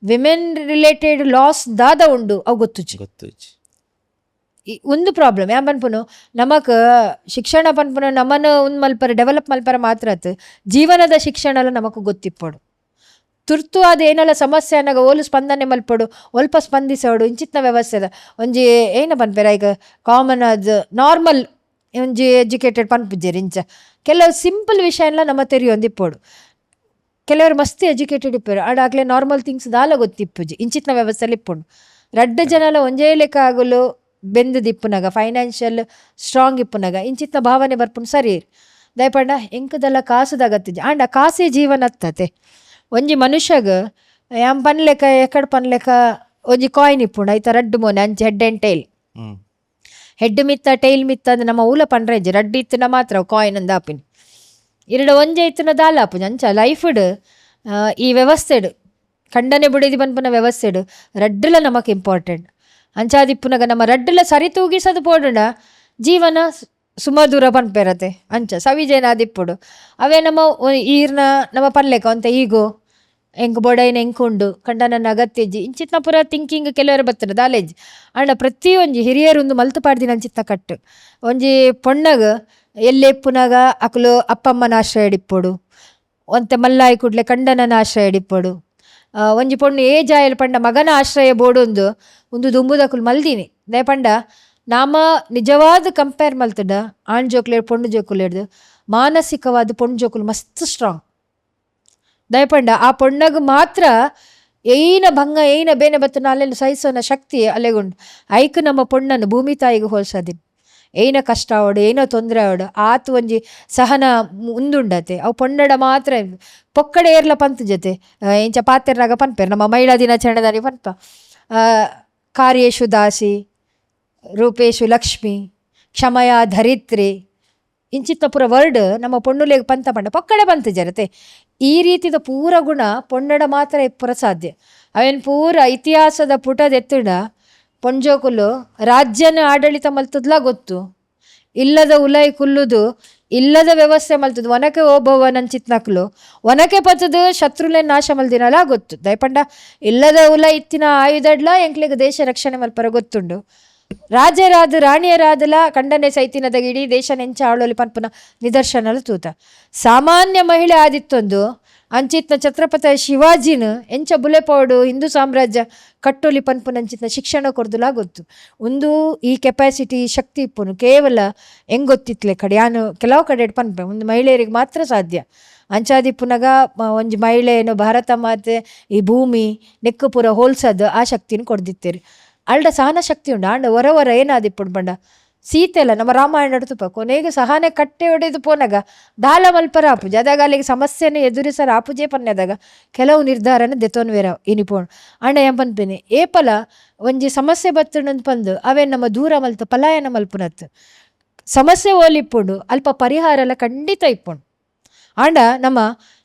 S1: ವಿಮೆನ್ ರಿಲೇಟೆಡ್ ಲಾಸ್ ದಾದ ಉಂಡು ಅವು ಗೊತ್ತುಜಿ ಒಂದು ಪ್ರಾಬ್ಲಮ್ ಯಾ ಪನ್ಪುನು ನಮಕ್ ಶಿಕ್ಷಣ ಪನ್ಪುನ ನಮ್ಮನ ಒಂದು ಮಲ್ಪರ ಡೆವಲಪ್ ಮಲ್ಪರ ಮಾತ್ರ ಜೀವನದ ಶಿಕ್ಷಣ ನಮಕ್ ಗೊತ್ತಿಪ್ಪಡು ತುರ್ತು ಅದು ಏನಲ್ಲ ಸಮಸ್ಯೆ ಅನ್ನಾಗ ಓಲು ಸ್ಪಂದನೆ ಮಲ್ಪಡು ಒಲ್ಪ ಸ್ಪಂದಿಸೋಡು ಇಂಚಿತ್ನ ವ್ಯವಸ್ಥೆದ ಒಂಜಿ ಏನ ಪನ್ಪೇರ ಈಗ ಕಾಮನ್ ಅದು ನಾರ್ಮಲ್ ಒಂಜಿ ಎಜುಕೇಟೆಡ್ ಪನ್ಪುಜೇರಿ ಇಂಚ ಕೆಲವು ಸಿಂಪಲ್ ವಿಷಯ ಎಲ್ಲ ನಮ್ಮ ತೆರಿಯೊಂದಿಪ್ಪೋಡು ಕೆಲವರು ಮಸ್ತ್ ಎಜುಕೇಟೆಡ್ ಇಪ್ಪರು ಆಡಾಗಲೇ ನಾರ್ಮಲ್ ಥಿಂಗ್ಸ್ ದಾಲ ಗೊತ್ತಿಪ್ಪುಜಿ ಇಂಚಿತ್ನ ವ್ಯವಸ್ಥೆಲಿ ಇಪ್ಪುಂಡು ರಡ್ಡು ಜನಲ ಒಂಜೇ ಲೆಕ್ಕ ಆಗಲು ಬೆಂದು ದಿಪ್ಪುನಾಗ ಫೈನಾನ್ಷಿಯಲ್ ಸ್ಟ್ರಾಂಗ್ ಇಪ್ಪುನಾಗ ಇಂಚಿತ್ನ ಭಾವನೆ ಬರ್ಪುಂಡು ಸರಿ ದಯಪಂಡ ಎಂಕದಲ್ಲ ಕಾಸುದ ಅಗತ್ಯ ಆಂಡ ಕಾಸೇ ಜೀವನ ಹತ್ತತೆ ಒಂಜಿ ಮನುಷ್ಯಗ ಯಾಮ್ ಪನ್ಲೆಕ್ಕ ಎಕಡ್ ಪನ್ಲೆಕ್ಕ ಒಂಜಿ ಕಾಯಿನ್ ಇಪ್ಪುಂಡು ಐತ ರಡ್ಡು ಮೋನೆ ಅಂಚೆ ಹೆಡ್ ಆ್ಯಂಡ್ ಟೈಲ್ ಹೆಡ್ ಮಿತ್ತ ಟೈಲ್ ಮಿತ್ತ ಅಂದ್ರೆ ನಮ್ಮ ಊಲ ಪಂಡ್ರೆಜ್ಜಿ ರಡ್ಡು ಇತ್ತಿನ ಮಾತ್ರ ಕಾಯಿನ್ ಅಂದ ಆಪಿನಿ ಇರಡು ಒಂಜೆ ಇತ್ತಿನ ದಾಲ ಆಪುಜಿ ಅಂಚ ಲೈಫ್ಡ್ ಈ ವ್ಯವಸ್ಥೆಡು ಕಂಡನೆ ಬುಡಿದಿ ಪನ್ಪುನ ವ್ಯವಸ್ಥೆಡು ರಡ್ಡುಲ ನಮಕ್ ಇಂಪಾರ್ಟೆಂಟ್ ಅಂಚಾದಿಪ್ಪುನಗ ನಮ್ಮ ರಡ್ಡುಲ ಸರಿ ತೂಗಿಸದು ಪೋಡುಂಡ ಜೀವನ ಸುಮಧುರ ಪನ್ಪೆರತೆ ಅಂಚ ಸವಿಜೇನಾದಿಪ್ಪುಡು ಅವೇ ನಮ್ಮ ಈರ್ನ ನಮ್ಮ ಪನ್ಲೆಕ ಅಂತ ಈಗೋ ಎಂಕ್ ಬೊಡೈನ ಎಂಕುಂಡು ಕಂಡ ನನ್ನ ಅಗತ್ಯಜ್ಜಿ ಇಂಚಿತ್ನ ಪೂರ ಥಿಂಕಿಂಗ್ ಕೆಲವರು ಬರ್ತದೆ ದಾಲೇಜ್ ಅಂಡ ಪ್ರತಿ ಒಂಜಿ ಹಿರಿಯರೊಂದು ಮಲ್ತು ಪಾಡ್ದಿನ ಅಂಚಿತ್ನ ಕಟ್ಟು ಒಂಜಿ ಪೊಣ್ಣಗ ಎಲ್ಲೆಪ್ಪುನಾಗ ಅಕುಲು ಅಪ್ಪಮ್ಮನ ಆಶ್ರಯ ಇಡಿಪ್ಪೊಡು ಒಂತೆ ಮಲ್ಲಾಯಿ ಕುಡ್ಲೆ ಕಂಡನನ ಆಶ್ರಯ ಇಡಿಪ್ಪೊಡು ಒಂಜಿ ಪೊಣ್ಣು ಏಜ್ ಆಯಲ್ ಪಂಡ ಮಗನ ಆಶ್ರಯ ಬೋಡೊಂದು ಒಂದು ದುಂಬುದಕುಲು ಮಲ್ದೀನಿ ದಯಪಂಡ ನಾಮ ನಿಜವಾದ ಕಂಪೇರ್ ಮಲ್ತುಂಡ ಆಣ್ ಜೋಕ್ಲೇಡ್ ಪೊಣ್ಣು ಜೋಕುಲೇಡ್ದು ಮಾನಸಿಕವಾದ ಪೊಣ್ಣು ಜೋಕುಲು ಮಸ್ತ್ ಸ್ಟ್ರಾಂಗ್ ದಯಪಂಡ ಆ ಪೊಣ್ಣಗ ಮಾತ್ರ ಏನ ಭಂಗ ಏನ ಬೇನೆ ಬತ್ತು ಅಲ್ಲೆಲ್ಲ ಸಹಿಸೋನ ಶಕ್ತಿ ಅಲ್ಲೆಗುಂಡು ಐಕ್ ನಮ್ಮ ಪೊಣ್ಣನ್ನು ಭೂಮಿ ತಾಯಿಗೆ ಹೋಲ್ಸದಿನ್ ಏನ ಕಷ್ಟ ಆವಡು ಏನೋ ತೊಂದರೆ ಆವಡು ಆತು ಒಂಜಿ ಸಹನ ಮುಂದುಂಡತೆ ಅವು ಪೊಣ್ಣಡ ಮಾತ್ರ ಪೊಕ್ಕಡೆ ಏರ್ಲ ಪಂತ್ ಜೊತೆ ಇಂಚ ಪಾತೆರ್ನಾಗ ಪನ್ಪೇರು ನಮ್ಮ ಮಹಿಳಾ ದಿನಾಚರಣೆದಾರಿ ಪನ್ಪ ಕಾರ್ಯೇಶು ದಾಸಿ ರೂಪೇಶು ಲಕ್ಷ್ಮಿ ಕ್ಷಮಯ ಧರಿತ್ರಿ ಇಂಚಿತ್ತ ಪೂರ ವರ್ಡ್ ನಮ್ಮ ಪೊಣ್ಣುಲೆಗೆ ಪಂತ ಪಂಡ ಪೊಕ್ಕಡೆ ಪಂತ ಜರತೆ ಈ ರೀತಿದ ಪೂರ ಗುಣ ಪೊಣ್ಣಡ ಮಾತ್ರ ಎಪ್ಪುರ ಸಾಧ್ಯ ಅವೇನು ಪೂರ ಇತಿಹಾಸದ ಪುಟದೆತ್ತುಡ ಪೊಂಜೋಕುಲು ರಾಜ್ಯನ ಆಡಳಿತ ಮಲ್ತದ್ಲ ಗೊತ್ತು ಇಲ್ಲದ ಉಲೈ ಕುಲ್ಲುದು ಇಲ್ಲದ ವ್ಯವಸ್ಥೆ ಮಲ್ತದು ಒನಕೆ ಓಬವ್ವ ನಂಚಿತ್ನಕ್ಲು ಒನಕೆ ಪತ್ತದು ಶತ್ರುಲೆ ನಾಶ ಮಲ್ದಿನಲ ಗೊತ್ತು ದಯಪಂಡ ಇಲ್ಲದ ಉಲ ಇತ್ತಿನ ಆಯುಧಡ್ಲ ಎಂಕ್ಲೆಗ್ ದೇಶ ರಕ್ಷಣೆ ಮಲ್ಪರ ಗೊತ್ತುಂಡು ರಾಜರಾದ ರಾಣಿಯರಾದಲ ಕಂಡನೆ ಸೈತಿನದ ಇಡೀ ದೇಶ ನೆಂಚ ಆಳೋಲಿ ಪನ್ಪುನ ನಿದರ್ಶನಲು ತೂತ ಸಾಮಾನ್ಯ ಮಹಿಳೆ ಆದಿತ್ತೊಂದು ಅಂಚಿತ್ನ ಛತ್ರಪತಿ ಶಿವಾಜಿನ ಎಂಚ ಬುಲೆಪೋಡು ಹಿಂದೂ ಸಾಮ್ರಾಜ್ಯ ಕಟ್ಟೋಲಿ ಪನ್ಪುನಂಚಿತ್ನ ಶಿಕ್ಷಣ ಕೊಡ್ದುಲ ಗೊತ್ತು ಒಂದು ಈ ಕೆಪಾಸಿಟಿ ಶಕ್ತಿ ಇಪ್ಪುನು ಕೇವಲ ಹೆಂಗ್ ಗೊತ್ತಿತ್ಲೆ ಕಡೆ ಯಾನು ಕೆಲವು ಕಡೆ ಪನ್ಪೆ ಒಂದು ಮಹಿಳೆಯರಿಗೆ ಮಾತ್ರ ಸಾಧ್ಯ ಅಂಚಾದಿಪ್ಪುನಗ ಒಂಜಿ ಮಹಿಳೆಯನ್ನು ಭಾರತ ಮಾತೆ ಈ ಭೂಮಿ ನೆಕ್ಕು ಪೂರ ಹೋಲ್ಸದು ಆ ಶಕ್ತಿನ ಕೊಡ್ದಿತ್ತೇರಿ ಅಲ್ಡ ಸಹನ ಶಕ್ತಿ ಉಂಡು ಆಂಡ ಹೊರ ಏನಾದಿಪ್ಪುಂಡು ಪಂಡ ಸೀತೆಲ್ಲ ನಮ್ಮ ರಾಮಾಯಣ ತುಪ್ಪ ಕೊನೆಗೆ ಸಹನೆ ಕಟ್ಟೆ ಹೊಡೆದು ಪೋನಾಗ ದಾಲ ಮಲ್ಪರ ಆಪುಜಿ ಅದಾಗ ಅಲ್ಲಿಗೆ ಸಮಸ್ಯೆನ ಎದುರಿಸರ ಆಪುಜೆ ಪನ್ಯದಾಗ ಕೆಲವು ನಿರ್ಧಾರನ ದೆತೋನ್ವೇರ ಇನಿಪೋಣು ಅಂಡ ಎಂಪನ್ಪೇನೆ ಏಪಲ ಒಂಜಿ ಸಮಸ್ಯೆ ಬತ್ತುಂಡು ಪಂದು ಅವೇ ನಮ್ಮ ದೂರ ಮಲ್ತು ಪಲಾಯನ ಮಲ್ಪುನತ್ತು ಸಮಸ್ಯೆ ಓಲಿಪ್ಪುಂಡು ಅಲ್ಪ ಪರಿಹಾರ ಎಲ್ಲ ಖಂಡಿತ ಇಪ್ಪುಂಡು ಆಂಡ ನಮ್ಮ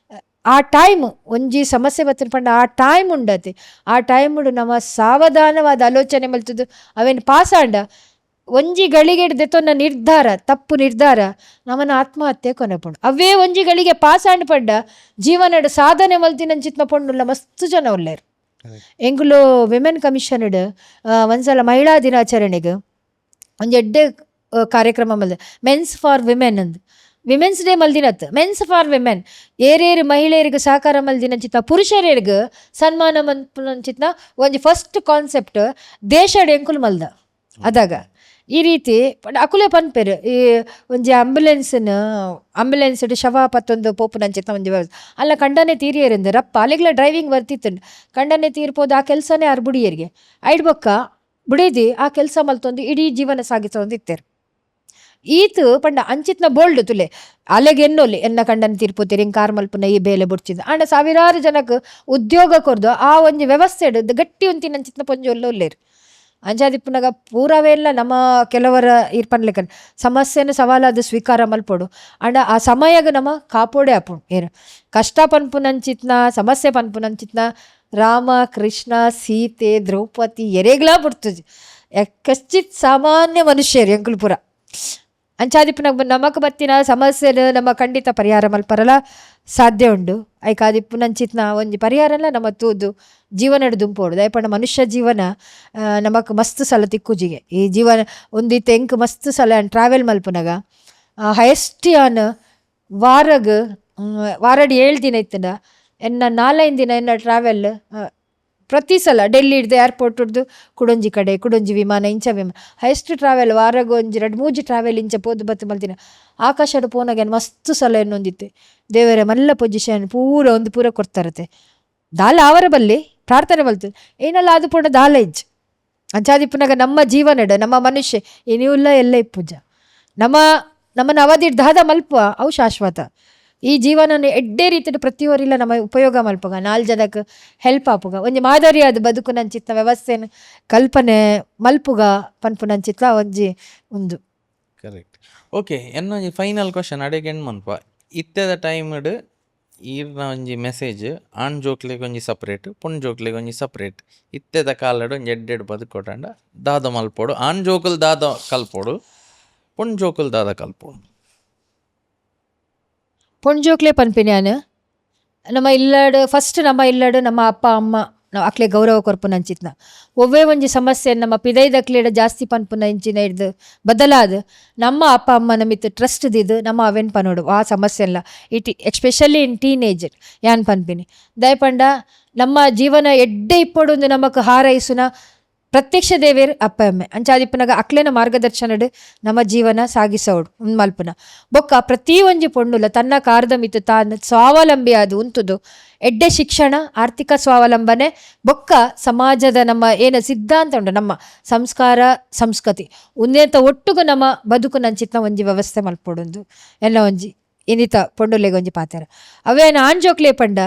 S1: ಆ ಟೈಮ್ ಒಂಜಿ ಸಮಸ್ಯೆ ಬತ್ತಿನ ಪಂಡ ಆ ಟೈಮ್ ಉಂಡತೆ ಆ ಟೈಮ್ ಉಂಡು ನಮ್ಮ ಸಾವಧಾನವಾದ ಆಲೋಚನೆ ಮಲ್ತದ್ದು ಅವೇನು ಪಾಸಾಂಡ ಒಂಜಿ ಗಳಿಗೆ ದೆತೊನ್ನ ನಿರ್ಧಾರ ತಪ್ಪು ನಿರ್ಧಾರ ನಮ್ಮನ ಆತ್ಮಹತ್ಯೆ ಕೊನೆಪುಂಡು ಅವೇ ಒಂಜಿ ಗಳಿಗೆ ಪಾಸಾಂಡ್ ಪಂಡ ಜೀವನಡು ಸಾಧನೆ ಮಲ್ತಿನಂಚಿತ್ನ ಪೊಂಡುಲ್ಲ ಮಸ್ತ್ ಜನ ಉಳ್ಳೇರು ಎಂಗುಲು ವಿಮೆನ್ ಕಮಿಷನ್ಡ್ ಒಂದ್ಸಲ ಮಹಿಳಾ ದಿನಾಚರಣೆಗೆ ಒಂಜಿ ಎಡ್ಡೆ ಕಾರ್ಯಕ್ರಮ ಮಲ್ದ ಮೆನ್ಸ್ ಫಾರ್ ವಿಮೆನ್ ಅಂದ್ ವಿಮೆನ್ಸ್ ಡೇ ಮಲ್ದಿನತ್ತು ಮೆನ್ಸ್ ಫಾರ್ ವಿಮೆನ್ ಏರೇರು ಮಹಿಳೆಯರಿಗೆ ಸಹಕಾರ ಮಲ್ದಿನಂಚಿತ್ತ ಪುರುಷರಿಗೆ ಸನ್ಮಾನ ಮಲ್ಪುನಂಚಿತ್ನ ಒಂಜಿ ಫಸ್ಟ್ ಕಾನ್ಸೆಪ್ಟ್ ದೇಶಡ್ ಎಂಕುಲು ಮಲ್ದ ಅದಾಗ ಈ ರೀತಿ ಅಕುಲೆ ಪನ್ಪೆರು ಈ ಒಂಜಿ ಆಂಬ್ಯುಲೆನ್ಸ್ ಶವ ಪತ್ತೊಂದು ಪೋಪುನಂಚಿತ್ನ ಒಂಜಿ ವ್ಯವಸ್ಥೆ ಅಲ್ಲ ಕಂಡನೆ ತೀರಿಯರಿಂದ ರಪ್ಪ ಅಲ್ಲಿಗ್ಲ ಡ್ರೈವಿಂಗ್ ಬರ್ತಿತ್ತುಂಡು ಕಂಡನೆ ತೀರ್ಪೋದು ಆ ಕೆಲಸನೇ ಆರ್ ಬುಡಿಯರಿಗೆ ಐಡ್ಬೊಕ್ಕ ಬುಡಿದಿ ಆ ಕೆಲಸ ಮಲ್ತೊಂದು ಇಡೀ ಜೀವನ ಸಾಗಿಸೊಂದಿತ್ತೇರು ಈತು ಪಂಡ ಅಂಚಿತ್ನ ಬೋಲ್ಡ್ ತುಲೆ ಅಲೆಗೆ ಎನ್ನೋಲಿ ಎನ್ನ ಕಂಡನ ತೀರ್ಪೋತೀರಿ ಹಿಂಗೆ ಕಾರ್ ಮಲ್ಪುನ ಈ ಬೇಲೆ ಬುಡ್ಚಿದ ಅಂಡ ಸಾವಿರಾರು ಜನಕ್ಕೆ ಉದ್ಯೋಗ ಕೊರ್ದು ಆ ಒಂಜಿ ವ್ಯವಸ್ಥೆ ಗಟ್ಟಿ ಒಂತಿನ ಅಂಚಿತ್ನ ಪೊಂಜಿ ಒಲ್ಲೊಲ್ಲೇರು ಅಂಚಾದಿಪ್ಪುನಾಗ ಪೂರವೆಲ್ಲ ನಮ್ಮ ಕೆಲವರ ಇರ್ಪನ್ಲೆಕ್ಕ ಸಮಸ್ಯೆನ ಸವಾಲಾದ ಸ್ವೀಕಾರ ಮಲ್ಪೊಡು ಅಂಡ ಆ ಸಮಯಗ ನಮ್ಮ ಕಾಪೋಡೆ ಆಪುಂಡು ಏನು ಕಷ್ಟ ಪನ್ಪುನಂಚಿತ್ನ ಸಮಸ್ಯೆ ಪನ್ಪುನಂಚಿತ್ನ ರಾಮ ಕೃಷ್ಣ ಸೀತೆ ದ್ರೌಪದಿ ಎರೆಗ್ಲಾ ಬಿಡ್ತದೆ ಕಶ್ಚಿತ್ ಸಾಮಾನ್ಯ ಮನುಷ್ಯರು ಎಂಕುಲು ಪುರ ಅಂಚಾದಿಪ್ಪುನಾಗ ನಮಕ್ ಬತ್ತಿನ ಸಮಸ್ಯೆನ ನಮ್ಮ ಖಂಡಿತ ಪರಿಹಾರ ಮಲ್ಪರಲ ಸಾಧ್ಯ ಉಂಡು ಐಕಾದಿಪ್ಪುನಂಚಿತ್ನ ಒಂಜಿ ಪರಿಹಾರಲ್ಲ ನಮ್ಮ ತೂದು ಜೀವನ ದುಂಪೋಡು ದಯಪಂಡ ಮನುಷ್ಯ ಜೀವನ ನಮಕ್ ಮಸ್ತ್ ಸಲ ತಿಕ್ಕುಜಿಗೆ ಈ ಜೀವನ ಒಂದಿತ್ತು ಎಂಕ್ ಮಸ್ತ್ ಸಲ ಟ್ರಾವೆಲ್ ಮಲ್ಪುನಾಗ ಹೈಯೆಸ್ಟ್ ಆನ್ ವಾರಡ್ 7 ದಿನ ಇತ್ತಂಡ ಎನ್ನ 4 ದಿನ ಎನ್ನ ಟ್ರಾವೆಲ್ ಪ್ರತಿ ಸಲ ಡೆಲ್ಲಿ ಹಿಡ್ದು ಏರ್ಪೋರ್ಟ್ ಹಿಡ್ದು ಕುಡೊಂಜಿ ಕಡೆ ಕುಡೊಂಜಿ ವಿಮಾನ ಇಂಚ ವಿಮಾನ ಹೈಯೆಸ್ಟ್ ಟ್ರಾವೆಲ್ ವಾರಾಗ ಒಂಜಿ 2-3 ಟ್ರಾವೆಲ್ ಇಂಚ ಪೋದು ಬತ್ತು ಮಲ್ತಿನ ಆಕಾಶಡ್ ಪೋನಾಗ ಮಸ್ತ್ ಸಲ ಎನ್ನೊಂದಿತ್ತೆ ದೇವರ ಮಲ್ಲ ಪೊಸಿಷನ್ ಪೂರ ಒಂದು ಪೂರ ಕೊಡ್ತಾರತೆ ದಾಲ ಅವರ ಬಲ್ಲಿ ಪ್ರಾರ್ಥನೆ ಬಲ್ತು ಏನಲ್ಲ ಅದು ಪೂರ್ಣ ದಾಲ ಇಜ್ಜು ಅಂಚಾದಿಪ್ಪನಾಗ ನಮ್ಮ ಜೀವನಡ ನಮ್ಮ ಮನುಷ್ಯ ಏನಿಲ್ಲ ಎಲ್ಲ ಇಪ್ಪುಜ ನಮ್ಮನ್ನು ಅವಧಿಡ್ ದಾದ ಮಲ್ಪ ಅವು ಶಾಶ್ವತ ಈ ಜೀವನನ ಎಡ್ಡೆ ರೀತಿಯ ಪ್ರತಿಯೊರಿಲ್ಲ ನಮ್ಮ ಉಪಯೋಗ ಮಲ್ಪಗ 4 ಜನಕ್ಕೆ ಹೆಲ್ಪ್ ಆಪುಗ ಒಂಜಿ ಮಾದರಿಯಾದ ಬದುಕು ನಂಚಿತ್ತ ವ್ಯವಸ್ಥೆನ ಕಲ್ಪನೆ ಮಲ್ಪುಗ ಪನ್ಪು ನಂಚಿತ್ತ ಒಂಜಿ ಒಂದು
S2: ಕರೆಕ್ಟ್. ಓಕೆ ಎನ್ನ ಫೈನಲ್ ಕ್ವಶನ್ ಅಡೆಗೆ ಹೆಣ್ಣು ಮನ್ಪ ಇತ್ತೆದ ಟೈಮ್ಡ್ ಈರ್ನ ಒಂಜಿ ಮೆಸೇಜ್ ಆಣ್ ಜೋಕ್ಲೆಗ್ ಒಂಜಿ ಸಪ್ರೇಟ್ ಪುಣ್ ಜೋಕ್ಲೆಗ್ ಒಂಜಿ ಸಪ್ರೇಟ್ ಇತ್ತೆದ ಕಾಲಡ್ ಒಂಜಿ ಎಡ್ಡೆಡ್ ಬದುಕೊಟ್ಟಂಡ ದಾದ ಮಲ್ಪೋಡು ಆಣ್ ಜೋಕುಲ್ ದಾದ ಕಲ್ಪೋಡು ಪುಣ್ ಜೋಕುಲ್ ದಾದ ಕಲ್ಪೋಡು.
S1: ಪೊಣ್ಜೋಕ್ಲೆ ಪನ್ಪಿನ್ಯಾನು ನಮ್ಮ ಇಲ್ಲಡ್ ಫಸ್ಟ್ ನಮ್ಮ ಇಲ್ಲಡ್ ನಮ್ಮ ಅಪ್ಪ ಅಮ್ಮ ನಾವು ಅಕ್ಲೆ ಗೌರವ ಕೊರ್ಪುನ ಅಂಚಿತ್ನ ಒವ್ವೇ ಒಂಜಿ ಸಮಸ್ಯೆ ನಮ್ಮ ಪಿದೈದಕ್ಲೆಡ ಜಾಸ್ತಿ ಪನ್ಪುನ ಇಂಚಿನ ಹಿಡ್ದು ಬದಲಾದ ನಮ್ಮ ಅಪ್ಪ ಅಮ್ಮನ ಮಿತ್ ಟ್ರಸ್ಟ್ ದಿದ್ದು ನಮ್ಮ ಅವೆನ್ ಪನೋಡು ಆ ಸಮಸ್ಯೆ ಎಲ್ಲ ಎಸ್ಪೆಷಲಿ ಇನ್ ಟೀನೇಜ್ ಯಾನ್ ಪನ್ಪಿನಿ ದಯಪಂಡ ನಮ್ಮ ಜೀವನ ಎಡ್ಡೆ ಇಪ್ಪೊಡು ನಮಕ್ ಹಾರೈಸುನ ಪ್ರತ್ಯಕ್ಷ ದೇವೇರ್ ಅಪ್ಪ ಅಮ್ಮೆ ಅಂಚಾದಿಪ್ಪನಾಗ ಅಕ್ಲೆನ ಮಾರ್ಗದರ್ಶನಡ್ ನಮ್ಮ ಜೀವನ ಸಾಗಿಸೋಡು ಮಲ್ಪುನ ಬೊಕ್ಕ ಪ್ರತಿ ಒಂಜಿ ಪೊಣ್ಣುಲ ತನ್ನ ಕಾರ್ದ ಮಿತ್ತು ತಾನು ಸ್ವಾವಲಂಬಿ ಆದು ಉಂತುದು ಎಡ್ಡೆ ಶಿಕ್ಷಣ ಆರ್ಥಿಕ ಸ್ವಾವಲಂಬನೆ ಬೊಕ್ಕ ಸಮಾಜದ ನಮ್ಮ ಏನ ಸಿದ್ಧಾಂತ ಉಂಟು ನಮ್ಮ ಸಂಸ್ಕಾರ ಸಂಸ್ಕೃತಿ ಉನ್ನತ ಒಟ್ಟುಗು ನಮ್ಮ ಬದುಕು ನಂಚಿತ್ನ ಒಂಜಿ ವ್ಯವಸ್ಥೆ ಮಲ್ಪೊಡುಂದು ಎಲ್ಲ ಒಂಜಿ ಇನ್ನಿತ ಪೊಂಡುಲೆಗೆ ಒಂಜಿ ಪಾತೆರ ಅವೇನ ಆಂಜೋಕ್ಲೆ ಪಂಡ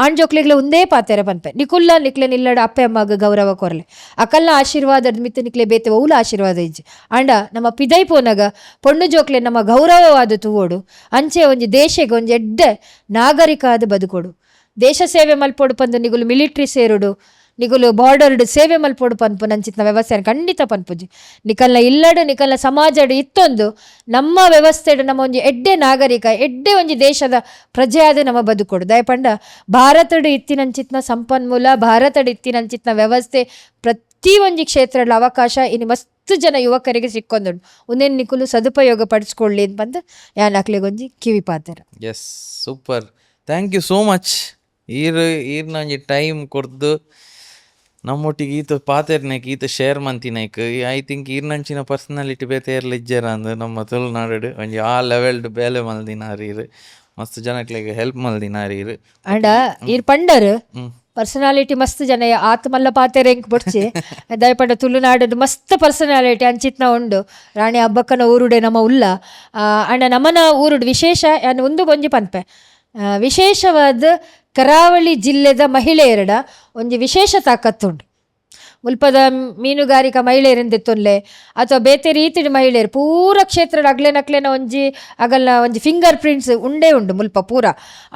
S1: ಆಣ್ಜೋಕ್ಲೆಗ್ಲ ಒಂದೇ ಪಾತೆರ ಪನ್ಪೆ ನಿಕ್ಲೆ ನಿಲ್ಲಡ ಅಪ್ಪೆ ಅಮ್ಮಗ ಗೌರವ ಕೊರ್ಲೆ ಅಕಲ್ನ ಆಶೀರ್ವಾದ ಮಿತ್ತು ನಿಕ್ಲೆ ಬೇತೆ ಔಲ ಆಶೀರ್ವಾದ ಇಜ್ಜಿ ಅಂಡ ನಮ್ಮ ಪಿದೈ ಪೋನಾಗ ಪೊಣ್ಣು ಜೋಕ್ಲೆ ನಮ್ಮ ಗೌರವವಾದ ತೂವೋಡು ಅಂಚೆ ಒಂಜಿ ದೇಶಕ್ಕೆ ಒಂಜಿ ಎಡ್ಡೆ ನಾಗರಿಕ ಆದ ಬದುಕೋಡು ದೇಶ ಸೇವೆ ಮಲ್ಪೋಡು ಪಂದು ನಿಗುಲು ಮಿಲಿಟ್ರಿ ಸೇರುಡು ನಿಗುಲು ಬಾರ್ಡರ್ಡ್ ಸೇವೆ ಮಲ್ಪೋಡು ಪನ್ಪು ನಂಚಿತ್ನ ವ್ಯವಸ್ಥೆ ಖಂಡಿತ ಪನ್ಪುಜಿ ನಿಕಲ್ನ ಇಲ್ಲಡು ನಿಕಲ್ನ ಸಮಾಜಡ್ ಇತ್ತೊಂದು ನಮ್ಮ ವ್ಯವಸ್ಥೆಡು ನಮ್ಮ ಒಂಜಿ ಎಡ್ಡೆ ನಾಗರಿಕ ಎಡ್ಡೆ ಒಂಜಿ ದೇಶದ ಪ್ರಜೆ ಆದ ನಮ್ಮ ಬದುಕೋಡು ದಯಪಂಡ ಭಾರತಡು ಇತ್ತಿನಂಚಿತ್ನ ಸಂಪನ್ಮೂಲ ಭಾರತಡು ಇತ್ತಿನಂಚಿತ್ನ ವ್ಯವಸ್ಥೆ ಪ್ರತಿ ಒಂಜಿ ಕ್ಷೇತ್ರದ ಅವಕಾಶ ಇನ್ನು ಮಸ್ತ್ ಜನ ಯುವಕರಿಗೆ ಸಿಕ್ಕೊಂದುಂಡು ಒಂದೇನು ನಿಕುಲು ಸದುಪಯೋಗ ಪಡಿಸ್ಕೊಳ್ಳಿ ಅಂತ ಬಂದು ಯಾನ್ ಹಾಕ್ಲಿಗೊಂಜಿ ಕಿವಿ ಪಾತೆರ.
S2: Yes super, thank you so much. ಈರ್ನ ಒಂಜಿ ಟೈಮ್ ಕೊರ್ದು ನಮ್ಮೊಟ್ಟಿಗೆ ಈತ ಪಾತೆರ್ನೈಕ್ ಈತ ಶೇರ್ ಮಂತಿನೈಕ್ ಐ ಥಿಂಕ್ ಈರ್ನಂಚಿನ ಪರ್ಸನಾಲಿಟಿ ಬೇತೆ ಏರ್ಲ ಇಜ್ಜರ ಅಂದ್ ನಮ್ಮ ತುಳುನಾಡು ಒಂಜಿ ಆ ಲೆವೆಲ್ಡ್ ಬೇಲೆ ಮಲ್ದಿನಾರ್ ಈರ್ ಮಸ್ತ್ ಜನಕ್ಲೆಗ್ ಹೆಲ್ಪ್ ಮಲ್ದಿನಾರ್ ಈರ್
S1: ಅಂಡ ಈರ್ ಪಂಡರ್ ಪರ್ಸನಾಲಿಟಿ ಮಸ್ತ್ ಜನ ಆತ ಮಲ್ಲ ಪಾತೆರೆ ಎಂಕ್ ಬೊಡ್ಚಿ ದಯಪಂಡ ತುಳುನಾಡು ಮಸ್ತ್ ಪರ್ಸನಾಲಿಟಿ ಅಂಚಿತ್ನ ಉಂಡು ರಾಣಿ ಹಬ್ಬಕ್ಕನ ಊರುಡೆ ನಮ್ಮ ಉಲ್ಲ ಅಂಡ ನಮ್ಮನ ಊರುಡು ವಿಶೇಷ ಯಾನ್ ಒಂದು ಒಂಜಿ ಪನ್ಪೆ ವಿಶೇಷವಾದ ಕರಾವಳಿ ಜಿಲ್ಲೆದ ಮಹಿಳೆಯರಡ ಒಂಜಿ ವಿಶೇಷ ತಾಕತ್ತುಂಡು ಮುಲ್ಪದ ಮೀನುಗಾರಿಕಾ ಮಹಿಳೆಯರಿಂದೆತ್ತೊಲ್ಲೆ ಅಥವಾ ಬೇತೆ ರೀತಿಯ ಮಹಿಳೆಯರು ಪೂರ ಕ್ಷೇತ್ರದ ಅಗ್ಲೆನ ಒಂಜಿ ಅಗಲ್ನ ಒಂಜಿ ಫಿಂಗರ್ ಪ್ರಿಂಟ್ಸ್ ಉಂಡೇ ಉಂಡು ಮುಲ್ಪ ಪೂರ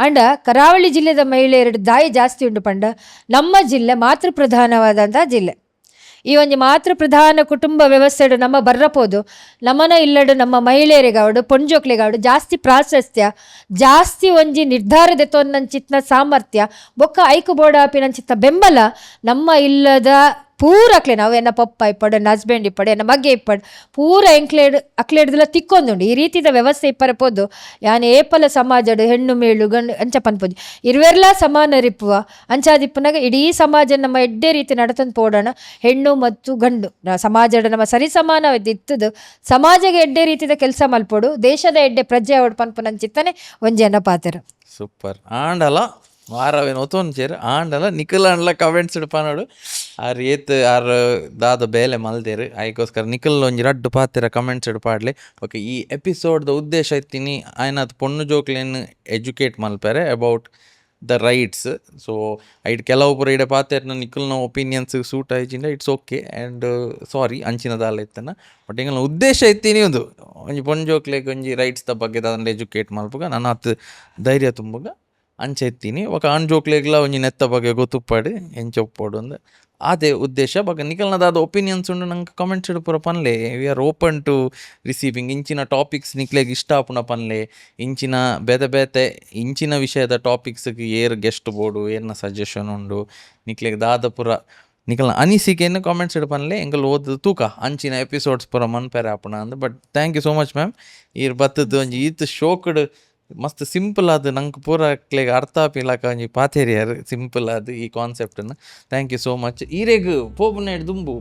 S1: ಅಂಡ ಕರಾವಳಿ ಜಿಲ್ಲೆದ ಮಹಿಳೆಯರಡು ದಾಯಿ ಜಾಸ್ತಿ ಉಂಡು ಪಂಡ ನಮ್ಮ ಜಿಲ್ಲೆ ಮಾತೃ ಪ್ರಧಾನವಾದಂಥ ಜಿಲ್ಲೆ. ಈ ಒಂಜಿ ಮಾತೃ ಪ್ರಧಾನ ಕುಟುಂಬ ವ್ಯವಸ್ಥೆಡು ನಮ್ಮ ಬರ್ರಪೋದು ನಮ್ಮನ ಇಲ್ಲಡು ನಮ್ಮ ಮಹಿಳೆಯರಿಗಾವಡು ಪೊಂಜೋಕ್ಲೆಗಾವಡು ಜಾಸ್ತಿ ಪ್ರಾಶಸ್ತ್ಯ ಜಾಸ್ತಿ ಒಂಜಿ ನಿರ್ಧಾರದೆತ್ತೊಂದಂಚಿತ್ನ ಸಾಮರ್ಥ್ಯ ಬೊಕ್ಕ ಐಕು ಬೋಡಾಪಿನಂಚಿತ್ನ ಬೆಂಬಲ ನಮ್ಮ ಇಲ್ಲದ ಪೂರಕ್ಲೆ ನಾವು ಎನ್ನ ಪಪ್ಪ ಇಪ್ಪಡು ಎನ್ನ ಹಸ್ಬೆಂಡ್ ಇಪ್ಪಡು ಎನ್ನ ಮಗ್ಗೆ ಇಪ್ಪಡು ಪೂರ ಅಕ್ಲೆಡ್ದೆಲ್ಲ ತಿಕ್ಕೊಂದುಂಡು ಈ ರೀತಿದ ವ್ಯವಸ್ಥೆ ಇಪ್ಪರಪೋದು ಯಾನ್ ಏಪಲ ಸಮಾಜಡು ಹೆಣ್ಣು ಮೇಳು ಗಂಡು ಅಂಚ ಪನ್ಪೋದು ಇರುವೆರ್ಲ ಸಮಾನರಿಪ್ಪುವ ಅಂಚಾದಿಪ್ಪನಾಗ ಇಡೀ ಸಮಾಜ ನಮ್ಮ ಎಡ್ಡೆ ರೀತಿ ನಡತಂದು ಪೋಡೋಣ ಹೆಣ್ಣು ಮತ್ತು ಗಂಡು ಸಮಾಜದ ನಮ್ಮ ಸರಿ ಸಮಾನವಾದ ಇತ್ತದು ಸಮಾಜಗೆ ಎಡ್ಡೆ ರೀತಿದ ಕೆಲಸ ಮಲ್ಪೋಡು ದೇಶದ ಎಡ್ಡೆ ಪ್ರಜೆ ಅವಡು ಪನ್ಪುನಂಚಿತ್ತನೆ ಒಂಜಿ ಅನ್ನ ಪಾತೆರ.
S2: ಸೂಪರ್ ಆಂಡಲ ವಾರವೇನು ಒತ್ತೊಂಚೇರು ಆಂಡಲ ನಿಖಲ್ ಕಮೆಂಟ್ಸ್ ಇಡ್ಪಾನೋಡು ಆರ್ ಏತ್ ಆರ್ ದಾದ ಬೇಲೆ ಮಲ್ದೇರು ಅದಕ್ಕೋಸ್ಕರ ನಿಖಲ್ ಒಂಜಿ ರಡ್ಡು ಪಾತೆರ ಕಮೆಂಟ್ಸ್ ಇಡ್ಪಾಡ್ಲಿ. ಓಕೆ, ಈ ಎಪಿಸೋಡ್ದ ಉದ್ದೇಶ ಇತ್ತೀನಿ ಆಯ್ನದು ಪೊಣ್ಣು ಜೋಕ್ಲೇನು ಎಜುಕೇಟ್ ಮಲ್ಪೆರೆ ಅಬೌಟ್ ದ ರೈಟ್ಸ್. ಸೊ ಐಟ್ ಕೆಲವು ಪೂರ ಇಡೆ ಪಾತೆರ್ನ ನಿಖಲ್ನ ಒಪಿನಿಯನ್ಸ್ ಸೂಟ್ ಆಯ್ಚಿಂದ ಇಟ್ಸ್ ಓಕೆ ಆ್ಯಂಡ್ ಸಾರಿ ಅಂಚಿನದಾಲ ಇತ್ತನ ಬಟ್ ಹಿಂಗಲ್ಲ ಉದ್ದೇಶ ಇತ್ತೀನಿ ಒಂದು ಒಂಜಿ ಪೊಣ್ಣು ಜೋಕ್ಲೆಗ್ ಒಂಜಿ ರೈಟ್ಸ್ದ ಬಗ್ಗೆ ಅದನ್ನು ಎಜುಕೇಟ್ ಮಲ್ಪುಗ ನಾನು ಹತ್ತು ಧೈರ್ಯ ತುಂಬುಗ ಅಂಚೆ ಎತ್ತೀನಿ ఒక ಆಣ್ಜೋಕ್ಲೆಗ್ಲ ಒಂಜಿ ನೆತ್ತ ಬಗ್ಗೆ ಗೊತ್ತುಪ್ಪಾಡು ಎಂಚೊಪ್ಪೋಡು ಅಂದ್ ಅದೇ ಉದ್ದೇಶ ಬಗ್ಗೆ ನಿಖಲ್ನದಾದ ಒಪಿನಿಯನ್ಸ್ ಉಂಡು ನಂಗೆ ಕಮೆಂಟ್ಸ್ ಇಡು ಪೂರ ಪನ್ಲೆ we are open to receiving ಇಂಚಿನ ಟಾಪಿಕ್ಸ್ ನಿಕ್ಲೆಗ್ ಇಷ್ಟ ಆಪುನ ಪನ್ಲೆ ಇಂಚಿನ ಬೇತೆ ಇಂಚಿನ ವಿಷಯದ ಟಾಪಿಕ್ಸ್ಗೆ ಏರ್ ಗೆಸ್ಟ್ ಬೋಡು ಏರ್ನ ಸಜೆಷನ್ ಉಂಡು ನಿಕ್ಲೆಗ್ ದಾದ ಪೂರ ನಿಖಲ್ನ ಅನಿಸಿಕೆಯನ್ನು ಕಾಮೆಂಟ್ಸ್ ಇಡು ಪನ್ಲೆ ಎಂಕಲ್ ಓದು ತೂಕ ಅಂಚಿನ ಎಪಿಸೋಡ್ಸ್ ಪೂರ ಮನ್ಪೆರೆ ಆಪುನ ಅಂದ್. But thank you so much ma'am ಈರ್ ಬತ್ತದ್ದು ಒಂಜಿ ಈತ್ ಶೋಕ್ಡ್ ಮಸ್ತ್ ಸಿಂಪಲ್ ಅದು ನಂಗೆ ಪೂರ ಕ್ಲೇಗ್ ಅರ್ಥ ಆಪಿಲಾಕ ಒಂಜಿ ಪಾತೇರಿಯರ್ ಸಿಂಪಲ್ ಅದು ಈ ಕಾನ್ಸೆಪ್ಟನ್ನು. Thank you so much. ಈರೆಗ್ ಪೋಪುನೇಡ್ ದುಂಬು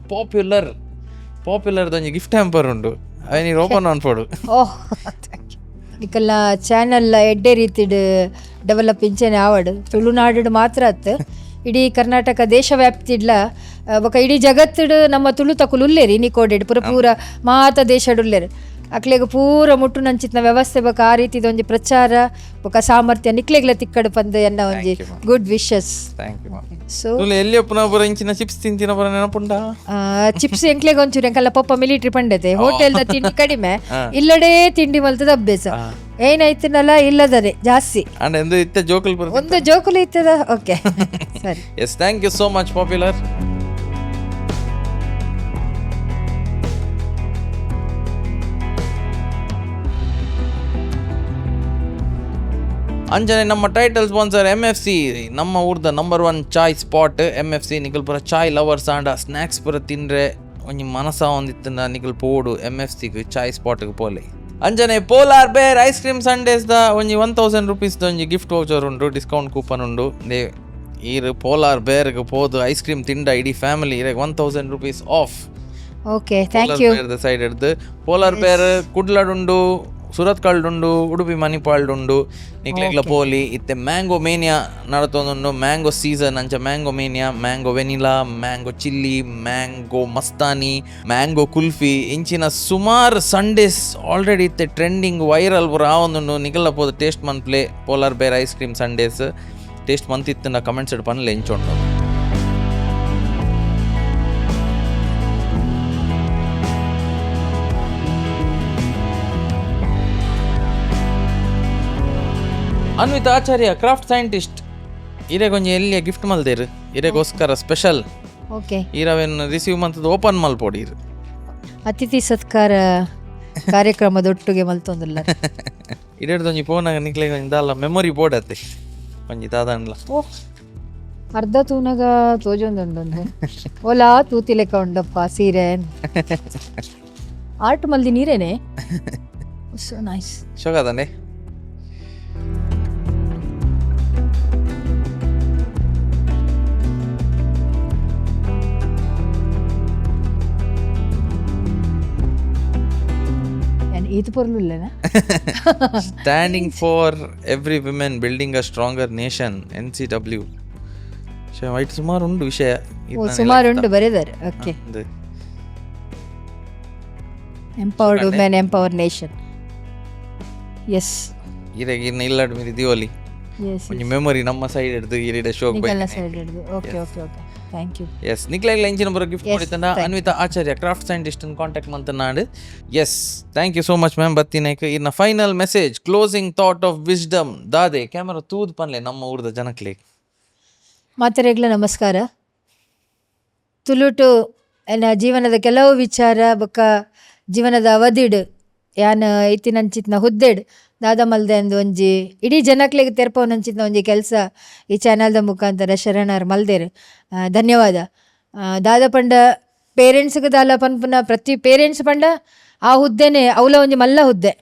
S2: ಪಾಪ್ಯುಲರ್ದೊಂಜಿ ಗಿಫ್ಟ್ ಹ್ಯಾಂಪರ್ ಉಂಡು, ಅವು ನೀರು ಓಪನ್ ಮಾಡ್ಪೋಡು.
S1: ಓಹ್ ನಿಕಲ್ನ ಚಾನಲ್ ಎಡ್ಡೆ ರೀತಿಡ್ ಡೆವಲಪ್ ಇಂಚೆನೆ ಆವಡ್ ತುಳುನಾಡು ಮಾತ್ರ ಅತ್ತು ಇಡೀ ಕರ್ನಾಟಕ ದೇಶ ವ್ಯಾಪ್ತಿಡ್ಲ ಬೊಕ ಇಡೀ ಜಗತ್ತುಡು ನಮ್ಮ ತುಳು ತಕುಲು ಉಲ್ಲೇರಿ ನಿಕೋಡೆಡ್ ಪೂರ ಮಾತ ದೇಶಡ್ ಉಲ್ಲೇರು ಅಕ್ಲೆಗ್ ಪೂರ ಮುಟ್ಟು ನಂಚಿತ್ನ ವ್ಯವಸ್ಥೆ ಬೊಕ ಆ ರೀತಿದ ಒಂಜಿ ಪ್ರಚಾರ ಬೊಕ ಸಾಮರ್ಥ್ಯ ನಿಕ್ಲೆಗ್ಲ ತಿಕ್ಕಡು ಪಂದ್ ಎನ್ನ ಒಂಜಿ good wishes.
S2: Thank you.
S1: So
S2: ಎಲ್ಲಿ ಒಪ್ಪನ ಬರ ಇಂಚಿನ ಚಿಪ್ಸ್ ತಿಂತಿನ ಬರ ನೆನಪುಂಡ?
S1: ಚಿಪ್ಸ್ ಎಂಕ್ಲೆಗ್ ಒಂಚೂರು ಎಂಕಲ್ಲ ಪಪ್ಪ ಮಿಲಿಟ್ರಿ ಪಂಡತೆ ಹೋಟೆಲ್ದ ತಿಂಡಿ ಕಡಿಮೆ ಇಲ್ಲಡೆ ತಿಂಡಿ ಮಲ್ತದ ಅಭ್ಯಾಸ ಏನಾಯ್ತಿನಲ್ಲ ಇಲ್ಲದರೆ ಜಾಸ್ತಿ
S2: ಅಂಡ್ ಎಂದು ಇತ್ತ ಜೋಕಲ್ ಬರ
S1: ಒಂದು ಜೋಕುಲು ಇತ್ತದ. ಓಕೆ ಸರಿ.
S2: Yes, thank you so much popular. ಅಂಜನೆ ನಮ್ಮ ಟೈಟಲ್ ಸ್ಪಾನ್ಸರ್ MFC, ನಮ್ಮ ಊರ್ದ ನಂಬರ್ 1 ಚಾಯ್ ಸ್ಪಾಟ್ MFC. ನಿಕಲ್ ಪೂರ ಚಾಯ್ ಲವರ್ಸ್ ಆಂಡ ಸ್ನ್ಯಾಕ್ಸ್ ಪೂರ ತಿಂದ್ರೆ ಒಂಜಿ ಮನಸ ಒಂದಿತ್ತಂದ ನಿಕಲ್ ಪೋಡು MFCಗೆ ಚಾಯ್ ಸ್ಪಾಟ್ಗೆ ಪೋಲೆ. ಅಂಜನೆ ಪೋಲಾರ್ ಬೇರ್ ಐಸ್ ಕ್ರೀಮ್ ಸಂಡೇಸ್ದ ಒಂಜಿ 1000 ರೂಪೀಸ್ದ ಒಂಜಿ ಗಿಫ್ಟ್ ವೌಚರ್ ಉಂಡು, ಡಿಸ್ಕೌಂಟ್ ಕೂಪನ್ ಉಂಡು. ಈರು ಪೋಲಾರ್ ಬೇರ್ಗೆ ಪೋದು ಐಸ್ ಕ್ರೀಮ್ ತಿಂಡ ಇಡೀ ಫ್ಯಾಮಿಲಿ ಇರಗೆ 1000 rupees of.
S1: Okay thank you.
S2: Side ಹಿಡ್ದು ಪೋಲಾರ್ ಬೇರ್ ಕುಡ್ಲಡುಂಡು, ಸುರತ್ಕಲ್ಡುಂಡು, ಉಡುಪಿ ಮಣಿಪಾಲ್ಡುಂಡು, ನಿಕ್ಲೆಗ್ಲ ಪೋಲಿ ಇತ್ತೆ. ಮ್ಯಾಂಗೋ ಮೇನಿಯಾ ನಡತೊಂದುಂಡು, ಮ್ಯಾಂಗೋ ಸೀಸನ್ ಅಂಚ mango mania, mango vanilla, mango chilli, mango mastani, mango kulfi ಇಂಚಿನ ಸುಮಾರು ಸಂಡೇಸ್ ಆಲ್ರೆಡಿ ಇತ್ತೆ ಟ್ರೆಂಡಿಂಗ್ ವೈರಲ್ ಪೂರ ಆವೊಂದುಂಡು. ನಿಕಲ್ನ ಪೋದು ಟೇಸ್ಟ್ ಮನ್ಪ್ಲೆ polar bear ice cream sundaes taste ಮಂತಿತ್ತು ನಾ ಕಮೆಂಟ್ಸ್ ಇಡ್ ಪನ್ಲೆ ಎಂಚೊಂಡು. ಅನ್ವಿತಾ ಆಚಾರ್ಯ ಕ್ರಾಫ್ಟ್ ಸೈಂಟಿಸ್ಟ್ ಇರೆಗೊಂಜಿ ಎಲ್ಲಿಯ ಗಿಫ್ಟ್ ಮಲ್ದೇರು ಇರೆಗೋಸ್ಕರ ಸ್ಪೆಷಲ್.
S1: ಓಕೆ
S2: ಇರವೇನು ರಿಸೀವ್ ಮಂತದ್ದು ಓಪನ್ ಮಲ್ಪೊಡಿರು
S1: ಅತಿಥಿ ಸತ್ಕಾರ ಕಾರ್ಯಕ್ರಮದೊಟ್ಟಿಗೆ ಮಲ್ತೊಂದಿಲ್ಲ.
S2: ಇಡೇಡ್ದೊಂಜಿ ಫೋನಾಗ ನಿಕ್ಲೆಗ ಇಂದಲ್ಲ ಮೆಮೊರಿ ಬೋರ್ಡ್ ಅತ್ತೆ ಒಂಜಿ ದಾದನ್ಲ.
S1: ಓಹ್ ಅರ್ಧ ತೂನಗ ತೋಜೊಂದುಂಡು ಓಲಾ ತೂತಿ ಲೆಕ್ಕ ಉಂಡಪ್ಪ ಸೀರೆ ಆರ್ಟ್ ಮಲ್ದಿ ನೀರೇನೆ. So nice.
S2: ಶೋಗಾದನೆ
S1: ಇದು ಪೊರ್ಲುಲ್ಲೆನಾ
S2: standing for every women building a stronger nation NCW. Wait ಸುಮಾರು ಉಂಡು ವಿಷಯ,
S1: ಸುಮಾರು ಉಂಡು ಬರೆದಾರೆ. Okay empowered women empower nation. Yes
S2: ಇರೆಗೆ ಇನ್ನು ಇಲ್ಲಡ್ ಮೀರಿ ದಿವಾಲಿ
S1: ಎಸ್
S2: ಒಂಜಿ ಮೆಮೊರಿ ನಮ್ಮ ಸೈಡ್ ಹಿಡ್ದು ಇರಿಡ ಶೋಕ್
S1: ನಿಕಲ್ನ ಸೈಡ್ ಹಿಡಿದು. Okay okay okay thank you.
S2: Yes ನಿಕ್ಲೆಗ್ಲ ಎಂಚಿನ ಬರೋ ಗಿಫ್ಟ್ ಕೊಡಿತಂಡ Anvita Acharya craft scientist contact ಮಂತನಾಡು. Yes thank you so much ma'am. ಬತ್ತಿನೈಕ್ ಇನ್ನ final message closing thought of wisdom ದಾದೆ ಕ್ಯಾಮರಾ ತೂದ್ ಪನ್ಲೆ ನಮ್ಮ ಊರ್ದ ಜನಕ್ಲೆ.
S1: ಮಾತೆರೆಗ್ಲ ನಮಸ್ಕಾರ. ತುಳುಟು ಎನ್ನ ಜೀವನದ ಕೆಲವು ವಿಚಾರ ಬೊಕ್ಕ ಜೀವನದ ಅವಧಿಡ್ ಯಾನ್ ಇತ್ತಿನಂಚಿತ್ನ ಹುದ್ದೆಡ್ ದಾದ ಮಲ್ದೆ ಅಂದು ಒಂಜಿ ಇಡೀ ಜನಕ್ಲೆಗ್ ತೆರ್ಪವನಂಚಿತ್ನ ಒಂಜಿ ಕೆಲಸ ಈ ಚಾನಲ್ದ ಮುಖಾಂತರ ಶರಣರ್ ಮಲ್ದೇರು. ಧನ್ಯವಾದ. ದಾದ ಪಂಡ ಪೇರೆಂಟ್ಸ್ಗೆ ದಾಲ ಪನ್ಪುನ ಪ್ರತಿ ಪೇರೆಂಟ್ಸ್ ಪಂಡ ಆ ಹುದ್ದೆನೇ ಅವಲ ಒಂಜಿ ಮಲ್ಲ ಹುದ್ದೆ,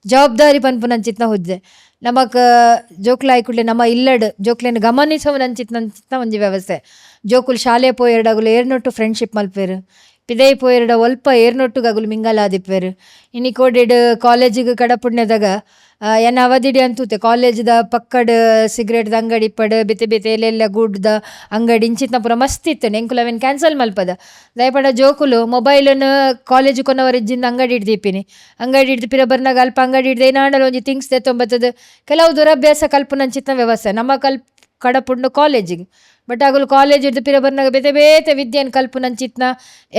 S1: ಜವಾಬ್ದಾರಿ ಪನ್ಪುನಂಚಿತ್ನ ಹುದ್ದೆ. ನಮಕ್ ಜೋಕ್ಲ ಆಯ್ಕುಡ್ಲೆ ನಮ್ಮ ಇಲ್ಲಡ್ ಜೋಕ್ಲೆನ್ ಗಮನಿಸವನಂಚಿತ್ನ ಒಂಜಿ ವ್ಯವಸ್ಥೆ. ಜೋಕುಲ್ ಶಾಲೆ ಪೋಯೆರ್ಡಾಗುಲು ಏರ್ನೊಟ್ಟು ಫ್ರೆಂಡ್ಶಿಪ್ ಮಲ್ಪೇರು, ಪಿದೈ ಪೋಯೆರ್ಡ ಒಲ್ಪ ಏರ್ನೊಟ್ಟುಗ ಅಗುಲು ಮಿಂಗಲಾದಿಪ್ಪೇರು. ಇನ್ನಿ ಕೋಡೆಡ್ ಕಾಲೇಜಿಗೆ ಕಡಪುಣ್ಯದಾಗ ಎನ್ನ ಅವಧಿಡಿ ಅಂತೂತೆ ಕಾಲೇಜ್ದ ಪಕ್ಕಡ್ ಸಿಗರೇಟ್ದ ಅಂಗಡಿ ಇಪ್ಪಡ್ ಬಿತೆ ಬಿತೆ ಎಲ್ಲೆಲ್ಲ ಗೂಡ್ದ ಅಂಗಡಿ ಇಂಚಿತ್ನ ಪೂರ ಮಸ್ತ್ ಇತ್ತು. ಎಂಕುಲು ಅವೇನು ಕ್ಯಾನ್ಸಲ್ ಮಲ್ಪದ ದಯಪಡ ಜೋಕುಲು ಮೊಬೈಲನ್ನು ಕಾಲೇಜ್ ಕೊನವರಿಜ್ಜಿಂದ ಅಂಗಡಿ ಹಿಡ್ದಿಪ್ಪಿನಿ. ಅಂಗಡಿ ಹಿಡ್ದು ಪಿರ ಬರ್ನಾಗ ಅಲ್ಪ ಅಂಗಡಿ ಹಿಡ್ದು ಏನಾಡಲು ಒಂಜಿ ಥಿಂಗ್ಸ್ ತೆತ್ತೊಂಬತ್ತದು ಕೆಲವು ದುರಭ್ಯಾಸ ಕಲ್ಪನಂಚಿತ್ನ ವ್ಯವಸ್ಥೆ ನಮ್ಮ ಕಡಪುಂಡು ಕಾಲೇಜಿಗೆ. ಬಟ್ ಆಗಲು ಕಾಲೇಜ್ ಹಿಡ್ದು ಪಿರ ಬರ್ನಾಗ ಬೇತೆ ಬೇತೆ ವಿದ್ಯೆನ್ ಕಲ್ಪನಂಚಿತ್ನ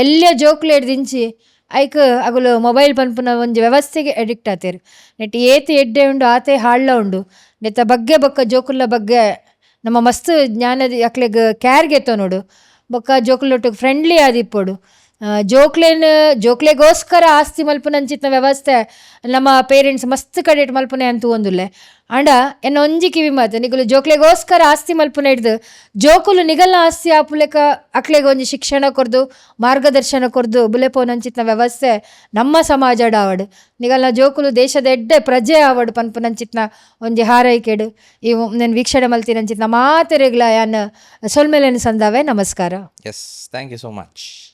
S1: ಎಲ್ಲ ಜೋಕ್ಲು ಹಿಡ್ದಿಂಚಿ ಐಕ್ ಅಗುಲು ಮೊಬೈಲ್ ಪನ್ಪುನ ಒಂಜಿ ವ್ಯವಸ್ಥೆಗೆ ಅಡಿಕ್ಟ್ ಆತೇರು. ನೆಟ್ ಏತಿ ಎಡ್ಡೆ ಉಂಡು ಆತೆ ಹಾಳ್ಳ ಉಂಡು ನೆತ್ತ ಬಗ್ಗೆ ಬೊಕ್ಕ ಜೋಕುಲ್ಲ ಬಗ್ಗೆ ನಮ್ಮ ಮಸ್ತ್ ಜ್ಞಾನದ ಅಕ್ಲೆಗ್ ಕ್ಯಾರ್ಗೆ ಎತ್ತೋ ನೋಡು. ಬೊಕ್ಕ ಜೋಕುಲೊಟ್ಟಿಗೆ ಫ್ರೆಂಡ್ಲಿ ಆದಿಪ್ಪೋಡು. ಜೋಕ್ಲೆಗೋಸ್ಕರ ಆಸ್ತಿ ಮಲ್ಪುನಂಚಿತ್ನ ವ್ಯವಸ್ಥೆ ನಮ್ಮ ಪೇರೆಂಟ್ಸ್ ಮಸ್ತ್ ಕಡೆಟ್ ಮಲ್ಪುನೆ ಅಂತೂ ಒಂದುಲ್ಲೆ ಅಂಡ ಎನ್ನ ಒಂಜಿ ಕಿವಿ ಮಾತು ನಿಗುಲು ಜೋಕ್ಲೆಗೋಸ್ಕರ ಆಸ್ತಿ ಮಲ್ಪುನ ಹಿಡ್ದು ಜೋಕುಲು ನಿಗಲ್ನ ಆಸ್ತಿ ಆಪುಲೆಕ ಅಕ್ಲೆಗೆ ಒಂಜಿ ಶಿಕ್ಷಣ ಕೊರ್ದು ಮಾರ್ಗದರ್ಶನ ಕೊರ್ದು ಬುಲೆಪೋನಂಚಿತ್ನ ವ್ಯವಸ್ಥೆ ನಮ್ಮ ಸಮಾಜಡ್ ಆವಡ್ ನಿಗಲ್ನ ಜೋಕುಲು ದೇಶದ ಎಡ್ಡೆ ಪ್ರಜೆ ಆವಡ್ ಪನ್ಪುನಂಚಿತ್ನ ಒಂಜಿ ಹಾರೈಕೆಡು ಇವು ನಾನು ವೀಕ್ಷಣೆ ಮಲ್ತಿನಂಚಿತ್ನ ಮಾತೆರೆಗ್ಲ ಯಾನ್ ಸೊಲ್ಮೆಲೆನ್ ಸಂದಾವೆ ನಮಸ್ಕಾರ.
S2: Yes, thank you so much.